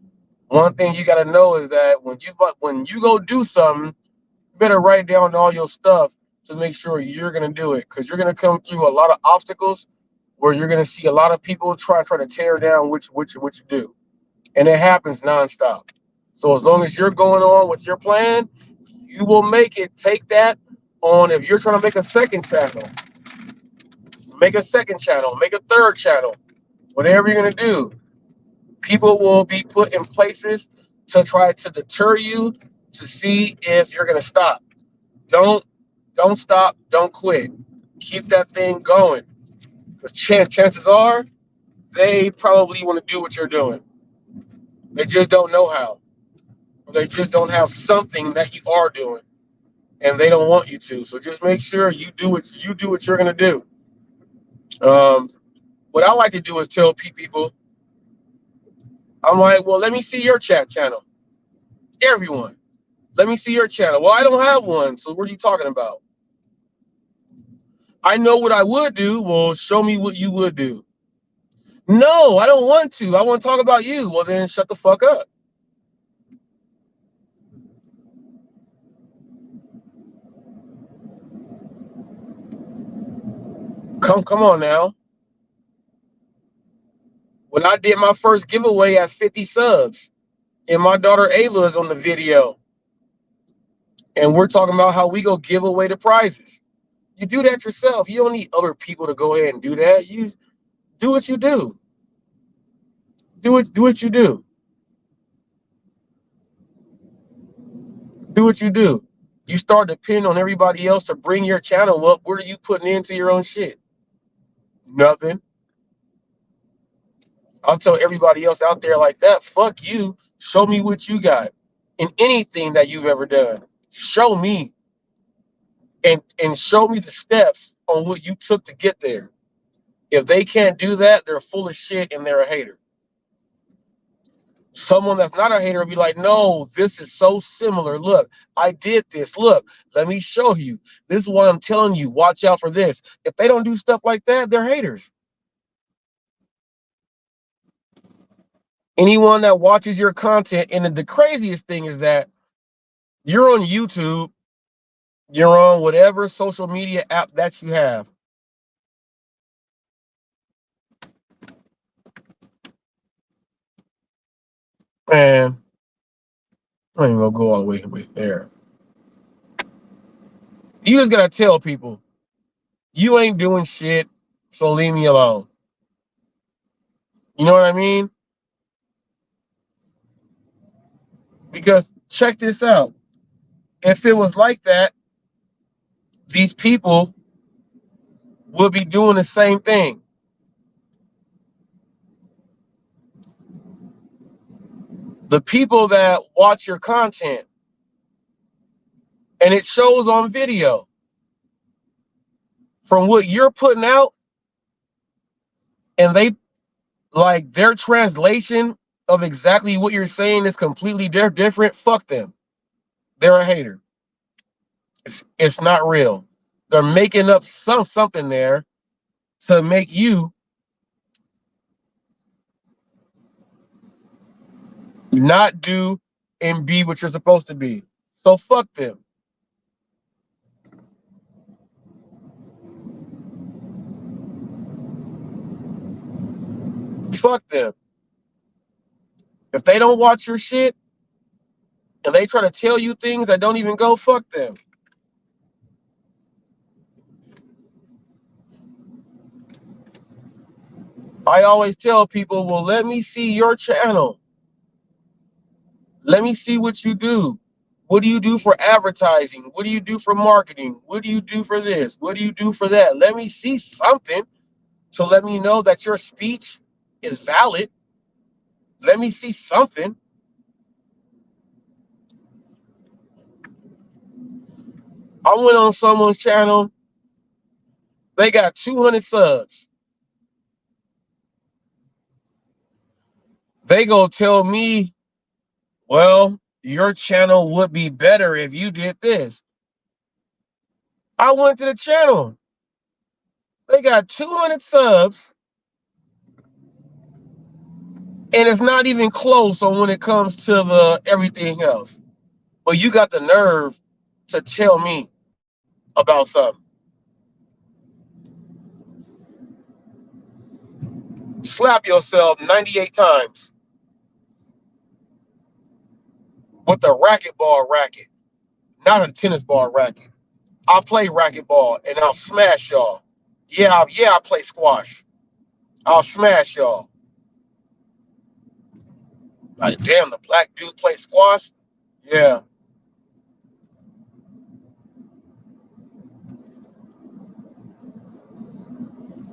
Speaker 17: One thing you got to know is that when you go do something, you better write down all your stuff to make sure you're gonna do it, because you're gonna come through a lot of obstacles where you're gonna see a lot of people try to tear down what you do, and it happens nonstop. So as long as you're going on with your plan, you will make it. Take that on. If you're trying to make a second channel, make a second channel, make a third channel, whatever you're gonna do. People will be put in places to try to deter you, to see if you're gonna stop. Don't stop. Don't quit. Keep that thing going. Because chances are they probably want to do what you're doing. They just don't know how. They just don't have something that you are doing, and they don't want you to. So just make sure you do what you're gonna do. What I like to do is tell people, I'm like, well, let me see your chat channel. Everyone, let me see your channel. Well, I don't have one, so what are you talking about? I know what I would do. Well, show me what you would do. No, I don't want to. I want to talk about you. Well, then shut the fuck up. Come on now. When I did my first giveaway at 50 subs, and my daughter Ava is on the video, and we're talking about how we go give away the prizes. You do that yourself. You don't need other people to go ahead and do that. You do what you do. Do what you do. Do what you do. You start depending on everybody else to bring your channel up. What are you putting into your own shit? Nothing. I'll tell everybody else out there like that, fuck you. Show me what you got in anything that you've ever done. Show me. And show me the steps on what you took to get there. If they can't do that, they're full of shit and they're a hater. Someone that's not a hater will be like, no, this is so similar. Look, I did this. Look, let me show you. This is why I'm telling you, watch out for this. If they don't do stuff like that, they're haters. Anyone that watches your content, and the craziest thing is that you're on YouTube, you're on whatever social media app that you have. Man, I ain't gonna go all the way there. You just gotta tell people, you ain't doing shit, so leave me alone. You know what I mean? Because check this out. If it was like that, these people would be doing the same thing. The people that watch your content and it shows on video from what you're putting out, and they like their translation of exactly what you're saying is completely different, fuck them. They're a hater. It's not real. They're making up something there to make you not do and be what you're supposed to be. So fuck them. Fuck them. If they don't watch your shit and they try to tell you things that don't even go, fuck them. I always tell people, well, let me see your channel. Let me see what you do. What do you do for advertising? What do you do for marketing? What do you do for this? What do you do for that? Let me see something. So let me know that your speech is valid. Let me see something. I went on someone's channel. They got 200 subs. They go tell me, well, your channel would be better if you did this. I went to the channel. They got 200 subs. And it's not even close on when it comes to the everything else. But you got the nerve to tell me about something. Slap yourself 98 times with a racquetball racket, not a tennis ball racket. I'll play racquetball and I'll smash y'all. Yeah, I play squash. I'll smash y'all. Like, damn, the black dude play squash? Yeah.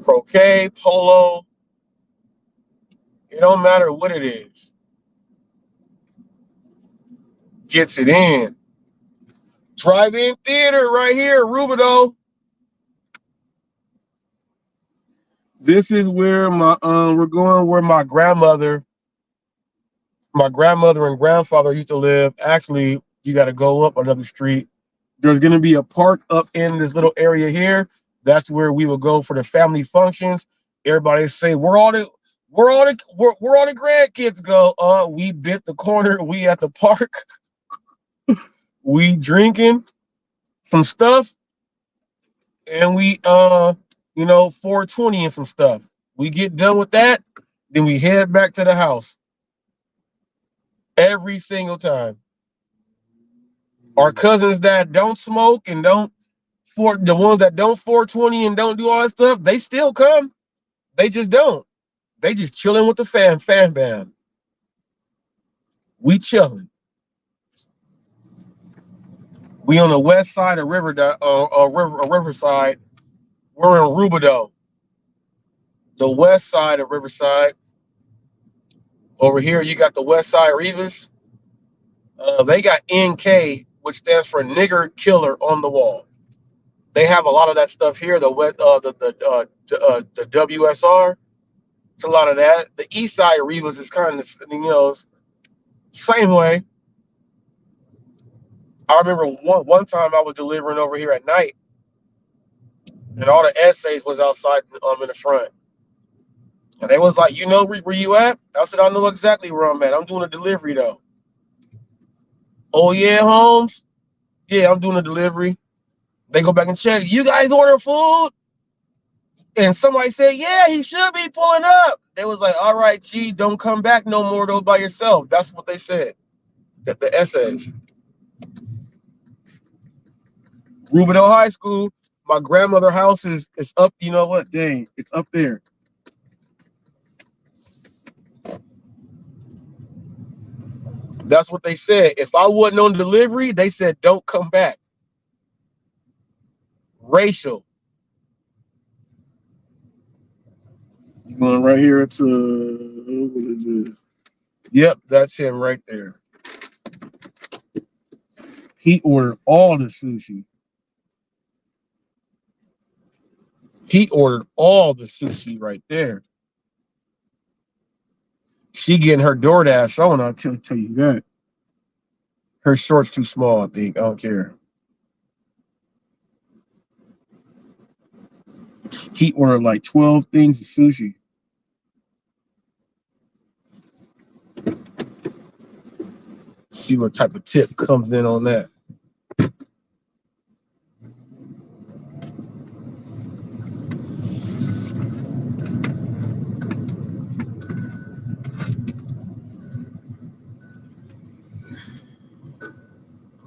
Speaker 17: Croquet, polo. It don't matter what it is. Gets it in. Drive-in theater right here, Rubidoux. This is where we're going where my grandmother and grandfather used to live. Actually, you got to go up another street. There's going to be a park up in this little area here. That's where we will go for the family functions. Everybody say, where all the grandkids go? We bit the corner. We at the park. We drinking some stuff, and we 420 and some stuff. We get done with that, then we head back to the house. Every single time. Our cousins that don't smoke and the ones that don't 420 and don't do all that stuff, they still come. They just don't. They just chilling with the fam bam. We chilling. We on the west side of Riverside. We're in Rubidoux. The west side of Riverside. Over here, you got the West Side Reavers. They got NK, which stands for Nigger Killer on the Wall. They have a lot of that stuff here. The WSR. It's a lot of that. The East Side Reavers is kind of same way. I remember one time I was delivering over here at night, and all the essays was outside in the front. And they was like, where you at? I said, I know exactly where I'm at. I'm doing a delivery though. Oh yeah, Holmes? Yeah, I'm doing a delivery. They go back and check. You guys order food? And somebody said, yeah, he should be pulling up. They was like, all right, G, don't come back no more though by yourself. That's what they said. That the essays. Rubidoux High School. My grandmother's house is up. You know what? Dang, it's up there. That's what they said. If I wasn't on delivery, they said, don't come back. Racial. You going right here to, what is this? Yep, that's him right there. He ordered all the sushi. He ordered all the sushi right there. She getting her DoorDash on, I'll tell you that. Her short's too small, I think. I don't care. He ordered like 12 things of sushi. See what type of tip comes in on that.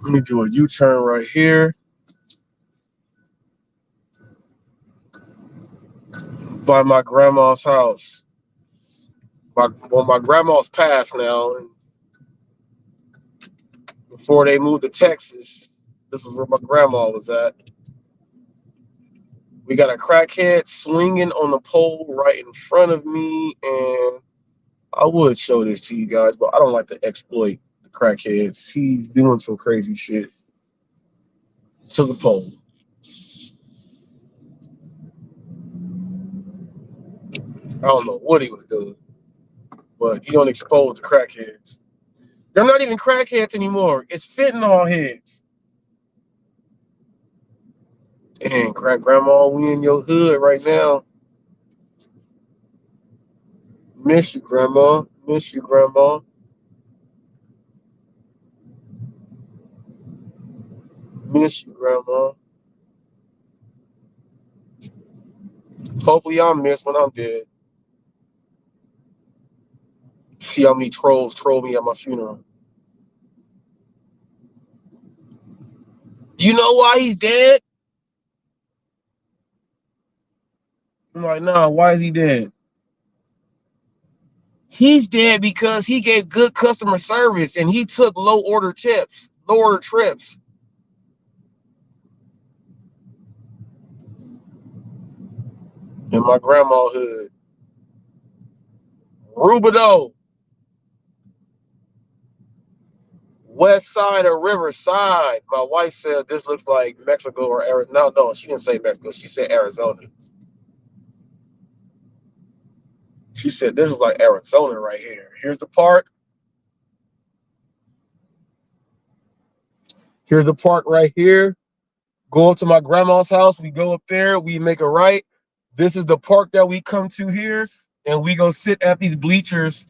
Speaker 17: Let me do a U-turn right here. By my grandma's house. My grandma's passed now. And, before they moved to Texas. This was where my grandma was at. We got a crackhead swinging on the pole right in front of me, and I would show this to you guys, but I don't like to exploit the crackheads. He's doing some crazy shit to the pole. I don't know what he was doing, but you don't expose the crackheads. They're not even crackheads anymore. It's fentanyl heads. Dang, grandma, we in your hood right now. Miss you, grandma. Miss you, grandma. Miss you, grandma. Hopefully I'll miss when I'm dead. See how many trolls troll me at my funeral. Do you know why he's dead? I'm like, nah, why is he dead? He's dead because he gave good customer service and he took low order trips. In my grandma's hood. Rubidoux. West side of Riverside. My wife said this looks like Mexico or Arizona. No, she didn't say Mexico. She said Arizona. She said this is like Arizona right here. Here's the park. Here's the park right here. Go up to my grandma's house. We go up there. We make a right. This is the park that we come to here. And we go sit at these bleachers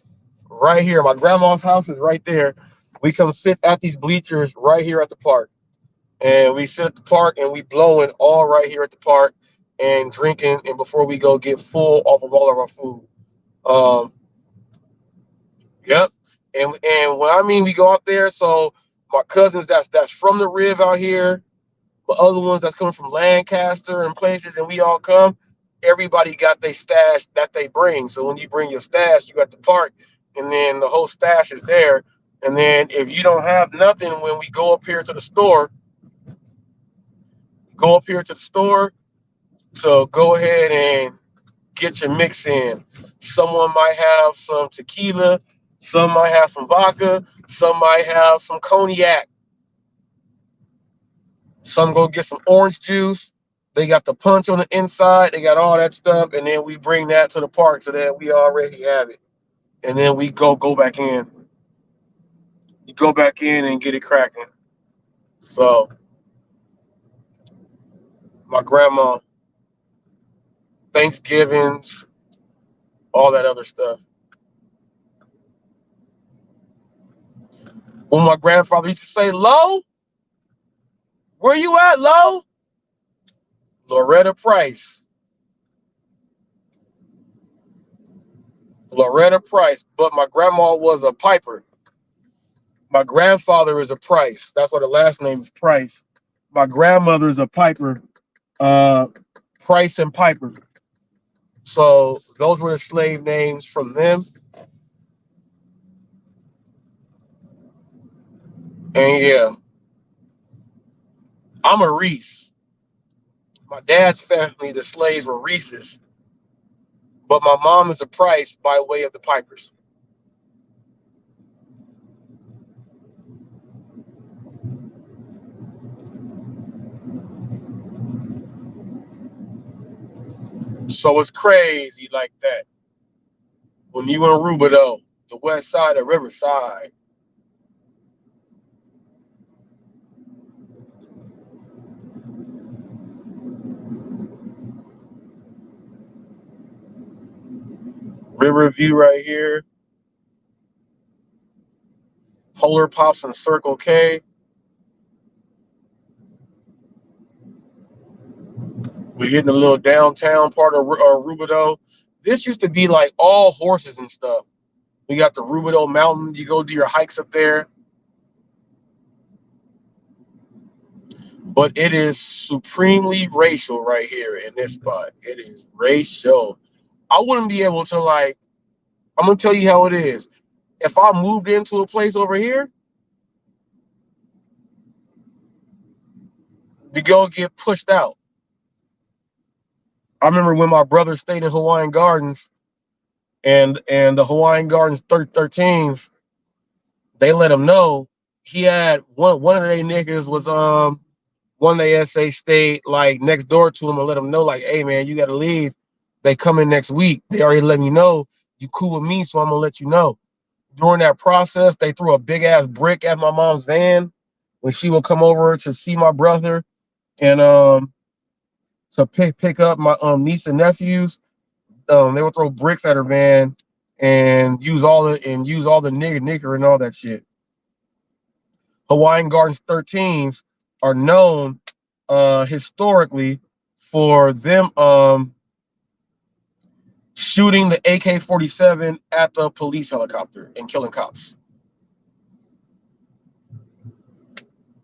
Speaker 17: right here. My grandma's house is right there. We come sit at these bleachers right here at the park. And we sit at the park and we blowing all right here at the park and drinking. And before we go get full off of all of our food. Yep. And when I mean we go out there, so my cousins that's from the Riv out here, the other ones that's coming from Lancaster and places, and we all come, everybody got their stash that they bring. So when you bring your stash, you got the park, and then the whole stash is there. And then if you don't have nothing, when we go up here to the store, so go ahead and get your mix in. Someone might have some tequila, some might have some vodka, some might have some cognac. Some go get some orange juice. They got the punch on the inside. They got all that stuff. And then we bring that to the park so that we already have it. And then we go back in. You go back in and get it cracking. So my grandma, Thanksgivings, all that other stuff. When my grandfather used to say, Lo, where you at, Lo? Loretta Price. But my grandma was a Piper. My grandfather is a Price. That's why the last name is Price. My grandmother is a Piper. Price and Piper. So those were the slave names from them. And yeah, I'm a Reese. My dad's family, the slaves were Reeses. But my mom is a Price by way of the Pipers. So it's crazy like that. When you in Rubidoux, the west side of Riverside. Riverview right here. Polar Pops and Circle K. We're hitting a little downtown part of Rubidoux. This used to be like all horses and stuff. We got the Rubidoux Mountain. You go do your hikes up there. But it is supremely racial right here in this spot. It is racial. I wouldn't be able to I'm going to tell you how it is. If I moved into a place over here, to go get pushed out. I remember when my brother stayed in Hawaiian Gardens, and the Hawaiian Gardens 13s, they let him know he had one of their niggas was one of the SA stayed like next door to him and let him know, like, hey man, you gotta leave. They coming next week. They already let me know you cool with me, so I'm gonna let you know. During that process, they threw a big ass brick at my mom's van when she would come over to see my brother and to pick up my niece and nephews. They would throw bricks at her van and use all the nigger and all that shit. Hawaiian Gardens 13s are known historically for them shooting the AK-47 at the police helicopter and killing cops.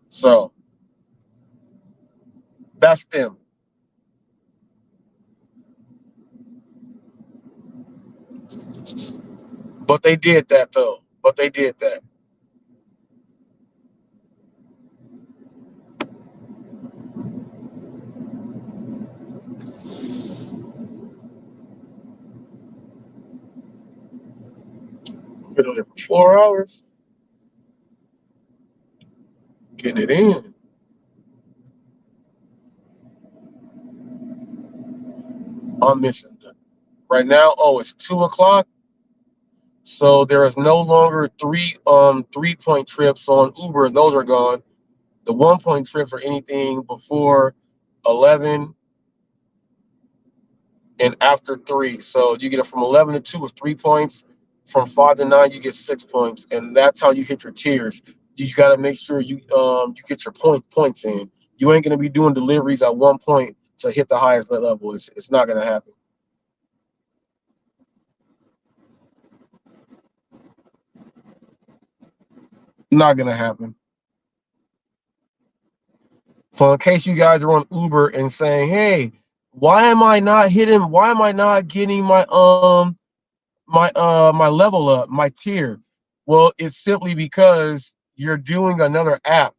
Speaker 17: So that's them. But they did that though. But they did that. Been on it for 4 hours. Getting it in. I'm missing that. Right now, it's 2:00. So there is no longer 3-point trips on Uber. Those are gone. The 1-point trips are anything before 11 and after 3. So you get it from 11 to 2 with 3 points. From 5 to 9, you get 6 points, and that's how you hit your tiers. You got to make sure you get your points in. You ain't gonna be doing deliveries at 1 point to hit the highest level. It's not gonna happen. Not gonna happen. So in case you guys are on Uber and saying, "Hey, why am I not getting my my level up, my tier?" Well, it's simply because you're doing another app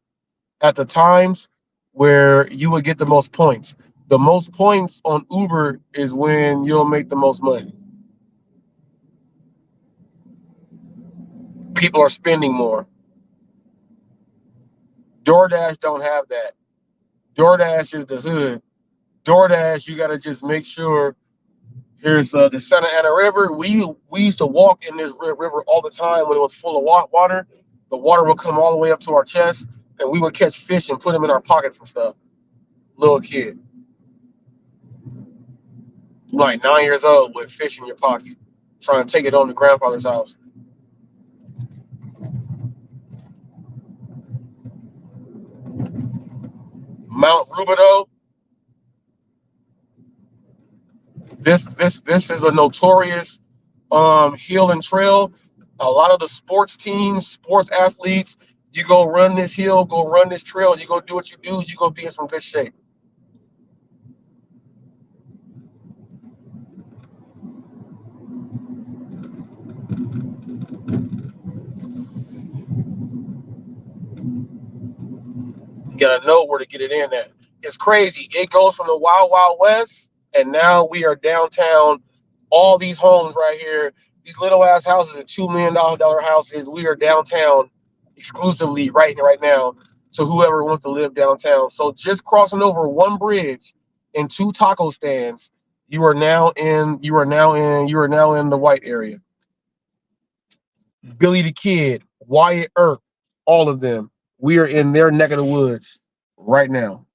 Speaker 17: at the times where you would get the most points. The most points on Uber is when you'll make the most money. People are spending more. DoorDash don't have that. DoorDash is the hood. DoorDash, you got to just make sure. Here's the Santa Ana River. We used to walk in this river all the time when it was full of water. The water would come all the way up to our chest, and we would catch fish and put them in our pockets and stuff. Little kid, like 9 years old, with fish in your pocket, trying to take it on to grandfather's house. Mount Rubidoux. This is a notorious hill and trail. A lot of the sports teams, sports athletes, you go run this hill, go run this trail, you go do what you do, you go be in some good shape. You gotta know where to get it in at. It's crazy. It goes from the Wild Wild West, and now we are downtown. All these homes right here, these little ass houses, are $2 million houses. We are downtown exclusively right now to whoever wants to live downtown. So just crossing over one bridge and 2 taco stands, you are now in the white area. Billy the Kid, Wyatt Earp, all of them. We are in their neck of the woods right now.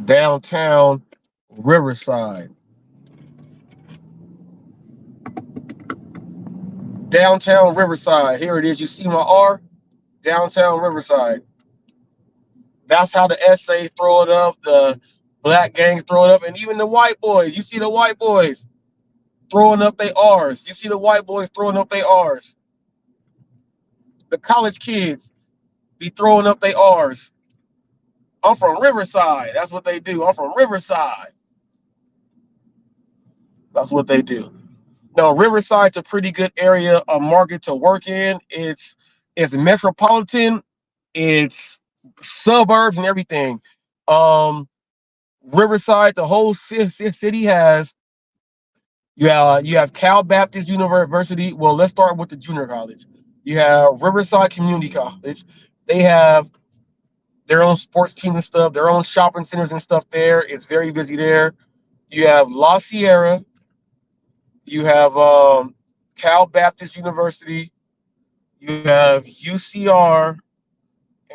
Speaker 17: Downtown Riverside. Downtown Riverside. Here it is. You see my R? Downtown Riverside. That's how the essays throw it up, the black gangs throw it up, and even the white boys. You see the white boys throwing up their R's. You see the white boys throwing up their R's. The college kids be throwing up their R's. I'm from Riverside. That's what they do. I'm from Riverside. That's what they do. Now, Riverside's a pretty good area, a market to work in. It's It's metropolitan, it's suburbs and everything. Riverside, the whole city has. You have Cal Baptist University. Well, let's start with the junior college. You have Riverside Community College. They have their own sports team and stuff, their own shopping centers and stuff there. It's very busy there. You have La Sierra. You have Cal Baptist University. You have UCR.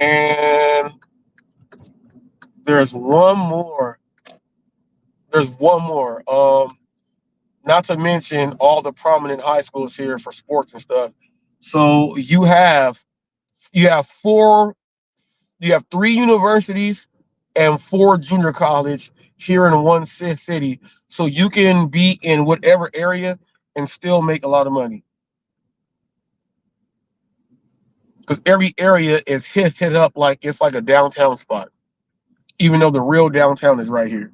Speaker 17: And there's one more. Not to mention all the prominent high schools here for sports and stuff. So you have 3 universities and 4 junior college here in one city. So you can be in whatever area and still make a lot of money. Because every area is hit up like it's like a downtown spot, even though the real downtown is right here.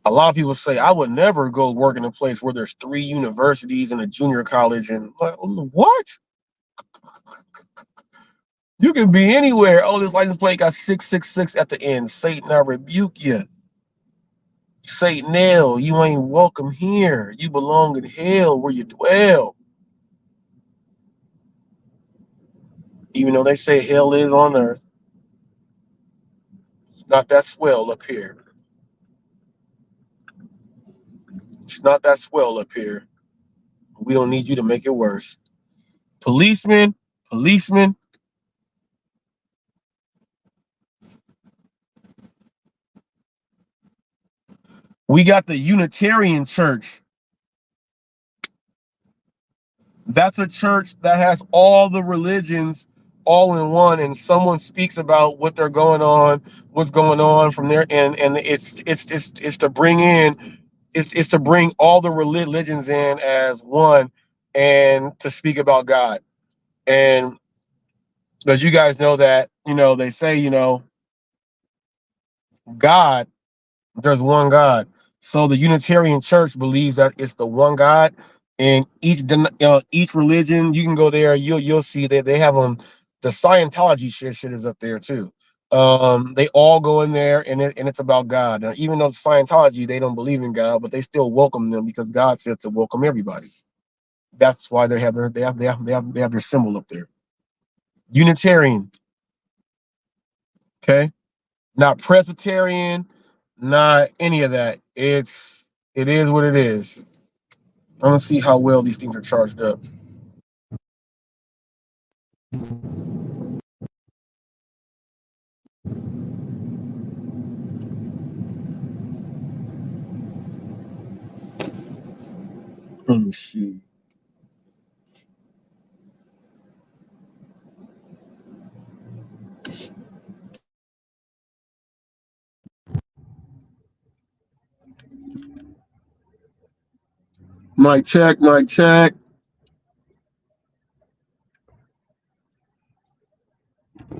Speaker 17: A lot of people say, I would never go work in a place where there's 3 universities and a junior college. And what? You can be anywhere. Oh, this license plate got 666 at the end. Satan, I rebuke you. Satan, you ain't welcome here. You belong in hell where you dwell. Even though they say hell is on earth, it's not that swell up here. It's not that swell up here. We don't need you to make it worse. Policemen. We got the Unitarian Church. That's a church that has all the religions all in one, and someone speaks about what's going on from there, and it's to bring in. It's to bring all the religions in as one and to speak about God. And because you guys know that, they say, God, there's one God. So the Unitarian Church believes that it's the one God, and each religion, you can go there, you'll see that they have them. The Scientology shit is up there too. They all go in there, and it's about God. Now, even though Scientology, they don't believe in God, but they still welcome them because God says to welcome everybody. That's why they have their symbol up there. Unitarian, okay, not Presbyterian, not any of that. It is what it is. I'm gonna see how well these things are charged up. Let me see. Mic check.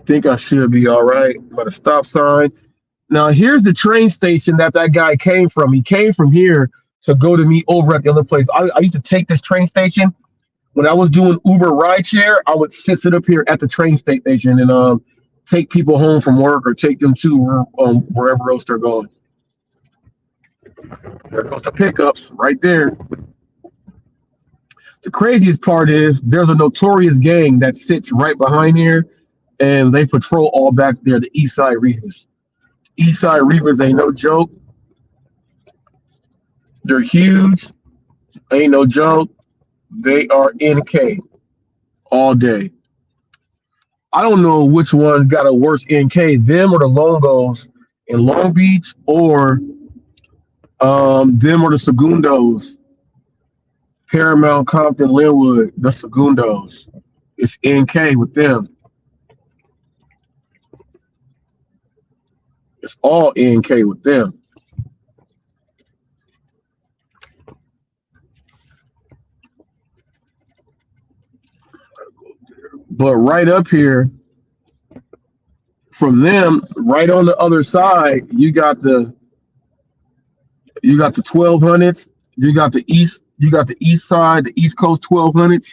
Speaker 17: Think I should be all right. By the stop sign. Now here's the train station that guy came from. He came from here to go to me over at the other place. I used to take this train station when I was doing Uber rideshare. I would sit up here at the train station and take people home from work or take them to wherever else they're going. There goes the pickups right there. The craziest part is there's a notorious gang that sits right behind here, and they patrol all back there, the East Side Reavers. East Side Reavers ain't no joke. They're huge. Ain't no joke. They are NK all day. I don't know which one got a worse NK, them or the Longos in Long Beach, or them or the Segundos. Paramount, Compton, Linwood, the Segundos. It's NK with them. It's all NK with them. But right up here, from them, right on the other side, you got the 1200s,
Speaker 22: You got the east side, the East Coast 1200s.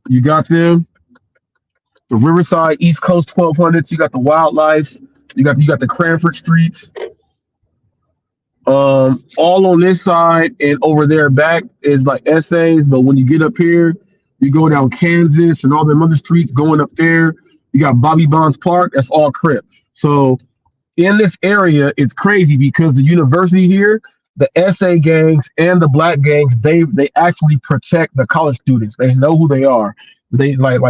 Speaker 22: You got them. The Riverside East Coast 1200s. You got the Wildlife. You got the Cranford Streets. All on this side and over there back is like essays. But when you get up here, you go down Kansas and all them other streets going up there. You got Bobby Bonds Park. That's all Crip. So in this area, it's crazy because the university here, the SA gangs and the black gangs, they actually protect the college students. They know who they are. They like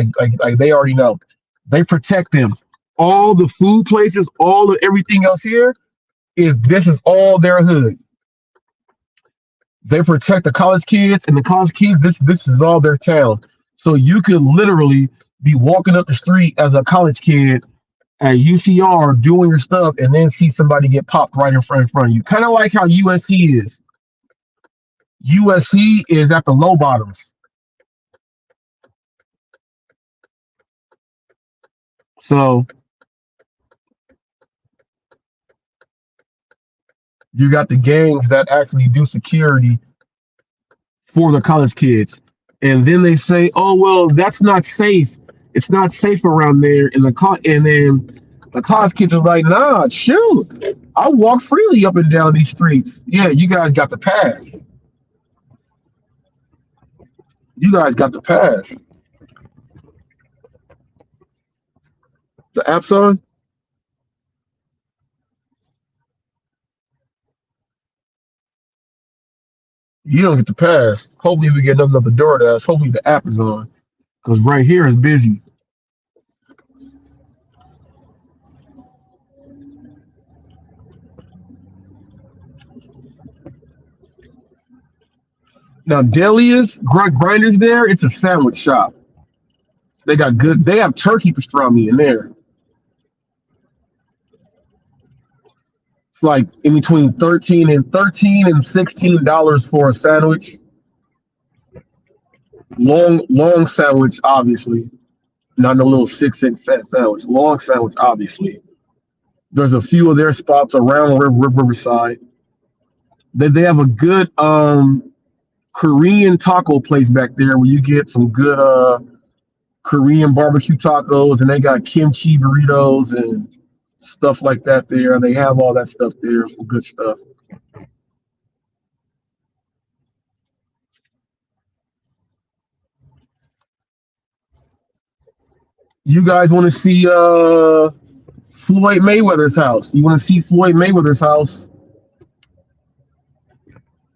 Speaker 22: they already know. They protect them. All the food places, all of everything else here this is all their hood. They protect the college kids, and the college kids, this is all their town. So you could literally be walking up the street as a college kid at UCR doing your stuff and then see somebody get popped right in front of you. Kind of like how USC is. USC is at the low bottoms. So you got the gangs that actually do security for the college kids. And then they say, oh, well, that's not safe. It's not safe around there. And then the college kids are like, nah, shoot. I walk freely up and down these streets. Yeah, you guys got the pass. You guys got the pass. The app's on? You don't get the pass. Hopefully we get another DoorDash. Hopefully the app is on. Because right here is busy. Now Delia's Grinders there, it's a sandwich shop. They have turkey pastrami in there. It's like in between $13 and $16 for a sandwich. Long sandwich, obviously. Not no little 6-cent sandwich. Long sandwich, obviously. There's a few of their spots around Riverside. They have a good Korean taco place back there where you get some good Korean barbecue tacos, and they got kimchi burritos and stuff like that there. They have all that stuff there, some good stuff. You guys want to see Floyd Mayweather's house? You want to see Floyd Mayweather's house?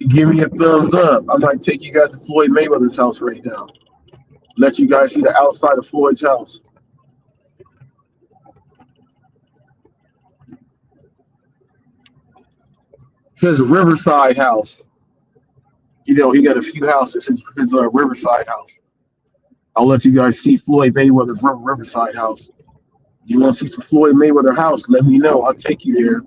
Speaker 22: Give me a thumbs up. I might take you guys to Floyd Mayweather's house right now. Let you guys see the outside of Floyd's house. His Riverside house. You know, he got a few houses. His Riverside house. I'll let you guys see Floyd Mayweather's Riverside house. You want to see some Floyd Mayweather house? Let me know. I'll take you there.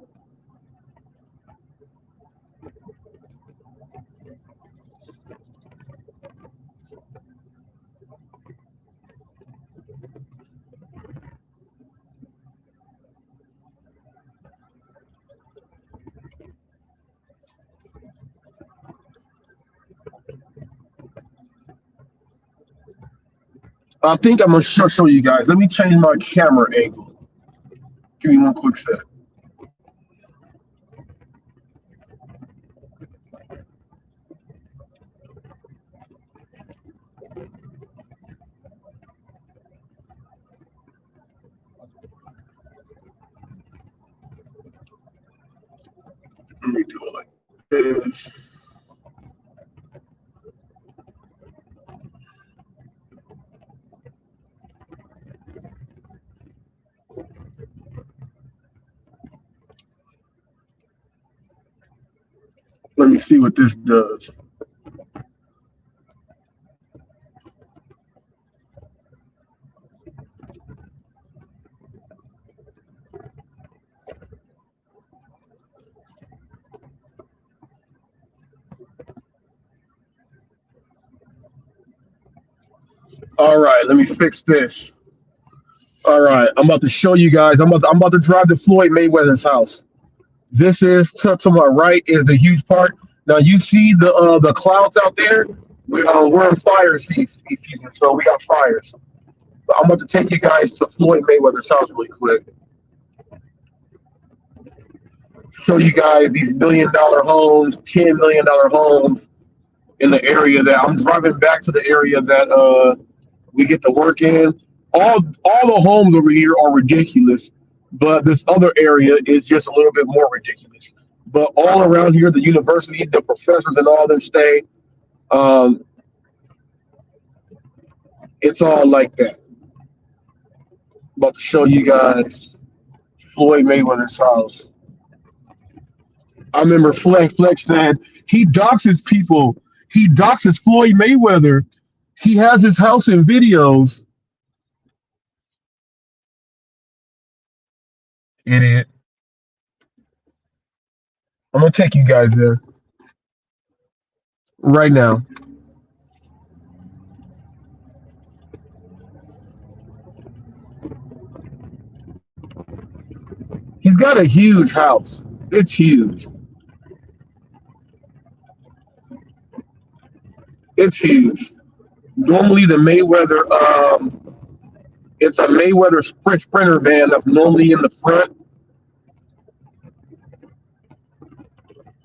Speaker 22: I think I'm going to show you guys. Let me change my camera angle. Give me one quick sec. Let me do it like this. Let me see what this does. All right, let me fix this. All right, I'm about to show you guys. I'm about to drive to Floyd Mayweather's house. This is to my right is the huge park. Now you see the clouds out there. We're in fire season, so we got fires. But I'm about to take you guys to Floyd Mayweather's house really quick. Show you guys these $1 million homes, $10 million homes in the area that I'm driving back to the area that we get to work in. All the homes over here are ridiculous, but this other area is just a little bit more ridiculous. But all around here, the university, the professors, and all them stay. It's all like that. About to show you guys Floyd Mayweather's house. I remember Flex said he doxes people. He doxes Floyd Mayweather. He has his house in videos. Idiot. I'm going to take you guys there right now. He's got a huge house. It's huge. It's huge. Normally the Mayweather, it's a Mayweather Sprinter van that's normally in the front.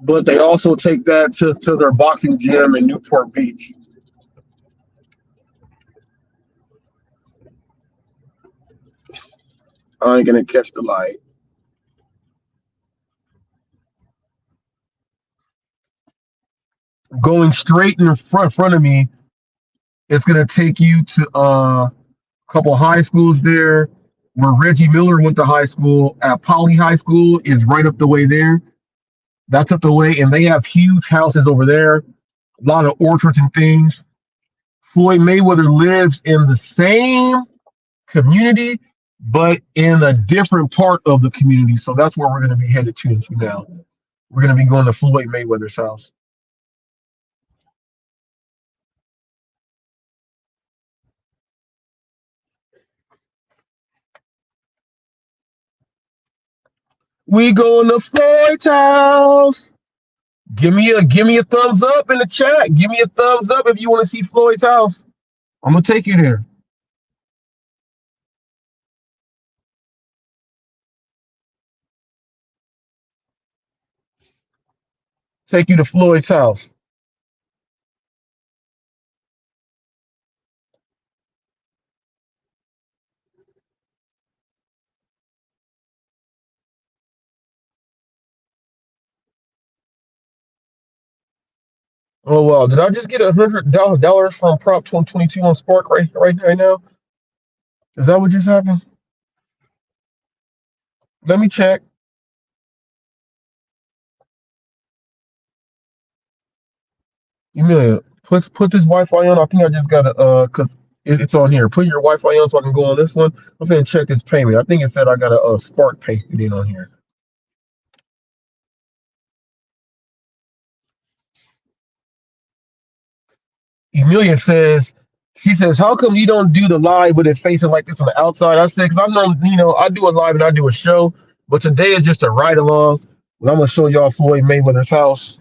Speaker 22: But they also take that to their boxing gym in Newport Beach. I ain't gonna catch the light. Going straight in front of me, it's gonna take you to a couple high schools there. Where Reggie Miller went to high school at Poly High School is right up the way there. That's up the way, and they have huge houses over there, a lot of orchards and things. Floyd Mayweather lives in the same community, but in a different part of the community. So that's where we're going to be headed to now. We're going to be going to Floyd Mayweather's house. We going to Floyd's house. Give me a thumbs up in the chat. Give me a thumbs up if you want to see Floyd's house. I'm gonna take you there. Take you to Floyd's house. Oh wow! Did I just get $100 from Prop 2022 on Spark right now? Is that what just happened? Let me check. Emilia, put this Wi-Fi on. I think I just got to because it's on here. Put your Wi-Fi on so I can go on this one. I'm gonna check this payment. I think it said I got a Spark pay it in on here. Emilia says, she says, how come you don't do the live with it facing like this on the outside? I said, because I know, I do a live and I do a show, but today is just a ride along. And I'm gonna show y'all Floyd Mayweather's house.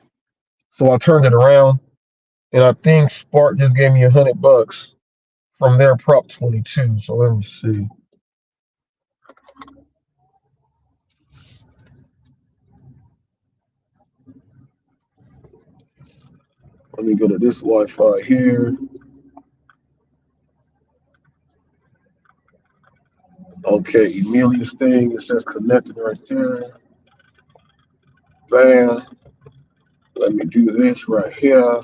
Speaker 22: So I turned it around, and I think Spark just gave me $100 from their Prop 22. So let me see. Let me go to this Wi-Fi here. Okay, Emilia's thing, it says connected right there. Bam. Let me do this right here. I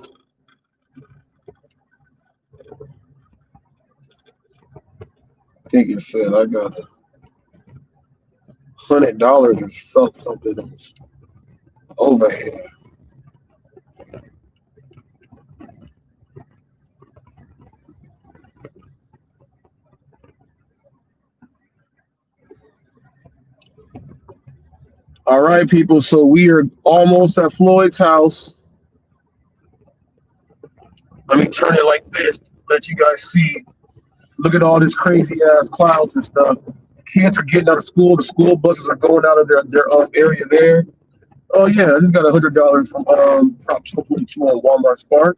Speaker 22: think it said I got $100 or something else over here. All right, people. So we are almost at Floyd's house. Let me turn it like this, let you guys see. Look at all this crazy ass clouds and stuff. Kids are getting out of school. The school buses are going out of their area there. Oh yeah, I just got $100 from Prop 22 on Walmart Spark.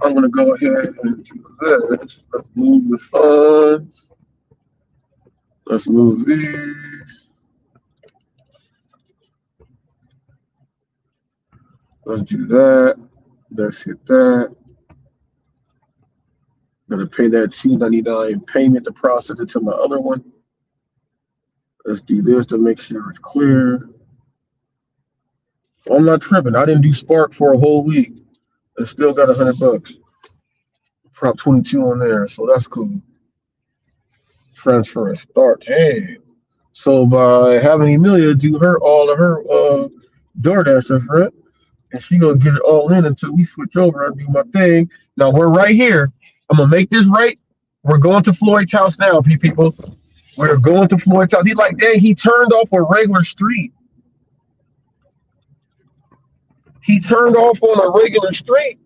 Speaker 22: I'm gonna go ahead and do this. Let's move the funds. Let's move these. Let's do that. Let's hit that. Gonna pay that $2.99 payment to process it to my other one. Let's do this to make sure it's clear. I'm not tripping. I didn't do Spark for a whole week. I still got $100. Prop 22 on there, so that's cool. Transfer and start. Hey. So by having Emilia do all of her DoorDash right? And she gonna get it all in until we switch over and do my thing. Now we're right here. I'm gonna make this right. We're going to Floyd's house now, people. We're going to Floyd's house. He's like, dang, he turned off a regular street. He turned off on a regular street.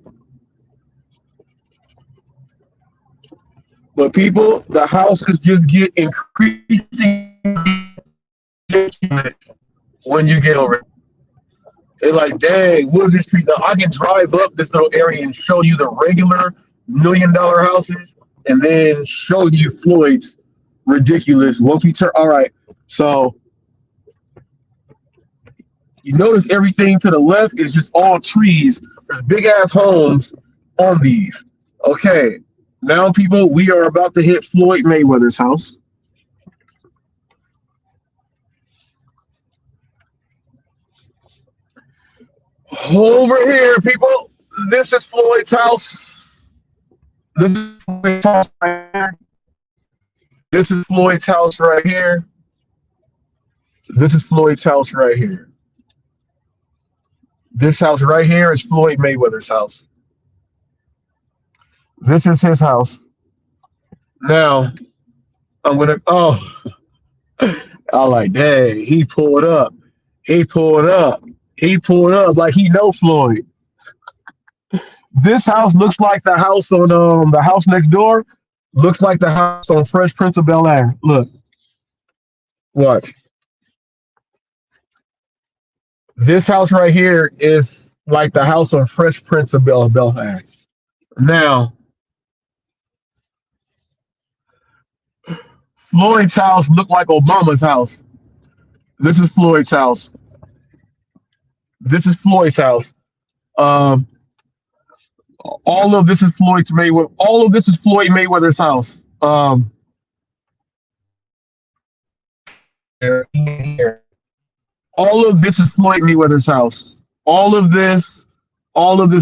Speaker 22: But people, the houses just get increasing when you get over it. They're like, dang, what is this street? Now I can drive up this little area and show you the regular $1 million houses and then show you Floyd's ridiculous. Once we turn, all right, so you notice everything to the left is just all trees. There's big ass homes on these. Okay, now people, we are about to hit Floyd Mayweather's house. Over here, people, this is Floyd's house. This is Floyd's house right here. This is Floyd's house right here. This is Floyd's house right here. This house right here is Floyd Mayweather's house. This is his house. Now, I'm gonna, I'm like, dang, he pulled up. He pulled up. He pulled up like he know Floyd. This house looks like the house on the house next door. Looks like the house on Fresh Prince of Bel-Air. Look. Watch. This house right here is like the house on Fresh Prince of Bel-Air. Now, Floyd's house looked like Obama's house. This is Floyd's house. This is Floyd's house. All of this is Floyd's Mayweather. All of this is Floyd Mayweather's house. Here. All of this is Floyd Mayweather's house. All of this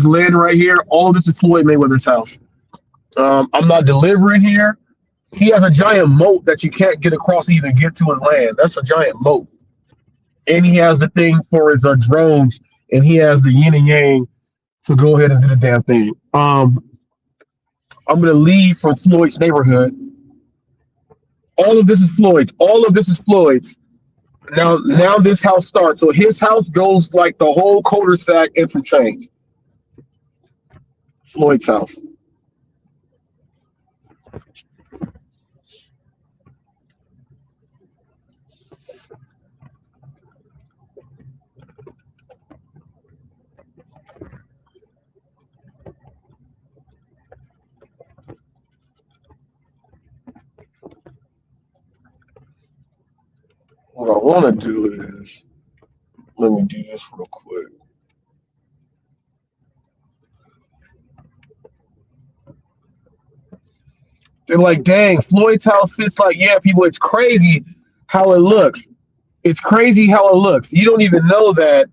Speaker 22: land right here, all of this is Floyd Mayweather's house. I'm not delivering here. He has a giant moat that you can't get across to even get to his land. That's a giant moat. And he has the thing for his drones, and he has the yin and yang to go ahead and do the damn thing. I'm gonna leave from Floyd's neighborhood. All of this is Floyd's. All of this is Floyd's. Now this house starts. So his house goes like the whole cul-de-sac and some change. Floyd's house. What I want to do is, let me do this real quick. They're like, dang, Floyd's house sits like, yeah, people, it's crazy how it looks. It's crazy how it looks. You don't even know that,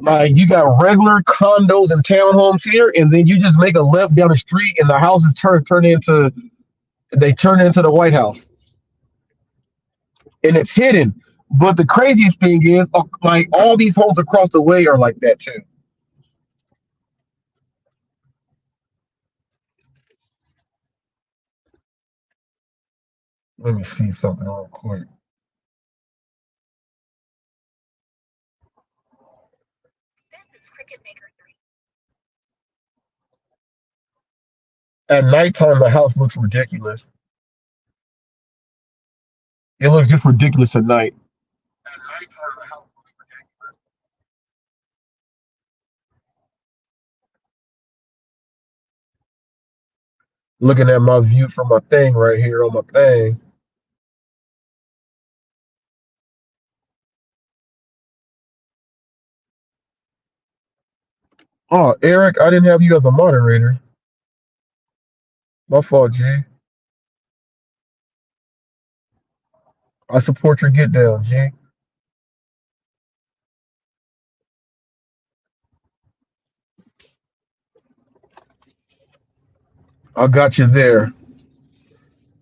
Speaker 22: like, you got regular condos and townhomes here, and then you just make a left down the street, and the houses turn into the White House. And it's hidden. But the craziest thing is, like, all these homes across the way are like that too. Let me see something real quick. At nighttime, the house looks ridiculous. It looks just ridiculous at night.
Speaker 17: Looking at my view from my thing right here on my thing. Oh, Eric, I didn't have you as a moderator. My fault, G. I support your get down, G. I got you there.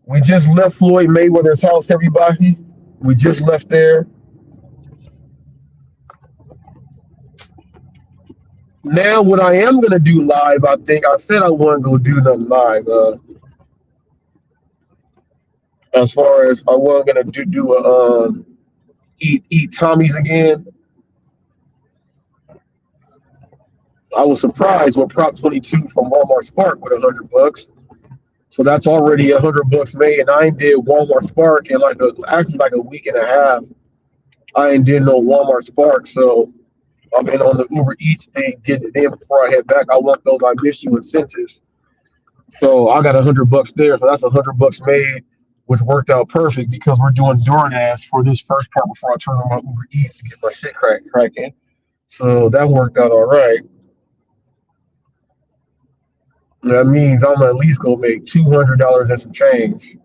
Speaker 17: We just left Floyd Mayweather's house, everybody. We just left there. Now, what I am gonna do live, I think I said I wasn't gonna do nothing live. As far as I wasn't gonna do a eat Tommy's again. I was surprised with Prop 22 from Walmart Spark with $100. So that's already $100 made, and I ain't did Walmart Spark in actually like a week and a half. I ain't did no Walmart Spark, so I've been on the Uber Eats thing, getting it in before I head back. I want those I miss you incentives. So I got $100 there. So that's $100 made, which worked out perfect because we're doing DoorDash for this first part before I turn on my Uber Eats to get my shit cracking. So that worked out all right. That means I'm at least gonna make $200 and some change.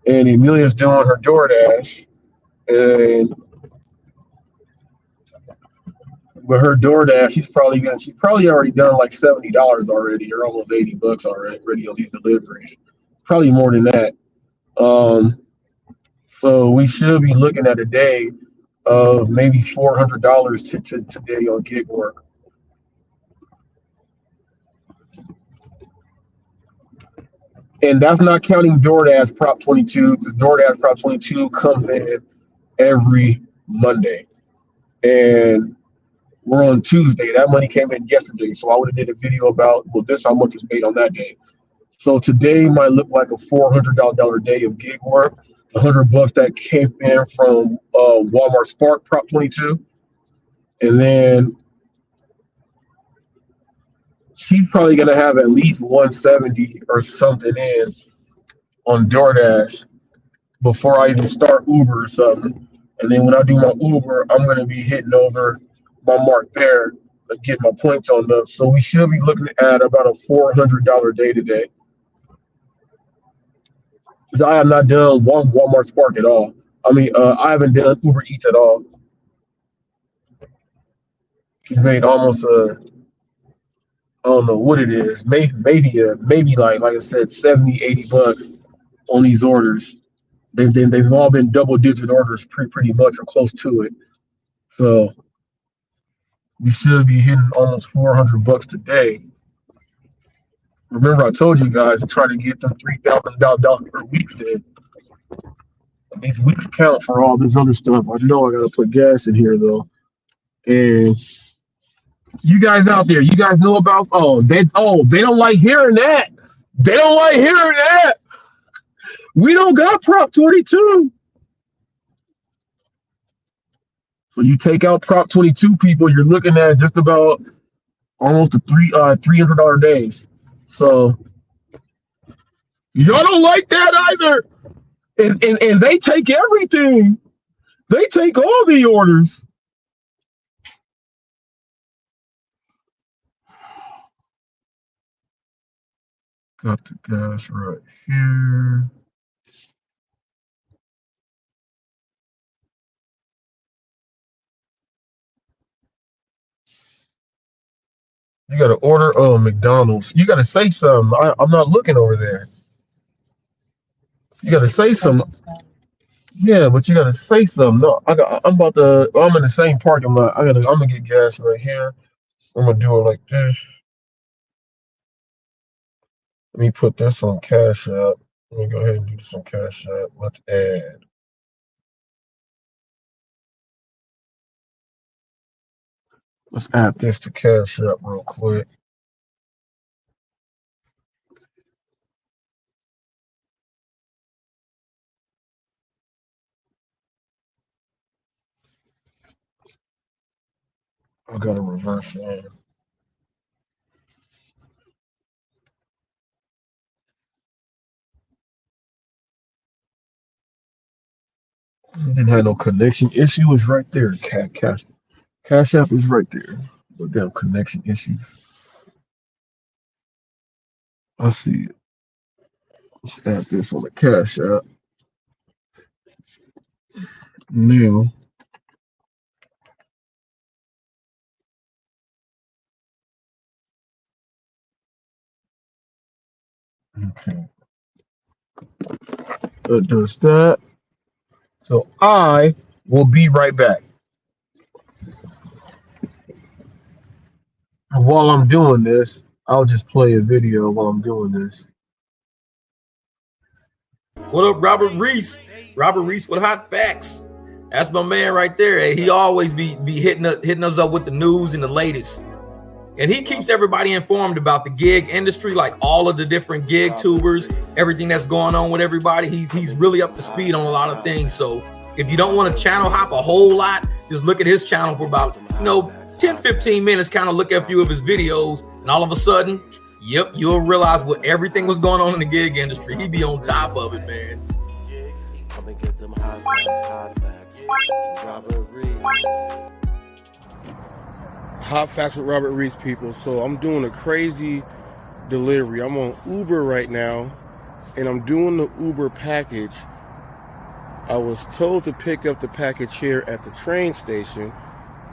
Speaker 17: And Emilia's doing her DoorDash, and with her DoorDash, she's probably already done like $70 already, or almost $80 already on these deliveries. Probably more than that. So we should be looking at a day of maybe $400 today on gig work. And that's not counting DoorDash Prop 22. The DoorDash Prop 22 comes in every Monday. And we're on Tuesday. That money came in yesterday. So I would have did a video about, well, this how much was made on that day. So today might look like a $400 day of gig work. $100 that came in from Walmart Spark Prop 22. And then she's probably gonna have at least 170 or something in on DoorDash before I even start Uber or something. And then when I do my Uber, I'm gonna be hitting over my mark there and get my points on those. So we should be looking at about a $400 day today. Because I have not done Walmart Spark at all. I mean, I haven't done Uber Eats at all. She's made almost I don't know what it is, maybe like I said, 70, $80 on these orders. They've all been double digit orders pretty much or close to it. So we should be hitting almost $400 today. Remember, I told you guys to try to get them $3,000 per week in. These weeks count for all this other stuff. I know I gotta put gas in here though. And you guys out there, you guys know about they don't like hearing that. They don't like hearing that. We don't got Prop 22. So you take out Prop 22 people, you're looking at just about almost a $300 days. So y'all don't like that either. And they take everything. They take all the orders. Got the gas right here. You got to order McDonald's. You got to say something. I'm not looking over there. You got to say something. Yeah, but you got to say something. No, I'm in the same parking lot. I'm gonna get gas right here. I'm gonna do it like this. Let me put this on Cash App. Let me go ahead and do this on Cash App. Let's add. Let's add this to Cash App real quick. I gotta reverse that.
Speaker 22: Didn't have no connection issue. Is right there. Cash App is right there. But damn connection issues. I see it. Let's add this on the Cash App. Now, okay. That does that. So I will be right back. And while I'm doing this, I'll just play a video while I'm doing this.
Speaker 8: What up, Robert Reese? Robert Reese with Hot Facts. That's my man right there. Hey, he always be hitting us up with the news and the latest. And he keeps everybody informed about the gig industry, like all of the different gig tubers, everything that's going on with everybody. He's really up to speed on a lot of things. So if you don't want to channel hop a whole lot, just look at his channel for about, 10, 15 minutes, kind of look at a few of his videos. And all of a sudden, yep, you'll realize what everything was going on in the gig industry. He be on top of it, man.
Speaker 22: Hot Facts with Robert Reese, people. So I'm doing a crazy delivery. I'm on Uber right now, and I'm doing the Uber package. I was told to pick up the package here at the train station,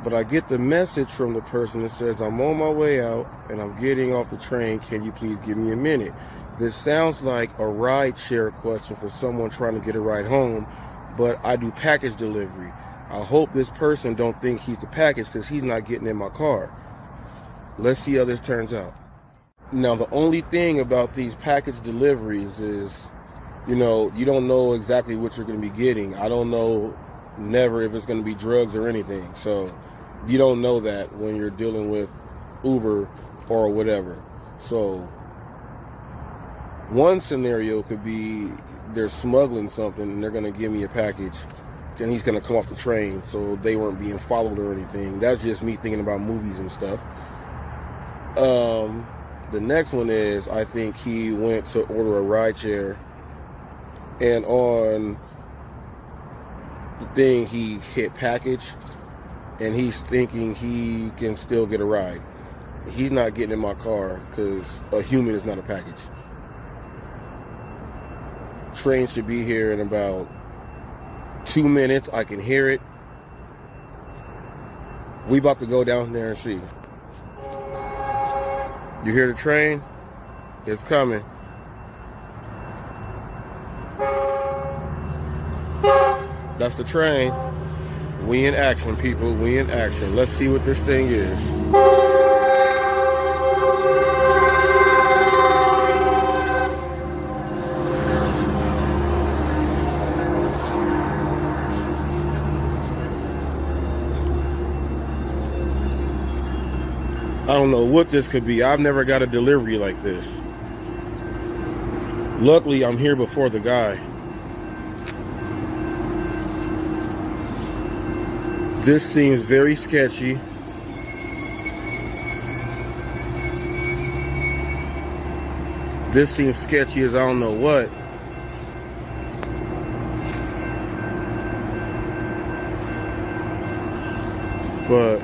Speaker 22: but I get the message from the person that says, I'm on my way out, and I'm getting off the train. Can you please give me a minute? This sounds like a ride share question for someone trying to get a ride home, but I do package delivery. I hope this person don't think he's the package because he's not getting in my car. Let's see how this turns out. Now, the only thing about these package deliveries is, you don't know exactly what you're going to be getting. I don't know never if it's going to be drugs or anything. So you don't know that when you're dealing with Uber or whatever. So one scenario could be they're smuggling something and they're going to give me a package. And he's going to come off the train, so they weren't being followed or anything. That's just me thinking about movies and stuff. The next one is, I think he went to order a ride share, and on the thing he hit package, and he's thinking he can still get a ride. He's not getting in my car because a human is not a package. Train should be here in about 2 minutes. I can hear it. We about to go down there and see. You hear the train? It's coming. That's the train. We in action, people. We in action. Let's see what this thing is. I don't know what this could be. I've never got a delivery like this. Luckily, I'm here before the guy. This seems very sketchy. This seems sketchy as I don't know what. But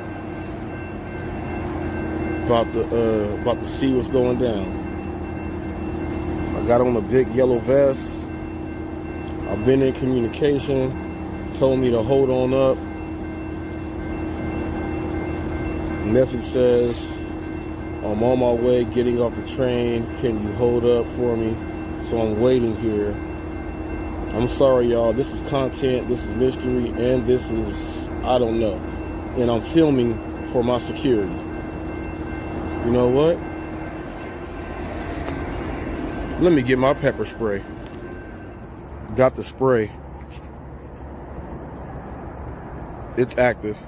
Speaker 22: about to see what's going down. I got on a big yellow vest. I've been in communication. Told me to hold on up. Message says, I'm on my way, getting off the train. Can you hold up for me? So I'm waiting here. I'm sorry, y'all. This is content, this is mystery, and this is, I don't know. And I'm filming for my security. You know what? Let me get my pepper spray. Got the spray. It's active.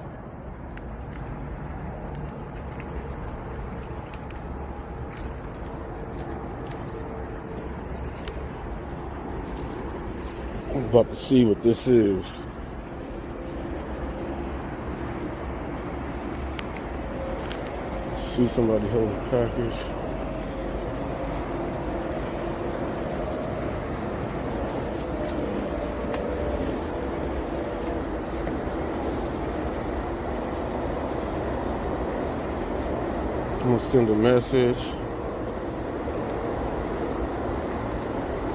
Speaker 22: I'm about to see what this is. See somebody hold the package. gonna send a message.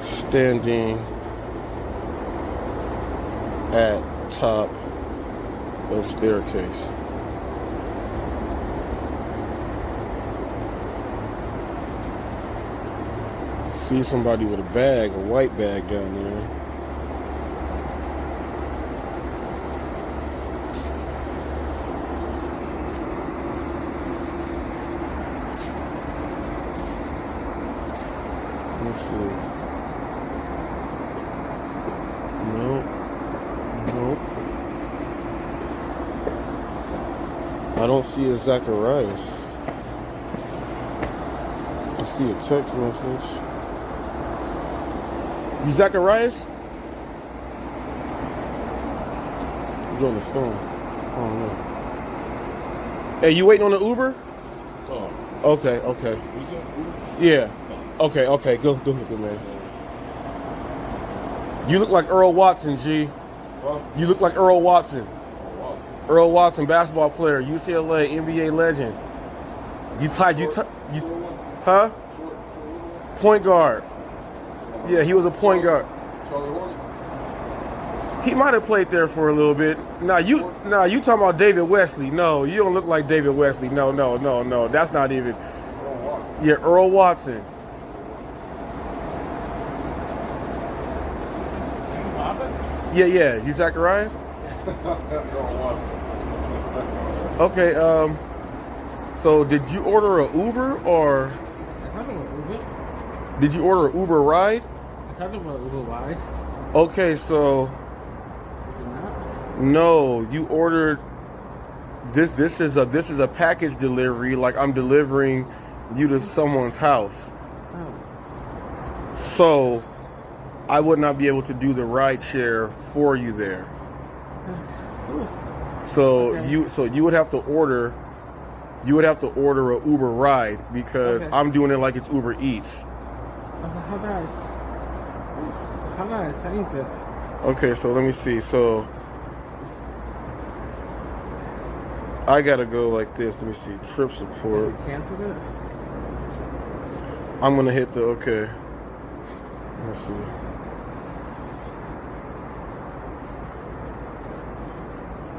Speaker 22: Standing at top of staircase. See somebody with a bag, a white bag down there. Let's see. Nope. Nope. I don't see a Zacharias. I see a text message. You Zacharias? He's on his phone. I don't know. Hey, you waiting on the Uber?
Speaker 1: Oh.
Speaker 22: Okay, okay. Yeah. Okay, okay. Go look at man. You look like Earl Watson, G.
Speaker 1: Huh?
Speaker 22: You look like Earl Watson. Earl Watson, basketball player, UCLA, NBA legend. Huh? Point guard. Yeah, he was a point guard. He might have played there for a little bit. Now you talking about David Wesley. No, you don't look like David Wesley. No. That's not even. Yeah, Earl Watson. Yeah. You Zachariah? Okay, so did you order an Uber or did you order an Uber ride? Okay, so no, you ordered this is a package delivery, like I'm delivering you to someone's house. So I would not be able to do the ride share for you there. So you would have to order an Uber ride because I'm doing it like it's Uber Eats.
Speaker 3: How do I change it?
Speaker 22: Okay, so let me see. So I gotta go like this. Let me see. Trip support.
Speaker 3: If it cancels it?
Speaker 22: I'm gonna hit the okay. Let's see.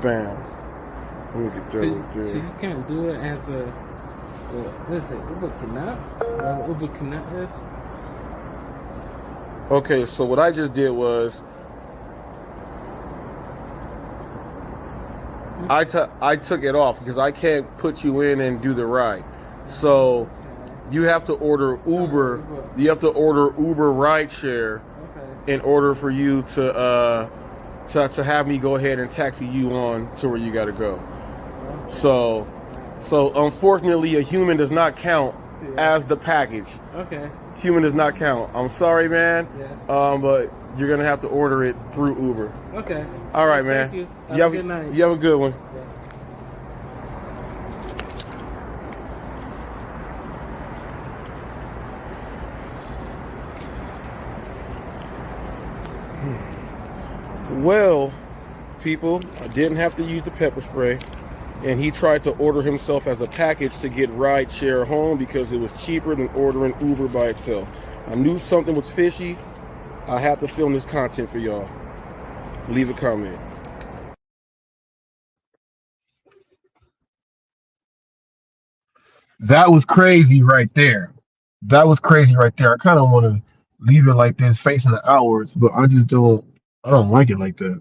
Speaker 22: Bam. Let me get that right there.
Speaker 3: So you can't do it as a what is it? Uber Connect? Uber Connect is?
Speaker 22: Okay, so what I just did was I took it off because I can't put you in and do the ride. So you have to order Uber. You have to order Uber rideshare in order for you to have me go ahead and taxi you on to where you got to go. So unfortunately, a human does not count as the package.
Speaker 3: Okay.
Speaker 22: Human does not count. I'm sorry, man.
Speaker 3: Yeah.
Speaker 22: But you're gonna have to order it through Uber.
Speaker 3: Okay.
Speaker 22: All right, man.
Speaker 3: Thank you.
Speaker 22: Have
Speaker 3: a good night.
Speaker 22: You have a good one. Well, people, I didn't have to use the pepper spray, and he tried to order himself as a package to get ride share home because it was cheaper than ordering Uber by itself. I knew something was fishy. I had to film this content for y'all. Leave a comment.
Speaker 6: That was crazy right there. I kind of want to leave it like this, facing the hours, but I don't like it like that.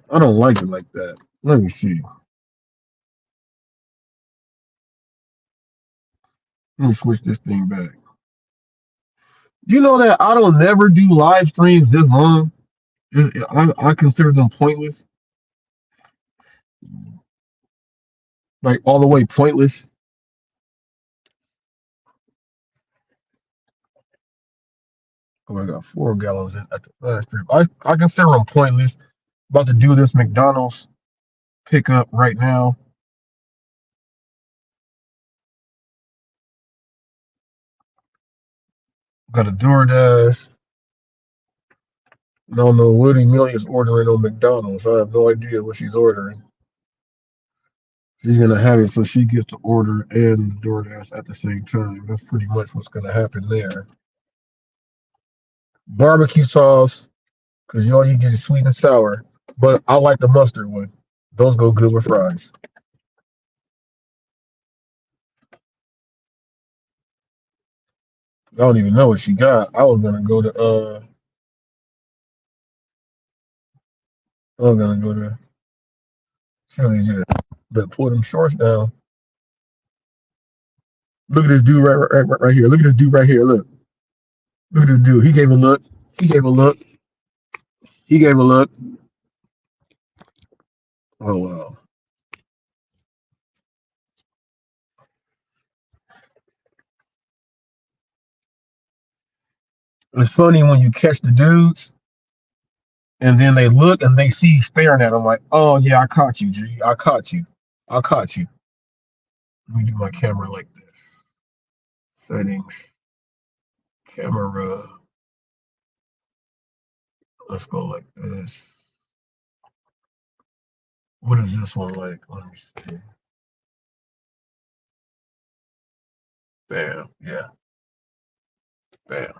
Speaker 6: I don't like it like that. Let me see. Let me switch this thing back. You know that I don't never do live streams this long? I consider them pointless. Like all the way pointless. Oh, I got 4 gallons in at the last trip. I consider them pointless. About to do this McDonald's pickup right now. Got a DoorDash. No, no, Woody Million's ordering on McDonald's. I have no idea what she's ordering. She's gonna have it so she gets to order and DoorDash at the same time. That's pretty much what's gonna happen there. Barbecue sauce, because you get it sweet and sour. But I like the mustard one. Those go good with fries. I don't even know what she got. I was gonna go to Shirley's. But pull them shorts down. Look at this dude right here. Look at this dude right here. Look at this dude. He gave a look. He gave a look. He gave a look. Oh wow. It's funny when you catch the dudes and then they look and they see you staring at them like, oh yeah, I caught you, G. I caught you. I caught you. Let me do my camera like this. Settings. Camera. Let's go like this. What is this one like? Let me see. Bam. Yeah. Bam.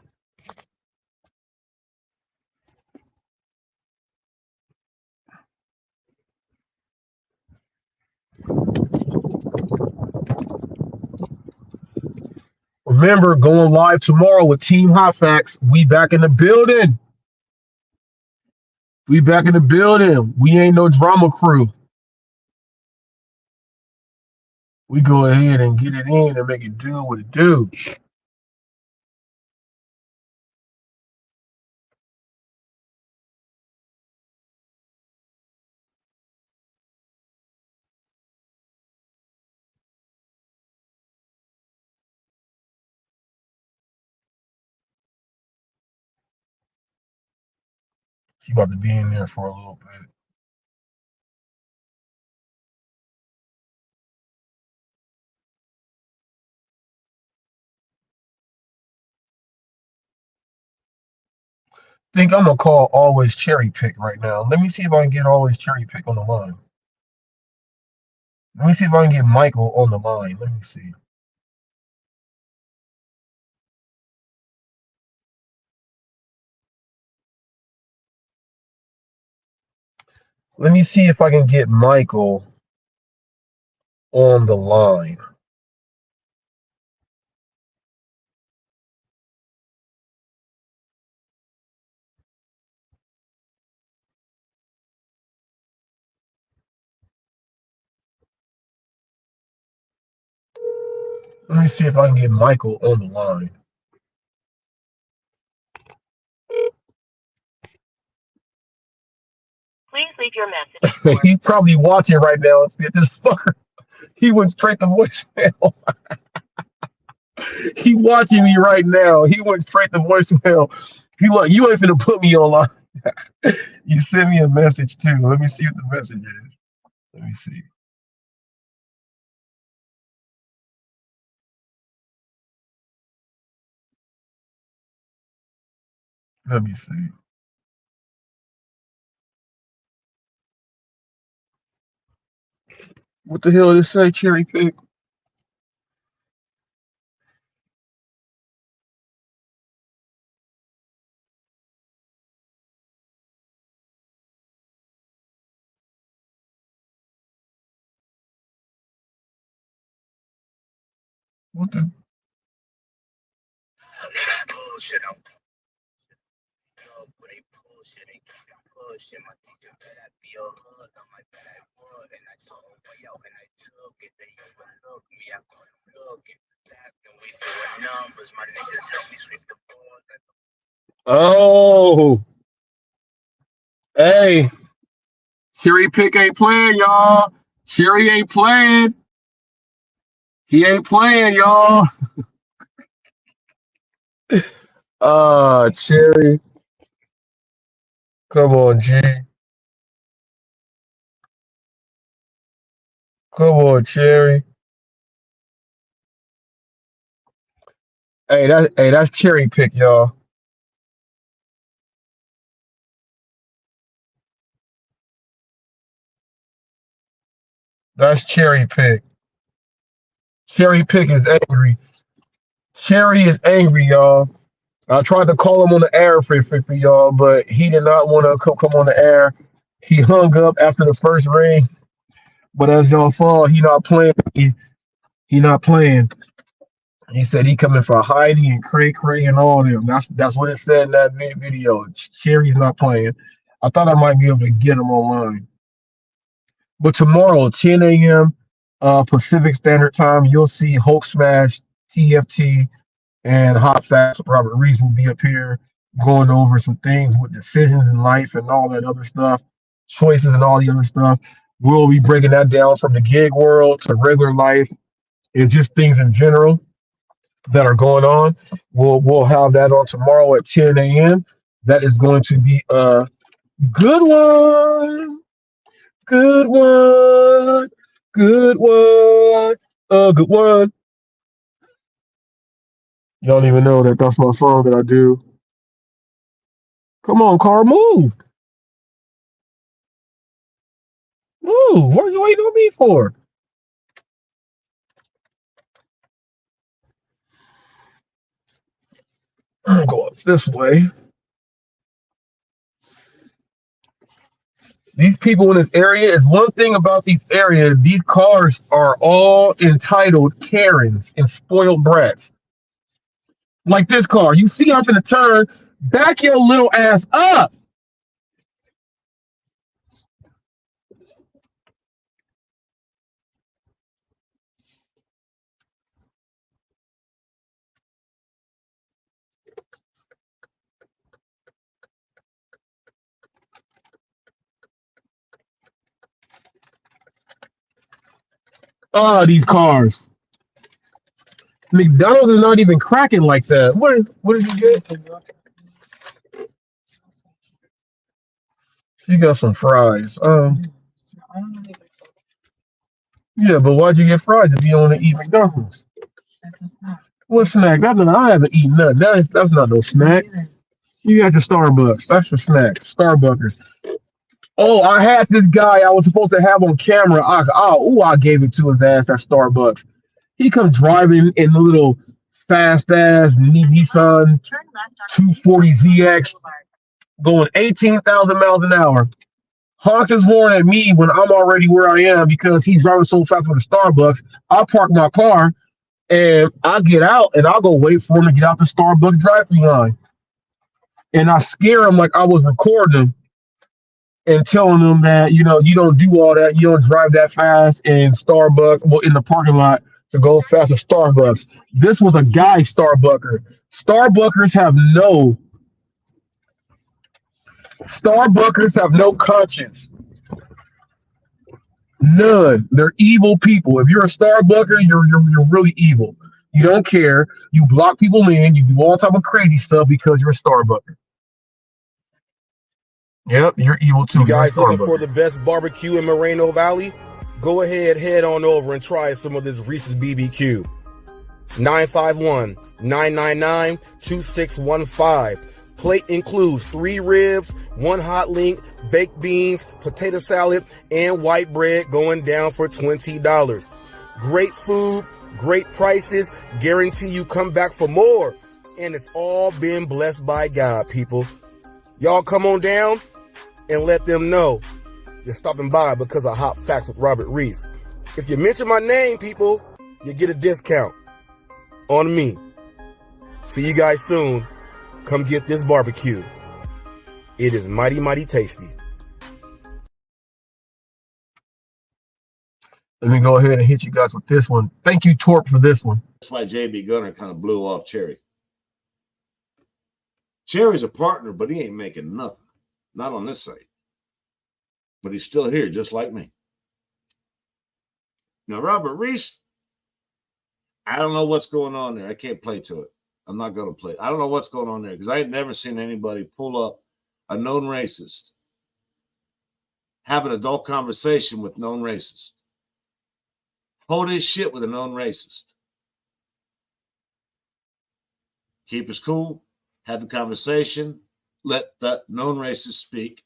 Speaker 6: Remember, going live tomorrow with Team HotFacts. We back in the building. We back in the building. We ain't no drama crew. We go ahead and get it in and make it do what it do. She about to be in there for a little bit. Think I'm gonna call Always Cherry Pick right now. Let me see if I can get Always Cherry Pick on the line. Let me see if I can get Michael on the line. Let me see. Let me see if I can get Michael on the line. Let me see if I can get Michael on the line.
Speaker 1: Please leave your message.
Speaker 6: He's probably watching right now and said, this fucker, he went straight to voicemail. He watching me right now. He went straight to voicemail. He like, you ain't finna put me on line. You sent me a message too. Let me see what the message is. Let me see. Let me see. What the hell did it say, Cherry Pick? What the? Oh, hey, Cherry Pick ain't playing, y'all. Cherry ain't playing. He ain't playing, y'all. Cherry. Come on, G. Come on, Cherry. Hey, that's Cherry Pick, y'all. That's Cherry Pick. Cherry Pick is angry. Cherry is angry, y'all. I tried to call him on the air for y'all, but he did not want to come on the air. He hung up after the first ring. But as y'all saw, he not playing. He not playing. He said he coming for Heidi and Cray and all them. That's what it said in that video. Cherry's not playing. I thought I might be able to get him online. But tomorrow, 10 a.m. Pacific Standard Time, you'll see Hulk Smash, TFT, and Hot Facts. Robert Reese will be up here going over some things with decisions in life and all that other stuff, choices and all the other stuff. We'll be breaking that down from the gig world to regular life and just things in general that are going on. We'll have that on tomorrow at 10 a.m. That is going to be a good one. Good one. Good one. A good one. You don't even know that that's my song that I do. Come on, car, move. Move. What are you waiting on me for? I'm gonna go up this way. These people in this area is one thing about these areas. These cars are all entitled Karens and spoiled brats. Like this car. You see I'm finna turn, back your little ass up. Ah, these cars. McDonald's is not even cracking like that. What did you get? She got some fries. Yeah, but why'd you get fries if you don't want to eat McDonald's? What snack? I haven't eaten nothing. That's not no snack. You got the Starbucks. That's your snack. Starbuckers. Oh, I had this guy I was supposed to have on camera. I gave it to his ass at Starbucks. He come driving in the little fast ass Nissan 240ZX going 18,000 miles an hour. Honks his horn at me when I'm already where I am because he's driving so fast with a Starbucks. I park my car and I get out and I'll go wait for him to get out the Starbucks drive-thru line. And I scare him like I was recording him and telling him that, you don't do all that. You don't drive that fast in Starbucks, in the parking lot to go fast at Starbucks. This was a guy Starbucker. Starbuckers have no conscience. None. They're evil people. If you're a Starbucker, you're really evil. You don't care. You block people in. You do all type of crazy stuff because you're a Starbucker. Yep, you're evil too.
Speaker 22: You guys looking for the best barbecue in Moreno Valley? Go ahead, head on over and try some of this Reese's BBQ. 951-999-2615. Plate includes 3 ribs, 1 hot link, baked beans, potato salad, and white bread going down for $20. Great food, great prices, guarantee you come back for more. And it's all been blessed by God, people. Y'all come on down and let them know you're stopping by because of Hot Facts with Robert Reese. If you mention my name, people, you get a discount on me. See you guys soon. Come get this barbecue. It is mighty, mighty tasty.
Speaker 6: Let me go ahead and hit you guys with this one. Thank you, Torp, for this one.
Speaker 5: That's why JB Gunner kind of blew off Cherry. Cherry's a partner, but he ain't making nothing. Not on this site. But he's still here, just like me. Now, Robert Reese, I don't know what's going on there. I can't play to it. I'm not going to play. I don't know what's going on there because I had never seen anybody pull up a known racist, have an adult conversation with known racist, hold his shit with a known racist, keep his cool, have the conversation, let that known racist speak.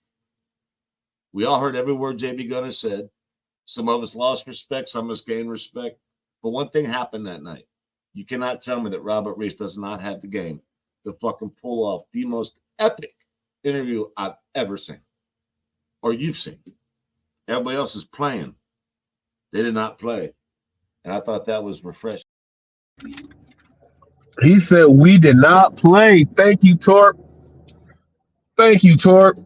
Speaker 5: We all heard every word JB Gunner said. Some of us lost respect. Some of us gained respect. But one thing happened that night. You cannot tell me that Robert Reese does not have the game to fucking pull off the most epic interview I've ever seen, or you've seen. Everybody else is playing. They did not play. And I thought that was refreshing.
Speaker 6: He said, we did not play. Thank you, Torp. Thank you, Torp.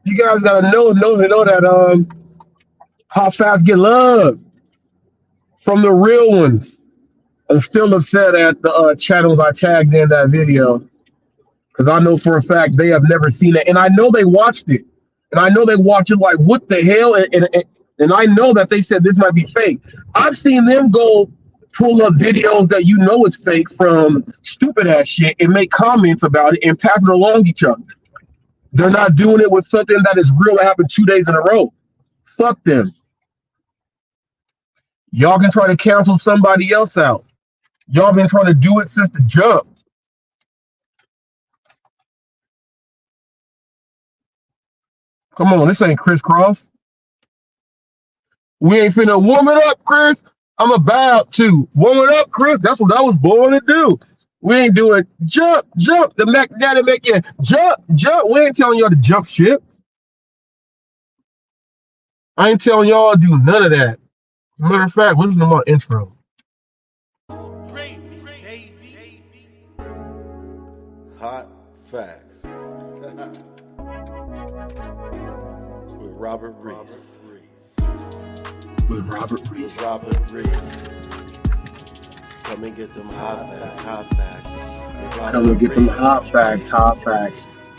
Speaker 6: You guys got to know that Hot Facts get love from the real ones. I'm still upset at the channels I tagged in that video because I know for a fact they have never seen it. And I know they watched it. And I know they watched it like, what the hell? And I know that they said this might be fake. I've seen them go pull up videos that you know is fake from stupid ass shit and make comments about it and pass it along each other. They're not doing it with something that is real that happened 2 days in a row. Fuck them. Y'all can try to cancel somebody else out. Y'all been trying to do it since the jump. Come on, this ain't crisscross. We ain't finna warm it up, Chris. I'm about to warm it up, Chris. That's what I was born to do. We ain't doing jump. The Mac Daddy make you jump. We ain't telling y'all to jump ship. I ain't telling y'all to do none of that. As a matter of fact, listen to my intro.
Speaker 7: Hot Facts with Robert Reese.
Speaker 6: With Robert
Speaker 7: Reese. Come and get them hot facts.
Speaker 6: Come and get them hot facts.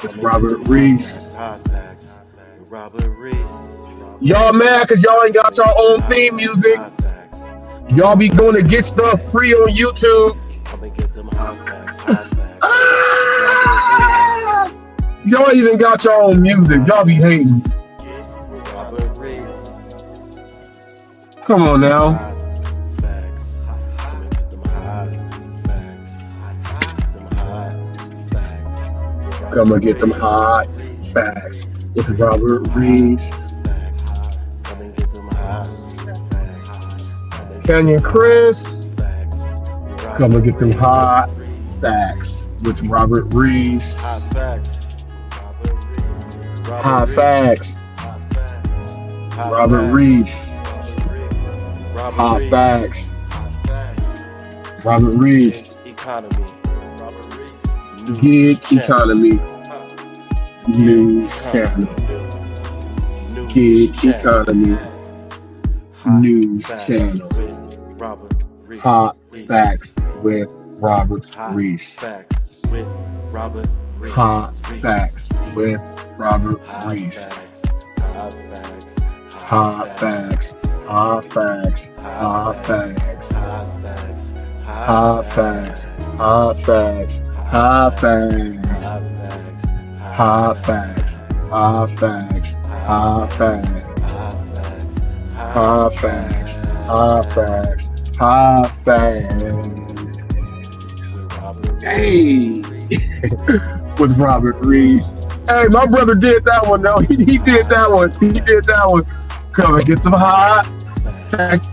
Speaker 6: With Robert Reese.
Speaker 7: Hot facts with Robert Reese.
Speaker 6: Y'all mad because y'all ain't got your own theme music. Y'all be going to get stuff free on YouTube.
Speaker 7: Come and get them hot facts.
Speaker 6: Y'all even got your own music. Y'all be hating.
Speaker 7: Robert Reese.
Speaker 6: Come on now. Come and get them hot facts with Robert Reese. Canyon Chris. Come and get them hot facts with Robert Reese. Hot facts. Robert Reese. Hot facts. Robert Reese.
Speaker 7: Economy.
Speaker 6: Gig economy. News channel. Gig economy. News channel. Hot facts with Robert Reese. Hot facts with Robert Reese. Hot facts. Hot facts. Hot facts. Hot facts. Hot facts. Hot facts. Hot facts. Hot facts. Hot facts. Hot facts. Hot facts. Hot facts. Hey, with Robert Reese. Hey, my brother did that one though. He did that one. Come and get some hot facts.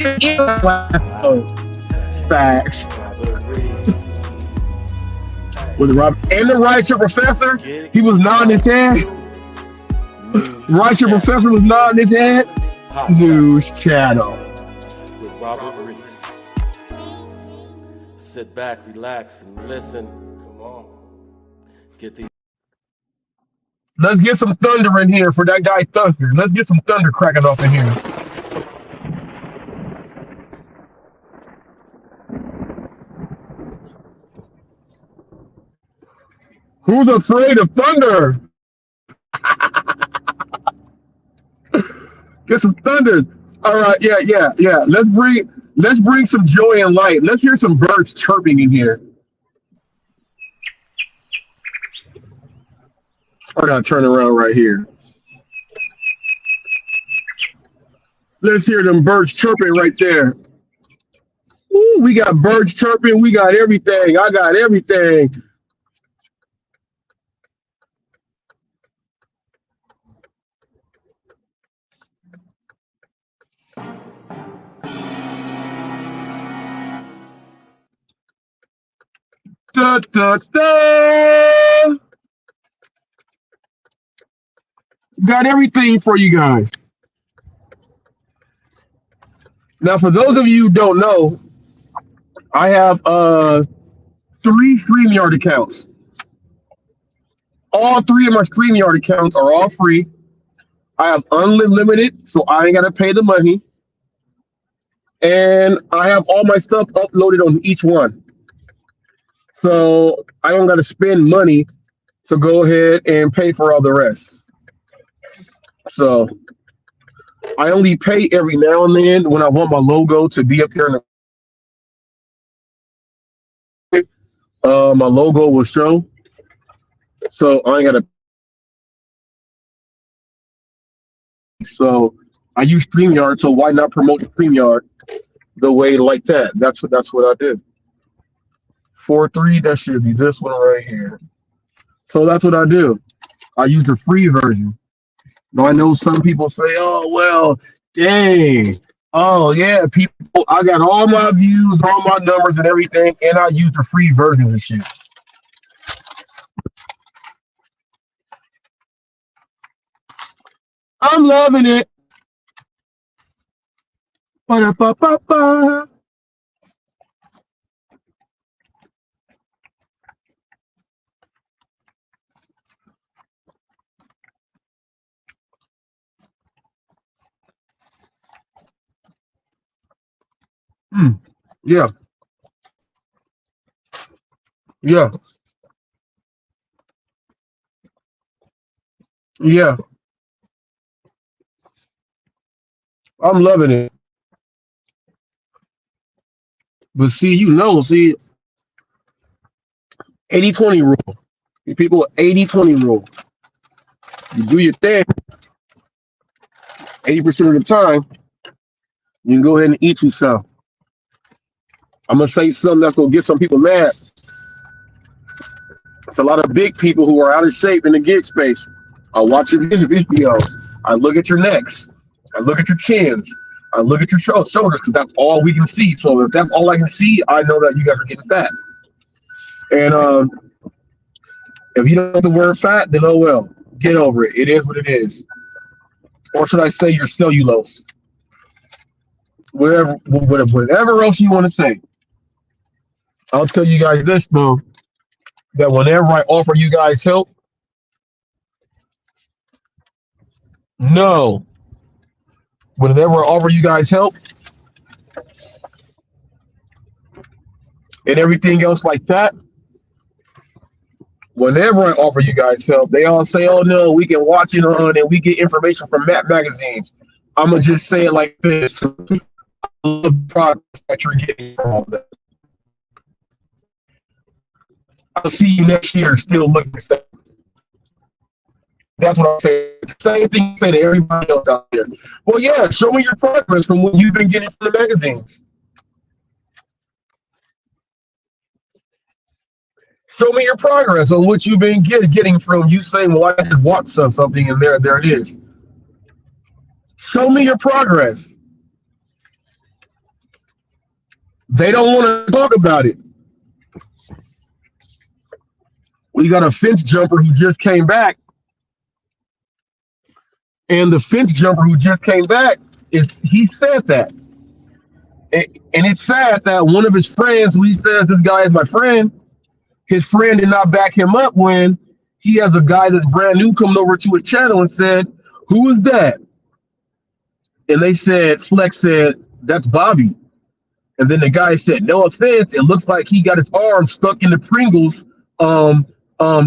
Speaker 6: Facts. With Robert and the Righteous Professor, he was nodding his head. Righteous Professor was nodding his head. News channel.
Speaker 7: With Robert Reese. Sit back, relax, and listen. Come on. Get the.
Speaker 6: Let's get some thunder in here for that guy Thunder. Let's get some thunder cracking off in here. Who's afraid of thunder? Get some thunders. All right, yeah. Let's bring some joy and light. Let's hear some birds chirping in here. I gotta turn around right here. Let's hear them birds chirping right there. Ooh, we got birds chirping. We got everything. I got everything. Da, da, da. Got everything for you guys. Now, for those of you who don't know, I have 3 StreamYard accounts. All 3 of my StreamYard accounts are all free. I have unlimited, so I ain't gotta pay the money. And I have all my stuff uploaded on each one. So I don't gotta spend money to go ahead and pay for all the rest. So I only pay every now and then when I want my logo to be up here in the my logo will show. So I ain't gotta. So I use StreamYard, so why not promote StreamYard the way like that? That's what I did. 4.3, that should be this one right here. So that's what I do. I use the free version. Now I know some people say, "Oh well, dang, oh yeah, people, I got all my views, all my numbers, and everything, and I use the free versions and shit." I'm loving it. Ba-da-ba-ba-ba. Yeah, yeah, yeah. I'm loving it. But see, 80-20 rule. You people, 80-20 rule. You do your thing 80% of the time, you can go ahead and eat you some. I'm gonna say something that's gonna get some people mad. It's a lot of big people who are out of shape in the gig space. I watch your videos. I look at your necks. I look at your chins. I look at your shoulders because that's all we can see. So if that's all I can see, I know that you guys are getting fat. And if you don't know the word fat, then oh well, get over it. It is what it is. Or should I say you're cellulose? Whatever else you want to say. I'll tell you guys this though, that whenever I offer you guys help, no. Whenever I offer you guys help and everything else like that, whenever I offer you guys help, they all say, "Oh no, we can watch it on and we get information from Map magazines." I'm gonna just say it like this: I love the progress that you're getting from all that. I'll see you next year, still looking the same. That's what I'm saying. Same thing I say to everybody else out there. Well, yeah, show me your progress from what you've been getting from the magazines. Show me your progress on what you've been getting from you saying, "Well, I just watched something and there it is." Show me your progress. They don't want to talk about it. We got a fence jumper who just came back. And the fence jumper who just came back, he said that. And it's sad that one of his friends, who he says this guy is my friend, his friend did not back him up when he has a guy that's brand new coming over to his channel and said, "Who is that?" And they said, Flex said, "That's Bobby." And then the guy said, "No offense, it looks like he got his arm stuck in the Pringles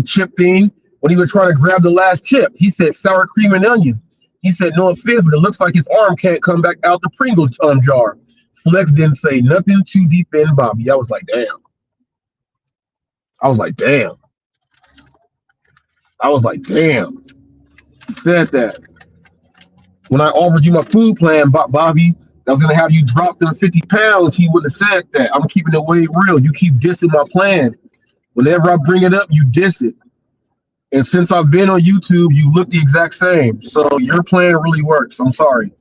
Speaker 6: chip thing when he was trying to grab the last chip." He said, "Sour cream and onion." He said, "No offense, but it looks like his arm can't come back out the Pringles jar." Flex didn't say nothing to defend Bobby. I was like, damn. I was like, damn. He said that. When I offered you my food plan, Bobby, that was going to have you drop them 50 pounds, he wouldn't have said that. I'm keeping it way real. You keep dissing my plan. Whenever I bring it up, you diss it. And since I've been on YouTube, you look the exact same. So your plan really works. I'm sorry.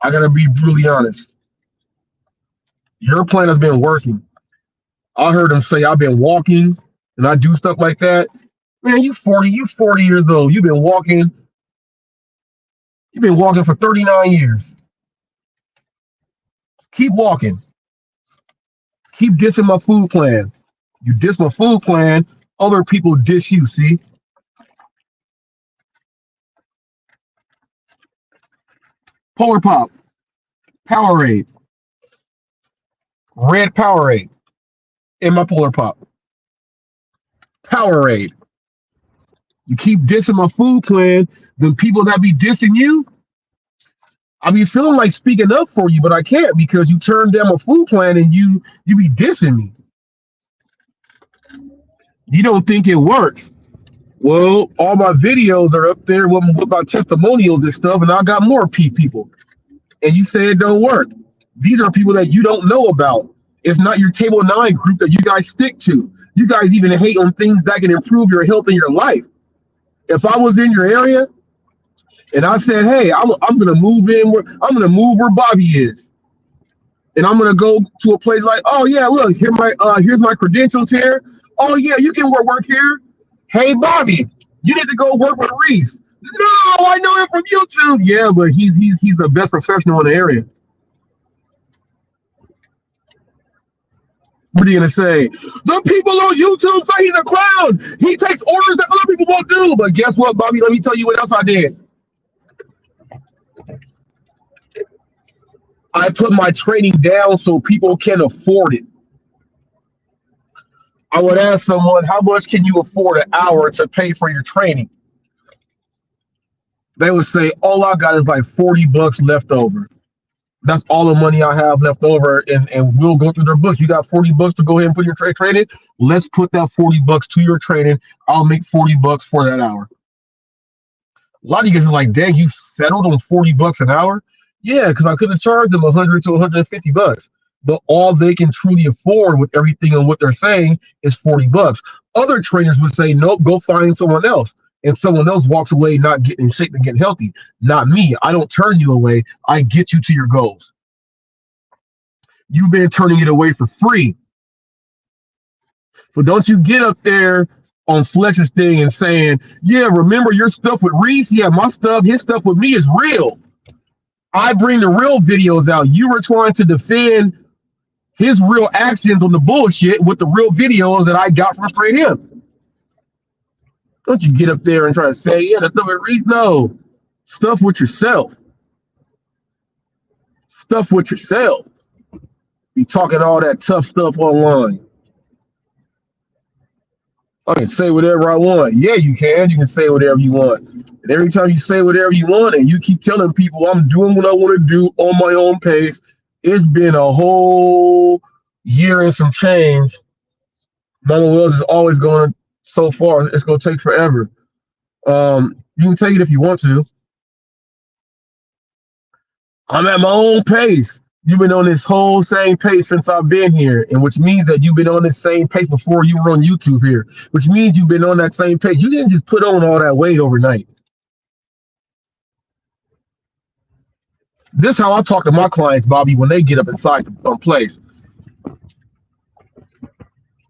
Speaker 6: I got to be brutally honest. Your plan has been working. I heard him say, I've been walking and I do stuff like that. Man, you 40 years old. You've been walking for 39 years. Keep walking. Keep dissing my food plan. You diss my food plan, other people diss you, see? Polar Pop, Powerade, red Powerade in my Polar Pop. Powerade. You keep dissing my food plan, then people that be dissing you, I be feeling like speaking up for you, but I can't because you turned down my food plan and you be dissing me. You don't think it works. Well, all my videos are up there with my testimonials and stuff, and I got more people. And you say it don't work. These are people that you don't know about. It's not your Table 9 group that you guys stick to. You guys even hate on things that can improve your health in your life. If I was in your area and I said, hey, I'm gonna move where Bobby is, and I'm gonna go to a place like, oh yeah, look, here's my credentials here. Oh yeah, you can work here. Hey Bobby, you need to go work with Reese. No, I know him from YouTube. Yeah, but he's the best professional in the area. What are you gonna say? The people on YouTube say he's a clown. He takes orders that other people won't do. But guess what, Bobby? Let me tell you what else I did. I put my training down so people can afford it. I would ask someone, how much can you afford an hour to pay for your training? They would say, all I got is like $40 left over. That's all the money I have left over, and we'll go through their books. You got $40 to go ahead and put your training. Let's put that $40 to your training. I'll make $40 for that hour. A lot of you guys are like, dang, you settled on $40 an hour? Yeah, because I couldn't charge them $100 to $150. But all they can truly afford with everything and what they're saying is $40. Other trainers would say, nope, go find someone else. And someone else walks away not getting in shape and getting healthy. Not me. I don't turn you away. I get you to your goals. You've been turning it away for free. So don't you get up there on Flex's thing and saying, yeah, remember your stuff with Reese? Yeah, my stuff, his stuff with me is real. I bring the real videos out. You were trying to defend his real actions on the bullshit with the real videos that I got from straight him. Don't you get up there and try to say, yeah, that's stuff with Reese. No. Stuff with yourself. Stuff with yourself. Be talking all that tough stuff online. I can say whatever I want. Yeah, you can. You can say whatever you want. And every time you say whatever you want and you keep telling people I'm doing what I want to do on my own pace, it's been a whole year and some change. Mama Wells is always going so far. It's going to take forever. You can take it if you want to. I'm at my own pace. You've been on this whole same pace since I've been here, and which means that you've been on this same pace before you were on YouTube here, which means you've been on that same pace. You didn't just put on all that weight overnight. This is how I talk to my clients, Bobby, when they get up inside the place.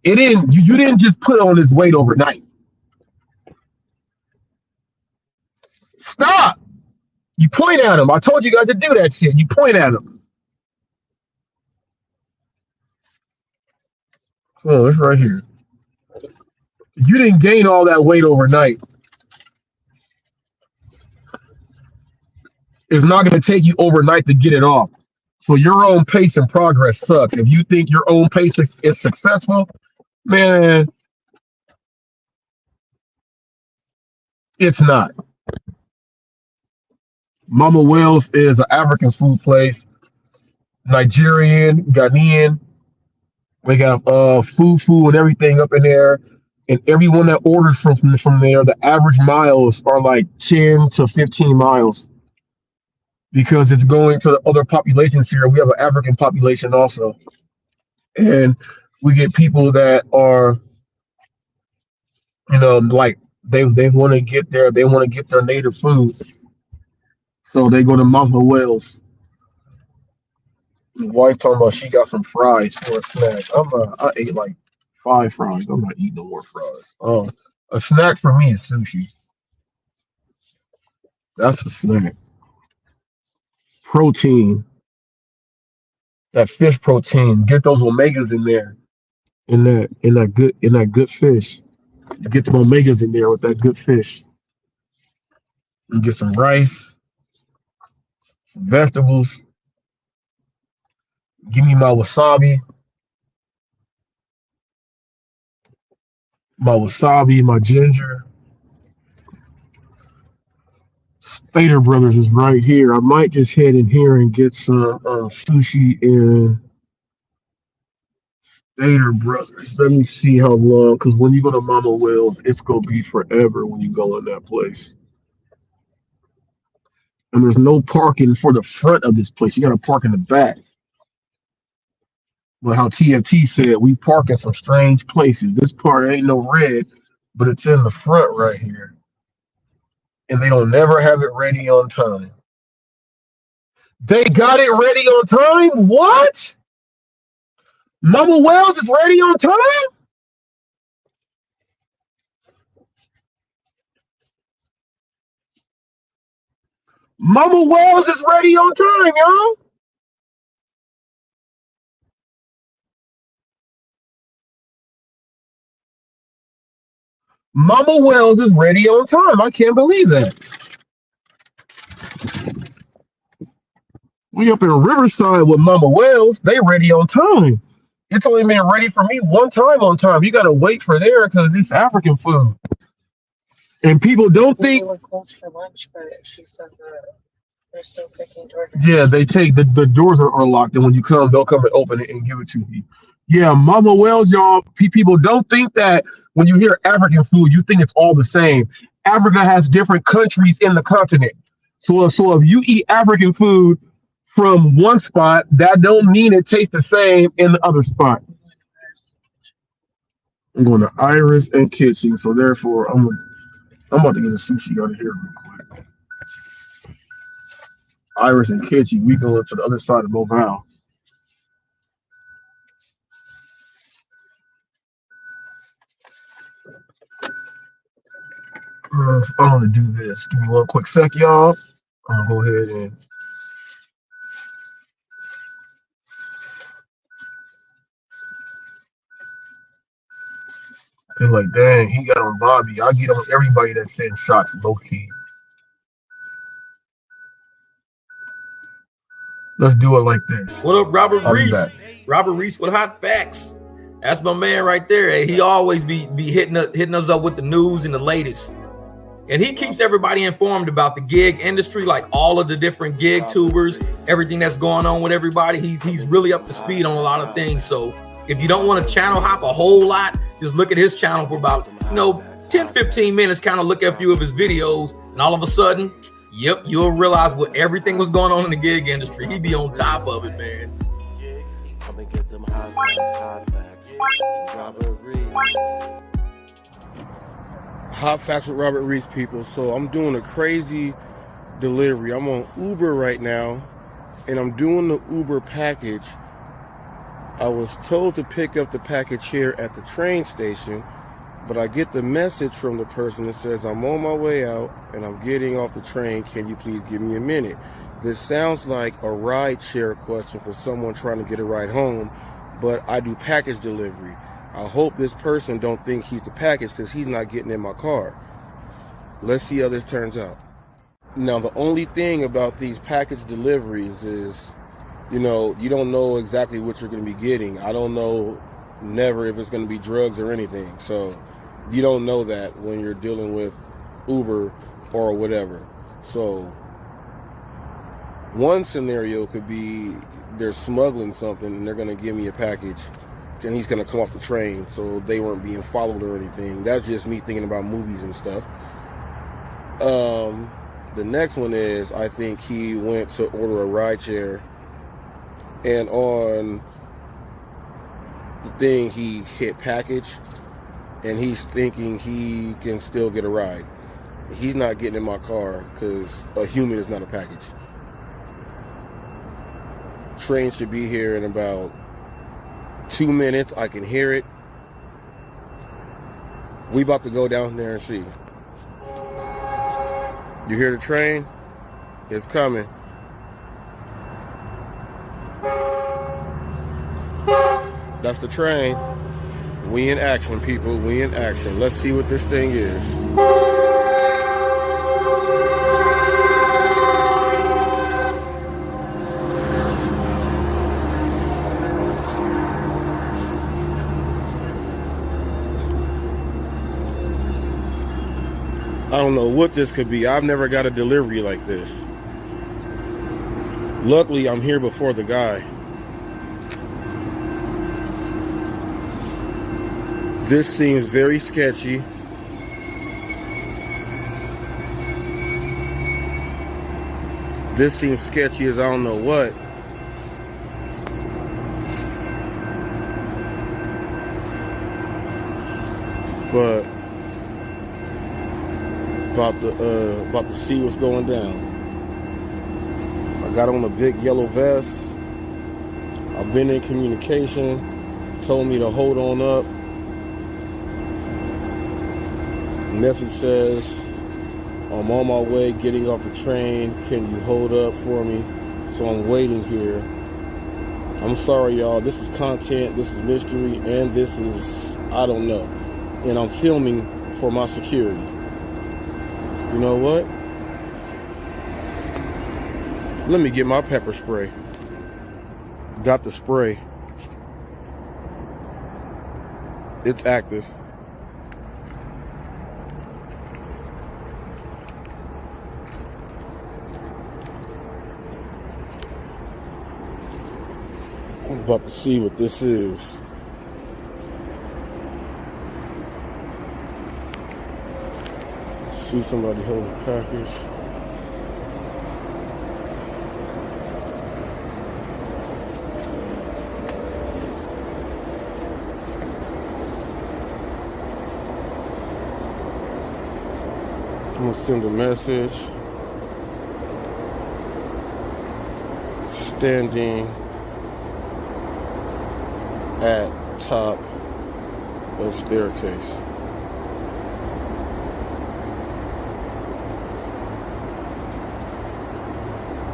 Speaker 6: You didn't just put on this weight overnight. Stop. You point at them. I told you guys to do that shit. You point at them. Oh, it's right here. You didn't gain all that weight overnight. It's not going to take you overnight to get it off. So your own pace and progress sucks. If you think your own pace is successful, man, it's not. Mama Wells is an African food place, Nigerian, Ghanaian. We got fufu and everything up in there. And everyone that orders from there, the average miles are like 10 to 15 miles. Because it's going to the other populations here. We have an African population also. And we get people that are, like they want to get their native food. So they go to Mama Wells. My wife talking about she got some fries for a snack. I ate like 5 fries. I'm not eating no more fries. A snack for me is sushi. That's a snack. Protein. That fish protein. Get those omegas in there. In that good fish. Get some omegas in there with that good fish. And get some rice, some vegetables. Give me my wasabi. My ginger. Fader Brothers is right here. I might just head in here and get some sushi and Fader Brothers. Let me see how long, because when you go to Mama Wells, it's gonna be forever when you go in that place. And there's no parking for the front of this place. You gotta park in the back. But how TFT said, we park in some strange places. This part ain't no red, but it's in the front right here. And they don't never have it ready on time. They got it ready on time? What? Mama Wells is ready on time? Mama Wells is ready on time, y'all. Mama Wells is ready on time. I can't believe that. We up in Riverside with Mama Wells. They ready on time. It's only been ready for me one time on time. You got to wait for there because it's African food. And people don't think. They were closed for lunch, but she said that they're still taking DoorDash. Yeah, they take the doors are locked, and when you come, they'll come and open it and give it to you. Yeah, Mama Wells, y'all. People don't think that when you hear African food, you think it's all the same. Africa has different countries in the continent. So if you eat African food from one spot, that don't mean it tastes the same in the other spot. I'm going to Iris and Kitchen, so therefore I'm about to get a sushi out of here real quick. Iris and Kitchen, we going to the other side of Mobile. I'm gonna do this. Give me one quick sec, y'all. I'm gonna go ahead and. They're like, dang, he got on Bobby. I get on everybody that sends shots low key. Let's do it like this.
Speaker 8: What up, Robert Reese? Robert Reese with Hot Facts. That's my man right there. Hey, he always be hitting us up with the news and the latest. And he keeps everybody informed about the gig industry, like all of the different gig tubers, everything that's going on with everybody. He's really up to speed on a lot of things. So if you don't want to channel hop a whole lot, just look at his channel for about 10, 15 minutes, kind of look at a few of his videos, and all of a sudden, yep, you'll realize what everything was going on in the gig industry. He be on top of it, man.
Speaker 7: Come and get them hot facts. Robert Reese.
Speaker 22: Hot Facts with Robert Reese, people. So I'm doing a crazy delivery. I'm on Uber right now, and I'm doing the Uber package. I was told to pick up the package here at the train station, but I get the message from the person that says, I'm on my way out, and I'm getting off the train. Can you please give me a minute? This sounds like a ride share question for someone trying to get a ride home, but I do package delivery. I hope this person don't think he's the package because he's not getting in my car. Let's see how this turns out. Now, the only thing about these package deliveries is, you don't know exactly what you're going to be getting. I don't know never if it's going to be drugs or anything. So you don't know that when you're dealing with Uber or whatever. So one scenario could be they're smuggling something and they're going to give me a package and he's going to come off the train, so they weren't being followed or anything. That's just me thinking about movies and stuff. The next one is, I think he went to order a ride share, and on the thing he hit package, and he's thinking he can still get a ride. He's not getting in my car because a human is not a package. Train should be here in about 2 minutes. I can hear it. We about to go down there and see. You hear the train? It's coming. That's the train. We in action, people. We in action. Let's see what this thing is. I don't know what this could be. I've never got a delivery like this. Luckily, I'm here before the guy. This seems very sketchy. This seems sketchy as I don't know what. But about to see what's going down. I got on a big yellow vest. I've been in communication. Told me to hold on up. Message says, I'm on my way, getting off the train. Can you hold up for me? So I'm waiting here. I'm sorry, y'all. This is content, this is mystery, and this is, I don't know. And I'm filming for my security. You know what? Let me get my pepper spray. Got the spray. It's active. I'm about to see what this is. See somebody hold the package. I'm gonna send a message. Standing at top of staircase.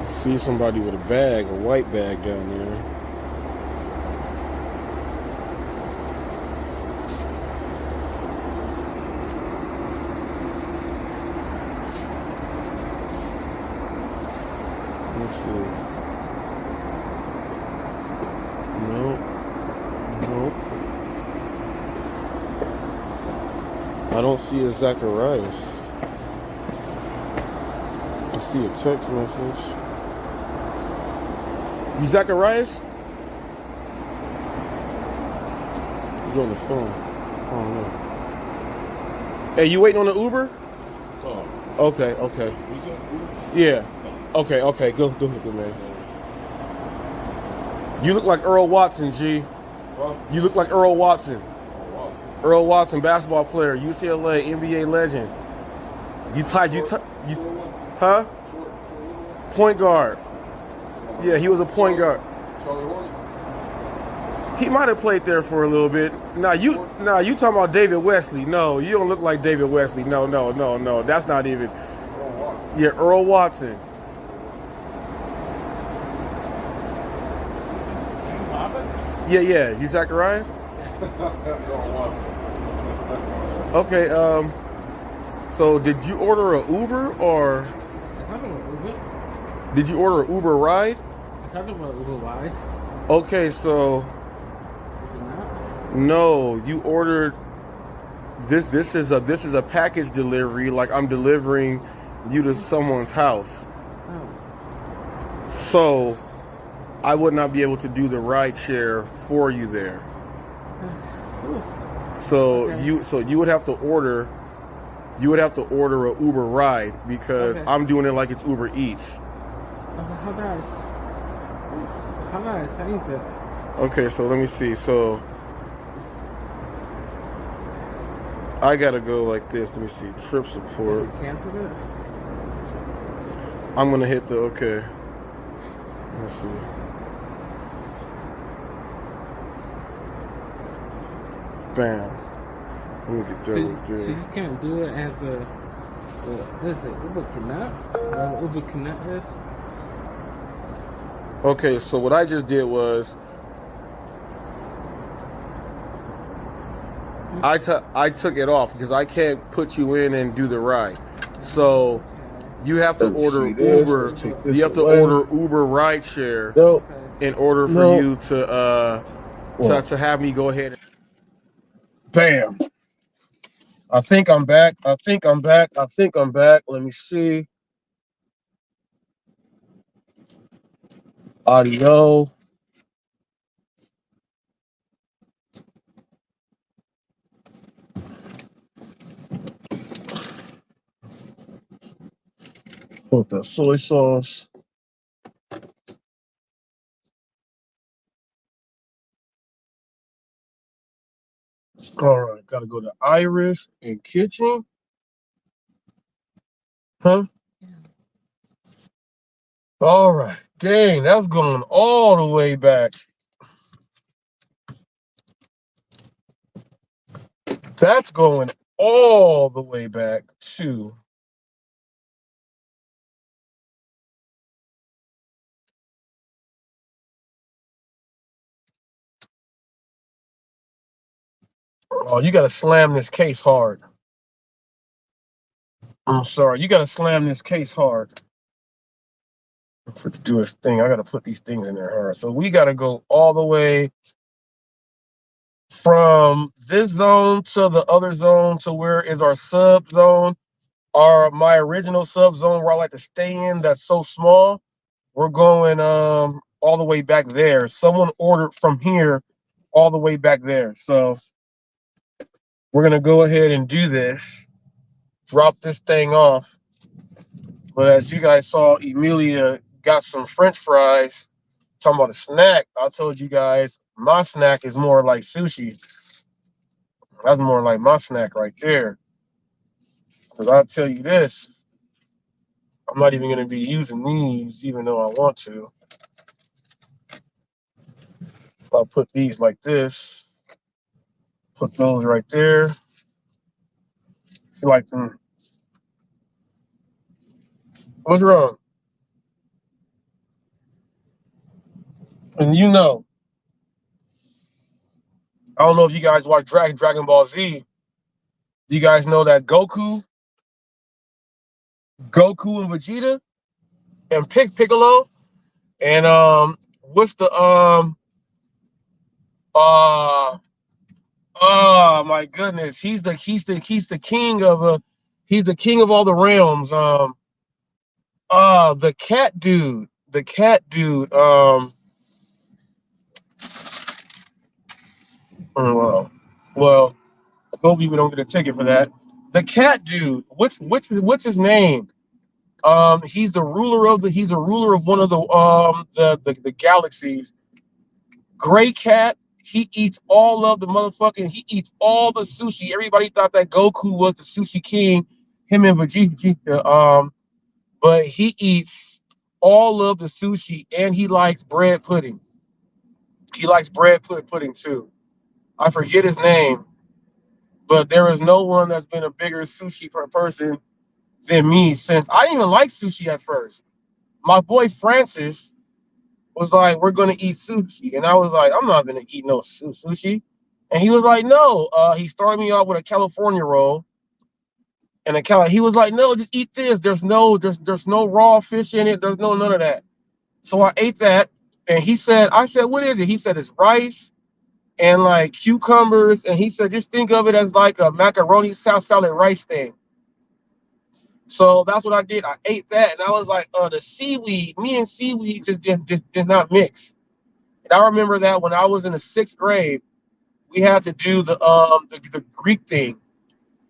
Speaker 22: See somebody with a bag, a white bag down there. Let's see. Nope. Nope. I don't see a Zacharias. I see a text message. You Zacharias? He's on his phone. I don't know. Hey, you waiting on the Uber?
Speaker 9: Oh.
Speaker 22: Okay, okay. Yeah. Okay, go, man. You look like Earl Watson, G.
Speaker 9: Huh?
Speaker 22: You look like Earl Watson. Earl Watson, basketball player, UCLA, NBA legend. Huh? Point guard. Yeah, he was a point guard. He might have played there for a little bit. You talking about David Wesley. No, you don't look like David Wesley. No. That's not even. Yeah, Earl Watson. Yeah. You Zachariah? Okay, so did you order an Uber or? Did you order an Uber ride?
Speaker 3: I thought about Uber ride.
Speaker 22: Okay, so. No, you ordered. This is a package delivery. Like I'm delivering you to someone's house.
Speaker 3: Oh.
Speaker 22: So, I would not be able to do the ride share for you there. So okay. you would have to order. You would have to order a Uber ride because okay. I'm doing it like it's Uber Eats.
Speaker 3: How do I change it?
Speaker 22: Okay, so let me see. So I gotta go like this. Let me see. Trip support.
Speaker 3: Cancel it?
Speaker 22: I'm gonna hit the okay. Let's see. Bam. Let me get that.
Speaker 3: So you can't do it as a
Speaker 22: Okay, so what I just did was I took it off because I can't put you in and do the ride. So you have to order Uber. You have to order Uber rideshare in order for you to have me go ahead.
Speaker 17: Bam. I think I'm back. Let me see. Audio. Put the soy sauce. All right, gotta go to Iris and Kitchen. Huh? All right. Dang, that's going all the way back. That's going all the way back to oh, you gotta slam this case hard. I'm sorry, you gotta slam this case hard. For it to do its thing, I gotta put these things in there hard. So we gotta go all the way from this zone to the other zone to where is our sub zone, my original sub zone where I like to stay in. That's so small. We're going all the way back there. Someone ordered from here all the way back there. So we're gonna go ahead and do this. Drop this thing off. But as you guys saw, Emilia got some French fries. Talking about a snack. I told you guys my snack is more like sushi. That's more like my snack right there. Because I'll tell you this, I'm not even going to be using these, even though I want to. I'll put these like this. Put those right there. You like them? What's wrong? And you know, I don't know if you guys watch Dragon Ball Z. You guys know that Goku and Vegeta and Piccolo and what's the oh my goodness, he's the king of all the realms. The cat dude. Well, I hope we don't get a ticket for that. The cat dude. What's his name? He's the ruler of one of the galaxies. Gray cat. He eats all of the he eats all the sushi. Everybody thought that Goku was the sushi king, him and Vegeta. But he eats all of the sushi and he likes bread pudding. He likes bread pudding too. I forget his name, but there is no one that's been a bigger sushi person than me since I didn't even like sushi at first. My boy Francis was like, "We're gonna eat sushi," and I was like, "I'm not gonna eat no sushi." And he was like, "No." He started me off with a California roll, and he was like, "No, just eat this. There's no raw fish in it. There's none of that." So I ate that, and I said, "What is it?" He said, "It's rice and like cucumbers," and he said, "Just think of it as like a macaroni salad rice thing." So that's what I did. I ate that, and I was like, the seaweed, me and seaweed just did not mix. And I remember that when I was in the 6th grade, we had to do the Greek thing,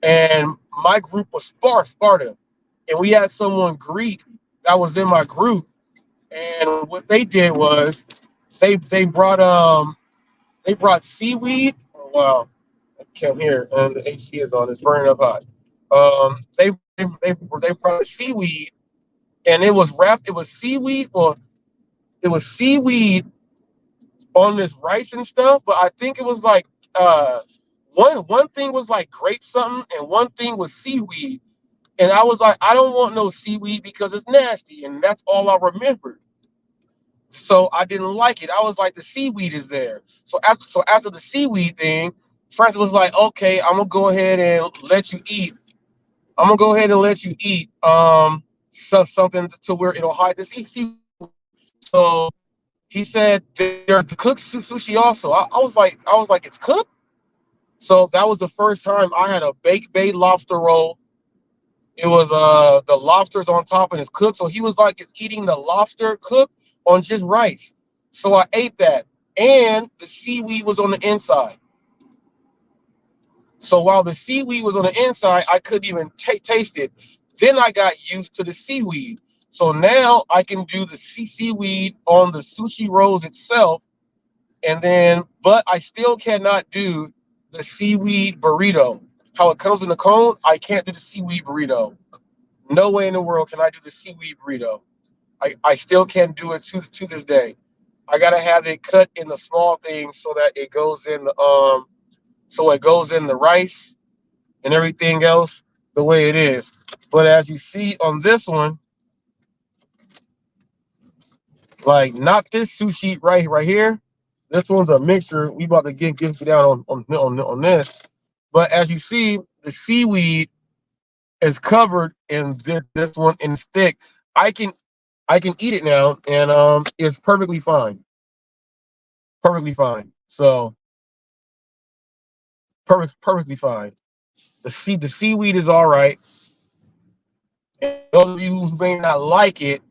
Speaker 17: and my group was Sparta, and we had someone Greek that was in my group, and what they did was they brought seaweed. Oh, wow, I can't hear, and the AC is on. It's burning up hot. They brought seaweed, and it was wrapped. It was seaweed, on this rice and stuff. But I think it was like one thing was like grape something, and one thing was seaweed. And I was like, I don't want no seaweed because it's nasty, and that's all I remembered. So I didn't like it. I was like, the seaweed is there. So after the seaweed thing, Francis was like, okay, I'm gonna go ahead and let you eat. I'm gonna go ahead and let you eat something to where it'll hide the seaweed. So he said they're cooked sushi also. I was like, it's cooked. So that was the first time I had a baked bay lobster roll. It was the lobster's on top and it's cooked. So he was like, it's eating the lobster cooked on just rice. So I ate that, and the seaweed was on the inside. So while the seaweed was on the inside, I couldn't even taste it. Then I got used to the seaweed. So now I can do the seaweed on the sushi rolls itself, and then, but I still cannot do the seaweed burrito. How it comes in the cone, I can't do the seaweed burrito. No way in the world can I do the seaweed burrito. I still can't do it to this day. I gotta have it cut in the small things so that it goes in the rice and everything else the way it is. But as you see on this one, like not this sushi right here. This one's a mixture. We about to get down on this. But as you see, the seaweed is covered in this one in stick. I can eat it now, and it's perfectly fine. Perfectly fine. So perfectly fine. The seaweed is all right. And those of you who may not like it,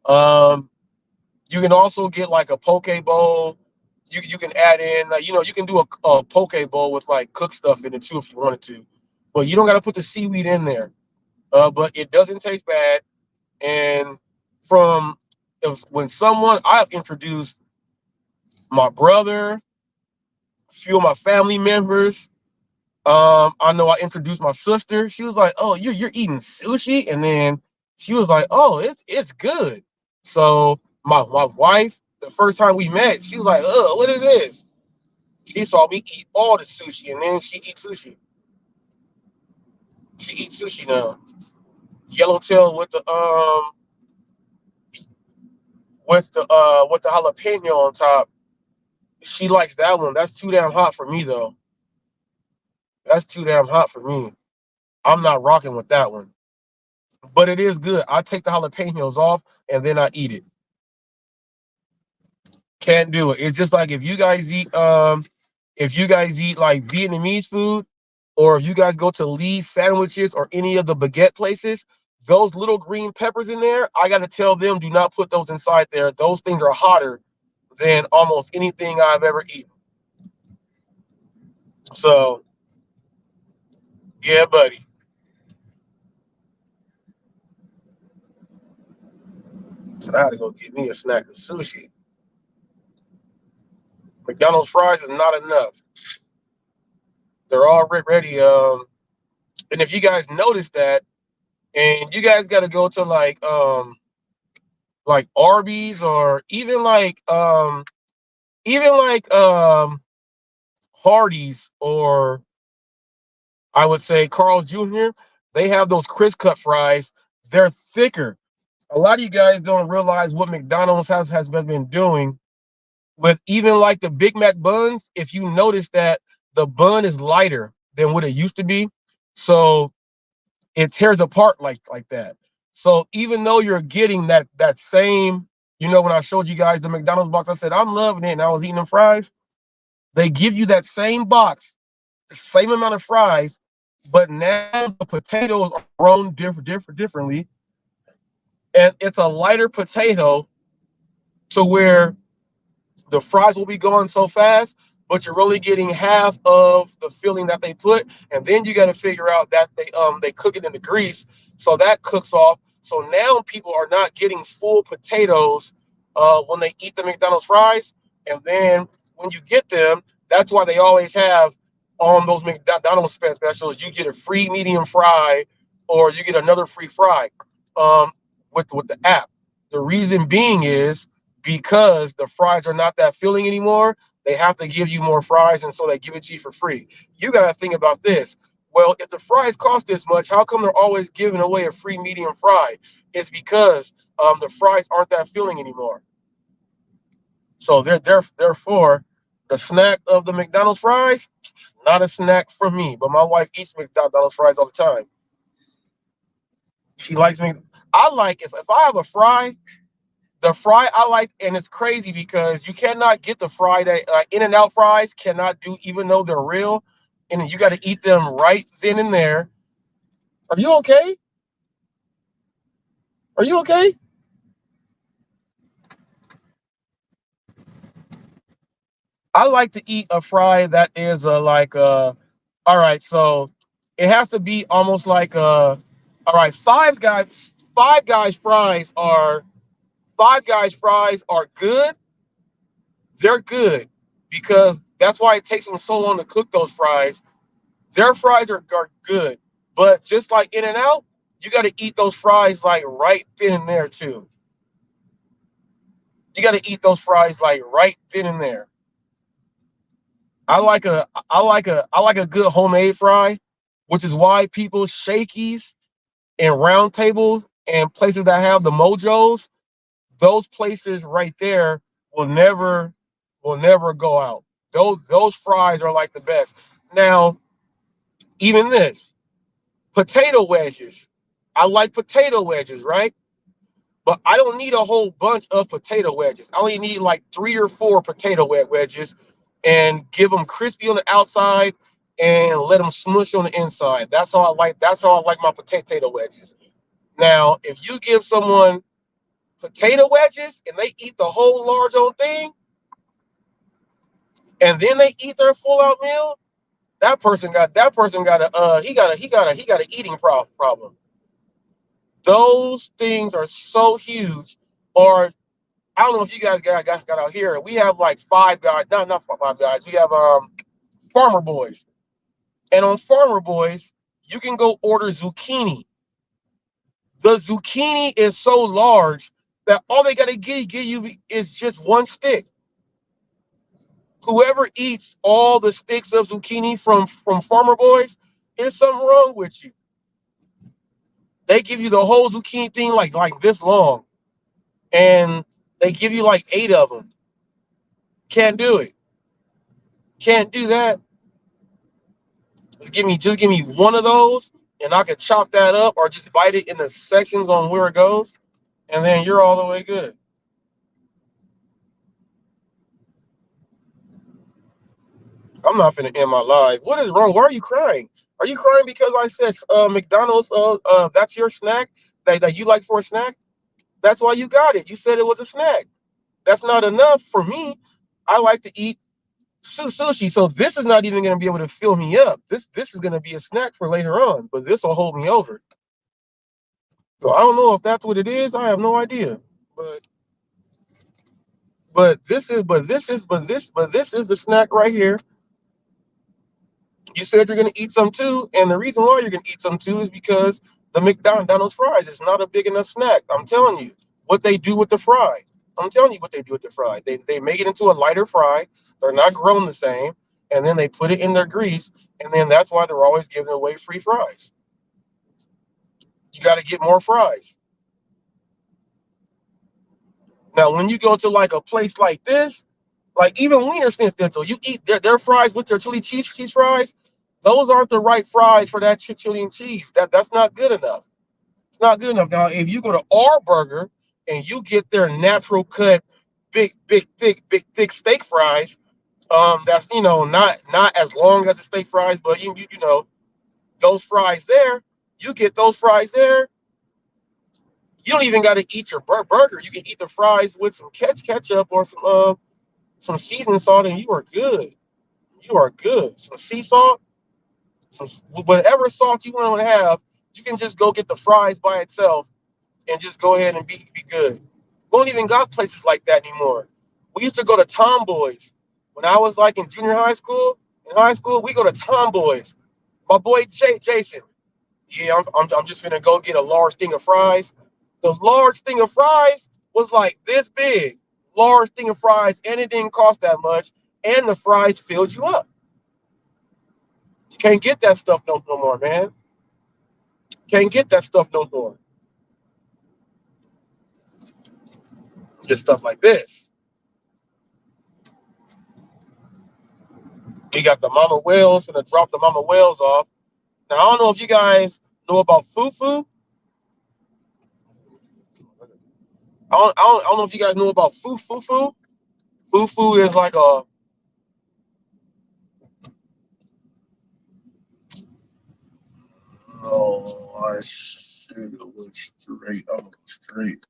Speaker 17: you can also get like a poke bowl. You can add in, you can do a poke bowl with like cooked stuff in it too if you wanted to, but you don't got to put the seaweed in there. But it doesn't taste bad. And when someone I've introduced my brother, a few of my family members. I know I introduced my sister. She was like, "Oh, you're eating sushi," and then she was like, "Oh, it's good." So my wife, the first time we met, she was like, "Oh, what is this?" She saw me eat all the sushi, and then she eats sushi. She eats sushi now. Yellowtail with the jalapeno on top. She likes that one. That's too damn hot for me though. That's too damn hot for me. I'm not rocking with that one. But it is good. I take the jalapenos off and then I eat it. Can't do it. It's just like if you guys eat like Vietnamese food, or if you guys go to Lee's Sandwiches or any of the baguette places, those little green peppers in there, I gotta tell them, do not put those inside there. Those things are hotter than almost anything I've ever eaten. So yeah, buddy. So I had to go get me a snack of sushi. McDonald's fries is not enough. They're already and if you guys notice that, and you guys got to go to like Arby's, or even like Hardee's, or I would say Carl's Jr., they have those crisp cut fries. They're thicker. A lot of you guys don't realize what McDonald's has been doing with even like the Big Mac buns. If you notice that the bun is lighter than what it used to be, so it tears apart like that. So even though you're getting that same, when I showed you guys the McDonald's box, I said I'm loving it, and I was eating them fries. They give you that same box, the same amount of fries, but now the potatoes are grown differently, and it's a lighter potato to where the fries will be going so fast, but you're only getting half of the filling that they put. And then you got to figure out that they cook it in the grease, so that cooks off. So now people are not getting full potatoes when they eat the McDonald's fries. And then when you get them, that's why they always have on those McDonald's specials, you get a free medium fry, or you get another free fry with the app. The reason being is because the fries are not that filling anymore. they have to give you more fries, and so they give it to you for free. You got to think about this. Well, if the fries cost this much, how come they're always giving away a free medium fry? It's because the fries aren't that filling anymore. So therefore, the snack of the McDonald's fries, not a snack for me. But my wife eats McDonald's fries all the time. She likes me. I like if I have a fry, the fry I like, and it's crazy because you cannot get the fry that In-N-Out fries cannot do, even though they're real, and you got to eat them right then and there. Are you okay? Are you okay? I like to eat a fry that is all right, so it has to be almost like all right, Five Guys fries are good. They're good because that's why it takes them so long to cook those fries. Their fries are good, but just like In-N-Out, you got to eat those fries like right then and there too. You got to eat those fries like right then and there. I like a good homemade fry, which is why people Shakey's and Round Table and places that have the mojos, those places right there will never go out. Those fries are like the best. Now, even this, potato wedges. I like potato wedges, right? But I don't need a whole bunch of potato wedges. I only need like 3 or 4 potato wedges and give them crispy on the outside and let them smush on the inside. That's how I like my potato wedges. Now, if you give someone potato wedges and they eat the whole large old thing and then they eat their full out meal, that person got an eating problem. Those things are so huge. Or I don't know if you guys got out here. We have like Five Guys, not Five Guys. We have Farmer Boys, and on Farmer Boys, you can go order zucchini. The zucchini is so large that all they gotta give you is just one stick. Whoever eats all the sticks of zucchini from Farmer Boys, there's something wrong with you. They give you the whole zucchini thing like this long, and they give you like 8 of them. Can't do it. Can't do that. Just give me one of those, and I could chop that up or just bite it in the sections on where it goes, and then you're all the way good. I'm not finna end my life. What is wrong? Why are you crying? Are you crying because I said McDonald's? That's your snack that you like for a snack? That's why you got it. You said it was a snack. That's not enough for me. I like to eat sushi, so this is not even going to be able to fill me up. This is going to be a snack for later on, but this will hold me over. So I don't know if that's what it is. I have no idea. But this is the snack right here. You said you're going to eat some too, and the reason why you're going to eat some too is because the McDonald's fries is not a big enough snack. I'm telling you what they do with the fry. They make it into a lighter fry. They're not grown the same, and then they put it in their grease, and then that's why they're always giving away free fries. You got to get more fries. Now, when you go to like a place like this, like even Wiener Schnitzel, you eat their fries with their chili cheese fries. Those aren't the right fries for that chili and cheese. That's not good enough. It's not good enough. Now, if you go to our burger and you get their natural cut, big, thick steak fries, that's not as long as the steak fries, but you know those fries there. You get those fries there. You don't even got to eat your burger. You can eat the fries with some ketchup or some seasoning salt, and you are good. You are good. Some sea salt, some whatever salt you want to have. You can just go get the fries by itself and just go ahead and be good. We don't even got places like that anymore. We used to go to Tomboys when I was like in junior high school. In high school, we go to Tomboys. My boy Jason. Yeah, I'm just gonna go get a large thing of fries. The large thing of fries was like this big. Large thing of fries, and it didn't cost that much. and the fries filled you up. You can't get that stuff no more, man. Can't get that stuff no more. Just stuff like this. You got the mama whales, gonna drop the mama whales off. Now I don't know if you guys know about fufu. I don't know if you guys know about fufu. Fufu is like a I should have went straight. I'm gonna go straight.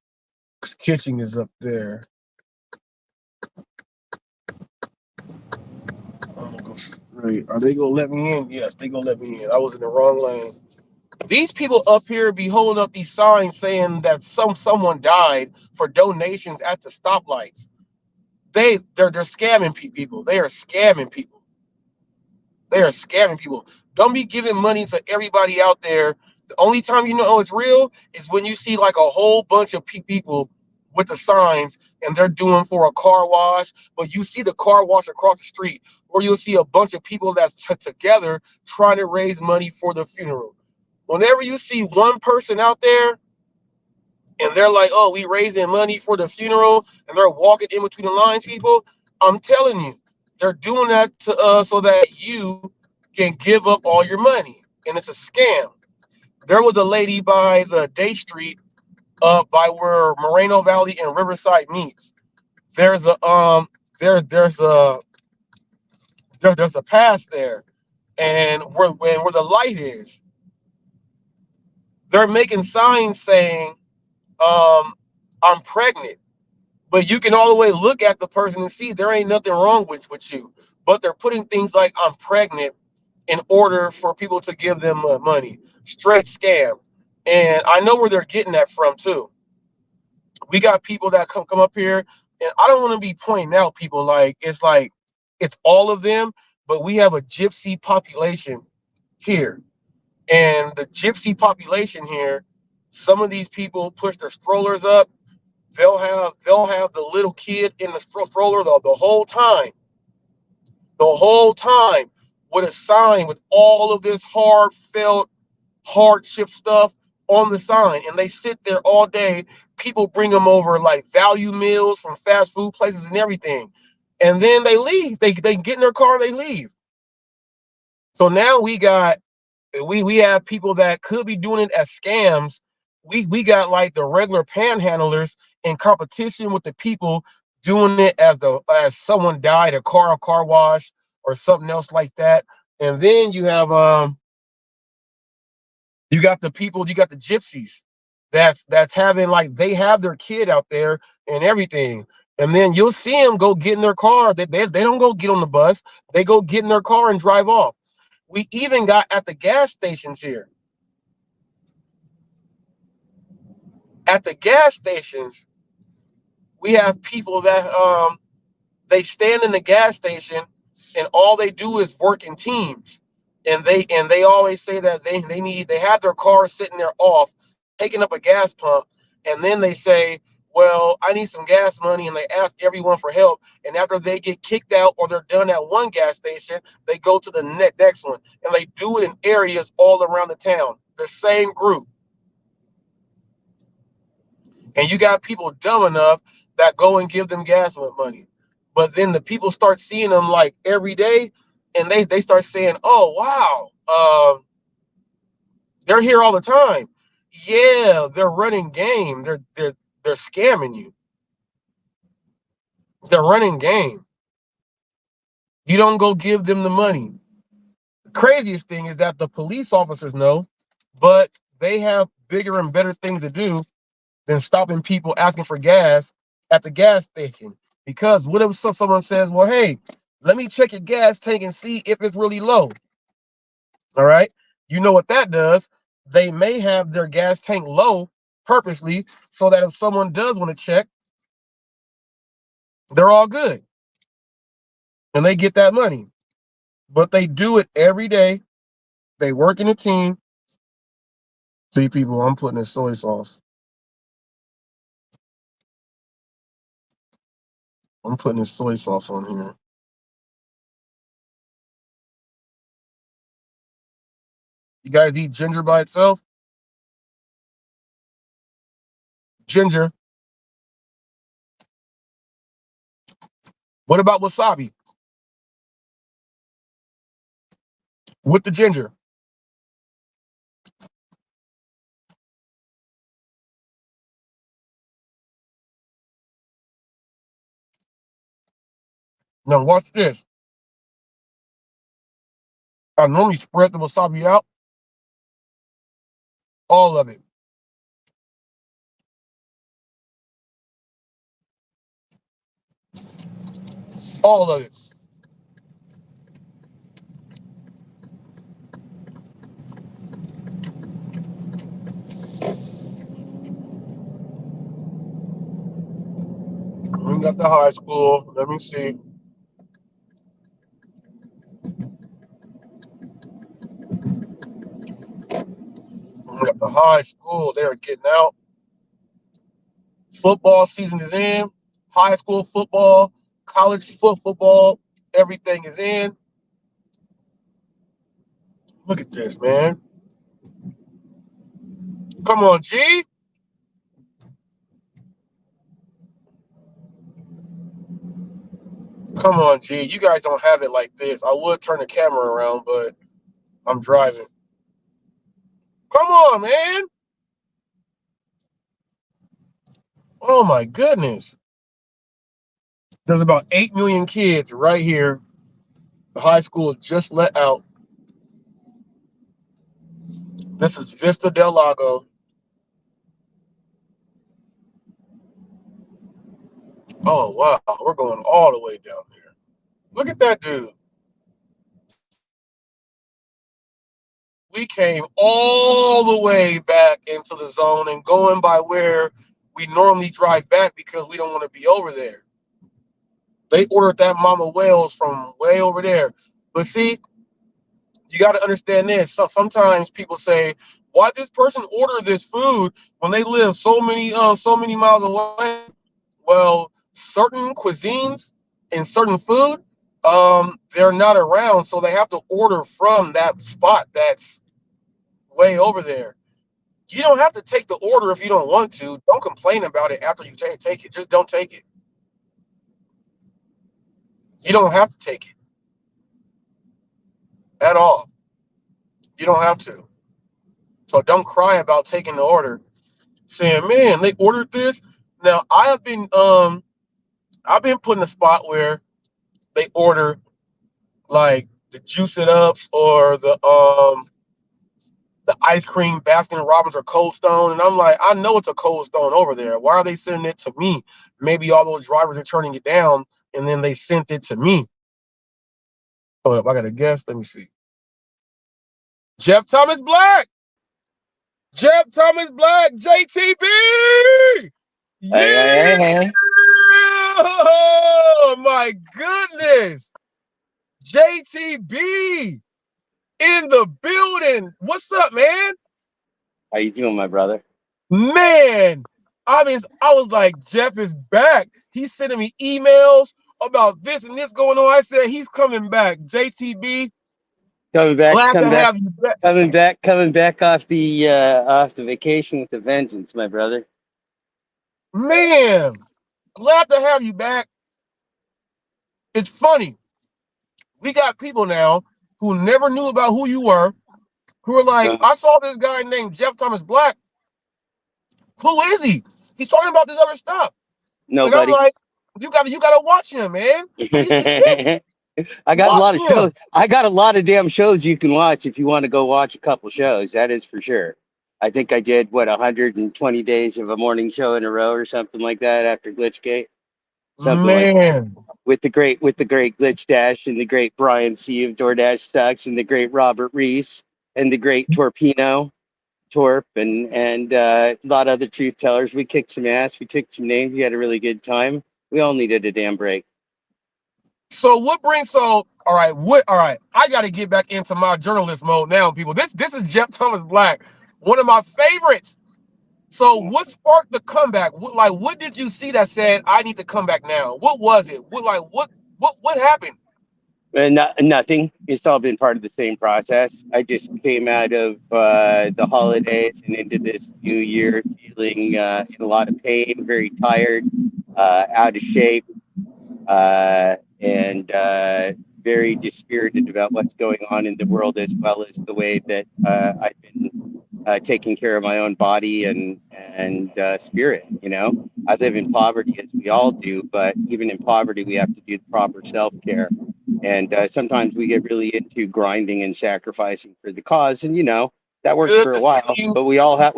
Speaker 17: Kitchen is up there. I'm gonna go straight. Are they gonna let me in? Yes, they gonna let me in. I was in the wrong lane. These people up here be holding up these signs saying that someone died for donations at the stoplights. They're scamming people. They are scamming people. They are scamming people. Don't be giving money to everybody out there. The only time you know it's real is when you see like a whole bunch of people with the signs and they're doing for a car wash, but you see the car wash across the street, or you'll see a bunch of people that's together trying to raise money for the funeral. Whenever you see one person out there and they're like, oh, we raising money for the funeral, and they're walking in between the lines, people, I'm telling you, they're doing that to so that you can give up all your money. And it's a scam. There was a lady by the Day Street by where Moreno Valley and Riverside meets. There's a there's a pass there, and where the light is, they're making signs saying, I'm pregnant. But you can all the way look at the person and see there ain't nothing wrong with you. But they're putting things like I'm pregnant in order for people to give them money. Straight scam. And I know where they're getting that from too. We got people that come up here, and I don't want to be pointing out people like it's all of them, but we have a gypsy population here. And the gypsy population here, some of these people push their strollers up. They'll have the little kid in the stroller the whole time with a sign with all of this heartfelt hardship stuff on the sign, and they sit there all day. People bring them over like value meals from fast food places and everything, and then they leave. They get in their car, they leave. So now we have people that could be doing it as scams. We got like the regular panhandlers in competition with the people doing it as someone died, a car wash or something else like that. And then you have you got the gypsies that's having like they have their kid out there and everything. And then you'll see them go get in their car. They don't go get on the bus. They go get in their car and drive off. We even got at the gas stations here. At the gas stations, we have people that they stand in the gas station and all they do is work in teams. And they always say that they have their car sitting there off, taking up a gas pump, and then they say, well, I need some gas money, and they ask everyone for help. And after they get kicked out or they're done at one gas station, they go to the next one, and they do it in areas all around the town. The same group. And you got people dumb enough that go and give them gas money. But then the people start seeing them like every day, and they start saying, oh, wow, they're here all the time. Yeah, they're running game. They're scamming you. They're running game. You don't go give them the money. The craziest thing is that the police officers know, but they have bigger and better things to do than stopping people asking for gas at the gas station. Because what if someone says, well, hey, let me check your gas tank and see if it's really low. All right. You know what that does? They may have their gas tank low purposely so that if someone does want to check, they're all good. And they get that money. But they do it every day. They work in a team. See, people, I'm putting this soy sauce. I'm putting this soy sauce on here. You guys eat ginger by itself? Ginger. What about wasabi? With the ginger. Now watch this. I normally spread the wasabi out. All of it. All of it. We got the high school. Let me see. We got the high school. They're getting out. Football season is in. High school football, college football, everything is in. Look at this, man. Come on, G. Come on, G. You guys don't have it like this. I would turn the camera around, but I'm driving. Come on, man. Oh, my goodness. There's about 8 million kids right here. The high school just let out. This is Vista Del Lago. Oh, wow. We're going all the way down there. Look at that dude. We came all the way back into the zone and going by where we normally drive back because we don't want to be over there. They ordered that mama whales from way over there. But see, you got to understand this. So sometimes people say, why this person order this food when they live so many miles away? Well, certain cuisines and certain food, they're not around, so they have to order from that spot that's way over there. You don't have to take the order if you don't want to. Don't complain about it after you take it. Just don't take it. You don't have to take it at all. You don't have to. So don't cry about taking the order. Saying, man, they ordered this. Now I've been put in a spot where they order like the Juice It Ups or the ice cream Baskin Robbins or Cold Stone, and I'm like, I know it's a Cold Stone over there. Why are they sending it to me? Maybe all those drivers are turning it down, and then they sent it to me. Hold up, I got a guess. Let me see. Jeff Thomas Black. Jeff Thomas Black. JTB. Yeah.
Speaker 9: Hey.
Speaker 17: Oh my goodness. JTB in the building. What's up, man?
Speaker 9: How you doing, my brother?
Speaker 17: Man, I was like, Jeff is back. He's sending me emails about this and this going on. I said he's coming back. JTB,
Speaker 9: coming back off the vacation with a vengeance, my brother.
Speaker 17: Man, glad to have you back. It's funny. We got people now who never knew about who you were, who are like, I saw this guy named Jeff Thomas Black. Who is he? He's talking about this other stuff.
Speaker 9: Nobody.
Speaker 17: And I'm like, you gotta watch him, man.
Speaker 9: I got a lot of shows. I got a lot of damn shows you can watch if you want to go watch a couple shows. That is for sure. I think I did 120 days of a morning show in a row or something like that after Glitchgate. Something like that. With the great Glitch Dash and the great Brian C of DoorDash Sucks and the great Robert Reese and the great Torpino, Torp and a lot of other truth tellers. We kicked some ass. We took some names. We had a really good time. We all needed a damn break.
Speaker 17: So all right. I got to get back into my journalist mode now, people. This is Jeff Thomas Black, one of my favorites. So what sparked the comeback? What did you see that said I need to come back now? What was it? What happened?
Speaker 9: Nothing. It's all been part of the same process. I just came out of the holidays and into this new year feeling in a lot of pain, very tired, out of shape, and very dispirited about what's going on in the world, as well as the way that I've been taking care of my own body and spirit. You know, I live in poverty, as we all do, but even in poverty, we have to do the proper self-care. And sometimes we get really into grinding and sacrificing for the cause, and you know that works
Speaker 17: Good
Speaker 9: for a
Speaker 17: to see
Speaker 9: while.
Speaker 17: you.
Speaker 9: But we all have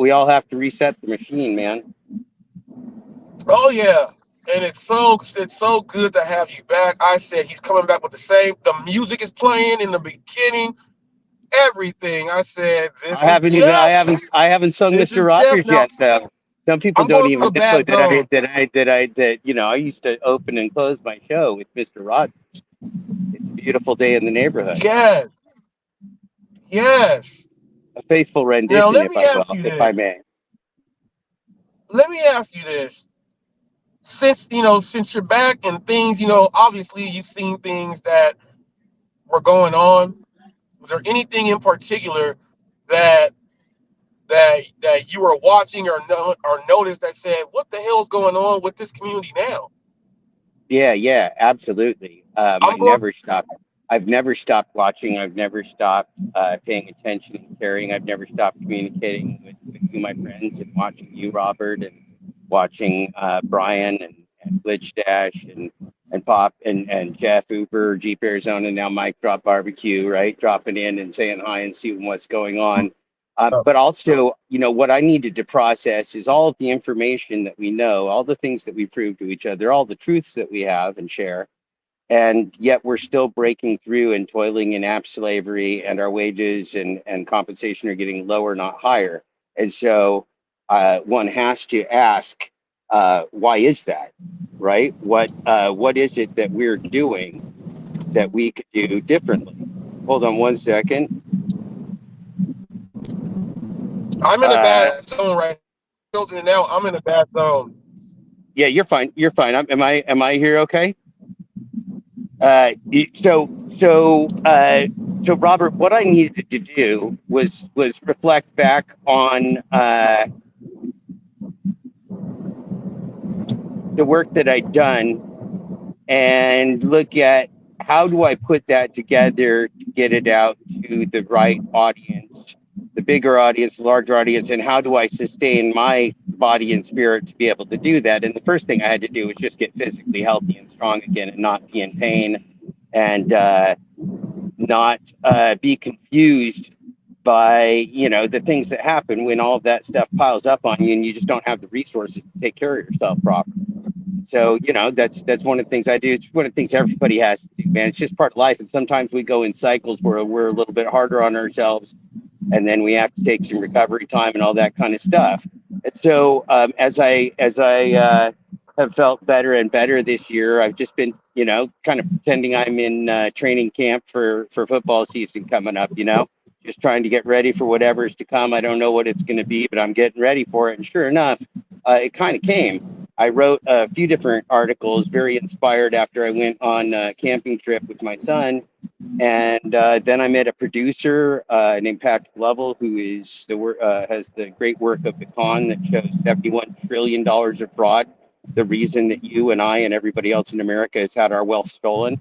Speaker 9: to reset the machine, man.
Speaker 17: Oh yeah, and it's so good to have you back. I said he's coming back with the same. The music is playing in the beginning, everything. I said this is Jeff.
Speaker 9: I haven't sung
Speaker 17: This
Speaker 9: Mr.
Speaker 17: is Jeff.
Speaker 9: Rogers
Speaker 17: Now
Speaker 9: yet, though. Some people
Speaker 17: I'm
Speaker 9: don't
Speaker 17: going through
Speaker 9: even
Speaker 17: a
Speaker 9: know
Speaker 17: bad zone.
Speaker 9: that you know I used to open and close my show with Mr. Rogers. It's a beautiful day in the neighborhood.
Speaker 17: Yes, yes.
Speaker 9: A faithful
Speaker 17: Now
Speaker 9: rendition,
Speaker 17: let me ask you
Speaker 9: if I
Speaker 17: this.
Speaker 9: may.
Speaker 17: Let me ask you this. Since you're back and things, obviously you've seen things that were going on. Was there anything in particular that you were watching or noticed that said, "What the hell's going on with this community now?"
Speaker 9: Yeah, absolutely.
Speaker 17: I'm going.
Speaker 9: I've never stopped watching. I've never stopped paying attention and caring. I've never stopped communicating with you, my friends, and watching you, Robert, and watching Brian and Glitch Dash and Pop and Jeff Uber, Jeep Arizona, now Mike Drop Barbecue, right? Dropping in and saying hi and seeing what's going on. But also, what I needed to process is all of the information that we know, all the things that we prove to each other, all the truths that we have and share. And yet we're still breaking through and toiling in app slavery, and our wages and compensation are getting lower, not higher. And so one has to ask, why is that, right? What is it that we're doing that we could do differently? Hold on one second.
Speaker 17: I'm in a bad zone right now. I'm in a bad zone.
Speaker 9: Yeah, you're fine. You're fine. Am I here okay? So Robert, what I needed to do was reflect back on the work that I'd done and look at how do I put that together to get it out to the right audience, the bigger audience, the larger audience, and how do I sustain my body and spirit to be able to do that? And the first thing I had to do was just get physically healthy and strong again and not be in pain and not be confused by the things that happen when all of that stuff piles up on you and you just don't have the resources to take care of yourself properly. So that's one of the things I do. It's one of the things everybody has to do, man. It's just part of life, and sometimes we go in cycles where we're a little bit harder on ourselves, and then we have to take some recovery time and all that kind of stuff. And so as I have felt better and better this year, I've just been kind of pretending I'm in training camp for football season coming up. Just trying to get ready for whatever's to come. I don't know what it's going to be, but I'm getting ready for it. And sure enough, it kind of came. I wrote a few different articles, very inspired after I went on a camping trip with my son. And then I met a producer named Patrick Lovell, who is has the great work of The Con that shows $71 trillion of fraud, the reason that you and I and everybody else in America has had our wealth stolen.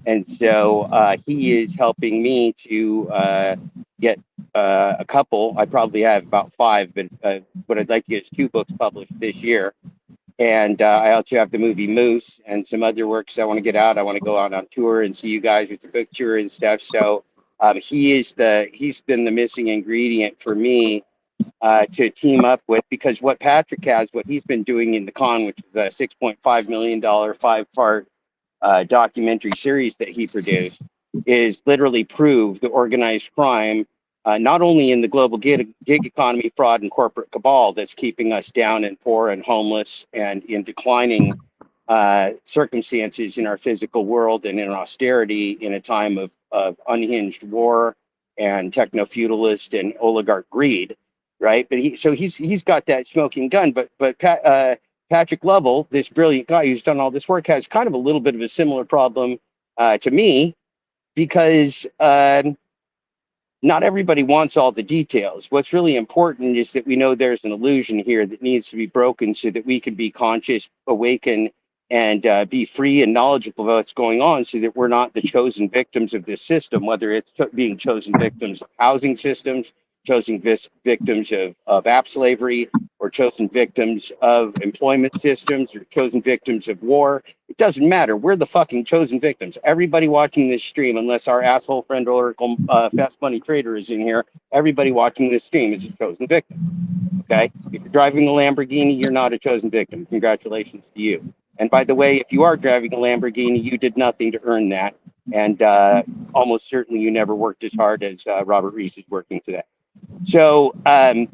Speaker 9: And so he is helping me to get a couple. I probably have about 5, but what I'd like to get is 2 books published this year. And I also have the movie Moose and some other works I want to get out. I want to go out on tour and see you guys with the book tour and stuff. So he's been the missing ingredient for me to team up with, because what Patrick has, what he's been doing in The Con, which is a $6.5 million 5-part documentary series that he produced, is literally prove the organized crime, not only in the global gig economy, fraud, and corporate cabal that's keeping us down and poor and homeless and in declining circumstances in our physical world and in austerity in a time of unhinged war and techno-feudalist and oligarch greed, right? But he's got that smoking gun. But Patrick Lovell, this brilliant guy who's done all this work, has kind of a little bit of a similar problem to me, because not everybody wants all the details. What's really important is that we know there's an illusion here that needs to be broken so that we can be conscious, awaken, and be free and knowledgeable of what's going on, so that we're not the chosen victims of this system, whether it's being chosen victims of housing systems, chosen victims of app slavery, or chosen victims of employment systems, or chosen victims of war. It doesn't matter. We're the fucking chosen victims. Everybody watching this stream, unless our asshole friend Oracle Fast Money Trader is in here, everybody watching this stream is a chosen victim. Okay? If you're driving a Lamborghini, you're not a chosen victim. Congratulations to you. And by the way, if you are driving a Lamborghini, you did nothing to earn that. And almost certainly you never worked as hard as Robert Reese is working today. So, and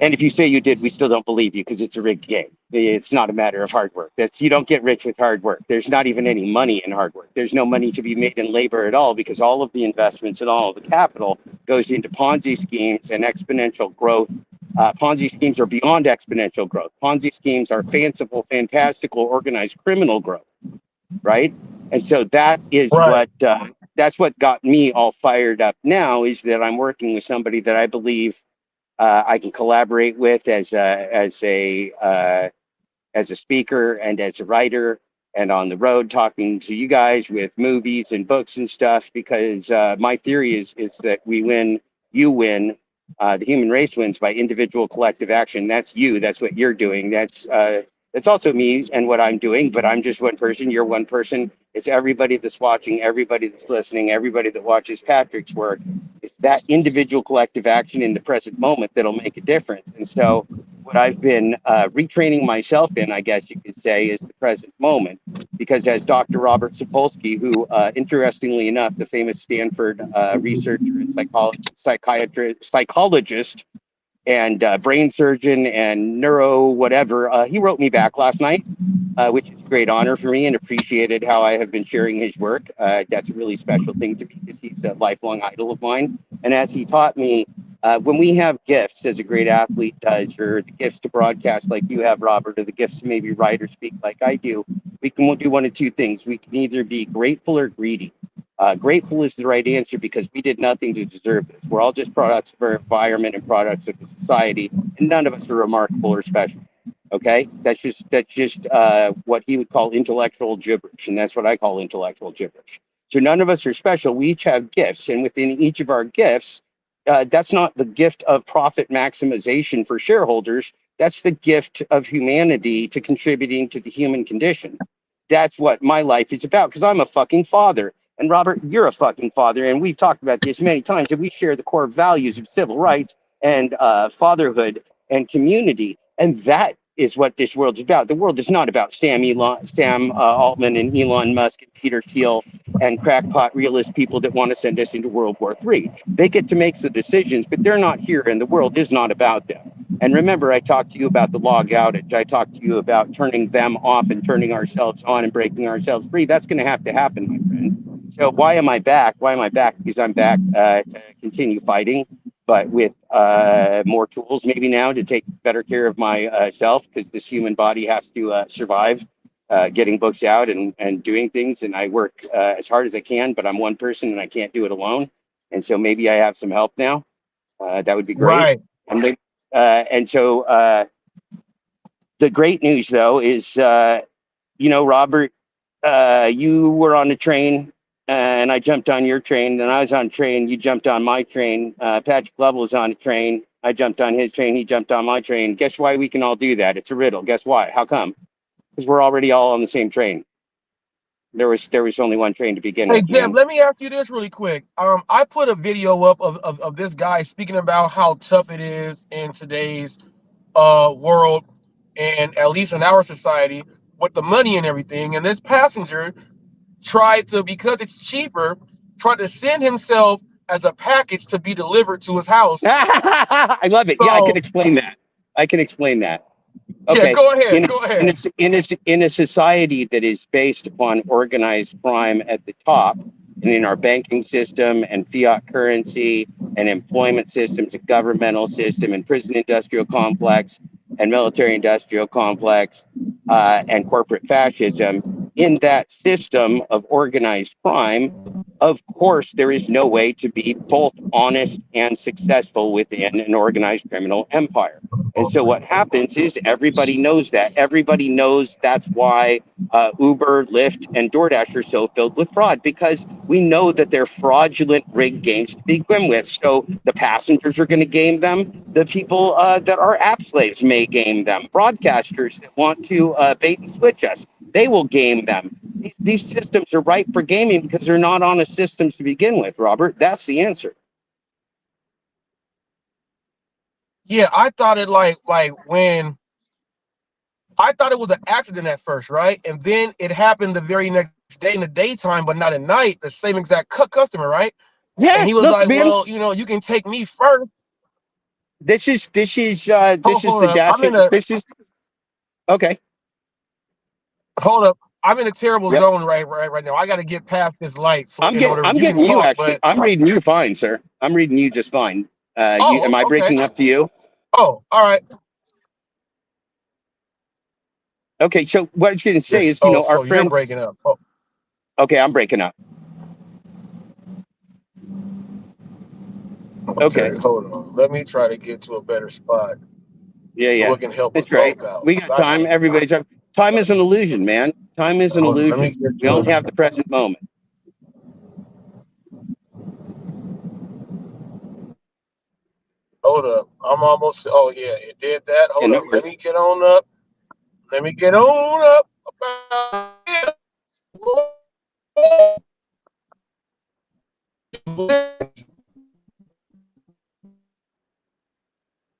Speaker 9: if you say you did, we still don't believe you, because it's a rigged game. It's not a matter of hard work. You don't get rich with hard work. There's not even any money in hard work. There's no money to be made in labor at all, because all of the investments and all of the capital goes into Ponzi schemes and exponential growth. Ponzi schemes are beyond exponential growth. Ponzi schemes are fanciful, fantastical, organized criminal growth, right? And so that is what that's what got me all fired up now, is that I'm working with somebody that I believe I can collaborate with as a speaker and as a writer, and on the road talking to you guys with movies and books and stuff, because my theory is that we win, you win, the human race wins by individual collective action. That's you. That's what you're doing. That's also me and what I'm doing, but I'm just one person. You're one person. It's everybody that's watching, everybody that's listening, everybody that watches Patrick's work. It's that individual collective action in the present moment that'll make a difference. And so what I've been retraining myself in, I guess you could say, is the present moment. Because as Dr. Robert Sapolsky, who interestingly enough, the famous Stanford researcher and psychologist and brain surgeon and neuro whatever, he wrote me back last night, which is a great honor for me, and appreciated how I have been sharing his work. That's a really special thing to me, because he's a lifelong idol of mine. And as he taught me, when we have gifts, as a great athlete does, or the gifts to broadcast like you have, Robert, or the gifts to maybe write or speak like I do, we'll do one of two things. We can either be grateful or greedy. Grateful is the right answer, because we did nothing to deserve this. We're all just products of our environment and products of society, and none of us are remarkable or special. Okay, that's just what he would call intellectual gibberish, and that's what I call intellectual gibberish. So none of us are special. We each have gifts, and within each of our gifts, that's not the gift of profit maximization for shareholders. That's the gift of humanity to contributing to the human condition. That's what my life is about, because I'm a fucking father. And Robert, you're a fucking father, and we've talked about this many times, and we share the core values of civil rights and fatherhood and community. And that is what this world's about. The world is not about Sam Altman and Elon Musk and Peter Thiel and crackpot realist people that want to send us into World War III. They get to make the decisions, but they're not here, and the world is not about them. And remember, I talked to you about the log outage. I talked to you about turning them off and turning ourselves on and breaking ourselves free. That's going to have to happen, my friend. So why am I back? Why am I back? Because I'm back to continue fighting, but with more tools maybe now to take better care of myself, because this human body has to survive getting books out and doing things. And I work as hard as I can, but I'm one person and I can't do it alone. And so maybe I have some help now. That would be great. Right. And so the great news, though, is, Robert, you were on a train and I jumped on your train, and I was on a train, you jumped on my train. Patrick Lovell was on a train, I jumped on his train, he jumped on my train. Guess why we can all do that? It's a riddle. Guess why? How come? Because we're already all on the same train. There was only one train to begin with.
Speaker 17: Hey, Jeb, let me ask you this really quick. I put a video up of this guy speaking about how tough it is in today's world, and at least in our society, with the money and everything. And this passenger tried to, because it's cheaper, tried to send himself as a package to be delivered to his house.
Speaker 9: I love it. So, yeah, I can explain that. Okay.
Speaker 17: Yeah, go ahead.
Speaker 9: In a society that is based upon organized crime at the top, and in our banking system and fiat currency and employment systems, a governmental system and prison industrial complex and military industrial complex and corporate fascism, in that system of organized crime, of course, there is no way to be both honest and successful within an organized criminal empire. And so what happens is everybody knows that. Everybody knows that's why Uber, Lyft, and DoorDash are so filled with fraud, because we know that they're fraudulent rigged games to begin with. So the passengers are going to game them. The people that are app slaves may game them. Broadcasters that want to bait and switch us, they will game them. These systems are ripe for gaming because they're not honest systems to begin with, Robert. That's the answer.
Speaker 17: Yeah, I thought it like when I thought it was an accident at first, right? And then it happened the very next day in the daytime, but not at night. The same exact customer, right?
Speaker 9: Yeah.
Speaker 17: And he was
Speaker 9: Look,
Speaker 17: like,
Speaker 9: man,
Speaker 17: "Well, you can take me first."
Speaker 9: This is
Speaker 17: Hold
Speaker 9: the
Speaker 17: up.
Speaker 9: dash. This is okay.
Speaker 17: Hold up. I'm in a terrible
Speaker 9: Yep.
Speaker 17: zone right now. I got to get past this light
Speaker 9: I'm
Speaker 17: in order. You
Speaker 9: getting
Speaker 17: can
Speaker 9: you
Speaker 17: talk,
Speaker 9: actually.
Speaker 17: but
Speaker 9: I'm reading you fine, sir. I'm reading you just fine. Am I
Speaker 17: okay.
Speaker 9: breaking up to you?
Speaker 17: Oh, all right.
Speaker 9: Okay, so what I was going to say is, our
Speaker 17: So you're
Speaker 9: friend.
Speaker 17: breaking up. Oh,
Speaker 9: Okay, I'm breaking up. Okay.
Speaker 17: hold on. Let me try to get to a better spot so
Speaker 9: Yeah.
Speaker 17: it can help us
Speaker 9: That's right.
Speaker 17: both out.
Speaker 9: We got time. Everybody's up. Time is an illusion, man. Time is an
Speaker 17: Hold on, let me
Speaker 9: illusion.
Speaker 17: get
Speaker 9: We
Speaker 17: to
Speaker 9: only
Speaker 17: it.
Speaker 9: have the present moment.
Speaker 17: Hold up. I'm almost. Oh yeah, it did that. Hold
Speaker 9: And
Speaker 17: up. Let me get on up. Let me get on up.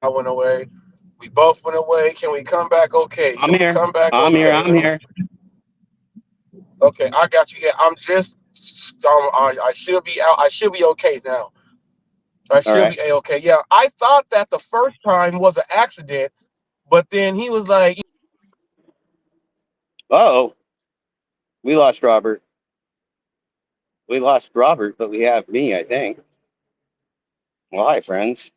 Speaker 17: I went away. We both went away. Can we come back? Okay.
Speaker 9: I'm
Speaker 17: Can we
Speaker 9: here.
Speaker 17: come back?
Speaker 9: I'm
Speaker 17: Okay.
Speaker 9: here. I'm here.
Speaker 17: Okay, I got you. Yeah, I'm just. I should be out. I should be okay now. I
Speaker 9: All
Speaker 17: should
Speaker 9: right.
Speaker 17: be okay. Yeah, I thought that the first time was an accident, but then he was like,
Speaker 9: Uh-oh. We lost Robert. We lost Robert, but we have me, I think. Well, hi, friends.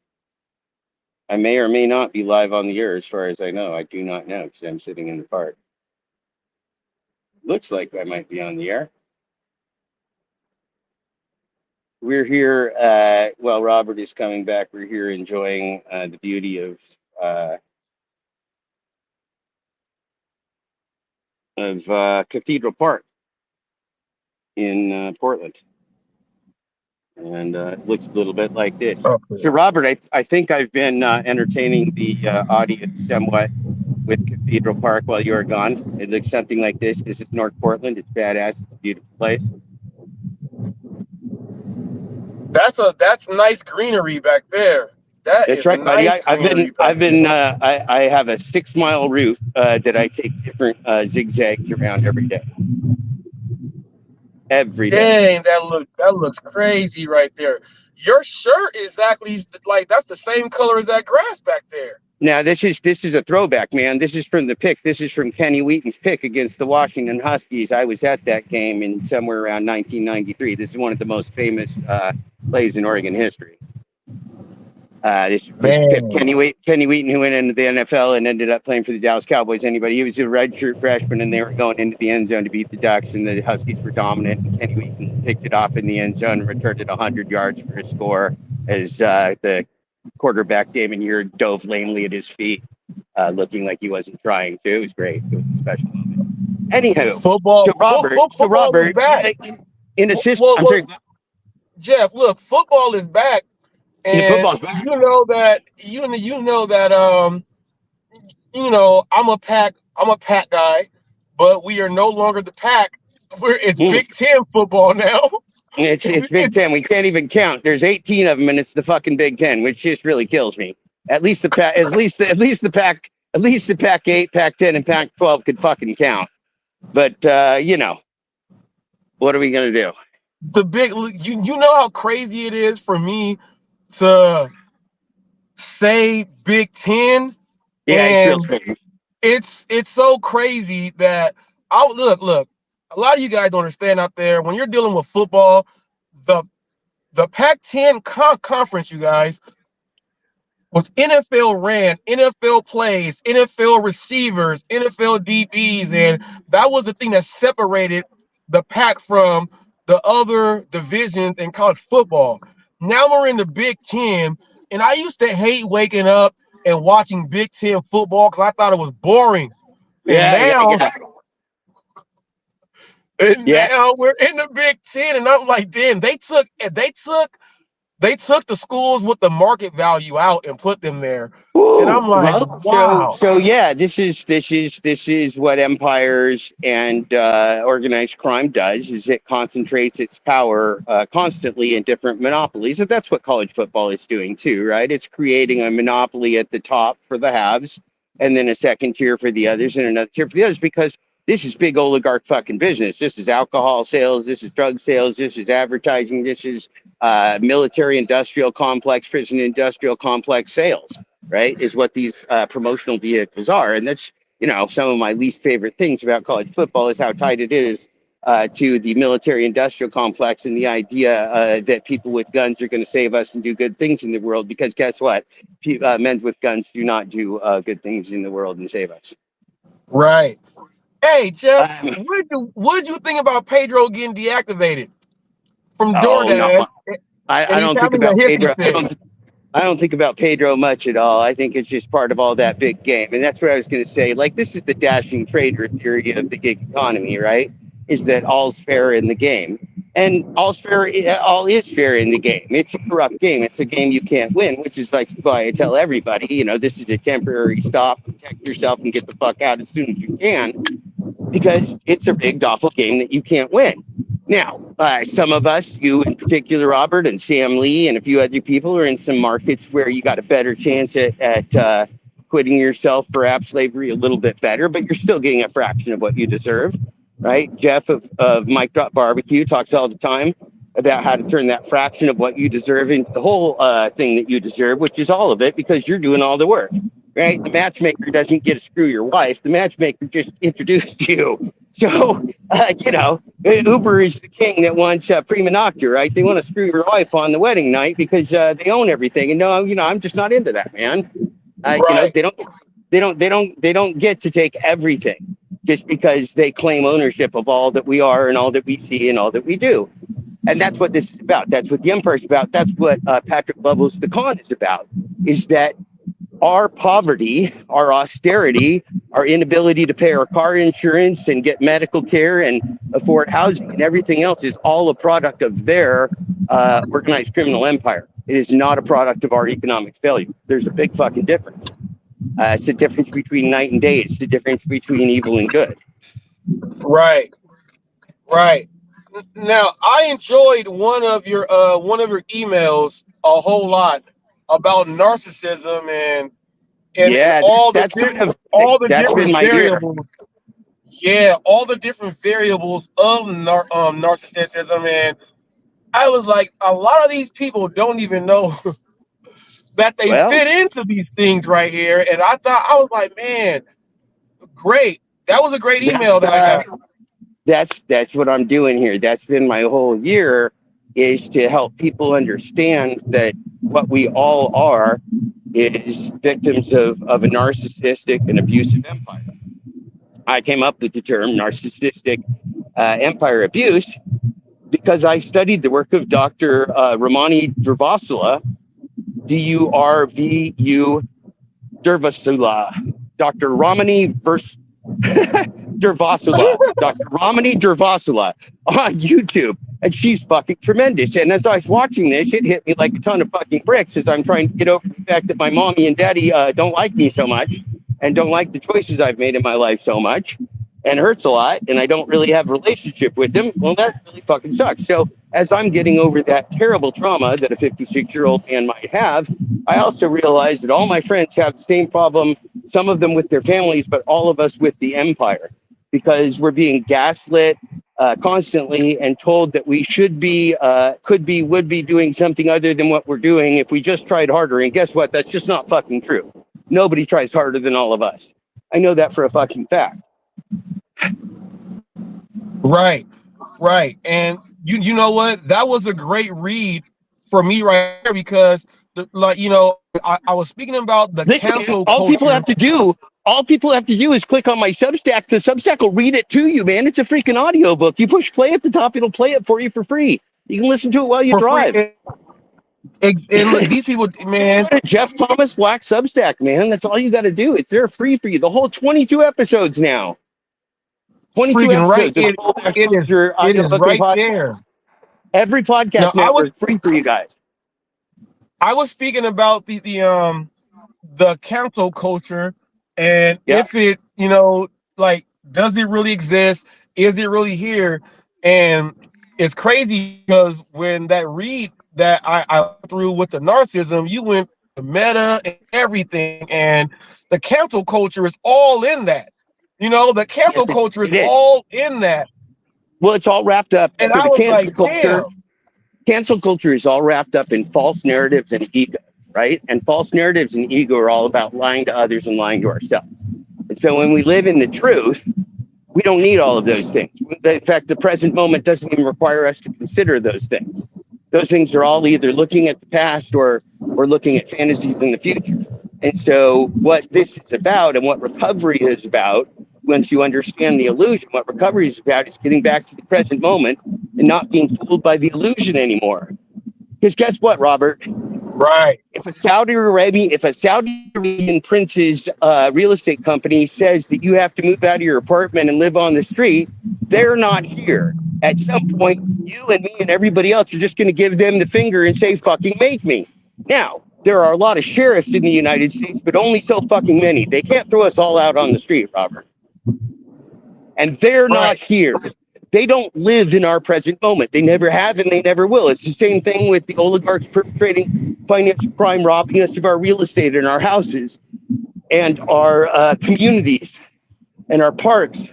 Speaker 9: I may or may not be live on the air, as far as I know. I do not know because I'm sitting in the park. Looks like I might be on the air. We're here. Well, Robert is coming back. We're here enjoying the beauty of Cathedral Park in Portland. And it looks a little bit like this. So, Robert, I think I've been entertaining the audience somewhat with Cathedral Park while you were gone. It looks something like this. This is North Portland. It's badass. It's a beautiful place.
Speaker 17: That's nice greenery back there.
Speaker 9: That's right, buddy.
Speaker 17: Nice greenery back there.
Speaker 9: I have a 6-mile route that I take different zigzags around every day. Every day.
Speaker 17: Dang, that looks crazy right there. Your shirt is exactly like that's the same color as that grass back there.
Speaker 9: Now this is a throwback, man. This is from the pick. This is from Kenny Wheaton's pick against the Washington Huskies. I was at that game in somewhere around 1993. This is one of the most famous plays in Oregon history. This Kenny Wheaton, who went into the NFL and ended up playing for the Dallas Cowboys. He was a redshirt freshman, and they were going into the end zone to beat the Ducks, and the Huskies were dominant. And Kenny Wheaton picked it off in the end zone and returned it 100 yards for a score as the quarterback, Damon Ear, dove lamely at his feet, looking like he wasn't trying to. It was great. It was a special moment. Anywho,
Speaker 17: football
Speaker 9: Robert,
Speaker 17: is back.
Speaker 9: In a system, I'm sorry.
Speaker 17: Jeff, look, football is back. And
Speaker 9: football's back.
Speaker 17: you know that I'm a pack guy, but we are no longer the pack. It's Big Ten football now.
Speaker 9: It's Big Ten. We can't even count. There's 18 of them, and it's the fucking Big Ten, which just really kills me. At least the pack 8, Pac 10, and Pac 12 could fucking count. But what are we gonna do?
Speaker 17: You know how crazy it is for me to say Big Ten.
Speaker 9: Yeah,
Speaker 17: it's so crazy that look. A lot of you guys don't understand out there when you're dealing with football, the Pac-10 conference, you guys, was NFL ran, NFL plays, NFL receivers, NFL DBs, and that was the thing that separated the pack from the other divisions in college football. Now we're in the Big Ten, and I used to hate waking up and watching Big Ten football because I thought it was boring. And now we're in the Big Ten, and I'm like, damn, they took the schools with the market value out and put them there. And I'm like, wow.
Speaker 9: So yeah, this is what empires and organized crime does. Is it concentrates its power constantly in different monopolies, and that's what college football is doing too, right? It's creating a monopoly at the top for the haves, and then a second tier for the others, and another tier for the others, because this is big oligarch fucking business. This is alcohol sales. This is drug sales. This is advertising. This is military industrial complex, prison industrial complex sales, right? Is what these promotional vehicles are. And that's, some of my least favorite things about college football is how tight it is to the military industrial complex and the idea that people with guns are going to save us and do good things in the world. Because guess what? Men with guns do not do good things in the world and save us.
Speaker 17: Right. Hey, Jeff, what did you think about Pedro getting deactivated from DoorDash?
Speaker 9: I don't think about Pedro. I don't think about Pedro much at all. I think it's just part of all that big game. And that's what I was going to say. Like, this is the dashing trader theory of the gig economy, right? Is that all's fair in the game. And all is fair in the game. It's a corrupt game. It's a game you can't win, which is like why I tell everybody, this is a temporary stop. Protect yourself and get the fuck out as soon as you can, because it's a rigged, awful game that you can't win. Now, some of us, you in particular, Robert, and Sam Lee, and a few other people are in some markets where you got a better chance at quitting yourself for app slavery a little bit better, but you're still getting a fraction of what you deserve, right? Jeff of Mike Drop Barbecue talks all the time about how to turn that fraction of what you deserve into the whole thing that you deserve, which is all of it, because you're doing all the work, right? The matchmaker doesn't get to screw your wife. The matchmaker just introduced you. So, Uber is the king that wants prima nocta, right? They want to screw your wife on the wedding night because they own everything. And no, I'm just not into that, man. Right. They don't get to take everything just because they claim ownership of all that we are and all that we see and all that we do. And that's what this is about. That's what the empire is about. That's what Patrick Lovell's The Con is about, is that our poverty, our austerity, our inability to pay our car insurance and get medical care and afford housing and everything else is all a product of their organized criminal empire. It is not a product of our economic failure. There's a big fucking difference. It's the difference between night and day. It's the difference between evil and good.
Speaker 17: Right. Now, I enjoyed one of your emails a whole lot about narcissism and all the different variables. Yeah, all the different variables of narcissism, and I was like, a lot of these people don't even know that they fit into these things right here. And I was like, man, great. That was a great email that I got.
Speaker 9: That's what I'm doing here. That's been my whole year, is to help people understand that what we all are is victims of a narcissistic and abusive empire. I came up with the term narcissistic empire abuse because I studied the work of Dr. Ramani Durvasula, D-U-R-V-U Durvasula, Dr. Ramani Durvasula, Dr. Ramani Durvasula on YouTube. And she's fucking tremendous. And as I was watching this, it hit me like a ton of fucking bricks as I'm trying to get over the fact that my mommy and daddy don't like me so much and don't like the choices I've made in my life so much, and hurts a lot, and I don't really have a relationship with them. Well, that really fucking sucks. So as I'm getting over that terrible trauma that a 56-year-old man might have, I also realize that all my friends have the same problem, some of them with their families, but all of us with the empire, because we're being gaslit constantly and told that we should be, would be doing something other than what we're doing if we just tried harder. And guess what? That's just not fucking true. Nobody tries harder than all of us. I know that for a fucking fact.
Speaker 17: Right. And you know what? That was a great read for me right here, because like, you know, I was speaking about the
Speaker 9: Listen,
Speaker 17: cancel
Speaker 9: all people
Speaker 17: culture.
Speaker 9: have to do, is click on my Substack. The Substack will read it to you, man. It's a freaking audiobook. You push play at the top, it'll play it for you for free. You can listen to it while you
Speaker 17: For free.
Speaker 9: drive.
Speaker 17: And these people, man.
Speaker 9: Go to Jeff Thomas Black Substack, man. That's all you got to do. It's there free for you. The whole 22 episodes now. 22
Speaker 17: Freaking right.
Speaker 9: episodes.
Speaker 17: It is right there.
Speaker 9: Every podcast network free for you guys.
Speaker 17: I was speaking about the cancel culture, and if it, you know, like, does it really exist? Is it really here? And it's crazy because when that read that I went through with the narcissism, you went to meta and everything, and the cancel culture is all in that. You know, the cancel culture is all in that.
Speaker 9: Well, it's all wrapped up.
Speaker 17: And
Speaker 9: So
Speaker 17: I
Speaker 9: the
Speaker 17: was
Speaker 9: cancel
Speaker 17: like,
Speaker 9: culture,
Speaker 17: damn.
Speaker 9: cancel culture is all wrapped up in false narratives and ego, right? And false narratives and ego are all about lying to others and lying to ourselves. And so when we live in the truth, we don't need all of those things. In fact, the present moment doesn't even require us to consider those things. Those things are all either looking at the past or looking at fantasies in the future. And so what this is about and what recovery is about, once you understand the illusion, what recovery is about is getting back to the present moment and not being fooled by the illusion anymore. Because guess what, Robert?
Speaker 17: Right.
Speaker 9: If a Saudi Arabian prince's real estate company says that you have to move out of your apartment and live on the street, they're not here. At some point, you and me and everybody else are just going to give them the finger and say, fucking make me. Now, there are a lot of sheriffs in the United States, but only so fucking many. They can't throw us all out on the street, Robert. And they're not here. They don't live in our present moment. They never have and they never will. It's the same thing with the oligarchs perpetrating financial crime, robbing us of our real estate and our houses and our communities and our parks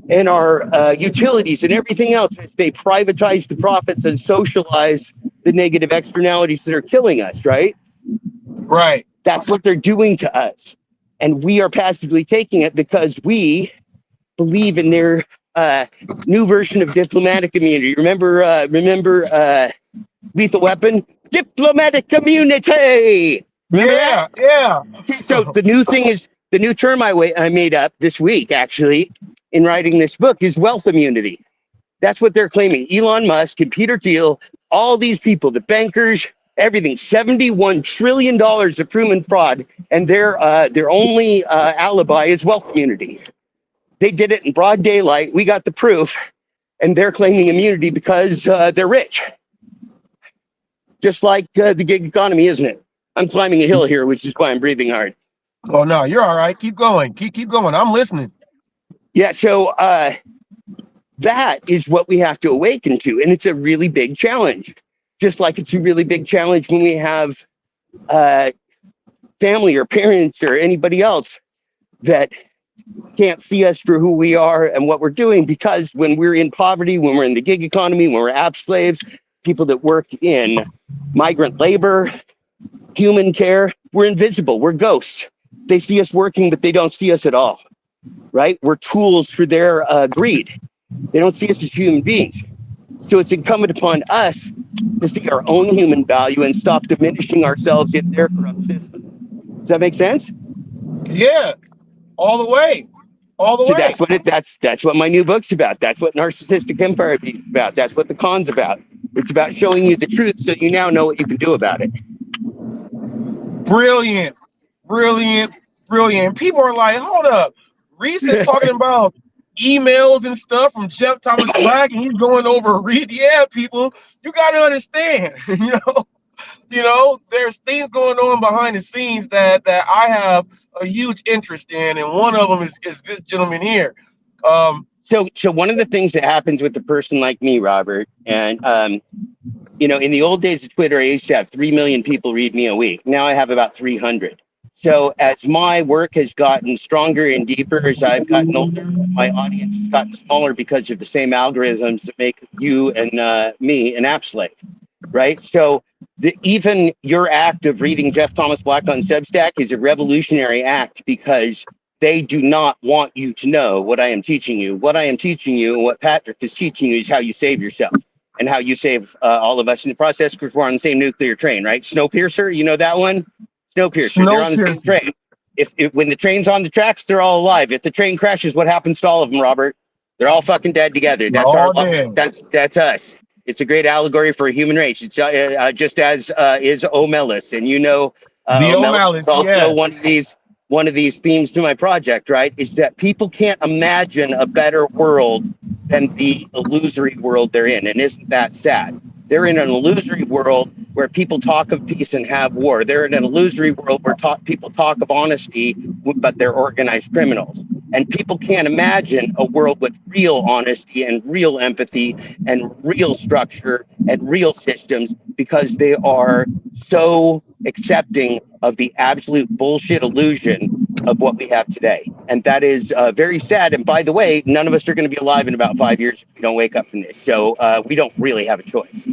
Speaker 9: and our utilities and everything else as they privatize the profits and socialize the negative externalities that are killing us, right?
Speaker 17: Right.
Speaker 9: That's what they're doing to us. And we are passively taking it because we believe in their new version of diplomatic immunity. Remember Lethal Weapon? Diplomatic immunity! Remember that?
Speaker 17: Yeah.
Speaker 9: Okay, so the new term I made up this week, actually, in writing this book is wealth immunity. That's what they're claiming. Elon Musk and Peter Thiel, all these people, the bankers, everything, $71 trillion of proven fraud, and their only alibi is wealth immunity. They did it in broad daylight. We got the proof, and they're claiming immunity because they're rich. Just like the gig economy, isn't it? I'm climbing a hill here, which is why I'm breathing hard.
Speaker 17: Oh no, you're all right. Keep going. Keep going. I'm listening.
Speaker 9: Yeah. So that is what we have to awaken to, and it's a really big challenge. Just like it's a really big challenge when we have family or parents or anybody else that can't see us for who we are and what we're doing, because when we're in poverty, when we're in the gig economy, when we're app slaves, people that work in migrant labor, human care, we're invisible. We're ghosts. They see us working, but they don't see us at all, right? We're tools for their greed. They don't see us as human beings. So it's incumbent upon us to see our own human value and stop diminishing ourselves in their corrupt system. Does that make sense?
Speaker 17: Yeah, all the way. All the way.
Speaker 9: That's what my new book's about. That's what Narcissistic Empire is about. That's what the con's about. It's about showing you the truth so you now know what you can do about it.
Speaker 17: Brilliant. People are like, hold up. Reese is talking about emails and stuff from Jeff Thomas Black, and he's going over read. Yeah, people, you got to understand, you know, there's things going on behind the scenes that I have a huge interest in, and one of them is this gentleman here.
Speaker 9: So one of the things that happens with a person like me, Robert, and in the old days of Twitter, I used to have 3 million people read me a week. Now I have about 300. So as my work has gotten stronger and deeper, as I've gotten older, my audience has gotten smaller because of the same algorithms that make you and me an app slave, right? So even your act of reading Jeff Thomas Black on Substack is a revolutionary act, because they do not want you to know what I am teaching you. What I am teaching you and what Patrick is teaching you is how you save yourself. and how you save all of us in the process because we're on the same nuclear train, right? Snowpiercer, you know that one? Snowpiercer, they're on the same train. If when the train's on the tracks, they're all alive. If the train crashes, what happens to all of them, Robert? They're all fucking dead together. That's
Speaker 6: All dead.
Speaker 9: that's us. It's a great allegory for human race. It's just as is O'Mellis, and you know,
Speaker 6: The
Speaker 9: O'Mellis is
Speaker 6: O'Malley,
Speaker 9: also
Speaker 6: yeah.
Speaker 9: one of these themes to my project, right? Is that people can't imagine a better world than the illusory world they're in, and isn't that sad? They're in an illusory world where people talk of peace and have war. They're in an illusory world where people talk of honesty, but they're organized criminals. And people can't imagine a world with real honesty and real empathy and real structure and real systems because they are so accepting of the absolute bullshit illusion of what we have today. And that is very sad. And by the way, none of us are going to be alive in about 5 years if we don't wake up from this. So we don't really have a choice.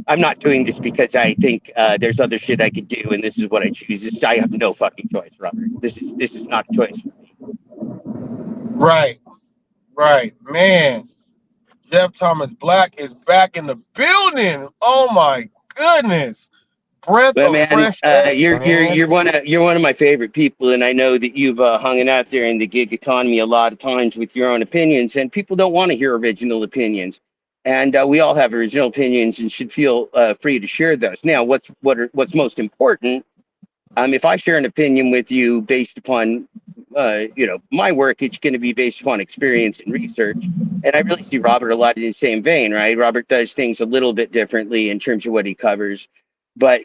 Speaker 9: I'm not doing this because I think there's other shit I could do, and this is what I choose. I have no fucking choice, Robert. This is not a choice for me.
Speaker 17: Right. Man, Jeff Thomas Black is back in the building. Oh my goodness. Breath
Speaker 9: But
Speaker 17: of
Speaker 9: man,
Speaker 17: fresh air, man.
Speaker 9: you're one of my favorite people, and I know that you've hung out there in the gig economy a lot of times with your own opinions, and people don't want to hear original opinions, and we all have original opinions and should feel free to share those. Now, what's most important? If I share an opinion with you based upon my work, it's going to be based upon experience and research. And I really see Robert a lot in the same vein, right? Robert does things a little bit differently in terms of what he covers, but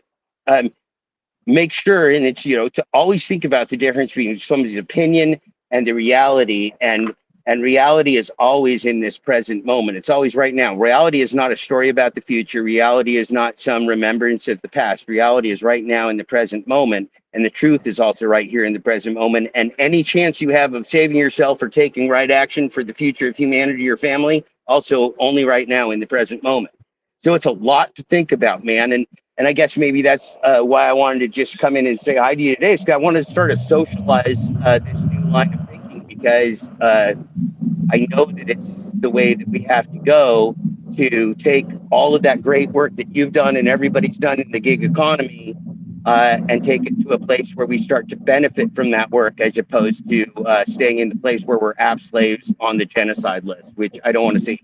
Speaker 9: make sure, and it's, to always think about the difference between somebody's opinion and the reality. And reality is always in this present moment. It's always right now. Reality is not a story about the future. Reality is not some remembrance of the past. Reality is right now in the present moment. And the truth is also right here in the present moment. And any chance you have of saving yourself or taking right action for the future of humanity or family, also only right now in the present moment. So it's a lot to think about, man. And I guess maybe that's why I wanted to just come in and say hi to you today. So I wanted to sort of socialize this new line of thinking because I know that it's the way that we have to go to take all of that great work that you've done and everybody's done in the gig economy and take it to a place where we start to benefit from that work as opposed to staying in the place where we're app slaves on the genocide list, which I don't want to see.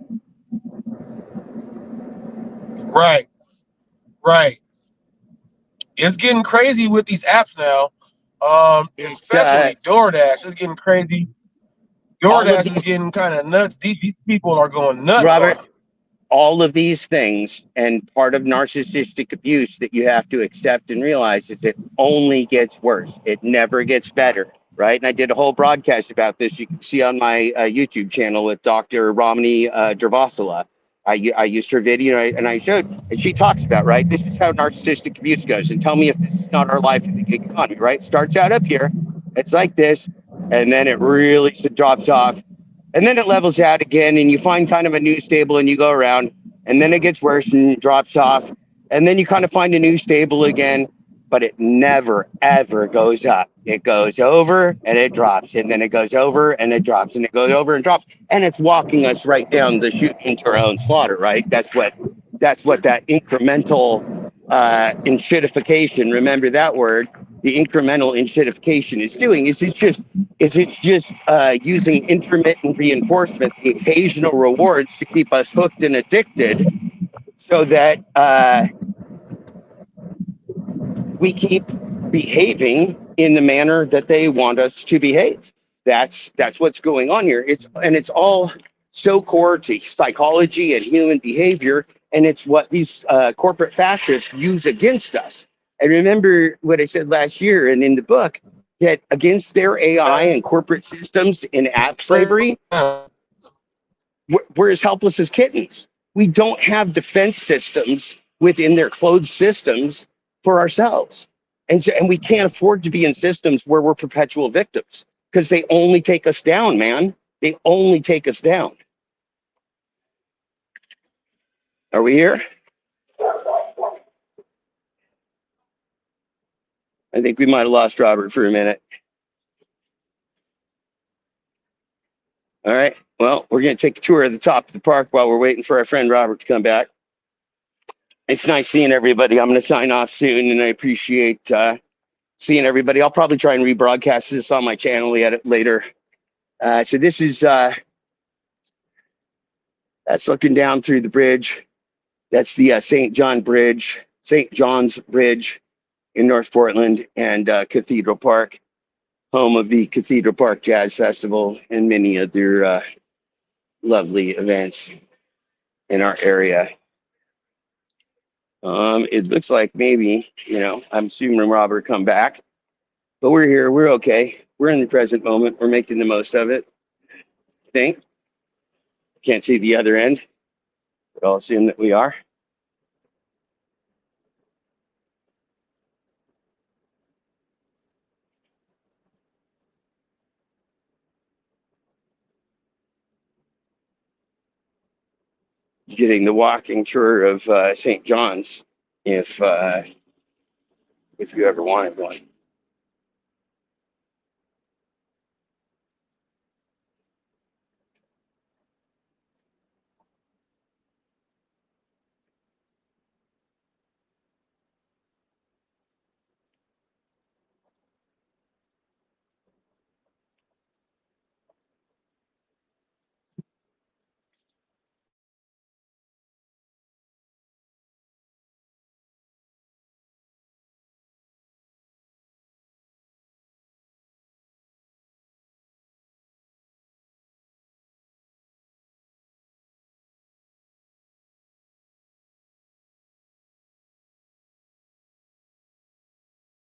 Speaker 17: Right. It's getting crazy with these apps now. Especially DoorDash. It's getting crazy. DoorDash is getting kind of nuts. These people are going nuts.
Speaker 9: Robert, all of these things, and part of narcissistic abuse that you have to accept and realize is it only gets worse. It never gets better, right? And I did a whole broadcast about this. You can see on my YouTube channel with Dr. Ramani Durvasula. I used her video and I showed, and she talks about, right, this is how narcissistic abuse goes. And tell me if this is not our life in the gig economy, right? Starts out up here. It's like this. And then it really drops off. And then it levels out again, and you find kind of a new stable, and you go around, and then it gets worse and it drops off, and then you kind of find a new stable again, but it never, ever goes up. It goes over, and it drops, and then it goes over, and it drops, and it goes over and drops, and it's walking us right down the chute into our own slaughter, right? That's what that incremental enshittification, remember that word, the incremental enshittification is doing. Is it's just using intermittent reinforcement, the occasional rewards to keep us hooked and addicted so that we keep behaving in the manner that they want us to behave. That's what's going on here. It's all so core to psychology and human behavior, and it's what these corporate fascists use against us. And remember what I said last year and in the book, that against their AI and corporate systems in app slavery, we're as helpless as kittens. We don't have defense systems within their closed systems for ourselves. And we can't afford to be in systems where we're perpetual victims because they only take us down, man. They only take us down. Are we here? I think we might have lost Robert for a minute. All right. Well, we're going to take a tour of the top of the park while we're waiting for our friend Robert to come back. It's nice seeing everybody. I'm going to sign off soon, and I appreciate seeing everybody. I'll probably try and rebroadcast this on my channel later. So this is that's looking down through the bridge. That's the St. John's Bridge in North Portland and Cathedral Park, home of the Cathedral Park Jazz Festival and many other lovely events in our area. It looks like maybe, I'm assuming Robert come back, but we're here. We're okay. We're in the present moment. We're making the most of it. I think. Can't see the other end, but I'll assume that we are. Getting the walking tour of St. John's if you ever wanted one.